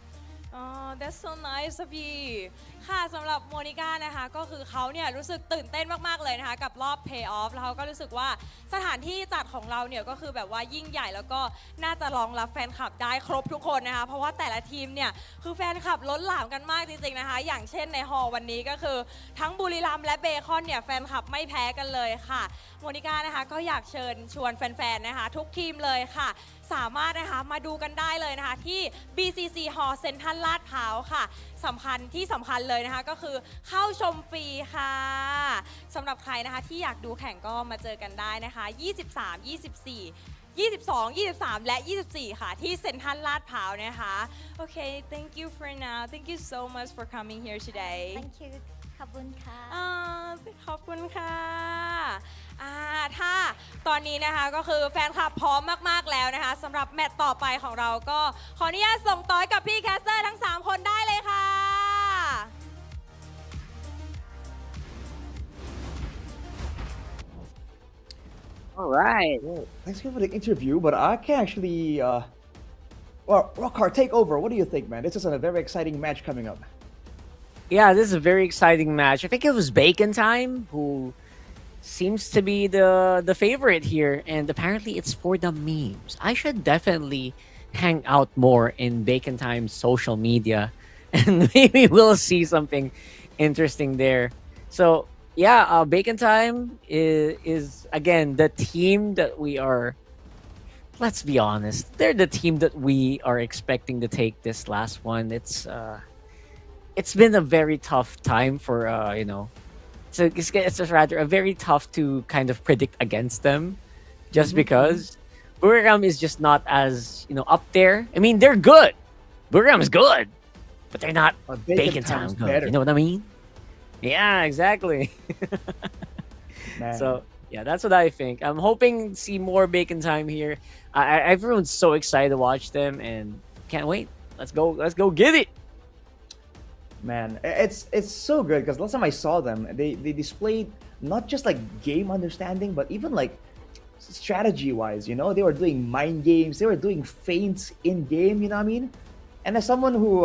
S4: Oh, that's so nice of you ค่ะสำหรับโมนิก้านะคะก็คือเขาเนี่ยรู้สึกตื่นเต้นมากๆเลยนะคะกับรอบ Playoff แล้วเขาก็รู้สึกว่าสถานที่จัดของเราเนี่ยก็คือแบบว่ายิ่งใหญ่แล้วก็น่าจะรองรับแฟนคลับได้ครบทุกคนนะคะเพราะว่าแต่ละทีมเนี่ยคือแฟนคลับล้นหลามกันมากจริงๆนะคะอย่างเช่นในฮอลวันนี้ก็คือทั้งบุรีรัมย์และเบคอนเนี่ยแฟนคลับไม่แพ้กันเลยค่ะโมนิก้านะคะก็อยากเชิญชวนแฟนๆนะคะทุกทีมเลยค่ะสามารถนะคะมาดูกันได้เลยนะคะที่ BCC Hall เซ็นทรัลลาดพร้าวค่ะสำคัญเลยนะคะก็คือเข้าชมฟรีค่ะสำหรับใครนะคะที่อยากดูแข่งก็มาเจอกันได้นะคะ23 24 22 23 และ 24 ค่ะที่เซ็นทรัลลาดพร้าวนะคะ Okay thank you for now thank you so much for coming here today
S12: Thank you ขอบคุณค่ะ
S4: ขอบคุณค่ะถ้าตอนนี้นะคะก็คือแฟนคลับพร้อมมากๆแล้วนะคะสำหรับแมตช์ต่อไปของเราก็ขออนุญาตส่งต่อยกับพี่แคสเตอร์ทั้ง3คนได้เลยค่ะ
S6: All right.
S5: Well, thanks for the interview, but I can actually, well, Rockhard, take over. What do you think, man? This is a very exciting match coming up.
S6: Yeah, this is a very exciting match. I think it was Bacon Time who seems to be the favorite here, and apparently it's for the memes. I should definitely hang out more in Bacon Time's social media, and maybe we'll see something interesting there. So yeah, Bacon Time is again the team that we are. Let's be honest, they're the team that we are expecting to take this last one. It's it's been a very tough time for so it's rather a very tough to kind of predict against them, just because Buriram is just not as up there. I mean, they're good. Buriram is good, but they're not Bacon Time good.
S5: better.
S6: You know what I mean? Yeah, exactly.
S5: Man.
S6: So yeah, that's what I think. I'm hoping to see more Bacon Time here. Everyone's so excited to watch them and can't wait. Let's go get it.
S5: Man, it's so good because last time I saw them, they displayed not just like game understanding, but even like strategy wise. They were doing mind games, they were doing feints in game. You know what I mean? And as someone who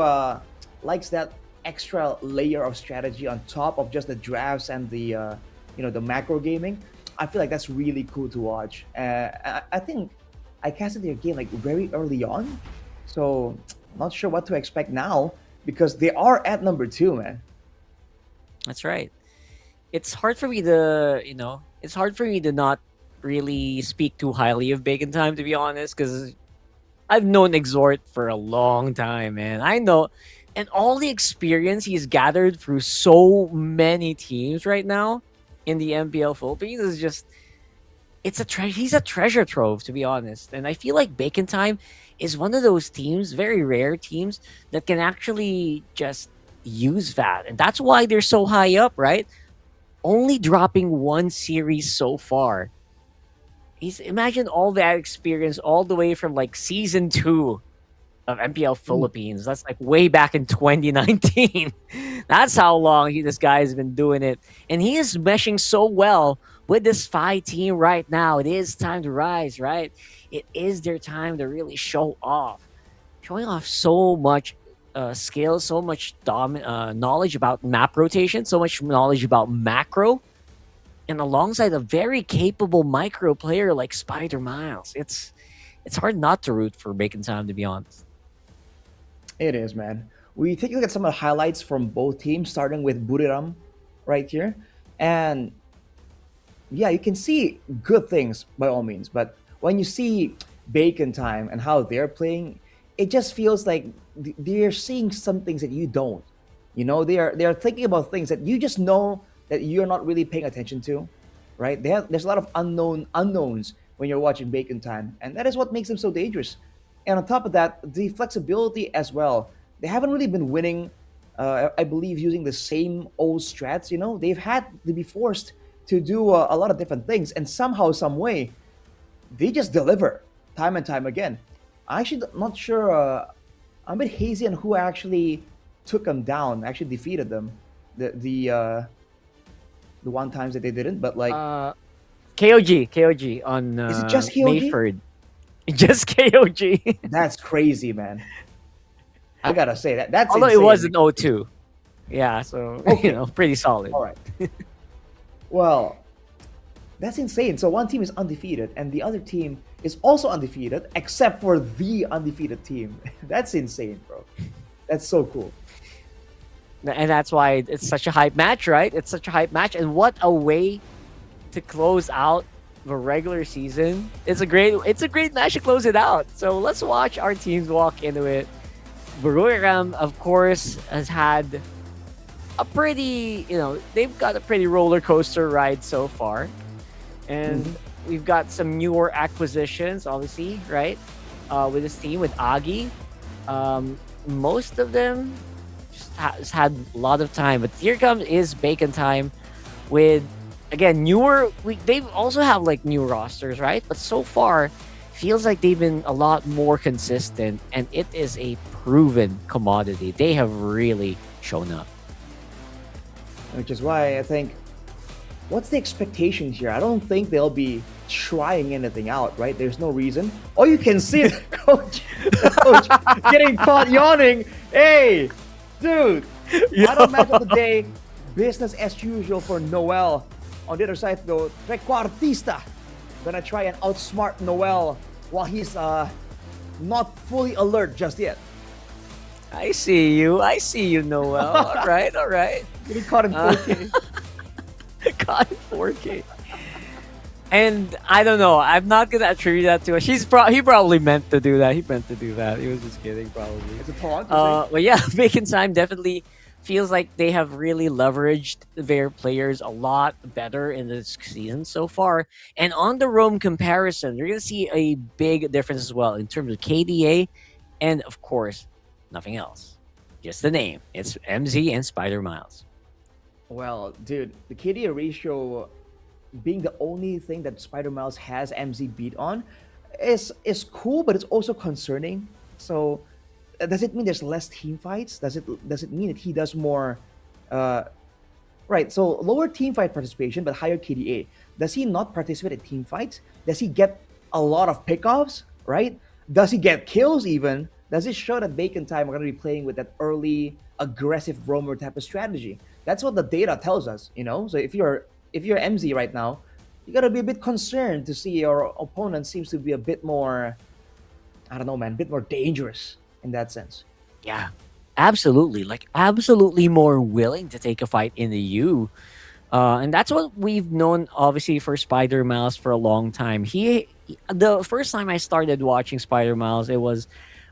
S5: likes that extra layer of strategy on top of just the drafts and the the macro gaming, I feel like that's really cool to watch. I think I casted their game like very early on, so not sure what to expect now because they are at number 2, man.
S6: That's right. It's hard for me to it's hard for me to not really speak too highly of Bacon Time, to be honest, because I've known Exhort for a long time, man. I know, and all the experience he's gathered through so many teams right now in the MPL Philippines is just, he's a treasure trove, to be honest. And I feel like Bacon Time is one of those teams, very rare teams, that can actually just use that. And that's why they're so high up, right? Only dropping one series so far. Imagine all that experience all the way from like season 2 of MPL Philippines. That's like way back in 2019. That's how long this guy has been doing it. And he is meshing so well with this Phi team right now. It is time to rise, right? It is their time to really show off. Showing off so much skill, so much knowledge about map rotation, so much knowledge about macro. And alongside a very capable micro player like Spider Miles. It's hard not to root for Bacon Time, to be honest.
S5: It is, man. We take a look at some of the highlights from both teams, starting with Buriram right here. And yeah, you can see good things by all means, but when you see Bacon Time and how they're playing, it just feels like they're seeing some things that you don't. They are thinking about things that you just know that you're not really paying attention to, right? There's a lot of unknowns when you're watching Bacon Time, and that is what makes them so dangerous. And on top of that, the flexibility as well. They haven't really been winning, I believe, using the same old strats. They've had to be forced to do a lot of different things, and somehow, some way, they just deliver time and time again. I'm actually not sure. I'm a bit hazy on who actually took them down, actually defeated them. The one times that they didn't, but like
S6: KOG on
S5: is it just KOG?
S6: Mayford. Just KOG.
S5: That's crazy, man. I gotta say that's
S6: although
S5: insane.
S6: It was an 0-2. Yeah, so
S5: Okay.
S6: pretty solid.
S5: All right. Well, that's insane. So one team is undefeated, and the other team is also undefeated, except for the undefeated team. That's insane, bro. That's so cool.
S6: And that's why it's such a hype match, right? It's such a hype match. And what a way to close out the regular season. It's a great match to close it out. So let's watch our teams walk into it. Buriram, of course, has had a pretty, they've got a pretty roller coaster ride so far. And we've got some newer acquisitions, obviously, right? With this team, with Agi. Most of them has had a lot of time, but here is Bacon Time with, again, newer. They also have like new rosters, right? But so far, feels like they've been a lot more consistent, and it is a proven commodity. They have really shown up.
S5: Which is why I think, what's the expectation here? I don't think they'll be trying anything out, right? There's no reason. Oh, you can see the coach getting caught yawning. Hey, dude. Final match of the day. Business as usual for Noel. On the other side, though, Trequartista gonna try and outsmart Noel while he's not fully alert just yet.
S6: I see you, Noel. All right.
S5: Getting caught in 4K.
S6: Caught in 4K. And I don't know. I'm not gonna attribute that to us. He probably meant to do that. He was just kidding, probably.
S5: It's a taunt.
S6: But yeah, Bacon Time definitely feels like they have really leveraged their players a lot better in this season so far. And on the roam comparison, you're going to see a big difference as well in terms of KDA and, of course, nothing else. Just the name. It's MZ and Spider Miles.
S7: Well, dude, the KDA ratio being the only thing that Spider Miles has MZ beat on is cool, but it's also concerning. So does it mean there's less team fights? Does it mean that he does more right, so lower team fight participation but higher KDA. Does he not participate in team fights? Does he get a lot of pickoffs, right? Does he get kills even? Does it show that Bacon Time are going to be playing with that early aggressive roamer type of strategy? That's what the data tells us, you know? So if you're MZ right now, you got to be a bit concerned to see your opponent seems to be a bit more, I don't know, man, a bit more dangerous in that sense.
S6: Yeah, absolutely. Like, absolutely more willing to take a fight in the U. And that's what we've known, obviously, for Spider Miles for a long time. The first time I started watching Spider Miles, it was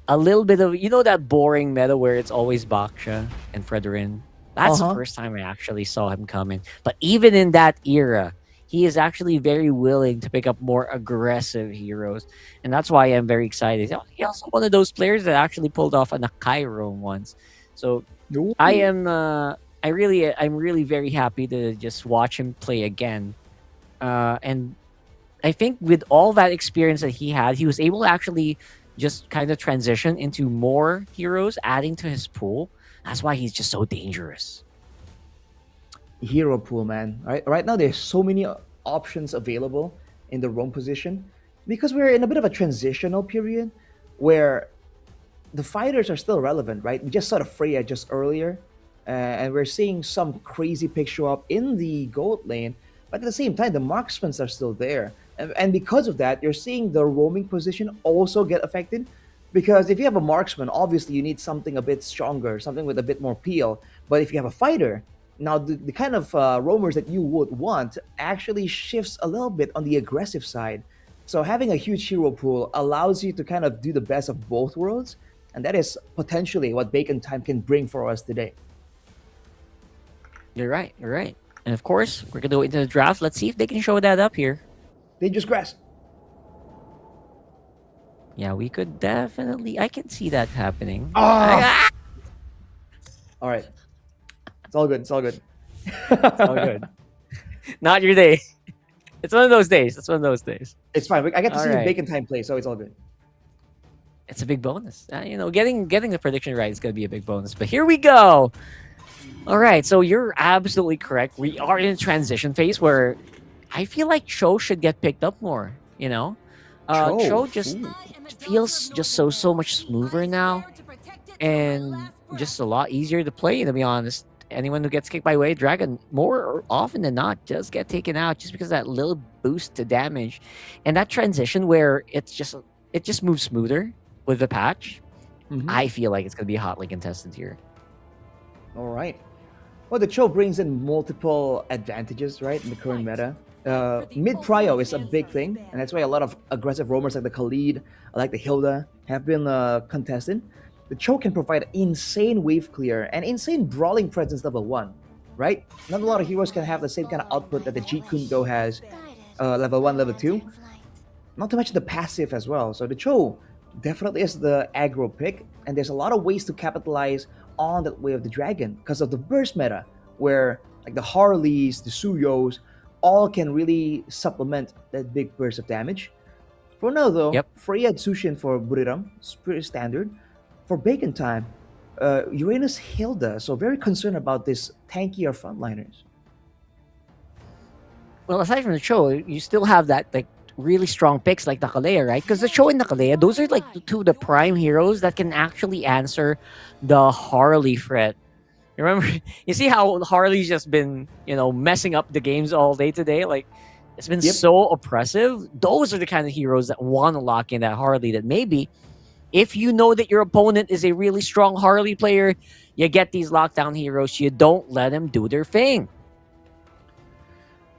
S6: a little bit of, you know, that boring meta where it's always Baksha and Fredrin. That's the first time I actually saw him coming. But even in that era, he is actually very willing to pick up more aggressive heroes. And that's why I'm very excited. He's also one of those players that actually pulled off a Nakai roam once. So I'm really very happy to just watch him play again. And I think with all that experience that he had, he was able to actually just kind of transition into more heroes, adding to his pool. That's why he's just so dangerous.
S7: Hero pool, man. Right now, there's so many options available in the roam position because we're in a bit of a transitional period where the fighters are still relevant, right? We just saw the Freya just earlier, and we're seeing some crazy pick show up in the gold lane. But at the same time, the marksmen are still there. And because of that, you're seeing the roaming position also get affected. Because if you have a marksman, obviously you need something a bit stronger, something with a bit more peel. But if you have a fighter, now the kind of roamers that you would want actually shifts a little bit on the aggressive side. So having a huge hero pool allows you to kind of do the best of both worlds. And that is potentially what Bacon Time can bring for us today.
S6: You're right. And of course, we're going to go into the draft. Let's see if they can show that up here.
S7: Dangerous grass.
S6: Yeah, we could definitely... I can see that happening.
S7: All right. It's all good.
S6: It's all good. Not your day. It's one of those days.
S7: It's fine. I get to see Bacon Time play, so it's all good.
S6: It's a big bonus. Getting the prediction right is going to be a big bonus. But here we go. All right, so you're absolutely correct. We are in a transition phase where I feel like Cho should get picked up more, you know? Cho just feels just so much smoother now and just a lot easier to play, to be honest. Anyone who gets kicked by Wave Dragon, more often than not, just get taken out just because of that little boost to damage. And that transition where it just moves smoother with the patch, I feel like it's going to be hotly contested here.
S7: All right. Well, the Cho brings in multiple advantages, right, in the current meta. Mid prio is a big thing, and that's why a lot of aggressive roamers like the Khalid, like the Hilda, have been contested. The Cho can provide insane wave clear and insane brawling presence level 1, right? Not a lot of heroes can have the same kind of output that the Jeet Kune Do has, level 1, level 2. Not to mention the passive as well. So the Cho definitely is the aggro pick, and there's a lot of ways to capitalize on that way of the dragon because of the burst meta, where like the Harleys, the Suyos, all can really supplement that big burst of damage. For now though, Freya Tsushin for Buriram is pretty standard. For Bacon Time, Uranus Hilda, so very concerned about this tankier frontliners.
S6: Well, aside from the Cho, you still have that like really strong picks like Nakalea, right? Because the Cho and Nakalea, those are like two of the prime heroes that can actually answer the Harley threat. You remember? You see how Harley's just been, messing up the games all day today? Like, it's been so oppressive. Those are the kind of heroes that want to lock in that Harley that maybe if you know that your opponent is a really strong Harley player, you get these lockdown heroes. You don't let them do their thing.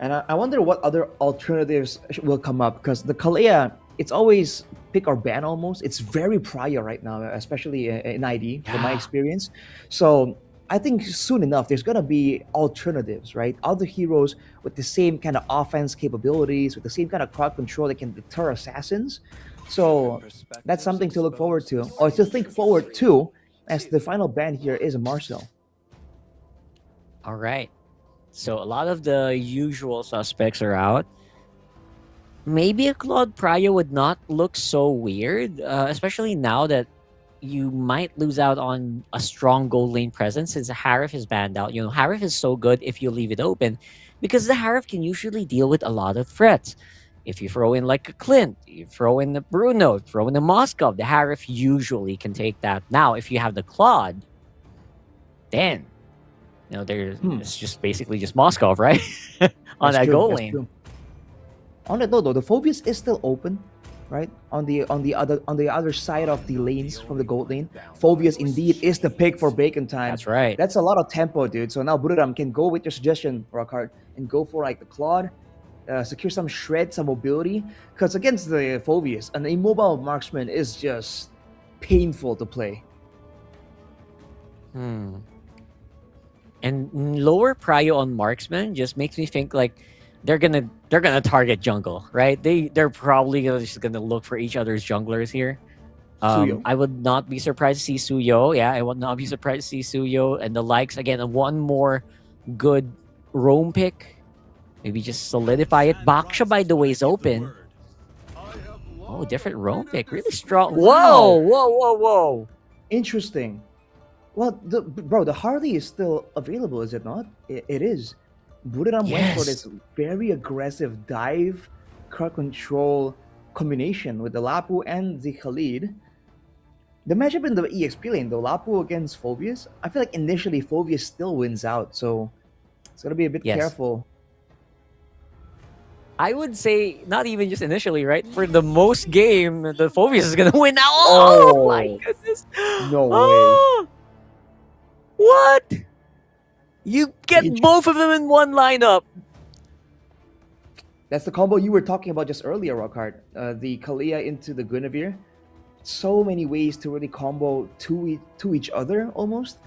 S7: And I wonder what other alternatives will come up, because the Kalea, it's always pick or ban almost. It's very prior right now, especially in ID, from my experience. So I think soon enough there's gonna be alternatives, right? Other heroes with the same kind of offense capabilities, with the same kind of crowd control that can deter assassins. So that's something to look forward to, or to think forward to, as the final ban here is Marcel.
S6: All right. So a lot of the usual suspects are out. Maybe a Claude Pryor would not look so weird, especially now that you might lose out on a strong gold lane presence since Harif is banned out. You know, Harif is so good if you leave it open because the Harif can usually deal with a lot of threats. If you throw in like a Clint, you throw in the Bruno, throw in the Moskov, the Harif usually can take that. Now, if you have the Claude, then, you know, it's just basically just Moskov, right? On that gold lane.
S7: True. On that note, though, the Phobius is still open, right? On the other side of the lanes from the gold lane, Phobius indeed is the pick for Bacon time.
S6: That's right.
S7: That's a lot of tempo, dude. So now Buriram can go with your suggestion, Rockhart, and go for like the Claude, secure some shred, some mobility. Because against the Phobius, an immobile marksman is just painful to play.
S6: And lower prio on marksman just makes me think like they're gonna target jungle, right? They're probably just gonna look for each other's junglers here. I would not be surprised to see Suyo. Yeah, I would not be surprised to see Suyo and the likes. Again, one more good roam pick. Maybe just solidify it. Baksha, by the way, is open. Oh, different roam pick. Really strong. Whoa, whoa.
S7: Interesting. Well, the Harley is still available, is it not? It is. Buriram went for this very aggressive dive, crowd control combination with the Lapu and the Khalid. The matchup in the EXP lane, though, Lapu against Phobius, I feel like initially Phobius still wins out, so it's gonna be a bit careful.
S6: I would say not even just initially, right? For the most game, the Phobius is gonna win now.
S7: Oh
S6: my goodness!
S7: No way!
S6: What? You get both of them in one lineup.
S7: That's the combo you were talking about just earlier, Rockhart. The Kalia into the Guinevere. So many ways to really combo to each other almost,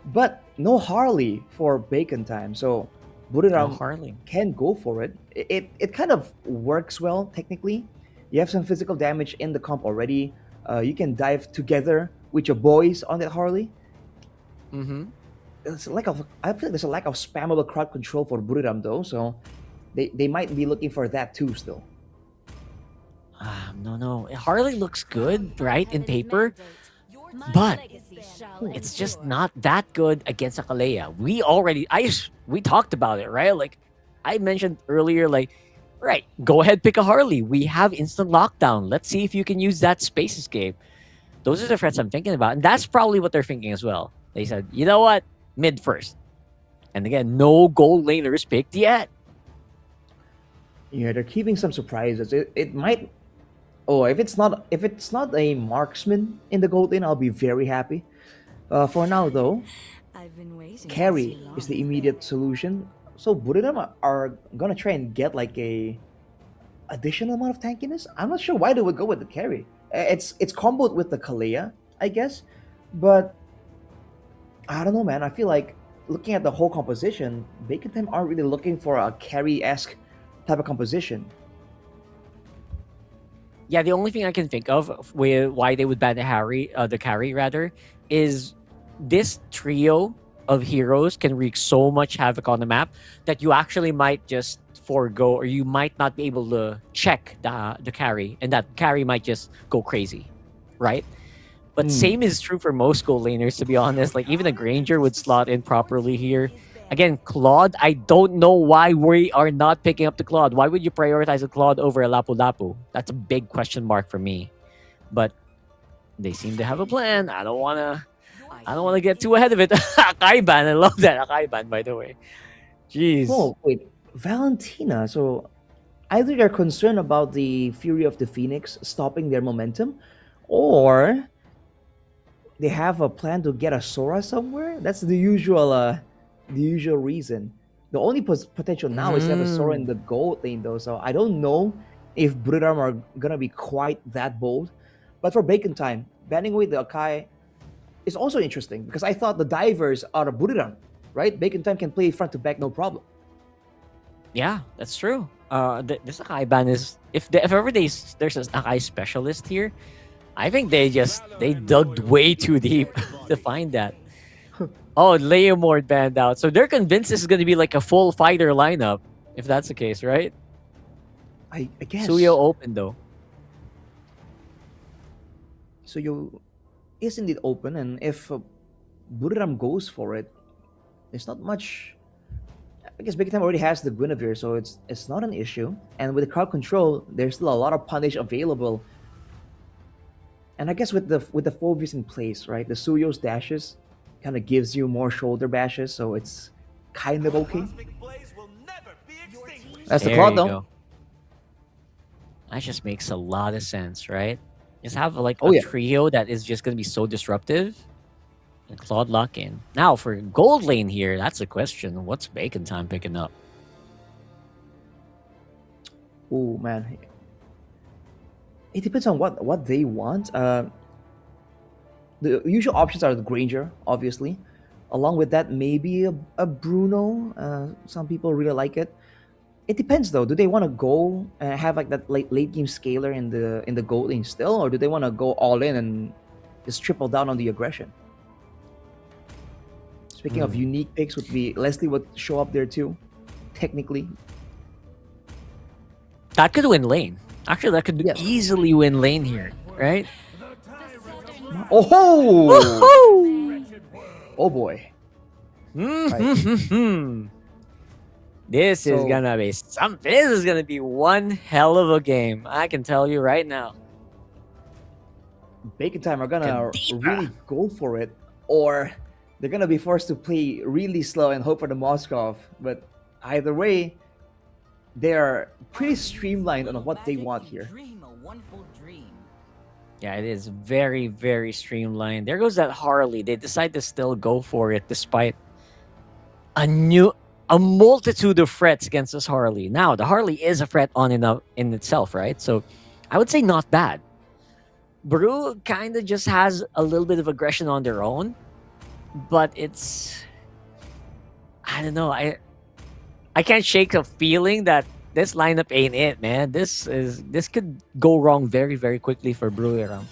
S7: but no Harley for Bacon time. So Buriram can go for it. It kind of works well technically. You have some physical damage in the comp already. You can dive together with your boys on that Harley. I feel like there's a lack of spammable crowd control for Buriram though, so they might be looking for that too still.
S6: No. Harley looks good, right, in paper, but it's just not that good against Akalea. We talked about it, right? Like I mentioned earlier, like, right, go ahead, pick a Harley. We have instant lockdown. Let's see if you can use that space escape. Those are the threats I'm thinking about, and that's probably what they're thinking as well. They said, you know what? Mid first. And again, no gold laners picked yet.
S7: Yeah, they're keeping some surprises. It might. Oh, if it's not a marksman in the gold lane, I'll be very happy. For now, though, carry is the immediate solution. So Buriram are gonna try and get like a additional amount of tankiness. I'm not sure why they would go with the carry. It's comboed with the Kalea, I guess, but I don't know, man. I feel like looking at the whole composition, Bacon Time aren't really looking for a carry-esque type of composition.
S6: Yeah, the only thing I can think of with why they would ban the carry rather, is this trio of heroes can wreak so much havoc on the map that you actually might just forego, or you might not be able to check the carry, and that carry might just go crazy, right? But same is true for most gold laners, to be honest. Like, even a Granger would slot in properly here. Again, Claude, I don't know why we are not picking up the Claude. Why would you prioritize a Claude over a Lapu Lapu? That's a big question mark for me. But they seem to have a plan. I don't wanna get too ahead of it. Akaiban, I love that Akaiban, by the way. Jeez.
S7: Oh, wait. Valentina. So either they're concerned about the Fury of the Phoenix stopping their momentum, or they have a plan to get a Sora somewhere. That's the usual reason. The only potential now is to have a Sora in the gold lane, though. So I don't know if Buriram are gonna be quite that bold. But for Bacon Time, banning away the Akai, is also interesting because I thought the divers are Buriram, right? Bacon Time can play front to back, no problem.
S6: Yeah, that's true. This Akai ban is if ever there's an Akai specialist here, I think they dug way too deep to find that. Oh, Leomord banned out, so they're convinced this is going to be like a full fighter lineup. If that's the case, right?
S7: I guess.
S6: Suyo open though.
S7: Suyo is indeed open, and if Buriram goes for it, there's not much. I guess Big Time already has the Guinevere, so it's not an issue. And with the crowd control, there's still a lot of punish available. And I guess with the Phobius in place, right? The Suyo's dashes kind of gives you more shoulder bashes, so it's kind of okay. That's the
S6: There
S7: Claude
S6: you
S7: though.
S6: go. That just makes a lot of sense, right? Just have like
S7: Oh,
S6: a
S7: yeah.
S6: trio that is just going to be so disruptive. And Claude lock in. Now for gold lane here, that's a question. What's Bacon Time picking up?
S7: Oh man, it depends on what they want. The usual options are the Granger, obviously. Along with that, maybe a Bruno. Some people really like it. It depends though. Do they want to go and have like that late game scaler in the gold lane still, or do they want to go all in and just triple down on the aggression? Speaking of unique picks, would be Leslie would show up there too, technically.
S6: That could win lane. Actually, that could
S7: Yes.
S6: easily win lane here, right?
S7: Oh ho!
S6: Woohoo!
S7: Oh boy.
S6: This is
S7: So-
S6: gonna be something. This is gonna be one hell of a game. I can tell you right now.
S7: Bacon Time are gonna
S6: Kadita.
S7: really go for it, or they're gonna be forced to play really slow and hope for the Moskov. But either way, they are pretty streamlined on what they want here.
S6: Yeah, it is very, very streamlined. There goes that Harley. They decide to still go for it despite a multitude of threats against this Harley. Now, the Harley is a threat in itself, right? So I would say not bad. Brew kind of just has a little bit of aggression on their own, but I don't know. I can't shake a feeling that this lineup ain't it, man. This could go wrong very, very quickly for Buriram.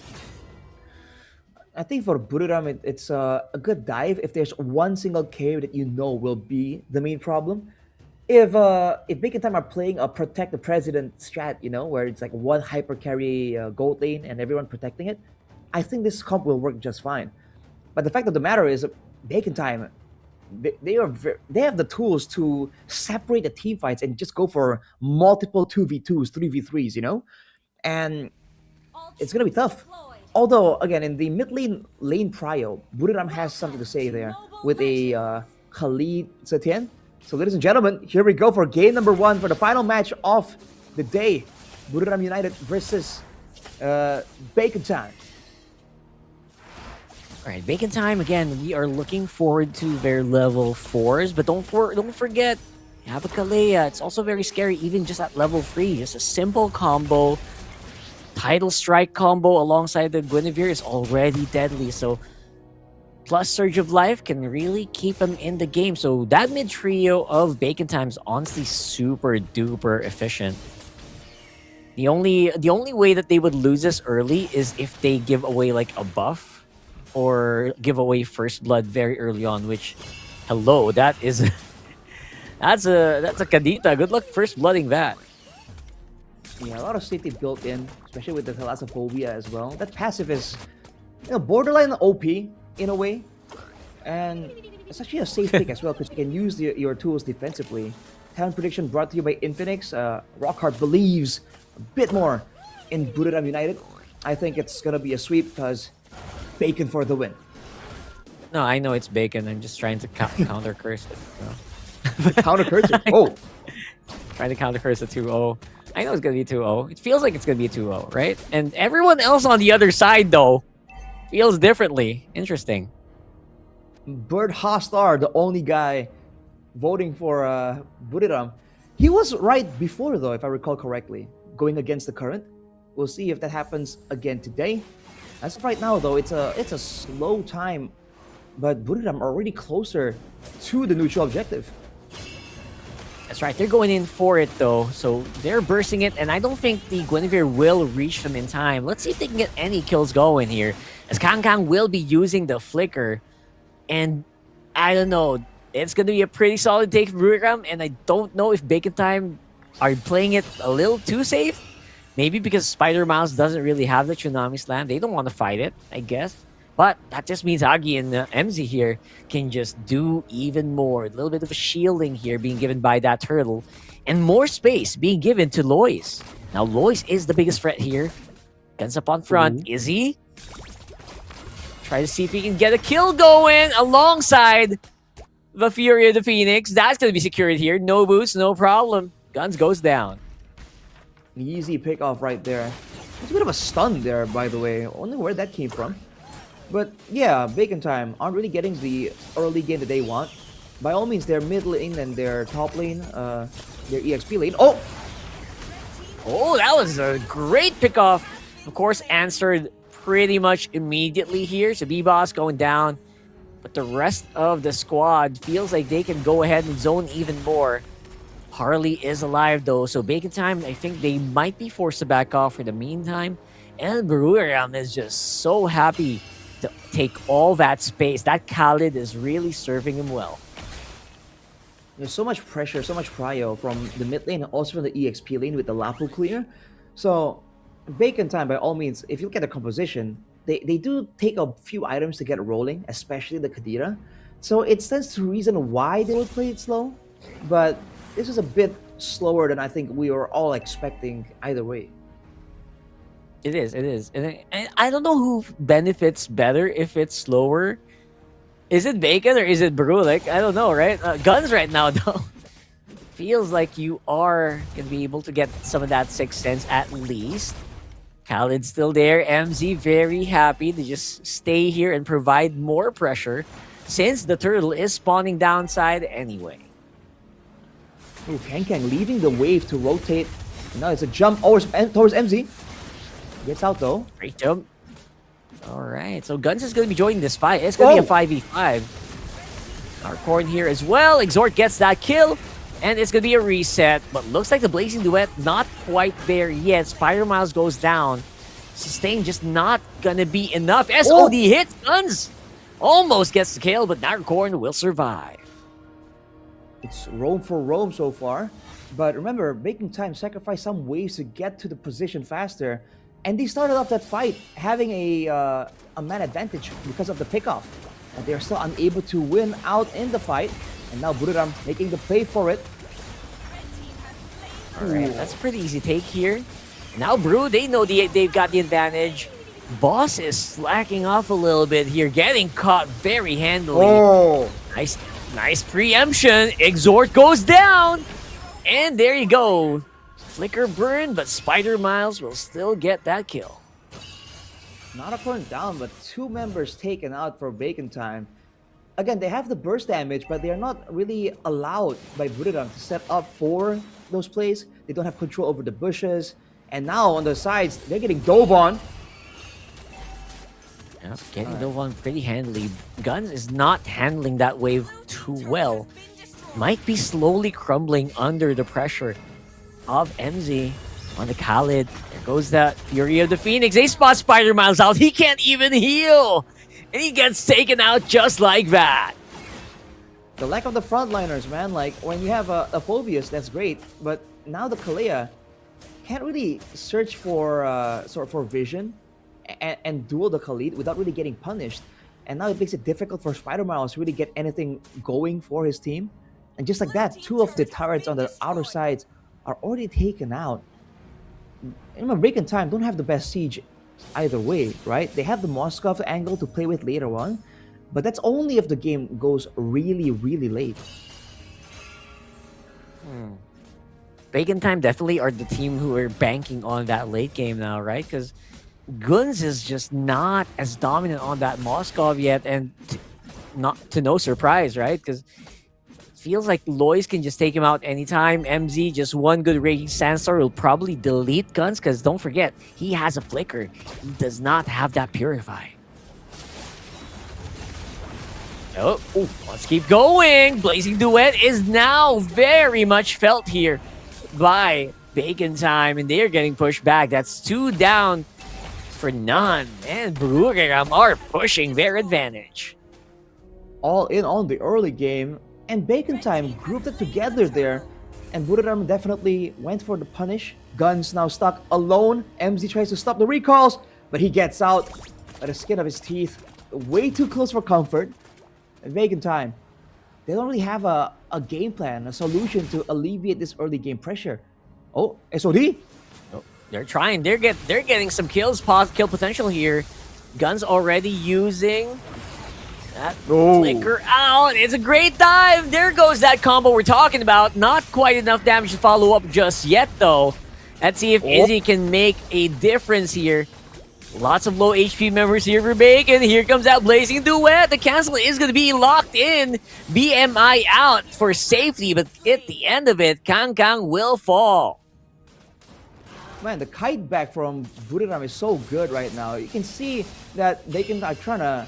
S7: I think for Buriram, it's a good dive if there's one single carry that you know will be the main problem. If Bacon Time are playing a protect the president strat, where it's like one hyper carry gold lane and everyone protecting it, I think this comp will work just fine. But the fact of the matter is, Bacon Time, they have the tools to separate the team fights and just go for multiple 2v2s, 3v3s, and it's gonna be tough. Although again, in the mid lane prio, Buriram has something to say there with a Khalid Satien. So ladies and gentlemen, here we go for game number 1 for the final match of the day. Buriram United versus Bacon Time.
S6: All right, Bacon Time again. We are looking forward to their level 4s, but don't forget, you have a Kalea. It's also very scary, even just at level 3. Just a simple combo, Tidal Strike combo alongside the Guinevere is already deadly. So plus Surge of Life can really keep him in the game. So that mid trio of Bacon Time is honestly super duper efficient. The only way that they would lose this early is if they give away like a buff or give away first blood very early on, which hello, that is that's a Kadita. Good luck first blooding that.
S7: Yeah, a lot of safety built in, especially with the Thalassophobia as well. That passive is borderline OP in a way, and it's actually a safe pick as well because you can use your tools defensively. Talent prediction brought to you by Infinix. Rockhart believes a bit more in Buriram United. I think it's gonna be a sweep because Bacon for the win.
S6: No, I know it's Bacon. I'm just trying to counter curse it.
S7: Counter cursor. Oh,
S6: Trying to counter curse a 2-0. I know it's gonna be 2-0. It feels like it's gonna be 2-0, right? And everyone else on the other side though feels differently. Interesting.
S7: Bird Hostar, the only guy voting for Buriram. He was right before though, if I recall correctly, going against the current. We'll see if that happens again today. As of right now, though, it's a slow time, but Buriram are already closer to the neutral objective.
S6: That's right, they're going in for it though, so they're bursting it, and I don't think the Guinevere will reach them in time. Let's see if they can get any kills going here, as Kang will be using the flicker, and I don't know, it's going to be a pretty solid take from Buriram, and I don't know if Bacon Time are playing it a little too safe. Maybe because Spider Miles doesn't really have the Tsunami Slam, they don't want to fight it, I guess. But that just means Agi and MZ here can just do even more. A little bit of a shielding here being given by that turtle. And more space being given to Lois. Now, Lois is the biggest threat here. Guns up on front. Is he? Try to see if he can get a kill going alongside the Fury of the Phoenix. That's going to be secured here. No boots, no problem. Guns goes down.
S7: An easy pick off right there. It's a bit of a stun there, by the way. I wonder where that came from. But yeah, Bacon Time aren't really getting the early game that they want. By all means, their mid lane and their top lane, their EXP lane. Oh!
S6: Oh, that was a great pickoff. Of course, answered pretty much immediately here. So B-Boss going down. But the rest of the squad feels like they can go ahead and zone even more. Harley is alive though, so Bacon Time, I think they might be forced to back off for the meantime. And Buriram is just so happy to take all that space. That Khalid is really serving him well.
S7: There's so much pressure, so much prio from the mid lane and also from the EXP lane with the Lapu clear. So Bacon Time, by all means, if you look at the composition, they do take a few items to get rolling, especially the Kadira. So it stands to reason why they would play it slow. But this is a bit slower than I think we were all expecting either way.
S6: It is. And I don't know who benefits better if it's slower. Is it Bacon or is it Barulik? I don't know, right? Guns right now, though. Feels like you are going to be able to get some of that Sixth Sense at least. Khaled's still there. MZ very happy to just stay here and provide more pressure since the turtle is spawning downside anyway.
S7: Oh, Kang leaving the wave to rotate. Now it's a jump towards MZ. Gets out though.
S6: Great jump. Alright, so Guns is going to be joining this fight. It's going to be a 5v5. Our Corn here as well. Exhort gets that kill. And it's going to be a reset. But looks like the Blazing Duet not quite there yet. Spider Miles goes down. Sustain just not going to be enough. SOD hits Guns. Almost gets the kill, but Corn will survive.
S7: It's roam for roam so far. But remember, Bacon Time sacrificed some waves to get to the position faster. And they started off that fight having a man advantage because of the pickoff. But they're still unable to win out in the fight. And now Buriram making the play for it.
S6: Alright, that's a pretty easy take here. Now Brew, they know they've got the advantage. Boss is slacking off a little bit here, getting caught very handily.
S7: Oh!
S6: Nice preemption. Exhort goes down. And there you go. Flicker burn, but Spider Miles will still get that kill.
S7: Not a point down, but two members taken out for Bacon Time. Again, they have the burst damage, but they are not really allowed by Buriram to set up for those plays. They don't have control over the bushes. And now on the sides, they're getting dove on.
S6: Yep, getting dove on pretty handily. Guns is not handling that wave too well. Might be slowly crumbling under the pressure of MZ on the Khalid. There goes that Fury of the Phoenix. They spot Spider Miles out. He can't even heal. And he gets taken out just like that.
S7: The lack of the frontliners, man. Like, when you have a Phobius, that's great. But now the Kalea can't really search for for vision and duel the Khalid without really getting punished. And now it makes it difficult for Spider Miles to really get anything going for his team. And just like that, two of the turrets on the outer sides are already taken out. Remember, Bacon Time don't have the best siege either way, right? They have the Moskov angle to play with later on, but that's only if the game goes really, really late.
S6: Bacon Time definitely are the team who are banking on that late game now, right? Because Guns is just not as dominant on that Moskov yet, and not to no surprise, right? Because feels like Lois can just take him out anytime. MZ, just one good Raging Sandstorm will probably delete Guns, because don't forget, he has a Flicker. He does not have that Purify. Oh, let's keep going. Blazing Duet is now very much felt here by Bacon Time, and they're getting pushed back. That's 2 down for none. And Buriram are pushing their advantage.
S7: All in on the early game, and Bacon Time grouped it together there, and Buriram definitely went for the punish. Guns now stuck alone. MZ tries to stop the recalls, but he gets out by the skin of his teeth. Way too close for comfort. And Bacon Time, they don't really have a game plan, a solution to alleviate this early game pressure. Oh, SOD?
S6: Oh, they're trying. They're getting some kills, kill potential here. Guns already using that Flicker out. It's a great dive. There goes that combo we're talking about. Not quite enough damage to follow up just yet, though. Let's see if Izzy can make a difference here. Lots of low HP members here for Bacon. Here comes that Blazing Duet. The cancel is going to be locked in. BMI out for safety, but at the end of it, Kang will fall.
S7: Man, the kite back from Buriram is so good right now. You can see that they're trying to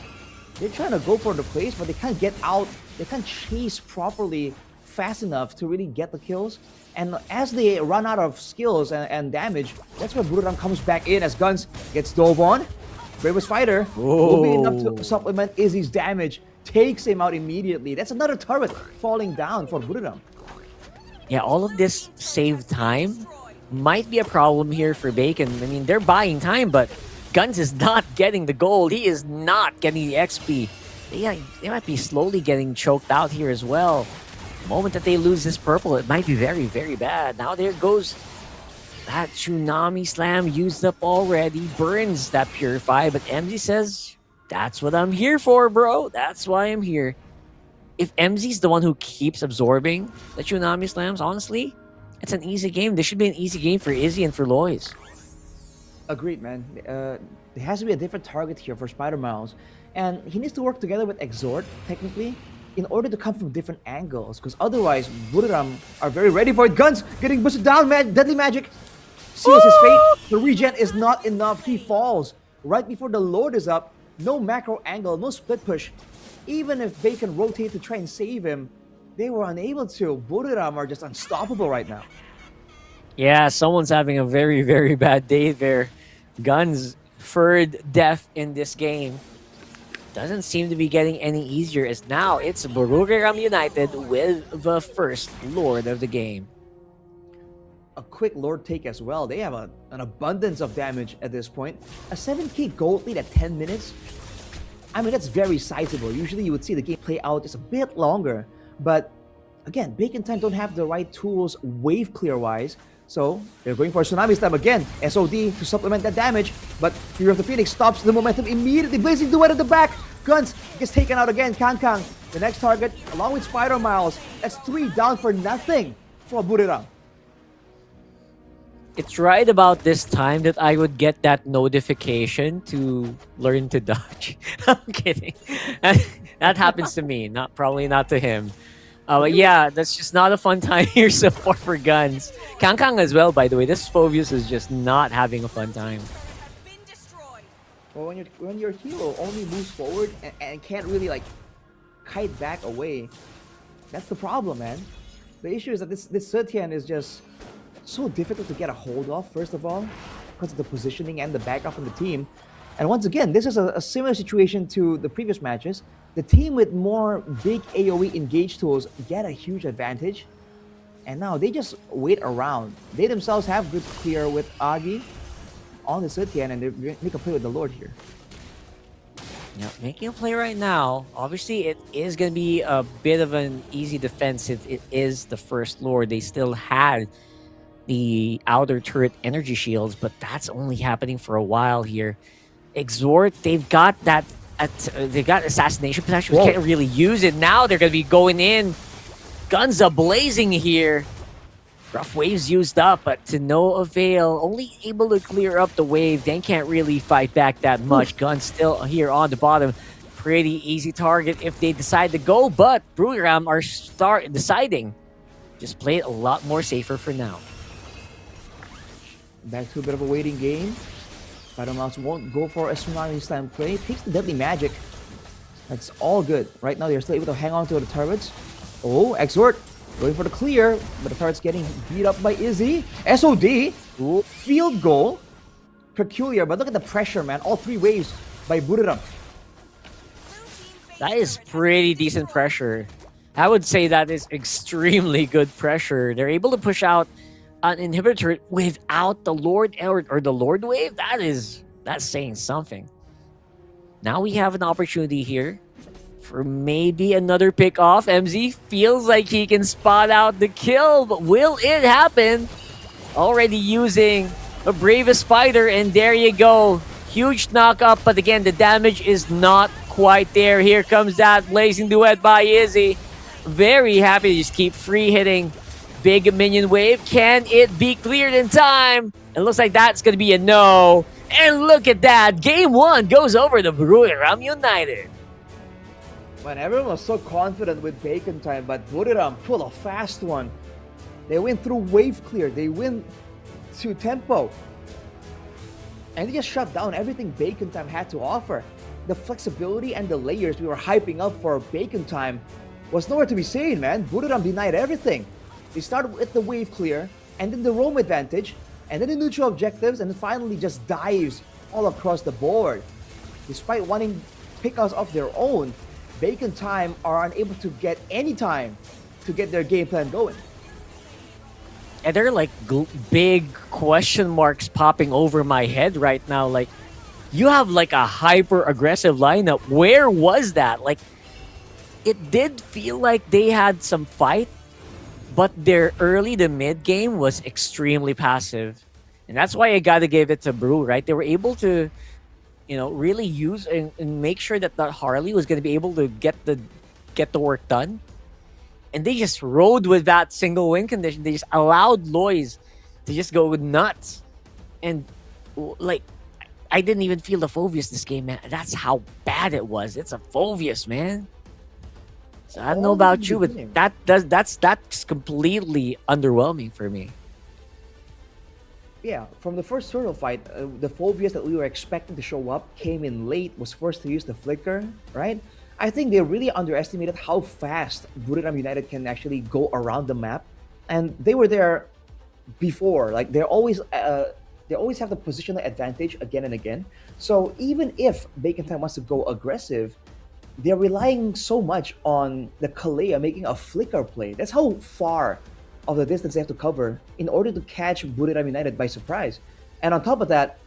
S7: go for the place, but they can't get out. They can't chase properly fast enough to really get the kills. And as they run out of skills and damage, that's where Buriram comes back in as Guns gets dove on. Bravest Fighter will be enough to supplement Izzy's damage. Takes him out immediately. That's another turret falling down for Buriram.
S6: Yeah, all of this save time might be a problem here for Bacon. I mean, they're buying time, but Guns is not getting the gold. He is not getting the XP. They might be slowly getting choked out here as well. The moment that they lose this purple, it might be very, very bad. Now there goes that Tsunami Slam used up already. Burns that Purify, but MZ says, that's what I'm here for, bro. That's why I'm here. If MZ's the one who keeps absorbing the Tsunami Slams, honestly, it's an easy game. This should be an easy game for Izzy and for Lois.
S7: Agreed, man. There has to be a different target here for Spider Miles. And he needs to work together with Exhort, technically, in order to come from different angles. Because otherwise, Buriram are very ready for it. Guns getting boosted down, man. Deadly Magic seals his fate. The regen is not enough. He falls right before the Lord is up. No macro angle, no split push. Even if Bacon rotate to try and save him, they were unable to. Buriram are just unstoppable right now.
S6: Yeah, someone's having a very, very bad day there. Guns, third death in this game. Doesn't seem to be getting any easier, as now it's Buriram United with the first Lord of the game.
S7: A quick Lord take as well. They have an abundance of damage at this point. A 7k gold lead at 10 minutes. I mean, that's very sizable. Usually you would see the game play out just a bit longer. But again, Bacon Time don't have the right tools wave clear wise. So they're going for a Tsunami Slam again. SOD to supplement that damage. But Fury of the Phoenix stops the momentum immediately. Blazing Duet at the back. Guns gets taken out again. Kang, the next target, along with Spider Miles. That's 3 down for nothing for Buriram.
S6: It's right about this time that I would get that notification to learn to dodge. I'm kidding. That happens to me, probably not to him. But yeah, that's just not a fun time here so far for Guns. Kang as well, by the way. This Phobius is just not having a fun time.
S7: Well, when your hero only moves forward and can't really like kite back away, that's the problem, man. The issue is that this Setian is just so difficult to get a hold of, first of all, because of the positioning and the backup from the team. And once again, this is a similar situation to the previous matches. The team with more big AoE engage tools get a huge advantage. And now they just wait around. They themselves have good clear with Agi on the Setian, and they make a play with the Lord here.
S6: Yeah, making a play right now. Obviously, it is going to be a bit of an easy defense. It is the first Lord. They still had the outer turret energy shields, but that's only happening for a while here. Exhort, they've got that. They got assassination potential. Can't really use it now. They're going to be going in. Guns are blazing here. Rough waves used up, but to no avail. Only able to clear up the wave. Then can't really fight back that much. Guns still here on the bottom. pretty easy target if they decide to go, but Buriram are deciding just play it a lot more safer for now.
S7: Back to a bit of a waiting game. Spider-Mouse won't go for a Tsunami Slam play. Takes the Deadly Magic. That's all good. Right now, they're still able to hang on to the turrets. Oh, Exhort going for the clear, but the turret's getting beat up by Izzy. SOD. Ooh, field goal. Peculiar, but look at the pressure, man. All 3 waves by Buriram.
S6: That is pretty decent pressure. I would say that is extremely good pressure. They're able to push out an inhibitor without the Lord or the Lord wave. That's saying something. Now we have an opportunity here for maybe another pick off. MZ feels like he can spot out the kill, but will it happen? Already using a Bravest Spider, and there you go. Huge knock up, but again, the damage is not quite there. Here comes that Blazing Duet by Izzy. Very happy to just keep free hitting big minion wave. Can it be cleared in time? It looks like that's going to be a no. And look at that. Game 1 goes over to Buriram United.
S7: Man, everyone was so confident with Bacon Time, but Buriram pulled a fast one. They win through wave clear. They win to tempo. And they just shut down everything Bacon Time had to offer. The flexibility and the layers we were hyping up for Bacon Time was nowhere to be seen, man. Buriram denied everything. They started with the wave clear, and then the roam advantage, and then the neutral objectives, and then finally just dives all across the board. Despite wanting pickouts of their own, Bacon Time are unable to get any time to get their game plan going.
S6: And there are like big question marks popping over my head right now. Like, you have like a hyper aggressive lineup. Where was that? Like, it did feel like they had some fight, but their early to mid game was extremely passive. And that's why I gotta give it to Brew, right? They were able to, really use and make sure that Harley was gonna be able to get the work done. And they just rode with that single win condition. They just allowed Lois to just go nuts. And like, I didn't even feel the Phoveus this game, man. That's how bad it was. It's a Phoveus, man. So I don't know about you, but that's completely underwhelming for me.
S7: Yeah, from the first turtle fight, the Phoveus that we were expecting to show up came in late, was forced to use the flicker, right? I think they really underestimated how fast Buriram United can actually go around the map, and they were there before. Like, they always have the positional advantage again and again. So even if Bacon Time wants to go aggressive, they're relying so much on the Kalea making a flicker play. That's how far of the distance they have to cover in order to catch Buriram United by surprise. And on top of that,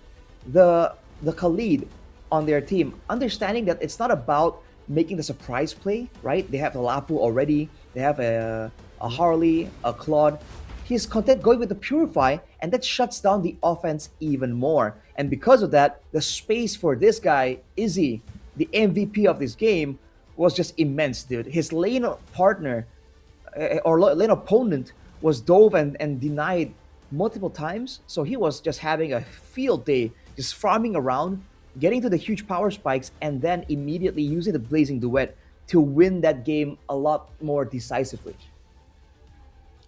S7: the Khalid on their team, understanding that it's not about making the surprise play, right? They have a Ladprao already, they have a Harley, a Claude. He's content going with the Purify, and that shuts down the offense even more. And because of that, the space for this guy, Izzy, the MVP of this game, was just immense, dude. His lane partner, or lane opponent, was dove and denied multiple times. So he was just having a field day, just farming around, getting to the huge power spikes, and then immediately using the Blazing Duet to win that game a lot more decisively.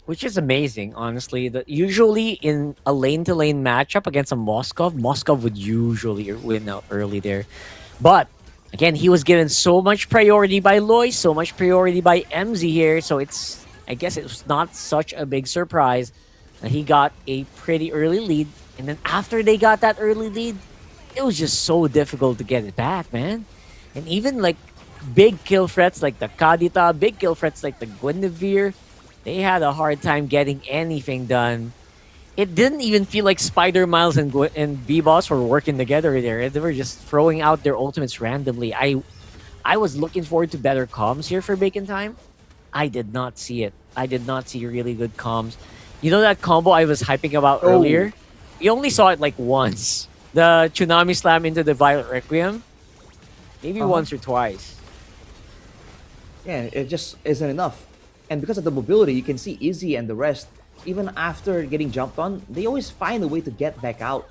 S6: Which is amazing, honestly. That usually in a lane-to-lane matchup against a Moskov would usually win out early there. But again, he was given so much priority by Lois, so much priority by MZ here, so I guess it was not such a big surprise that he got a pretty early lead. And then after they got that early lead, it was just so difficult to get it back, man. And even like big kill threats like the Kadita, big kill threats like the Guinevere, they had a hard time getting anything done. It didn't even feel like Spider Miles and B-Boss were working together there. They were just throwing out their ultimates randomly. I was looking forward to better comms here for Bacon Time. I did not see it. I did not see really good comms. You know that combo I was hyping about earlier? You only saw it like once. The Tsunami Slam into the Violet Requiem. Maybe once or twice.
S7: Yeah, it just isn't enough. And because of the mobility, you can see Izzy and the rest, even after getting jumped on, they always find a way to get back out.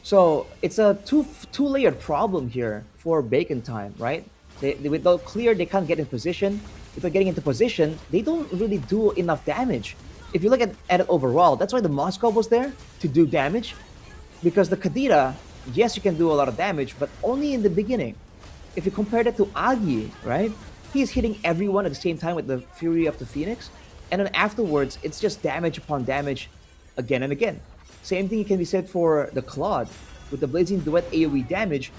S7: So it's a two-layered problem here for Bacon Time, right? Without clear, they can't get in position. If they're getting into position, they don't really do enough damage. If you look at it overall, that's why the Moscow was there to do damage. Because the Kadira, yes, you can do a lot of damage, but only in the beginning. If you compare that to Agi, right? He's hitting everyone at the same time with the Fury of the Phoenix. And then afterwards, it's just damage upon damage again and again. Same thing can be said for the Claude. With the Blazing Duet AoE damage,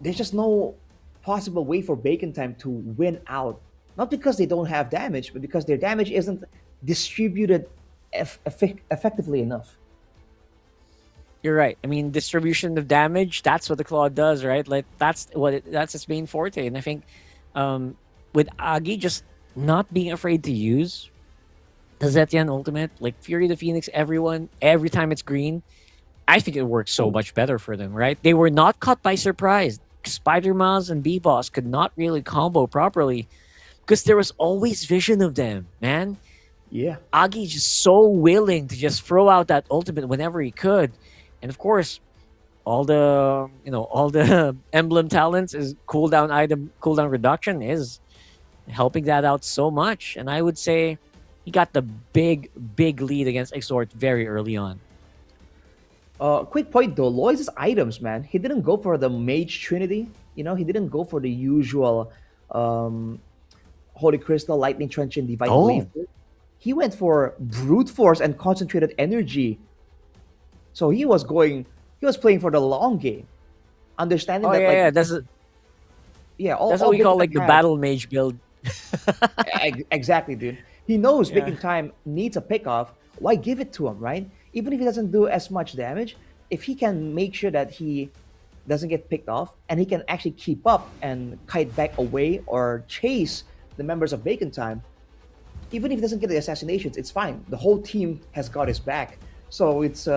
S7: there's just no possible way for Bacon Time to win out. Not because they don't have damage, but because their damage isn't distributed effectively enough.
S6: You're right. I mean, distribution of damage, that's what the Claw does, right? Like, that's its main forte. And I think with Agi just not being afraid to use the Zetian ultimate, like Fury the Phoenix, every time it's green, I think it works so much better for them, right? They were not caught by surprise. Spider-Maz and B-Boss could not really combo properly because there was always vision of them, man.
S7: Yeah.
S6: Agi just so willing to just throw out that ultimate whenever he could. And of course, all the emblem talents is cooldown reduction is helping that out so much. And I would say he got the big lead against Exort very early on.
S7: Quick point though, Lois's items, man, he didn't go for the Mage Trinity. He didn't go for the usual Holy Crystal, Lightning Trench, and Divine Wave. He went for Brute Force and Concentrated Energy. So he was playing for the long game, understanding that.
S6: That's what we call like the battle mage build.
S7: Exactly, dude. He knows Bacon Time needs a pick-off. Why give it to him, right? Even if he doesn't do as much damage, if he can make sure that he doesn't get picked off and he can actually keep up and kite back away or chase the members of Bacon Time, even if he doesn't get the assassinations, it's fine. The whole team has got his back. So it's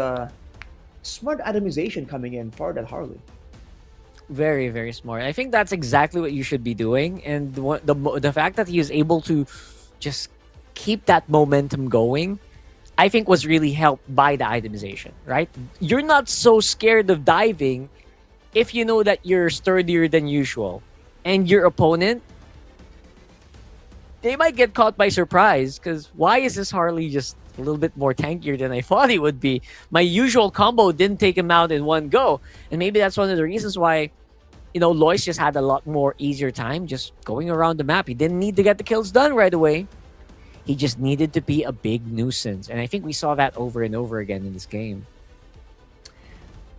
S7: smart itemization coming in for that Harley.
S6: Very, very smart. I think that's exactly what you should be doing. And the fact that he is able to just keep that momentum going, I think was really helped by the itemization, right? You're not so scared of diving if you know that you're sturdier than usual. And your opponent, they might get caught by surprise because why is this Harley just a little bit more tankier than I thought he would be? My usual combo didn't take him out in one go. And maybe that's one of the reasons why, Lois just had a lot more easier time just going around the map. He didn't need to get the kills done right away. He just needed to be a big nuisance. And I think we saw that over and over again in this game.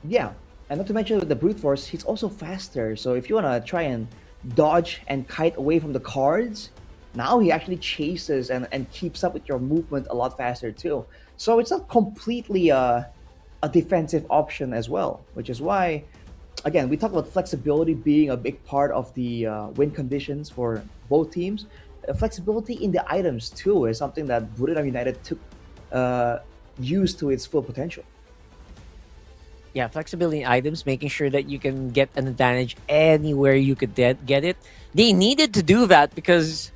S7: Yeah. And not to mention with the Brute Force, he's also faster. So if you want to try and dodge and kite away from the cards, now he actually chases and keeps up with your movement a lot faster too. So it's not completely a defensive option as well, which is why, again, we talk about flexibility being a big part of the win conditions for both teams. Flexibility in the items too is something that Buriram United took used to its full potential.
S6: Yeah, flexibility in items, making sure that you can get an advantage anywhere you could get it. They needed to do that because,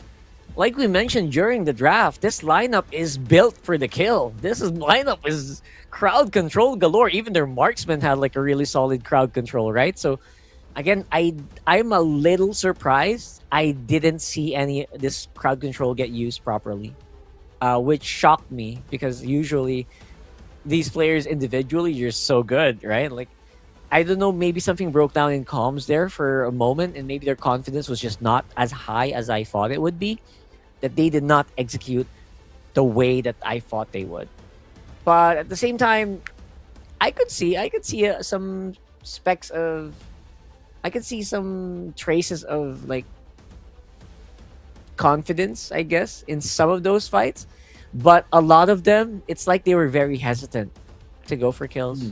S6: like we mentioned during the draft, this lineup is built for the kill. Lineup is crowd control galore. Even their marksmen had like a really solid crowd control, right? So again, I'm a little surprised I didn't see this crowd control get used properly, which shocked me because usually these players individually, you're so good, right? Like, I don't know, maybe something broke down in comms there for a moment and maybe their confidence was just not as high as I thought it would be, that they did not execute the way that I thought they would. But at the same time, I could see some specks of, I could see some traces of like confidence, I guess, in some of those fights. But a lot of them, it's like they were very hesitant to go for kills.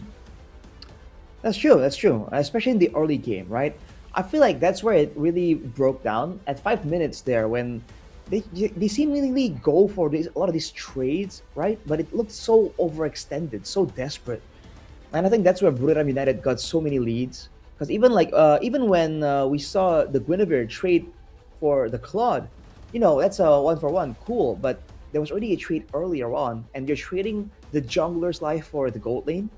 S7: That's true. Especially in the early game, right? I feel like that's where it really broke down at 5 minutes there when they seemingly go for a lot of these trades, right? But it looked so overextended, so desperate. And I think that's where Buriram United got so many leads. Because even when we saw the Guinevere trade for the Claude, that's a 1-for-1, cool. But there was already a trade earlier on, and you're trading the jungler's life for the gold lane.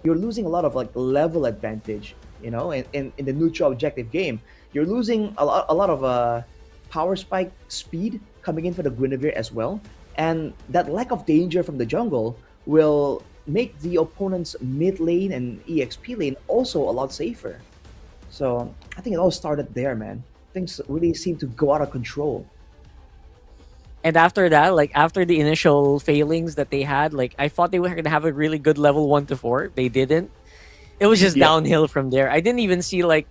S7: You're losing a lot of like level advantage, in the neutral objective game.
S5: You're losing a lot of power spike speed coming in for the Guinevere as well, and that lack of danger from the jungle will make the opponent's mid lane and EXP lane also a lot safer. So I think it all started there, man. Things really seem to go out of control.
S6: And after that, like after the initial failings that they had, like I thought they were gonna have a really good level 1 to 4. They didn't. It was just
S5: Yeah.
S6: downhill from there. I didn't even see like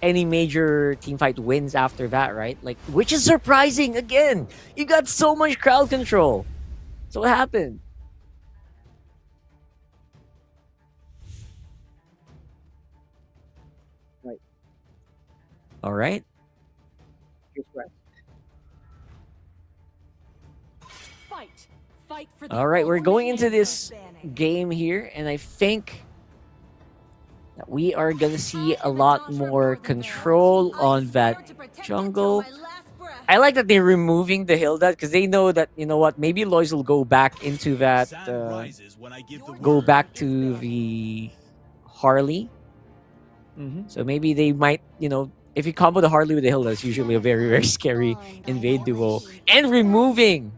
S6: any major teamfight wins after that, right? Like, which is surprising again. You got so much crowd control. So what happened?
S5: Right.
S6: All right. All right, we're going into this game here, and I think that we are gonna see a lot more control on that jungle. I like that they're removing the Hilda because they know that, you know what, maybe Lois will go back into that, go back to the Harley. So maybe they might, you know, if you combo the Harley with the Hilda, it's usually a very, very scary invade duo. And removing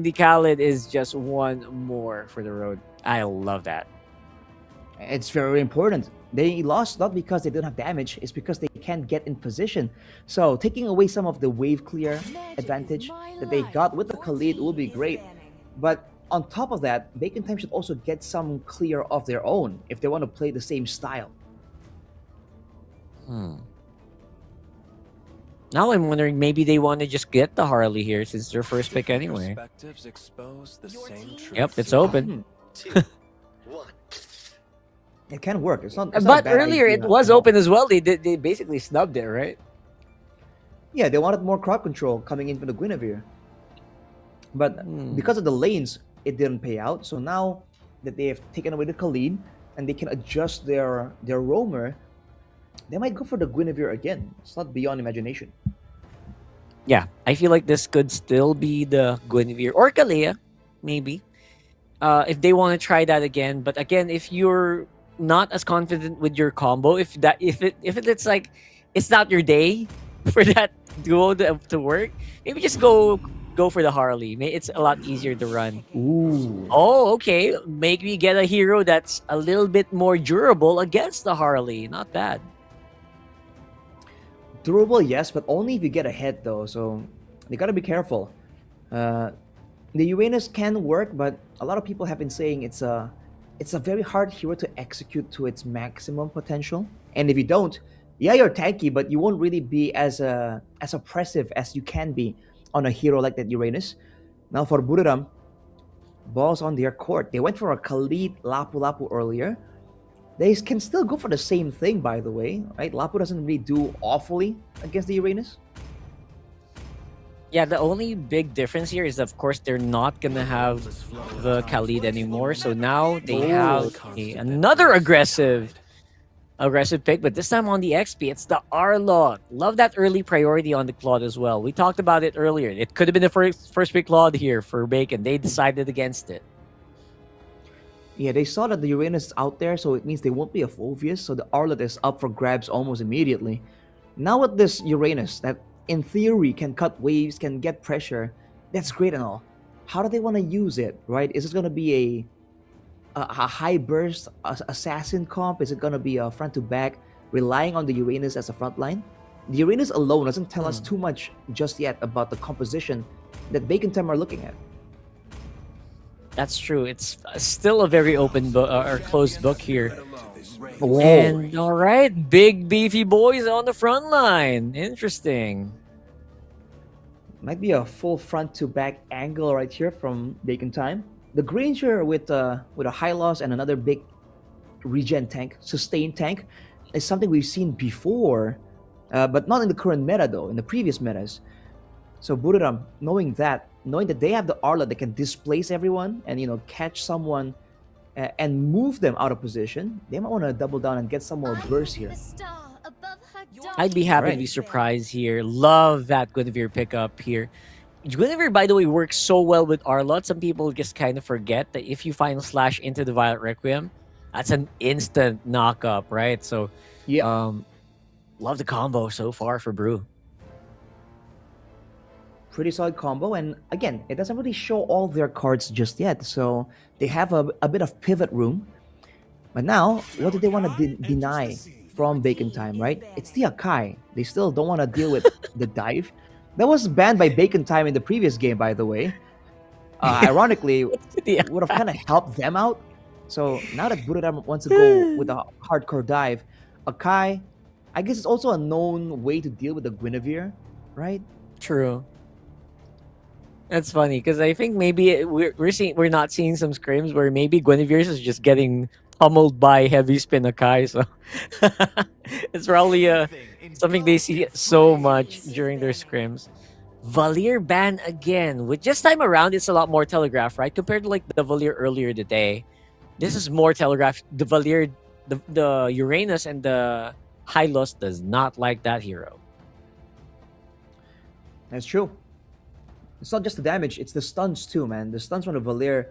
S6: the Khalid is just one more for the road. I love that.
S5: It's very important. They lost not because they don't have damage, it's because they can't get in position. So taking away some of the wave clear advantage that they got with the Khalid will be great. But on top of that, Bacon Time should also get some clear of their own if they want to play the same style.
S6: Now I'm wondering, maybe they want to just get the Harley here since their first pick anyway. Yep, it's open.
S5: It can work. It's not.
S6: But earlier it was open as well. They basically snubbed it, right?
S5: Yeah, they wanted more crowd control coming in from the Guinevere. But because of the lanes, it didn't pay out. So now that they have taken away the Khalid and they can adjust their roamer, they might go for the Guinevere again. It's not beyond imagination.
S6: Yeah, I feel like this could still be the Guinevere or Kalea, maybe, if they want to try that again. But again, if you're not as confident with your combo, if it's like it's not your day for that duo to work, maybe just go for the Harley. It's a lot easier to run.
S5: Ooh.
S6: Oh, okay. Maybe get a hero that's a little bit more durable against the Harley. Not bad.
S5: Durable, yes, but only if you get ahead though. So they gotta be careful. The Uranus can work, but a lot of people have been saying it's a very hard hero to execute to its maximum potential. And if you don't, yeah, you're tanky, but you won't really be as oppressive as you can be on a hero like that Uranus. Now for Buriram, balls on their court. They went for a Khalid Lapu Lapu earlier. They can still go for the same thing, by the way, right? Lapu doesn't really do awfully against the Uranus.
S6: Yeah, the only big difference here is, of course, they're not gonna have the Khalid anymore. So now they have another aggressive pick, but this time on the XP, it's the Arlott. Love that early priority on the Claude as well. We talked about it earlier. It could have been the first pick Claude here for Bacon. They decided against it.
S5: Yeah, they saw that the Uranus is out there, so it means they won't be a Phoveus, so the Arlott is up for grabs almost immediately. Now with this Uranus that in theory can cut waves, can get pressure, that's great and all. How do they want to use it, right? Is it going to be a high burst assassin comp? Is it going to be a front to back, relying on the Uranus as a front line? The Uranus alone doesn't tell us too much just yet about the composition that Bacon Time are looking at.
S6: That's true. It's still a very open book or closed book here.
S5: Whoa.
S6: And all right, big beefy boys on the front line. Interesting.
S5: Might be a full front to back angle right here from Bacon Time. The Granger with a high loss and another big regen tank, sustained tank, is something we've seen before, but not in the current meta though, in the previous metas. So Buriram, knowing that they have the Arlott that can displace everyone and catch someone and move them out of position, they might want to double down and get some more burst here.
S6: I'd be happy to be surprised here. Love that Guinevere pickup here. Guinevere, by the way, works so well with Arlott. Some people just kind of forget that if you Final Slash into the Violet Requiem, that's an instant knock-up, right? So,
S5: yeah.
S6: Love the combo so far for Brew.
S7: Pretty solid combo, and again, it doesn't really show all their cards just yet, so they have a bit of pivot room. But now, what do they want to deny from Bacon Time, right? It's the Akai. They still don't want to deal with the dive. That was banned by Bacon Time in the previous game, by the way. Ironically, it would have kind of helped them out. So now that Buriram wants to go with a hardcore dive, Akai, I guess it's also a known way to deal with the Guinevere, right?
S6: True. That's funny because I think maybe we're not seeing some scrims where maybe Guinevere's is just getting pummeled by heavy spin Akai, so it's probably something they see so much during their scrims. Valier ban again. With just time around, it's a lot more telegraphed, right? Compared to like the Valier earlier today, this is more telegraphed. The Valier, the Uranus and the Hylos does not like that hero.
S7: That's true. It's not just the damage, it's the stuns too, man. The stuns from the Valier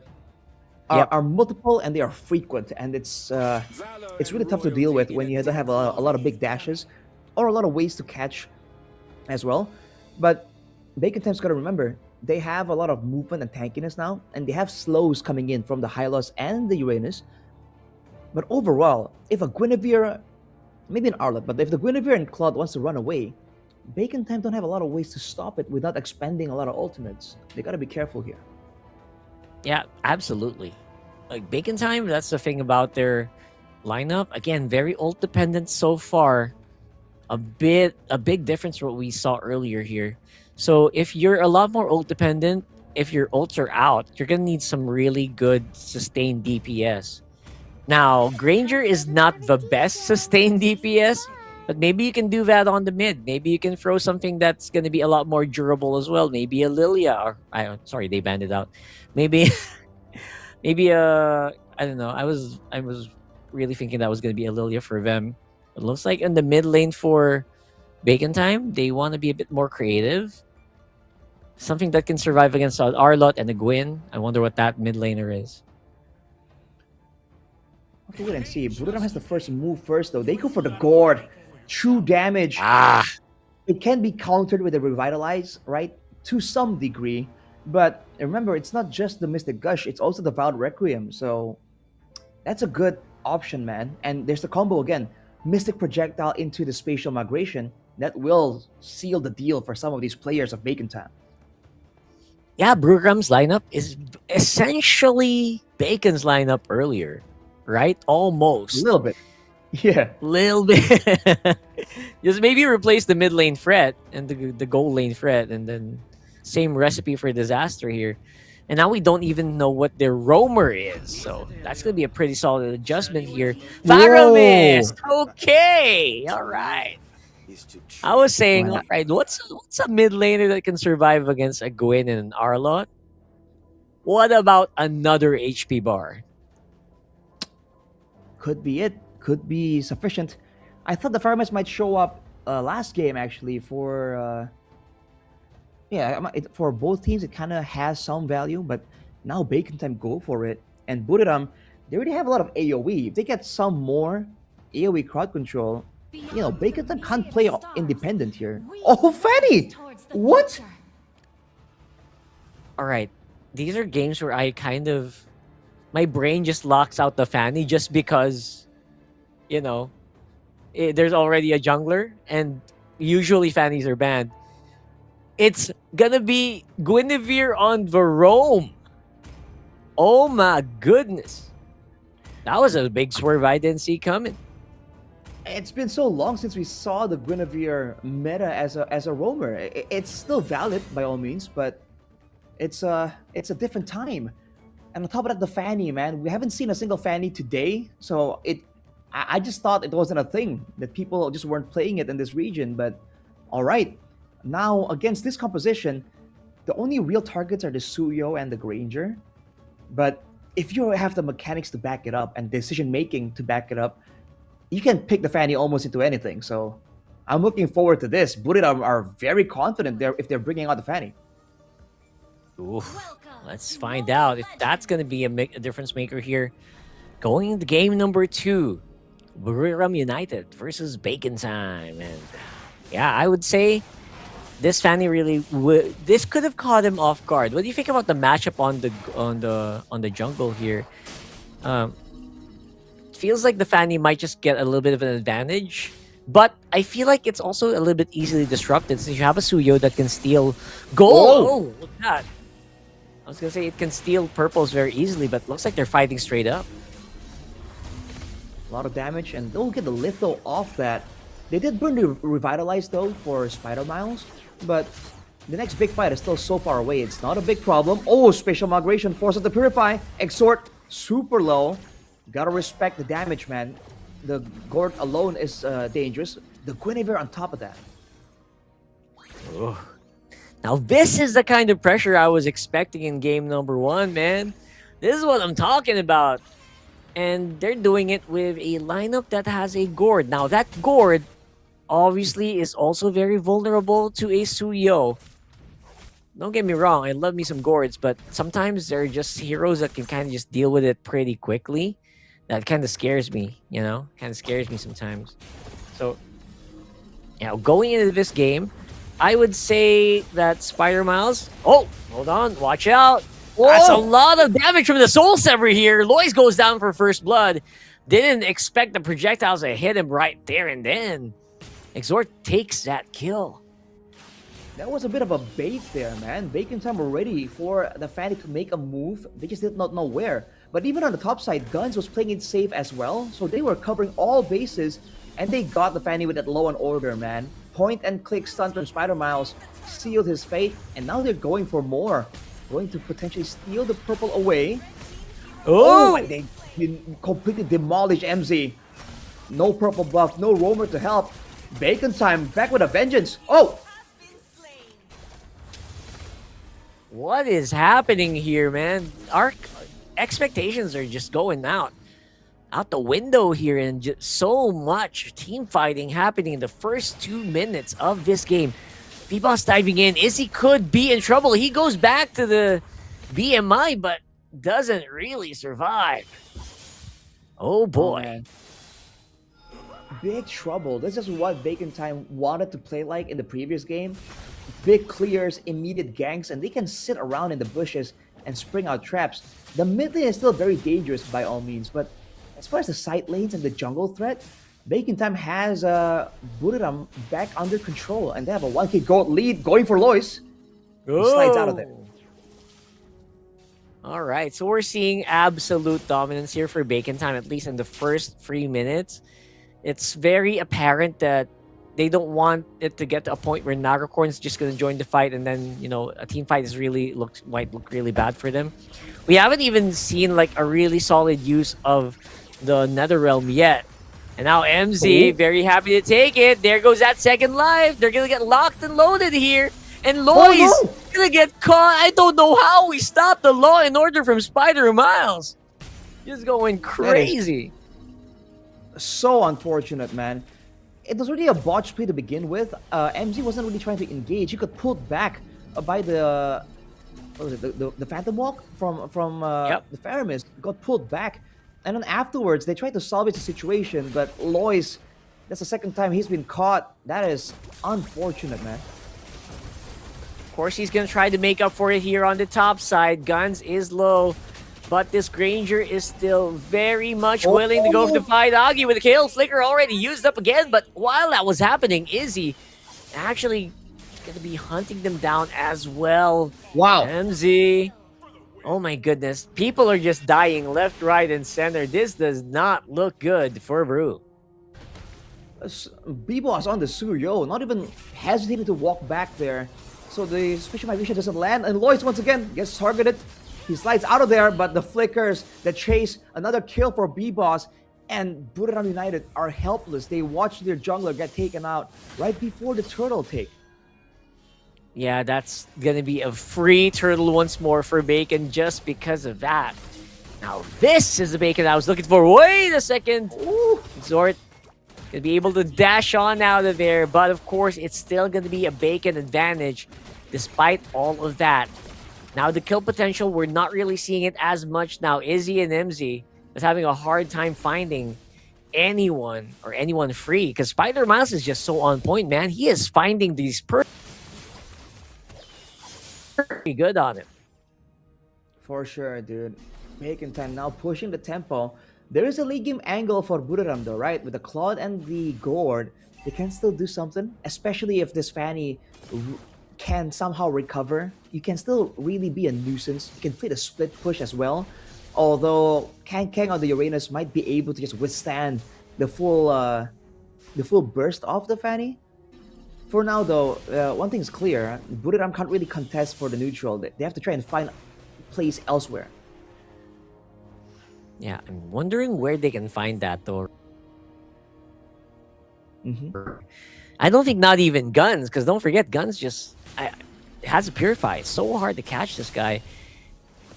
S7: are multiple and they are frequent, and it's really tough to deal with when you don't have a lot of big dashes or a lot of ways to catch as well. But Bacon Time's got to remember, they have a lot of movement and tankiness now, and they have slows coming in from the Hylos and the Uranus. But overall, if a Guinevere, maybe an Arlott, but if the Guinevere and Claude wants to run away, Bacon Time don't have a lot of ways to stop it without expending a lot of ultimates. They gotta be careful here.
S6: Yeah, absolutely. Like Bacon Time, that's the thing about their lineup. Again, very ult dependent so far. A big difference from what we saw earlier here. So if you're a lot more ult dependent, if your ults are out, you're gonna need some really good sustained DPS. Now, Granger is not the best sustained DPS, but maybe you can do that on the mid. Maybe you can throw something that's going to be a lot more durable as well. Maybe a Lilia. Or, sorry, they banned it out. Maybe, maybe I don't know. I was really thinking that was going to be a Lilia for them. It looks like in the mid lane for Bacon Time, they want to be a bit more creative. Something that can survive against an Arlott and a Gwyn. I wonder what that mid laner is.
S7: Okay, wait and see. Buriram has the first move first, though. They go for the Gourd. True damage. It can be countered with a Revitalize, right? To some degree. But remember, it's not just the Mystic Gush, it's also the Vowed Requiem. So that's a good option, man. And there's the combo again. Mystic Projectile into the Spatial Migration. That will seal the deal for some of these players of Bacon Time.
S6: Yeah, Brugram's lineup is essentially Bacon's lineup earlier. Right? Almost.
S7: A little bit. Yeah.
S6: Little bit. Just maybe replace the mid lane threat and the gold lane threat, and then same recipe for disaster here. And now we don't even know what their roamer is. So that's going to be a pretty solid adjustment here. Faramis! Okay! Alright. I was saying, alright, what's a mid laner that can survive against a Gwyn and an Arlott? What about another HP bar?
S7: Could be it. Could be sufficient. I thought the Faramis might show up last game, actually, for... for both teams, it kind of has some value, but now Bacon Time go for it. And Buriram, they already have a lot of AoE. If they get some more AoE crowd control, Bacon Time can't play independent here. Oh, Fanny! What?
S6: Alright. These are games where I kind of... My brain just locks out the Fanny just because, there's already a jungler, and usually Fannies are banned. It's gonna be Guinevere on the roam. Oh my goodness. That was a big swerve I didn't see coming.
S7: It's been so long since we saw the Guinevere meta as a roamer. It's still valid by all means, but it's a different time. And on top of that, the Fanny, man, we haven't seen a single Fanny today, so I just thought it wasn't a thing, that people just weren't playing it in this region. But all right, now against this composition, the only real targets are the Suyo and the Granger. But if you have the mechanics to back it up and decision making to back it up, you can pick the Fanny almost into anything. So I'm looking forward to this. Buriram are very confident if they're bringing out the Fanny.
S6: Oof. Let's find out if that's going to be a difference maker here. Going into game number 2. Buriram United versus Bacon Time. And yeah, I would say this Fanny really this could have caught him off guard. What do you think about the matchup on the jungle here? Feels like the Fanny might just get a little bit of an advantage, but I feel like it's also a little bit easily disrupted since you have a Suyo that can steal gold. Oh, look at that. I was gonna say it can steal purples very easily, but looks like they're fighting straight up.
S7: A lot of damage, and they'll get the litho off that. They did burn the Revitalize though for Spider Miles, but the next big fight is still so far away. It's not a big problem. Oh, Spatial Migration forces the Purify. Exhort super low. Gotta respect the damage, man. The Gord alone is dangerous. The Guinevere on top of that.
S6: Ugh. Now this is the kind of pressure I was expecting in game number 1, man. This is what I'm talking about. And they're doing it with a lineup that has a Gord. Now that Gord obviously is also very vulnerable to a Suyo. Don't get me wrong, I love me some Gords, but sometimes they're just heroes that can kind of just deal with it pretty quickly. That kind of scares me, you know? Kind of scares me sometimes. So, you know, going into this game, I would say that Spider Miles... Oh, hold on, watch out. Whoa. That's a lot of damage from the Soul Sever here. Lois goes down for first blood. Didn't expect the projectiles to hit him right there and then. Exhort takes that kill.
S7: That was a bit of a bait there, man. Bacon Time were ready for the Fanny to make a move. They just did not know where. But even on the top side, Guns was playing it safe as well. So they were covering all bases. And they got the Fanny with that low on order, man. Point and click stun from Spider Miles sealed his fate. And now they're going for more. Going to potentially steal the purple away. Oh! And they completely demolished MZ. No purple buff, no roamer to help. Bacon Time back with a vengeance. Oh!
S6: What is happening here, man? Our expectations are just going out the window here, and just so much team fighting happening in the first 2 minutes of this game. B-Boss diving in. Izzy could be in trouble. He goes back to the BMI, but doesn't really survive. Oh boy.
S7: Big trouble. This is what Bacon Time wanted to play like in the previous game. Big clears, immediate ganks, and they can sit around in the bushes and spring out traps. The mid lane is still very dangerous by all means, but as far as the side lanes and the jungle threat, Bacon Time has Buriram back under control, and they have a 1k gold lead going for Lois. He slides out of there.
S6: All right, so we're seeing absolute dominance here for Bacon Time, at least in the first 3 minutes. It's very apparent that they don't want it to get to a point where Nagacorn's just going to join the fight, and then, you know, a team fight might look really bad for them. We haven't even seen like a really solid use of the Netherrealm yet. And now MZ, very happy to take it. There goes that second life. They're going to get locked and loaded here. And Lois going to get caught. I don't know how we stopped the Law and Order from Spider Miles. Just going crazy.
S7: So unfortunate, man. It was really a botch play to begin with. MZ wasn't really trying to engage. He got pulled back by the Phantom Walk from the Faramis. Got pulled back. And then afterwards, they tried to salvage the situation, but Lois, that's the second time he's been caught. That is unfortunate, man.
S6: Of course, he's going to try to make up for it here on the top side. Guns is low, but this Granger is still very much willing to go for the fight. Augie with the kill. Flicker already used up again, but while that was happening, Izzy actually going to be hunting them down as well.
S7: Wow.
S6: MZ. Oh my goodness. People are just dying left, right, and center. This does not look good for Brew.
S7: B-Boss on the Suyo, not even hesitating to walk back there. So the Special Migration doesn't land, and Lois once again gets targeted. He slides out of there, but the flickers, the chase, another kill for B-Boss, and Buriram United are helpless. They watch their jungler get taken out right before the turtle take.
S6: Yeah, that's going to be a free turtle once more for Bacon just because of that. Now, this is the Bacon I was looking for. Wait a second. Zort going to be able to dash on out of there, but of course, it's still going to be a Bacon advantage despite all of that. Now, the kill potential, we're not really seeing it as much now. Izzy and MZ is having a hard time finding anyone or anyone free because Spider Miles is just so on point, man. He is finding these pretty good on him.
S7: For sure, dude. Bacon time now pushing the tempo. There is a late game angle for Buriram though, right? With the Claude and the Gourd, they can still do something, especially if this Fanny can somehow recover. You can still really be a nuisance. You can play the split push as well. Although Kang on the Uranus might be able to just withstand the full burst of the Fanny. For now though, one thing is clear. Buriram can't really contest for the neutral. They have to try and find place elsewhere.
S6: Yeah, I'm wondering where they can find that though. I don't think not even Guns, because don't forget, Guns just has a Purify. It's so hard to catch this guy.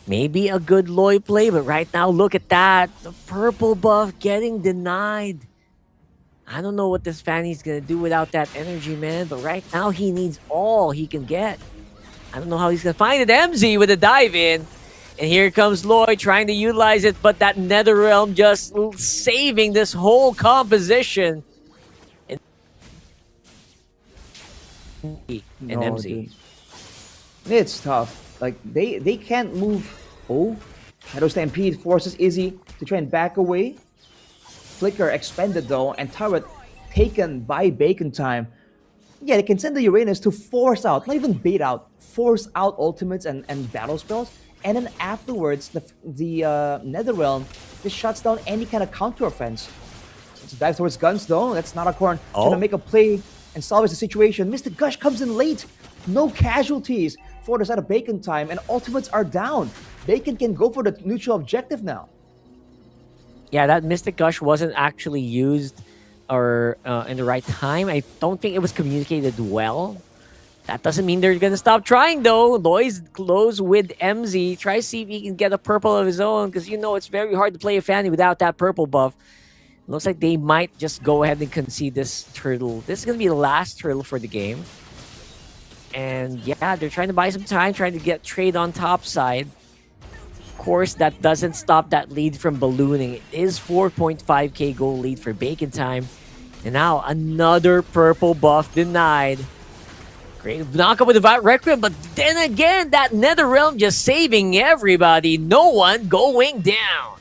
S6: Maybe a good Loy play, but right now, look at that. The purple buff getting denied. I don't know what this Fanny's going to do without that energy, man, but right now he needs all he can get. I don't know how he's going to find it. MZ with a dive in. And here comes Lloyd trying to utilize it, but that Netherrealm just saving this whole composition. And MZ.
S7: Dude. It's tough. Like, they can't move. Oh, Shadow Stampede forces Izzy to try and back away. Flicker expended though, and turret taken by Bacon Time. Yeah, they can send the Uranus to force out, not even bait out, force out ultimates and battle spells. And then afterwards, the Netherrealm just shuts down any kind of counter offense. Let's dive towards Guns though. That's not a corn. Trying to make a play and salvage the situation. Mr. Gush comes in late. No casualties for the side of Bacon Time, and ultimates are down. Bacon can go for the neutral objective now.
S6: Yeah, that Mystic Gush wasn't actually used or in the right time. I don't think it was communicated well. That doesn't mean they're gonna stop trying though. Loy's close with MZ. Try to see if he can get a purple of his own, because you know it's very hard to play a Fanny without that purple buff. Looks like they might just go ahead and concede this turtle. This is gonna be the last turtle for the game. And yeah, they're trying to buy some time, trying to get trade on top side. Of course, that doesn't stop that lead from ballooning. It is 4.5k goal lead for Bacon Time. And now another purple buff denied. Great knockup with the Vat Requiem, but then again, that Netherrealm just saving everybody. No one going down.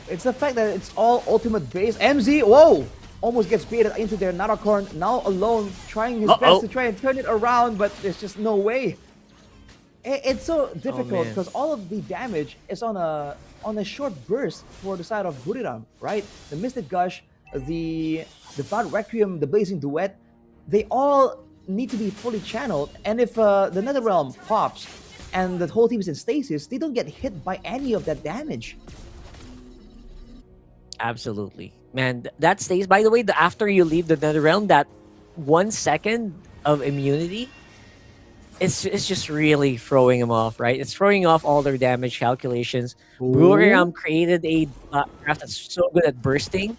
S7: It's the fact that it's all ultimate based. MZ, whoa! Almost gets baited into their Naracorn, now alone, trying his best to try and turn it around, but there's just no way. It's so difficult because all of the damage is on a short burst for the side of Buriram, right? The Mystic Gush, the Vat Requiem, the Blazing Duet, they all need to be fully channeled, and if the Netherrealm pops and the whole team is in stasis, they don't get hit by any of that damage.
S6: Absolutely. Man, that stays, by the way, after you leave the Netherrealm, that 1 second of immunity, it's just really throwing them off, right? It's throwing off all their damage calculations. Buriram created a craft that's so good at bursting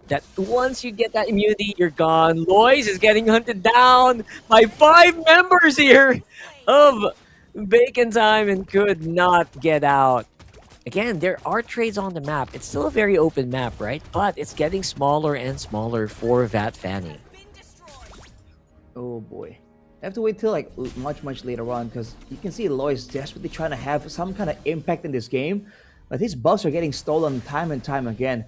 S6: that once you get that immunity, you're gone. Lois is getting hunted down by 5 members here of Bacon Time and could not get out. Again, there are trades on the map. It's still a very open map, right? But it's getting smaller and smaller for Vat Fanny.
S7: Oh boy. I have to wait till like much later on, because you can see Lois desperately trying to have some kind of impact in this game. But his buffs are getting stolen time and time again.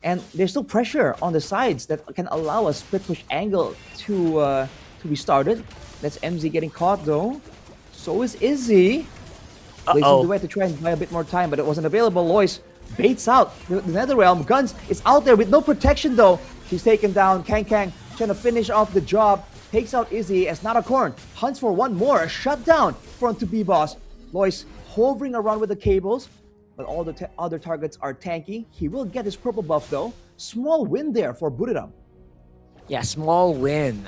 S7: And there's still pressure on the sides that can allow a split push angle to be started. That's MZ getting caught though. So is Izzy. Blazing Duet to try and buy a bit more time, but it wasn't available. Lois baits out the Netherrealm. Guns is out there with no protection though. She's taken down. Kang trying to finish off the job. Takes out Izzy as Naracorn hunts for one more. A shutdown front to B-Boss. Lois hovering around with the cables, but all the other targets are tanky. He will get his purple buff though. Small win there for Buriram.
S6: Yeah, small win.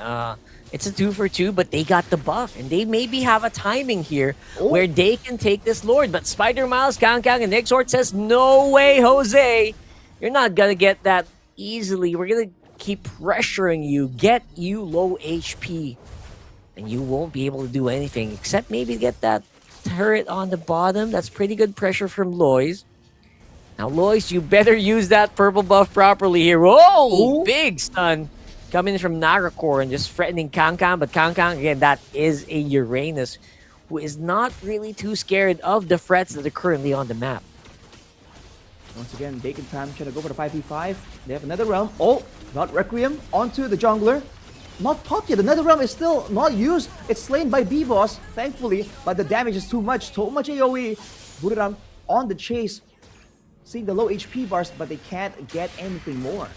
S6: It's a 2 for 2, but they got the buff, and they maybe have a timing here where they can take this Lord. But Spider Miles, Kang, and Exort says, no way, Jose. You're not going to get that easily. We're going to keep pressuring you, get you low HP, and you won't be able to do anything except maybe get that turret on the bottom. That's pretty good pressure from Lois. Now, Lois, you better use that purple buff properly here. Whoa! Big stun coming from Nagrakor and just threatening Kankan. But Kankan, again, that is a Uranus who is not really too scared of the threats that are currently on the map.
S7: Once again, Bacon Time trying to go for the 5v5. They have another realm. Oh, not Requiem onto the jungler. Not popped yet. The Nether Realm is still not used. It's slain by B-Boss, thankfully, but the damage is too much AoE. Buriram on the chase, seeing the low HP bars, but they can't get anything more.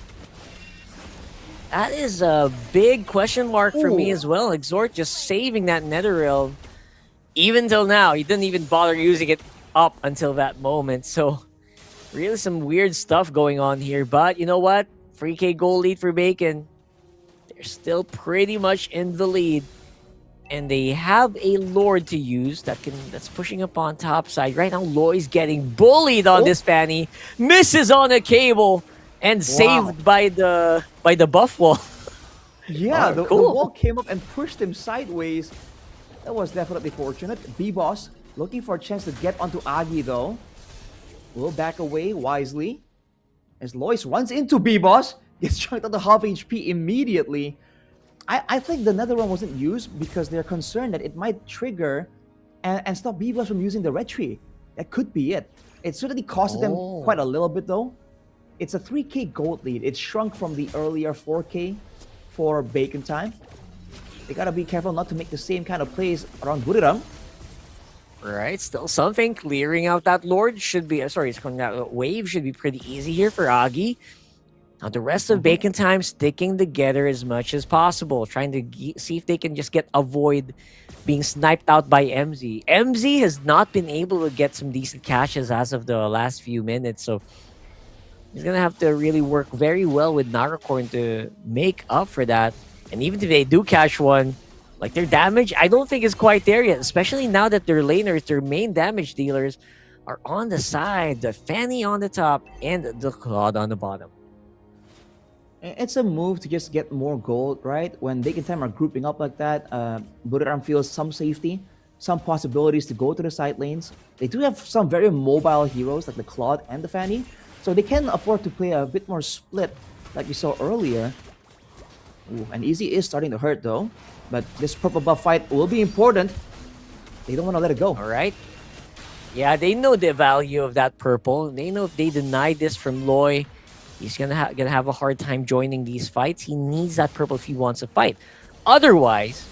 S6: That is a big question mark for me as well. Exort just saving that Nether Realm. Even till now, he didn't even bother using it up until that moment. So, really some weird stuff going on here. But you know what? 3k goal lead for Bacon. They're still pretty much in the lead. And they have a Lord to use that's pushing up on top side. Right now, Loy's getting bullied on this Fanny. Misses on a cable and saved by the buff wall.
S7: Yeah, the wall came up and pushed him sideways. That was definitely fortunate. B-Boss looking for a chance to get onto Agi though. Will back away wisely. As Lois runs into B-Boss, gets chunked out to half HP immediately. I think the Nether Realm wasn't used because they're concerned that it might trigger and stop B-Boss from using the Red Tree. That could be it. It certainly costed them quite a little bit though. It's a 3k gold lead. It shrunk from the earlier 4k for Bacon Time. They gotta be careful not to make the same kind of plays around Buriram.
S6: Right, still something. Clearing out that Lord should be... Sorry, that wave should be pretty easy here for Agi. Now, the rest of Bacon Time sticking together as much as possible. Trying to see if they can just avoid being sniped out by MZ. MZ has not been able to get some decent catches as of the last few minutes. So, he's going to have to really work very well with Nagrakor to make up for that. And even if they do catch one, like their damage, I don't think is quite there yet. Especially now that their laners, their main damage dealers, are on the side. The Fanny on the top and the Claude on the bottom.
S7: It's a move to just get more gold, right? When Bacon Time are grouping up like that, Buriram feels some safety, some possibilities to go to the side lanes. They do have some very mobile heroes like the Claude and the Fanny, so they can afford to play a bit more split like we saw earlier. Ooh, and Easy is starting to hurt though, but this purple buff fight will be important. They don't want to let it go.
S6: All right. Yeah, they know the value of that purple. They know if they deny this from Loy, he's gonna have a hard time joining these fights. He needs that purple if he wants to fight. Otherwise,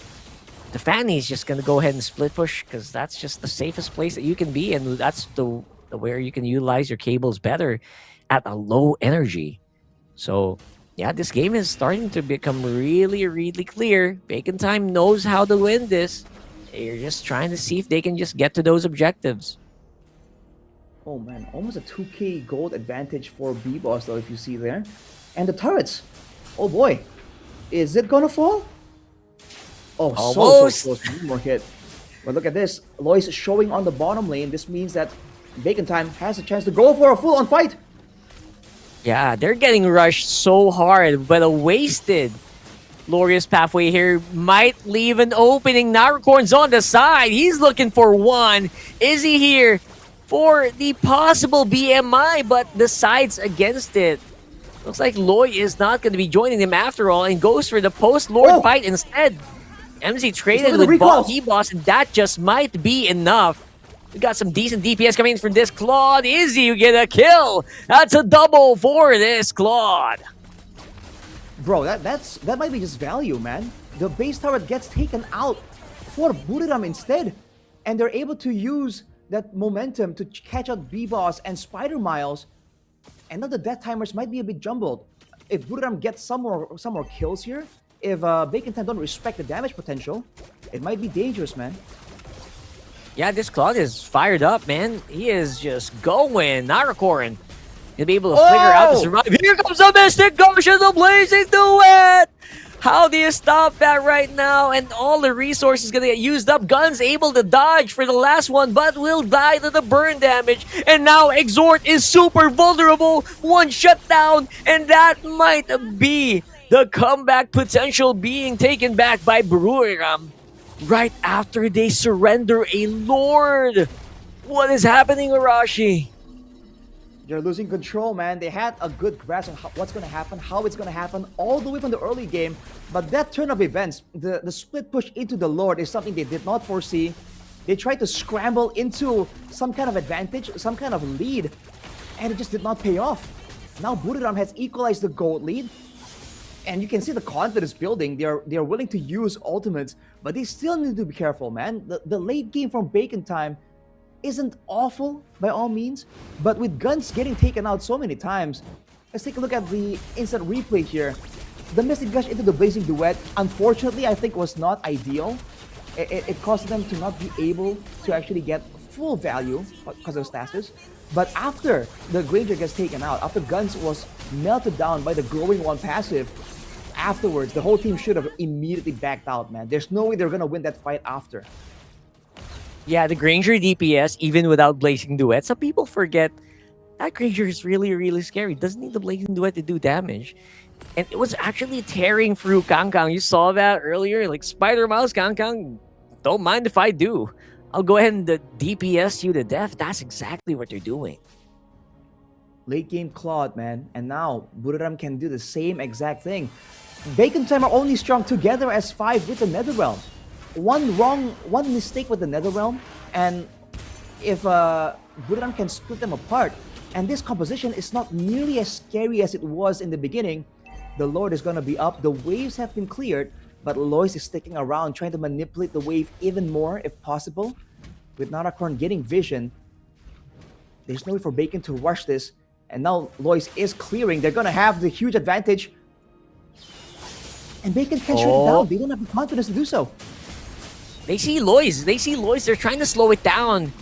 S6: the Fanny is just gonna go ahead and split push because that's just the safest place that you can be, and that's the where you can utilize your cables better at a low energy. So yeah, this game is starting to become really, really clear. Bacon Time knows how to win this. They're just trying to see if they can just get to those objectives.
S7: Oh man, almost a 2k gold advantage for B-Boss though, if you see there. And the turrets. Oh boy. Is it gonna fall? Oh,
S6: almost.
S7: so close. One more hit. But look at this. Lois showing on the bottom lane. This means that Bacon Time has a chance to go for a full-on fight.
S6: Yeah, they're getting rushed so hard, but a wasted glorious pathway here might leave an opening. Nagarakor's on the side. He's looking for one. Is he here for the possible BMI, but decides against it? Looks like Loy is not going to be joining them after all and goes for the post-Lord fight instead. MZ traded with B-Boss, and that just might be enough. We got some decent DPS coming in from this Claude. Izzy, you get a kill. That's a double for this Claude.
S7: Bro, that might be just value, man. The base turret gets taken out for Buriram instead. And they're able to use that momentum to catch out B-Boss and Spider Miles. And now the death timers might be a bit jumbled. If Buriram gets some more kills here, if Bacon Time don't respect the damage potential, it might be dangerous, man.
S6: Yeah, this Claude is fired up, man. He is just going. Nagarakorin. He'll be able to figure out to survive. Here comes the Mystic Goshen, the Blazing Duet! How do you stop that right now? And all the resources gonna get used up. Gun's able to dodge for the last one, but will die to the burn damage. And now Exort is super vulnerable. One shutdown, and that might be the comeback potential being taken back by Buriram right after they surrender a Lord. What is happening, Arashi?
S7: They're losing control, man. They had a good grasp on what's going to happen, how it's going to happen, all the way from the early game. But that turn of events, the split push into the Lord is something they did not foresee. They tried to scramble into some kind of advantage, some kind of lead, and it just did not pay off. Now Buriram has equalized the gold lead, and you can see the confidence building. They're willing to use ultimates, but they still need to be careful, man. The late game from Bacon Time isn't awful by all means, but with guns getting taken out so many times, let's take a look at the instant replay here. The missing gush into the Blazing Duet, unfortunately, I think was not ideal. It caused them to not be able to actually get full value because of status. But after the Granger gets taken out, after Guns was melted down by the Growing One passive, afterwards, the whole team should have immediately backed out, man. There's no way they're gonna win that fight after.
S6: Yeah, the Granger DPS, even without Blazing Duet, some people forget that Granger is really, really scary. Doesn't need the Blazing Duet to do damage. And it was actually tearing through Kangkang. You saw that earlier, like Spider Mouse, Kangkang, don't mind if I do. I'll go ahead and DPS you to death. That's exactly what they're doing.
S7: Late game Claude, man. And now, Buriram can do the same exact thing. Bacon Time are only strong together as 5 with the Netherrealm. One mistake with the Netherrealm, and if Buriram can split them apart, and this composition is not nearly as scary as it was in the beginning, the Lord is gonna be up, the waves have been cleared, but Lois is sticking around trying to manipulate the wave even more if possible. With Narakorn getting vision, there's no way for Bacon to rush this, and now Lois is clearing. They're gonna have the huge advantage, and Bacon can shoot it down. They don't have the confidence to do so.
S6: They see Lois. They're trying to slow it down.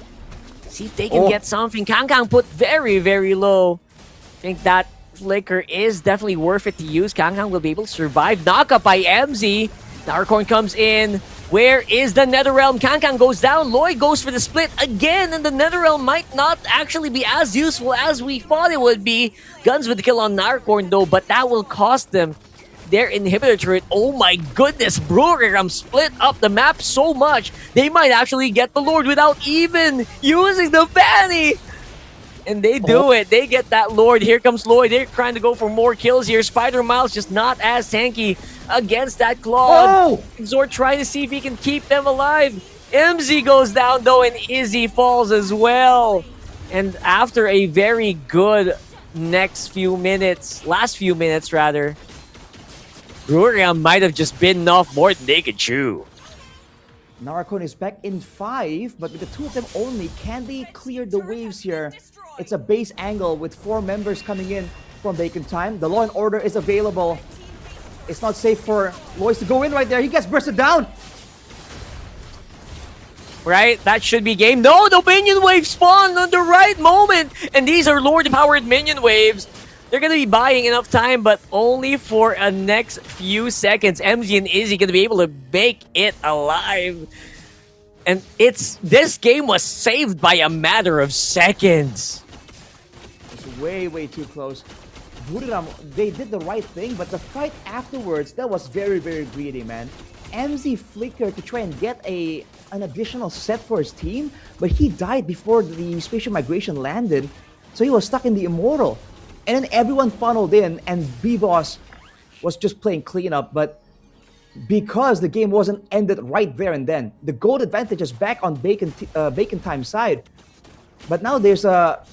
S6: See if they can get something. Kangkang put very, very low. I think that flicker is definitely worth it to use. Kangkang will be able to survive. Knockup by MZ. Narakorn comes in. Where is the Netherrealm? Kangkang goes down. Lloyd goes for the split again, and the Netherrealm might not actually be as useful as we thought it would be. Guns with the kill on Narakorn though, but that will cost them their inhibitor turret. Oh my goodness, Buriram split up the map so much, they might actually get the Lord without even using the Fanny. And they do it. They get that Lord. Here comes Lloyd. They're trying to go for more kills here. Spider Miles just not as tanky against that Claw. Zord trying to see if he can keep them alive. MZ goes down though, and Izzy falls as well. And after a very good last few minutes rather, Buriram might have just bitten off more than they could chew.
S7: Narakorn is back in 5, but with the 2 of them only, can they clear the waves here? It's a base angle with 4 members coming in from Bacon Time. The Law and Order is available. It's not safe for Lois to go in right there. He gets bursted down.
S6: Right? That should be game. No, the minion wave spawned on the right moment. And these are Lord-powered minion waves. They're going to be buying enough time, but only for a next few seconds. MG and Izzy going to be able to make it alive. And this game was saved by a matter of seconds.
S7: It's way, way too close. Buriram, they did the right thing, but the fight afterwards, that was very, very greedy, man. MZ flickered to try and get an additional set for his team, but he died before the spatial migration landed, so he was stuck in the Immortal. And then everyone funneled in, and B-Boss was just playing cleanup, but because the game wasn't ended right there and then, the gold advantage is back on Bacon Time side. But now there's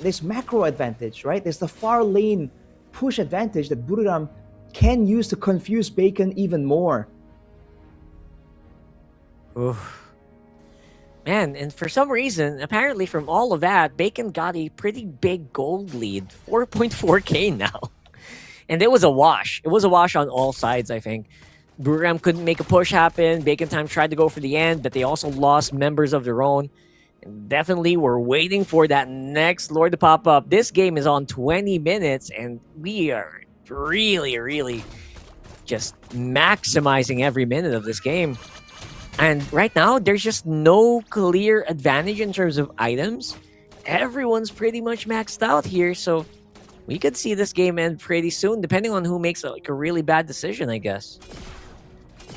S7: this macro advantage, right? There's the far lane push advantage that Buriram can use to confuse Bacon even more.
S6: Oof. Man, and for some reason, apparently from all of that, Bacon got a pretty big gold lead, 4.4k now. And it was a wash. It was a wash on all sides, I think. Buriram couldn't make a push happen. Bacon Time tried to go for the end, but they also lost members of their own. And definitely we're waiting for that next Lord to pop up. This game is on 20 minutes, and we are really, really just maximizing every minute of this game. And right now, there's just no clear advantage in terms of items. Everyone's pretty much maxed out here, so we could see this game end pretty soon, depending on who makes a really bad decision, I guess.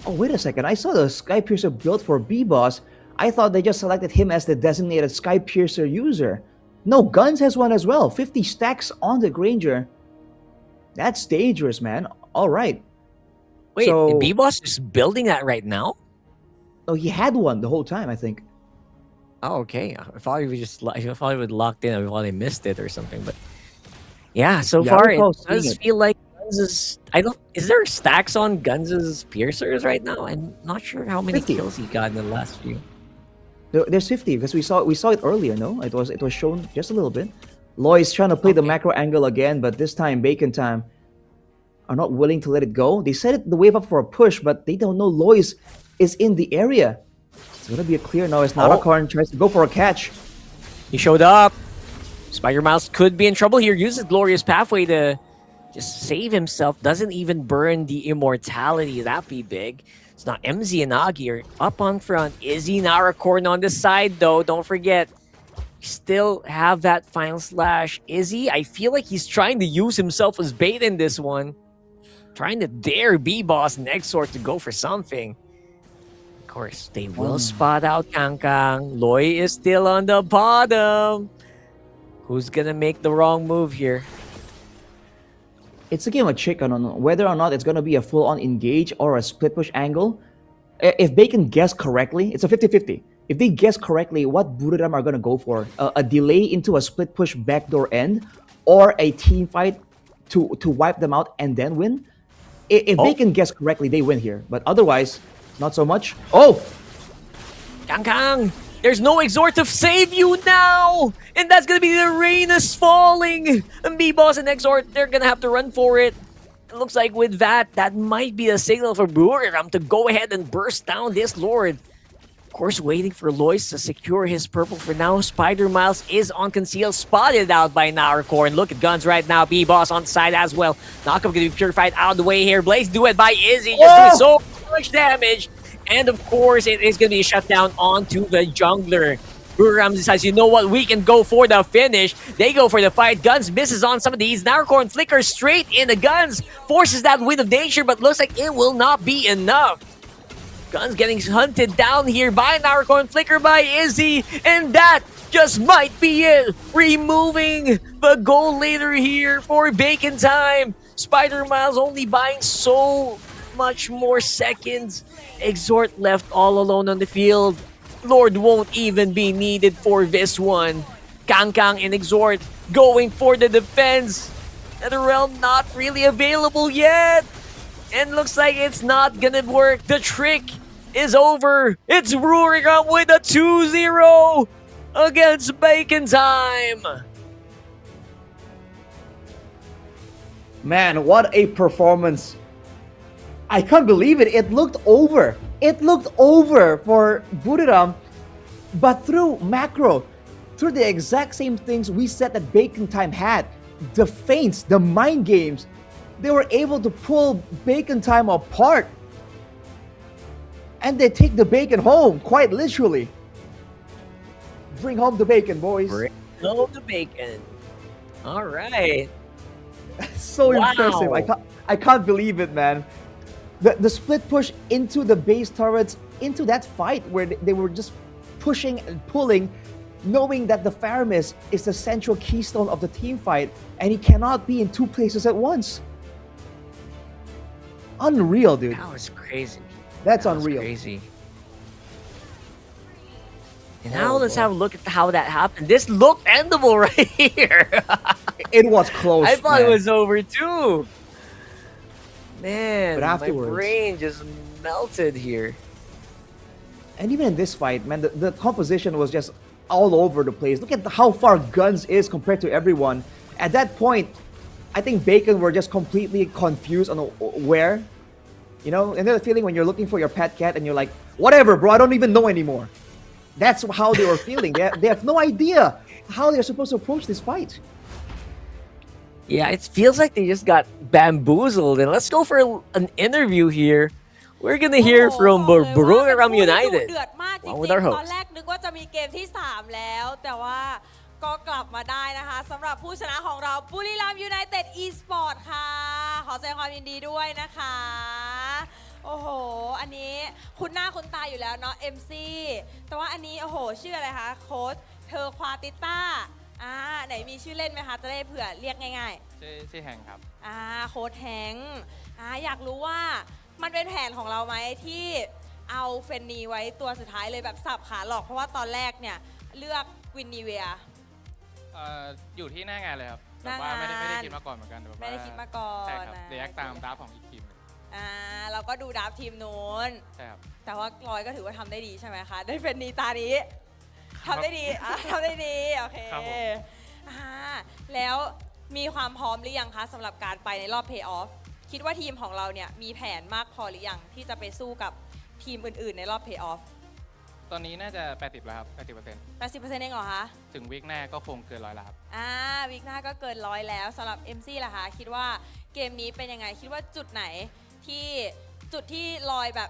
S7: Oh, wait a second. I saw the Skypiercer built for B-Boss. I thought they just selected him as the designated Skypiercer user. No, Guns has one as well. 50 stacks on the Granger. That's dangerous, man. All right.
S6: Wait,
S7: so,
S6: B-Boss is building that right now?
S7: Oh, he had one the whole time, I think.
S6: Oh, okay. I thought he was just I thought he was locked in. I thought he missed it or something. But yeah, so
S7: Yeah, I
S6: far it
S7: recall seeing
S6: does
S7: it.
S6: feel like Guns is. I don't. Is there stacks on Guns' piercers right now? I'm not sure how many
S7: 50.
S6: kills he got in the last few.
S7: There's 50 because we saw it earlier. No, it was shown just a little bit. Loy's trying to play the macro angle again, but this time Bacon Time are not willing to let it go. They set it the wave up for a push, but they don't know Loy's is in the area. It's gonna be a clear now as Narakorn tries to go for a catch.
S6: He showed up. Spider Miles could be in trouble here. Uses Glorious Pathway to just save himself. Doesn't even burn the immortality. That'd be big. It's not MZ and Agi are up on front. Izzy Narakorn on the side though. Don't forget. Still have that final slash. Izzy, I feel like he's trying to use himself as bait in this one. Trying to dare B-Boss and Exort to go for something. Of course, they will spot out Kangkang. Loy is still on the bottom. Who's gonna make the wrong move here?
S7: It's a game of chicken on whether or not it's gonna be a full-on engage or a split push angle. If Bacon guess correctly, it's a 50-50. If they guess correctly what Buriram are gonna go for, a delay into a split push backdoor end, or a team fight to wipe them out and then win. If they can guess correctly, they win here. But otherwise, not so much. Oh!
S6: Kangkang! There's no Exhort to save you now! And that's gonna be the rain is falling! And B-Boss and Exhort, they're gonna have to run for it. It looks like with that might be a signal for Buriram to go ahead and burst down this Lord. Of course, waiting for Lois to secure his purple for now. Spider Miles is on conceal, spotted out by Narakorn. Look at Guns right now. B-Boss on side as well. Knockup gonna be purified out of the way here. Blaze do it by Izzy, just doing so much damage. And of course, it is gonna be a shutdown onto the jungler. Buriram decides, you know what, we can go for the finish. They go for the fight. Guns misses on some of these. Narakorn flickers straight in the Guns. Forces that wind of nature, but looks like it will not be enough. Guns getting hunted down here by Narakorn, flicker by Izzy, and that just might be it. Removing the goal later here for Bacon Time. Spider Miles only buying so much more seconds. Exhort left all alone on the field. Lord won't even be needed for this one. Kangkang and Exhort going for the defense. Netherrealm not really available yet. And looks like it's not gonna work. The trick is over. It's Buriram with a 2-0 against Bacon Time.
S7: Man, what a performance. I can't believe it. It looked over. It looked over for Buriram. But through macro, through the exact same things we said that Bacon Time had, the feints, the mind games, they were able to pull Bacon Time apart. And they take the bacon home, quite literally. Bring home the bacon, boys.
S6: Bring home the bacon. All right.
S7: So impressive. I can't believe it, man. The split push into the base turrets, into that fight where they were just pushing and pulling, knowing that the Faramis is the central keystone of the team fight, and he cannot be in two places at once. Unreal, dude.
S6: That was crazy.
S7: That's
S6: that was
S7: unreal.
S6: Crazy. And now let's have a look at how that happened. This looked endable right here.
S7: It was close.
S6: I thought
S7: man.
S6: it was over too. Man,
S7: But afterwards,
S6: my brain just melted here.
S7: And even in this fight, man, the composition was just all over the place. Look at how far Guns is compared to everyone. At that point, I think Bacon were just completely confused on where. You know, and the feeling when you're looking for your pet cat and you're like, whatever, bro, I don't even know anymore. That's how they were feeling. They have no idea how they're supposed to approach this fight.
S6: Yeah, it feels like they just got bamboozled. And let's go for an interview here. We're gonna hear from Buriram United.
S4: จริง
S6: with
S4: ๆ
S6: our
S4: ต
S6: host.
S4: อนแรกนึกว่าจะมีเกมที่ 3 แล้ว แต่ว่าก็กลับมาได้นะคะสำหรับผู้ชนะของเราบุรีรัมย์ยูไนเต็ด e-sport ค่ะ ขอแสดงความยินดีด้วยนะคะ โอ้โห อันนี้คุณหน้าคุณตาอยู่แล้วเนาะ MC แต่ว่าอันนี้โอ้โหชื่ออะไรคะโค้ชเธอควาติต้า ไหนมีชื่อเล่นไหมคะจะได้เผื่อเรียกง่าย
S13: ชื่อแฮงครับ
S4: โค้ดแฮงอยากรู้ว่ามันเป็นแผนของเราไหมที่เอาเฟนนีไว้ตัวสุดท้ายเลยแบบสับขาหลอกเพราะว่าตอนแรกเนี่ยเลือกวินนีเวีย
S13: อยู่ที่หน้างานเลยครับแต่ว่าไม่ได้คิดมาก่อนเหมือนกัน
S4: ไม่ได้คิดมาก่อน
S13: ใช่ครับเรียกตามดับของอีกทีม
S4: เราก็ดูดับทีมนู้น
S13: ใช่ครับ
S4: แต่ว่าลอยก็ถือว่าทำได้ดีใช่ไหมคะได้เฟนนีตานี้ทำได้ดีทำได้ดีโอเคแล้วมีความพร้อมหรือยังคะสำหรับการไปในรอบเพย์ออฟคิดว่าทีมของเราเนี่ยมีแผนมากพอหรือยังที่จะไปสู้กับทีมอื่นๆในรอบเพย์ออฟ
S13: ตอนนี้น่าจะ80แล้วครับ80%
S4: 80%เองเหรอคะ
S13: ถึงวีคหน้าก็คงเกิน100แล้วครับ
S4: วีคหน้าก็เกิน100แล้วสำหรับ MC ล่ะคะคิดว่าเกมนี้เป็นยังไงคิดว่าจุดไหนที่ลอยแบบ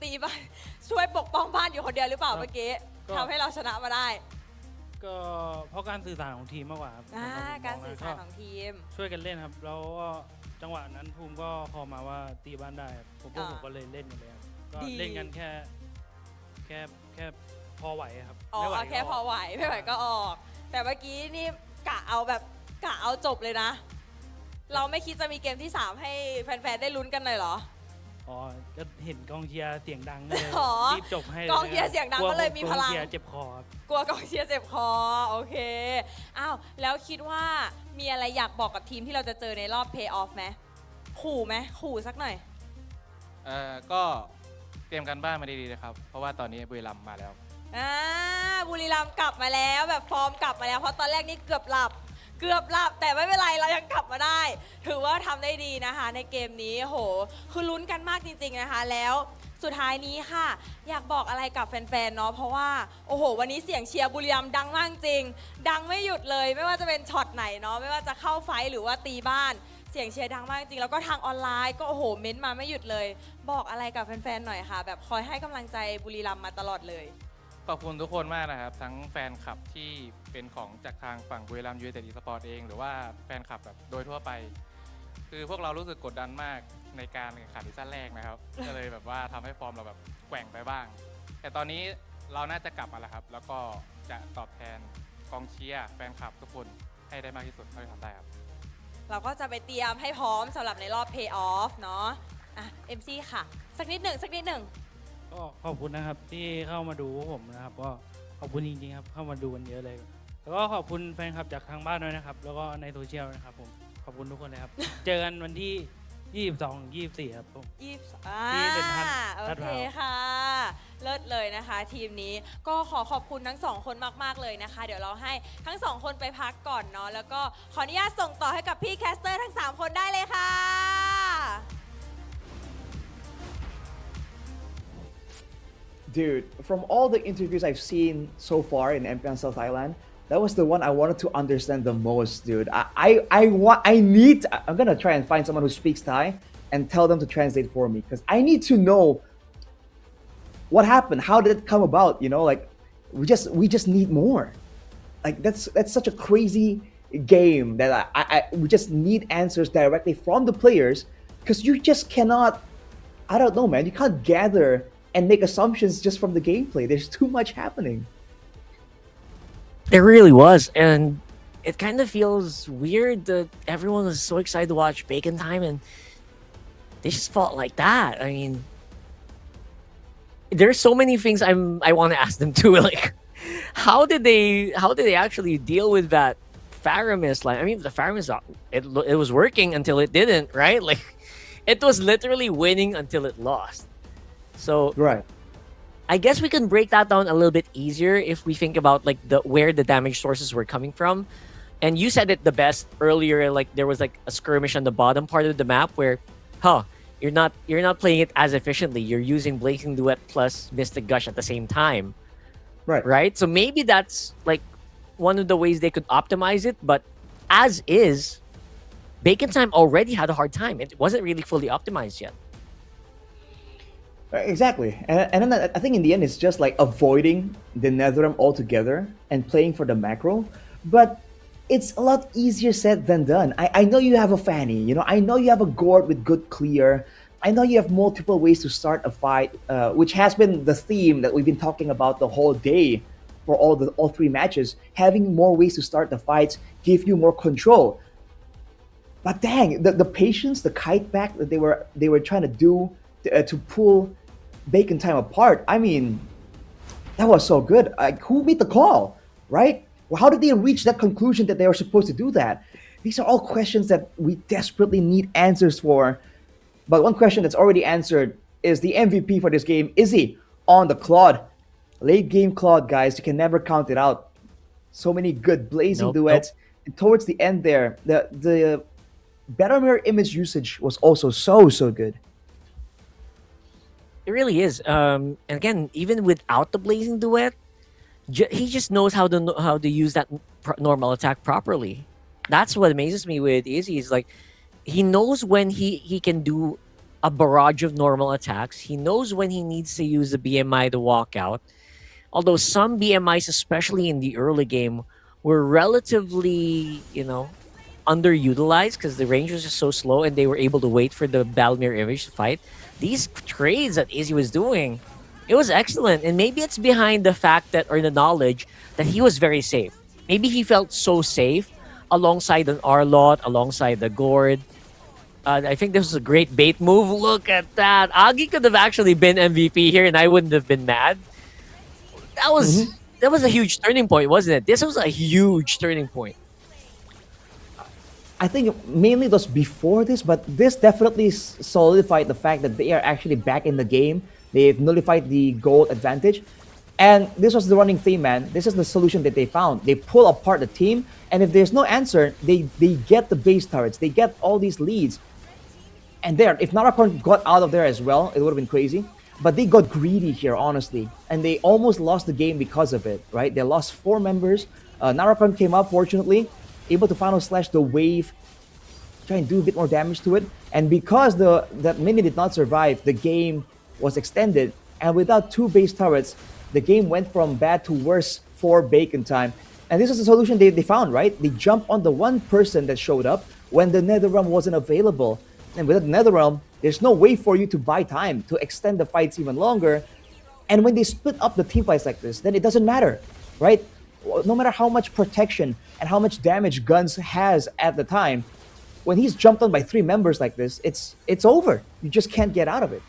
S4: ตีบ้านช่วยปกป้องบ้านอยู่คนเดียวหรือเปล่าเมื่อกี้ทำให้เราชนะมาได้
S14: ก็เพราะการสื่อสารของทีมมากกว่าครับ
S4: การสื่อสารของทีม
S14: ช่วยกันเล่นครับแล้วก็จังหวะนั้นภูมิก็พอมาว่าตีบ้านได้ผมก็เลยเล่นกันเลยครับก็เล่นกันแค่พอไหวครับ
S4: ไม่ไหวแค่พอไหวไม่ไหวก็ออกแต่เมื่อกี้นี่กะเอาจบเลยนะเราไม่คิดจะมีเกมที่3ให้แฟนๆได้ลุ้นกันเลยเหรอ
S14: ก็เห็นกองเชียร์เสียงดังเลยรีบจบให้
S4: กองเชียร์เสียงดังก็เลยมีพลัง
S14: กลัวกองเชียร์เจ็บคอครับ
S4: กลัวกองเชียร์เจ็บคอโอเคแล้วคิดว่ามีอะไรอยากบอกกับทีมที่เราจะเจอในรอบเพย์ออฟไหมขู่สักหน่อย
S13: ก็เตรียมกันบ้านมาดีๆนะครับเพราะว่าตอนนี้บุรีรัมย์มาแล้ว
S4: บุรีรัมย์กลับมาแล้วแบบฟอร์มกลับมาแล้วเพราะตอนแรกนี่เกือบหลับแต่ไม่เป็นไรเรายังกลับมาได้ถือว่าทำได้ดีนะคะในเกมนี้โหคือลุ้นกันมากจริงๆนะคะแล้วสุดท้ายนี้ค่ะอยากบอกอะไรกับแฟนๆเนาะเพราะว่าโอ้โหวันนี้เสียงเชียร์บุรีรัมย์ดังมากจริงดังไม่หยุดเลยไม่ว่าจะเป็นช็อตไหนเนาะไม่ว่าจะเข้าไฟหรือว่าตีบ้านเสียงเชียร์ดังมากจริงแล้วก็ทางออนไลน์ก็โอ้โหเม้นต์มาไม่หยุดเลยบอกอะไรกับแฟนๆหน่อยค่ะแบบคอยให้กำลังใจบุรีรัมย์มาตลอดเลย
S13: ขอบคุณทุกคนมากนะครับทั้งแฟนคลับที่เป็นของจากทางฝั่งบุรีรัมย์ยูไนเต็ดอีสปอร์ตเองหรือว่าแฟนคลับแบบโดยทั่วไปคือพวกเรารู้สึกกดดันมากในการแข่งขันซีซั่นแรกนะครับก็เลยแบบว่าทำให้ฟอร์มเราแบบแกว่งไปบ้างแต่ตอนนี้เราน่าจะกลับมาแล้วครับแล้วก็จะตอบแทนกองเชียร์แฟนคลับทุกคนให้ได้มากที่สุดเท่าที่ทำได้ครับ
S4: เราก็จะไปเตรียมให้พร้อมสำหรับในรอบเพย์ออฟเนาะMC ค่ะสักนิดหนึ่ง
S14: ก็ขอบคุณนะครับที่เข้ามาดูผมนะครับก็ขอบคุณจริงๆครับเข้ามาดูกันเยอะเลยแล้วก็ขอบคุณแฟนคลับจากทางบ้านด้วยนะครับแล้วก็ในโซเชียลนะครับผมขอบคุณทุกคนเลยครับ เจอกันวันที่22-24ครับผม
S4: ที่เซ็นทรัลโอเคค่ะเลิศเลยนะคะทีมนี้ก็ขอบคุณทั้ง2คนมากๆเลยนะคะเดี๋ยวเราให้ทั้ง2คนไปพักก่อนเนาะแล้วก็ขออนุญาตส่งต่อให้กับพี่แคสเตอร์ทั้ง3คนได้เลยค่ะ
S5: Dude, from all the interviews I've seen so far in MSL Thailand, that was the one I wanted to understand the most, dude. I'm gonna try and find someone who speaks Thai and tell them to translate for me because I need to know what happened. How did it come about? You know, like we just need more. Like that's such a crazy game that we just need answers directly from the players because you just cannot. I don't know, man. You can't gather and make assumptions just from the gameplay. There's too much happening.
S6: It really was, and it kind of feels weird that everyone was so excited to watch Bacon Time, and they just fought like that. I mean, there's so many things I want to ask them too. Like, how did they actually deal with that Faramis line? I mean, the Faramis, it was working until it didn't, right? Like, it was literally winning until it lost. So
S5: right.
S6: I guess we can break that down a little bit easier if we think about like where the damage sources were coming from. And you said it the best earlier, like there was like a skirmish on the bottom part of the map where, you're not playing it as efficiently. You're using Blazing Duet plus Mystic Gush at the same time. Right? So maybe that's like one of the ways they could optimize it, but as is, Bacon Time already had a hard time. It wasn't really fully optimized yet.
S5: Exactly. And then I think in the end, it's just like avoiding the Netherrealm altogether and playing for the macro. But it's a lot easier said than done. I know you have a Fanny, you know, I know you have a Gourd with good clear. I know you have multiple ways to start a fight, which has been the theme that we've been talking about the whole day for all three matches. Having more ways to start the fights give you more control. But dang, the patience, the kite back that they were trying to do to pull Bacon Time apart. I mean, that was so good. Like, who made the call, right? Well, how did they reach that conclusion that they were supposed to do that? These are all questions that we desperately need answers for. But one question that's already answered is the MVP for this game, Izzy, on the Claude. Late game Claude, guys. You can never count it out. So many good blazing duets. And towards the end there, the better mirror image usage was also so good.
S6: It really is. And again, even without the blazing duet, he just knows how to use that normal attack properly. That's what amazes me with Izzy. Is like he knows when he can do a barrage of normal attacks. He knows when he needs to use the BMI to walk out. Although some BMIs, especially in the early game, were relatively, underutilized because the range was just so slow and they were able to wait for the Balmir image to fight. These trades that Izzy was doing, it was excellent. And maybe it's behind the fact that, or the knowledge that he was very safe. Maybe he felt so safe alongside an Arlot, alongside the Gord. I think this was a great bait move. Look at that. Agi could have actually been MVP here and I wouldn't have been mad. That was a huge turning point, wasn't it? This was a huge turning point.
S7: I think mainly it was before this, but this definitely solidified the fact that they are actually back in the game. They've nullified the gold advantage. And this was the running theme, man. This is the solution that they found. They pull apart the team, and if there's no answer, they get the base turrets. They get all these leads. And there, if Narakorn got out of there as well, it would have been crazy. But they got greedy here, honestly. And they almost lost the game because of it, right? They lost 4 members. Narakorn came up, fortunately, able to final slash the wave, try and do a bit more damage to it. And because that mini did not survive, the game was extended. And without 2 base turrets, the game went from bad to worse for Bacon Time. And this is the solution they found, right? They jumped on the one person that showed up when the Netherrealm wasn't available. And without the Netherrealm, there's no way for you to buy time, to extend the fights even longer. And when they split up the team fights like this, then it doesn't matter, right? No matter how much protection and how much damage Guns has at the time, when he's jumped on by 3 members like this, it's over. You just can't get out of it.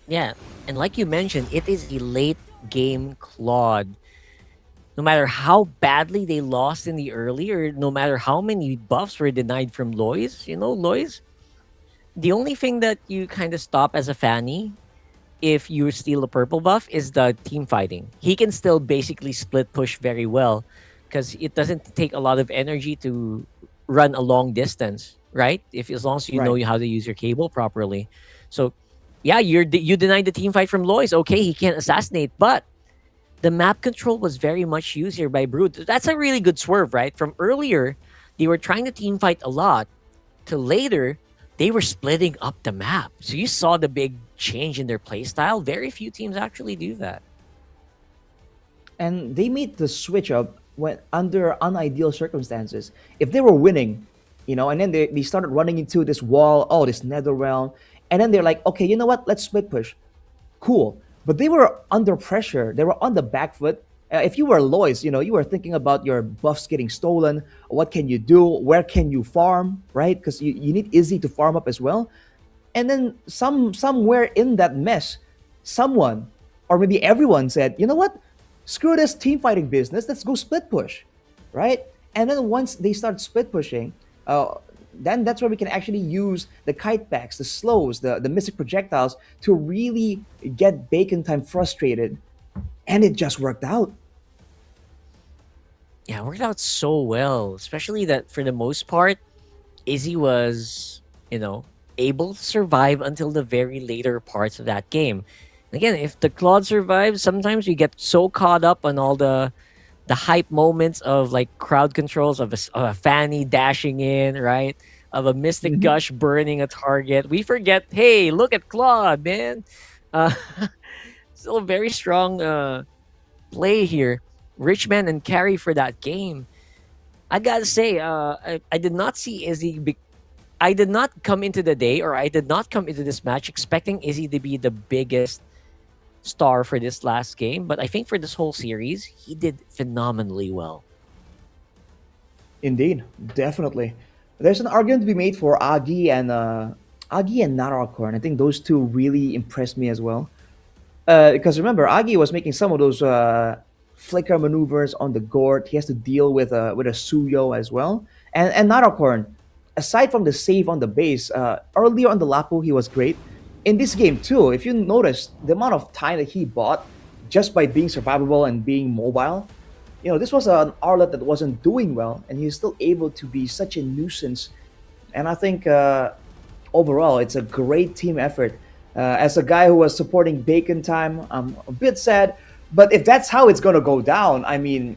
S6: Yeah, and like you mentioned, it is a late game Claude. No matter how badly they lost in the early, or no matter how many buffs were denied from Lois, Lois, the only thing that you kind of stop as a Fanny if you steal a purple buff is the team fighting. He can still basically split push very well because it doesn't take a lot of energy to run a long distance, right? As long as you know how to use your cable properly. So yeah, you denied the team fight from Lois. Okay, he can't assassinate, but the map control was very much used here by Brood. That's a really good swerve, right? From earlier, they were trying to team fight a lot, to later, they were splitting up the map. So you saw the big change in their playstyle. Very few teams actually do that.
S7: And they made the switch up when under unideal circumstances. If they were winning, and then they started running into this wall, this Netherrealm, and then they're like, okay, you know what? Let's split push. Cool. But they were under pressure. They were on the back foot. If you were Lois, you were thinking about your buffs getting stolen. What can you do? Where can you farm, right? Because you need Izzy to farm up as well. And then somewhere in that mess, someone, or maybe everyone said, you know what? Screw this team fighting business. Let's go split push, right? And then once they start split pushing, then that's where we can actually use the kite backs, the slows, the mystic projectiles to really get Bacon Time frustrated. And it just worked out.
S6: Yeah, it worked out so well. Especially that for the most part, Izzy was, able to survive until the very later parts of that game. Again, if the Claude survives, sometimes we get so caught up on all the hype moments of like crowd controls of a Fanny dashing in, right? Of a Mystic Gush burning a target. We forget, hey, look at Claude, man. Still a very strong play here. Richman and carry for that game. I gotta say, I did not see Izzy. I did not come into the day, or I did not come into this match expecting Izzy to be the biggest star for this last game, but I think for this whole series, he did phenomenally well.
S5: Indeed, definitely. There's an argument to be made for Agi and Narakorn. I think those two really impressed me as well. Because remember, Agi was making some of those flicker maneuvers on the Gort. He has to deal with a Suyo as well. And Narakorn, aside from the save on the base, earlier on the Lapu he was great. In this game too, if you notice the amount of time that he bought just by being survivable and being mobile, this was an Arlet that wasn't doing well, and he's still able to be such a nuisance. And I think overall, it's a great team effort. As a guy who was supporting Bacon Time, I'm a bit sad, but if that's how it's gonna go down, I mean,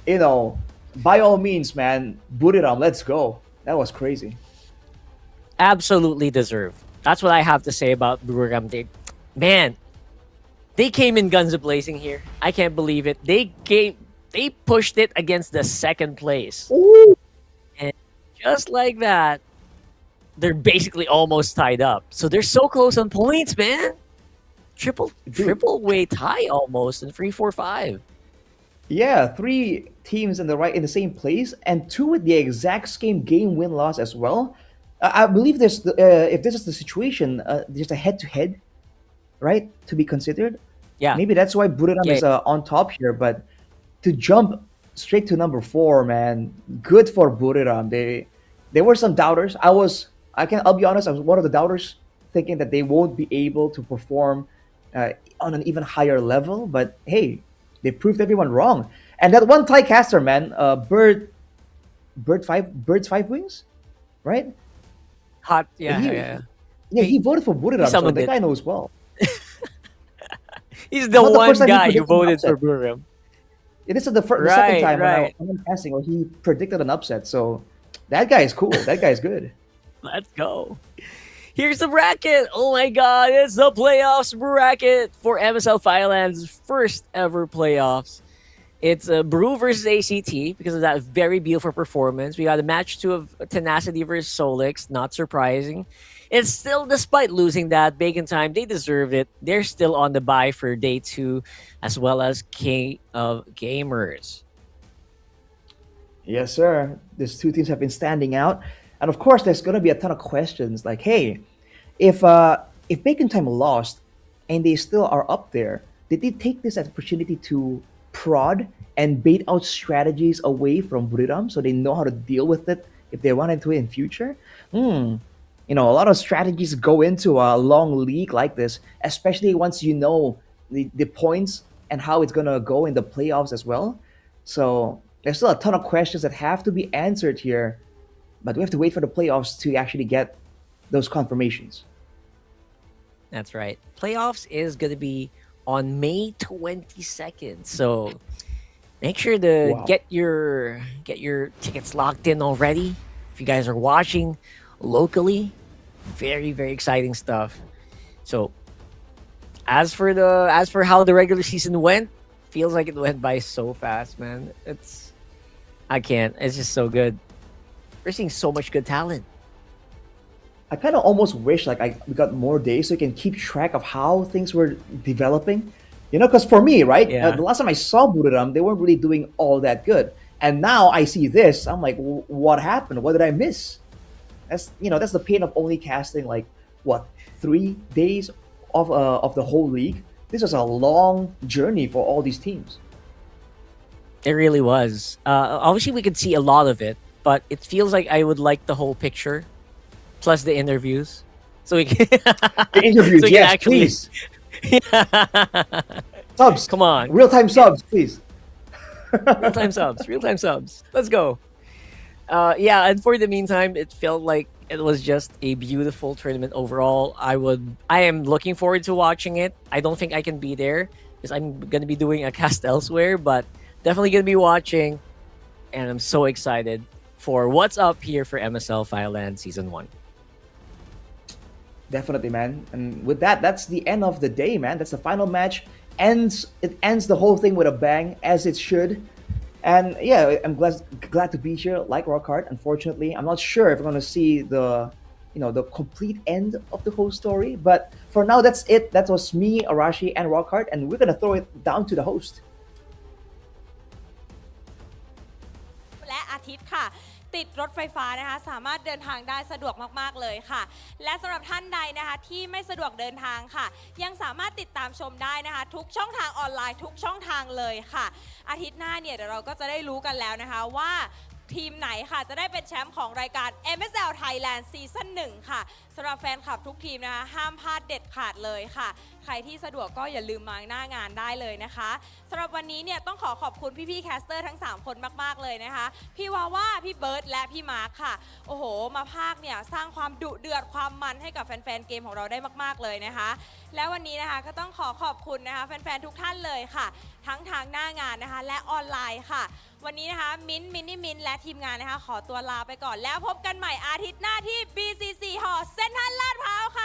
S5: by all means, man, Buriram, let's go. That was crazy.
S6: Absolutely deserved. That's what I have to say about Buriram. They came in guns a-blazing here. I can't believe it. They pushed it against the second place.
S5: Ooh.
S6: And just like that, they're basically almost tied up. So they're so close on points, man. Triple way tie almost in 3-4-5.
S5: Yeah, 3 teams in the same place, and 2 with the exact same game win loss as well. I believe if this is the situation, there's a head-to-head, right, to be considered.
S6: Yeah.
S5: Maybe that's why Buriram is on top here, but to jump straight to number 4, man, good for Buriram. There were some doubters. I'll be honest, I was one of the doubters, thinking that they won't be able to perform on an even higher level. But hey, they proved everyone wrong. And that one Thai caster, man, Birds 5 Wings, right?
S6: Hot, yeah.
S5: Yeah, he voted for Buriram, so that guy knows well.
S6: He's the one guy who voted for Buriram.
S5: This is the second time when I was casting where he predicted an upset. So that guy is cool. That guy is good.
S6: Let's go. Here's the bracket. Oh my god, it's the playoffs bracket for MSL Thailand's first ever playoffs. It's Brew versus ACT because of that very beautiful performance. We got a match 2 of Tenacity versus Solix. Not surprising. It's still, despite losing that, Bacon Time, they deserve it. They're still on the bye for day 2, as well as King of Gamers.
S5: Yes, sir. These 2 teams have been standing out. And of course, there's going to be a ton of questions like, hey, if Bacon Time lost and they still are up there, did they take this as an opportunity to prod and bait out strategies away from Buriram so they know how to deal with it if they run into it in future? A lot of strategies go into a long league like this, especially once you know the points and how it's going to go in the playoffs as well. So there's still a ton of questions that have to be answered here, but we have to wait for the playoffs to actually get those confirmations.
S6: That's right. Playoffs is going to be on May 22nd. So make sure to get your tickets locked in already. If you guys are watching locally, very, very exciting stuff. So as for how the regular season went, feels like it went by so fast, man. It's just so good. We're seeing so much good talent.
S5: I kind of almost wish we got more days so we can keep track of how things were developing. Because for me, right, the last time I saw Buriram, they weren't really doing all that good. And now I see this, I'm like, what happened? What did I miss? That's the pain of only casting 3 days of the whole league. This was a long journey for all these teams.
S6: It really was. Obviously, we could see a lot of it, but it feels like I would like the whole picture, plus the interviews. So we can
S5: the interviews, so yes, please. Subs,
S6: come on,
S5: real-time subs, please.
S6: Real-time subs. Let's go. And for the meantime, it felt like it was just a beautiful tournament overall. I am looking forward to watching it. I don't think I can be there because I'm gonna be doing a cast elsewhere, but definitely gonna be watching, and I'm so excited for what's up here for MSL Thailand Season 1.
S5: Definitely, man. And with that, that's the end of the day, man. That's the final match. It ends the whole thing with a bang, as it should. And yeah, I'm glad to be here, like Rockhart. Unfortunately, I'm not sure if I'm going to see the the complete end of the whole story. But for now, that's it. That was me, Arashi, and Rockhart, and we're gonna throw it down to the host.
S4: และอาทิตย์ค่ะติดรถไฟฟ้านะคะสามารถเดินทางได้สะดวกมากๆเลยค่ะและสำหรับท่านใดนะคะที่ไม่สะดวกเดินทางค่ะยังสามารถติดตามชมได้นะคะทุกช่องทางออนไลน์ทุกช่องทางเลยค่ะอาทิตย์หน้าเนี่ยเดี๋ยวเราก็จะได้รู้กันแล้วนะคะว่าทีมไหนค่ะจะได้เป็นแชมป์ของรายการ MSL Thailand ซีซั่น 1 ค่ะสำหรับแฟนคลับทุกทีมนะคะห้ามพลาดเด็ดขาดเลยค่ะใครที่สะดวกก็อย่าลืมมาหน้างานได้เลยนะคะสำหรับวันนี้เนี่ยต้องขอบคุณพี่ๆแคสเตอร์ทั้ง3คนมากๆเลยนะคะพี่วาว่าพี่เบิร์ดและพี่มาร์คค่ะโอ้โหมาภาคเนี่ยสร้างความดุเดือดความมันให้กับแฟนๆเกมของเราได้มากๆเลยนะคะและวันนี้นะคะก็ต้องขอบคุณนะคะแฟนๆทุกท่านเลยค่ะทั้งทางหน้างานนะคะและออนไลน์ค่ะวันนี้นะคะมินและทีมงานนะคะขอตัวลาไปก่อนแล้วพบกันใหม่อาทิตย์หน้าที่ BCC หอเซ็นทรัลลาดพร้าวค่ะ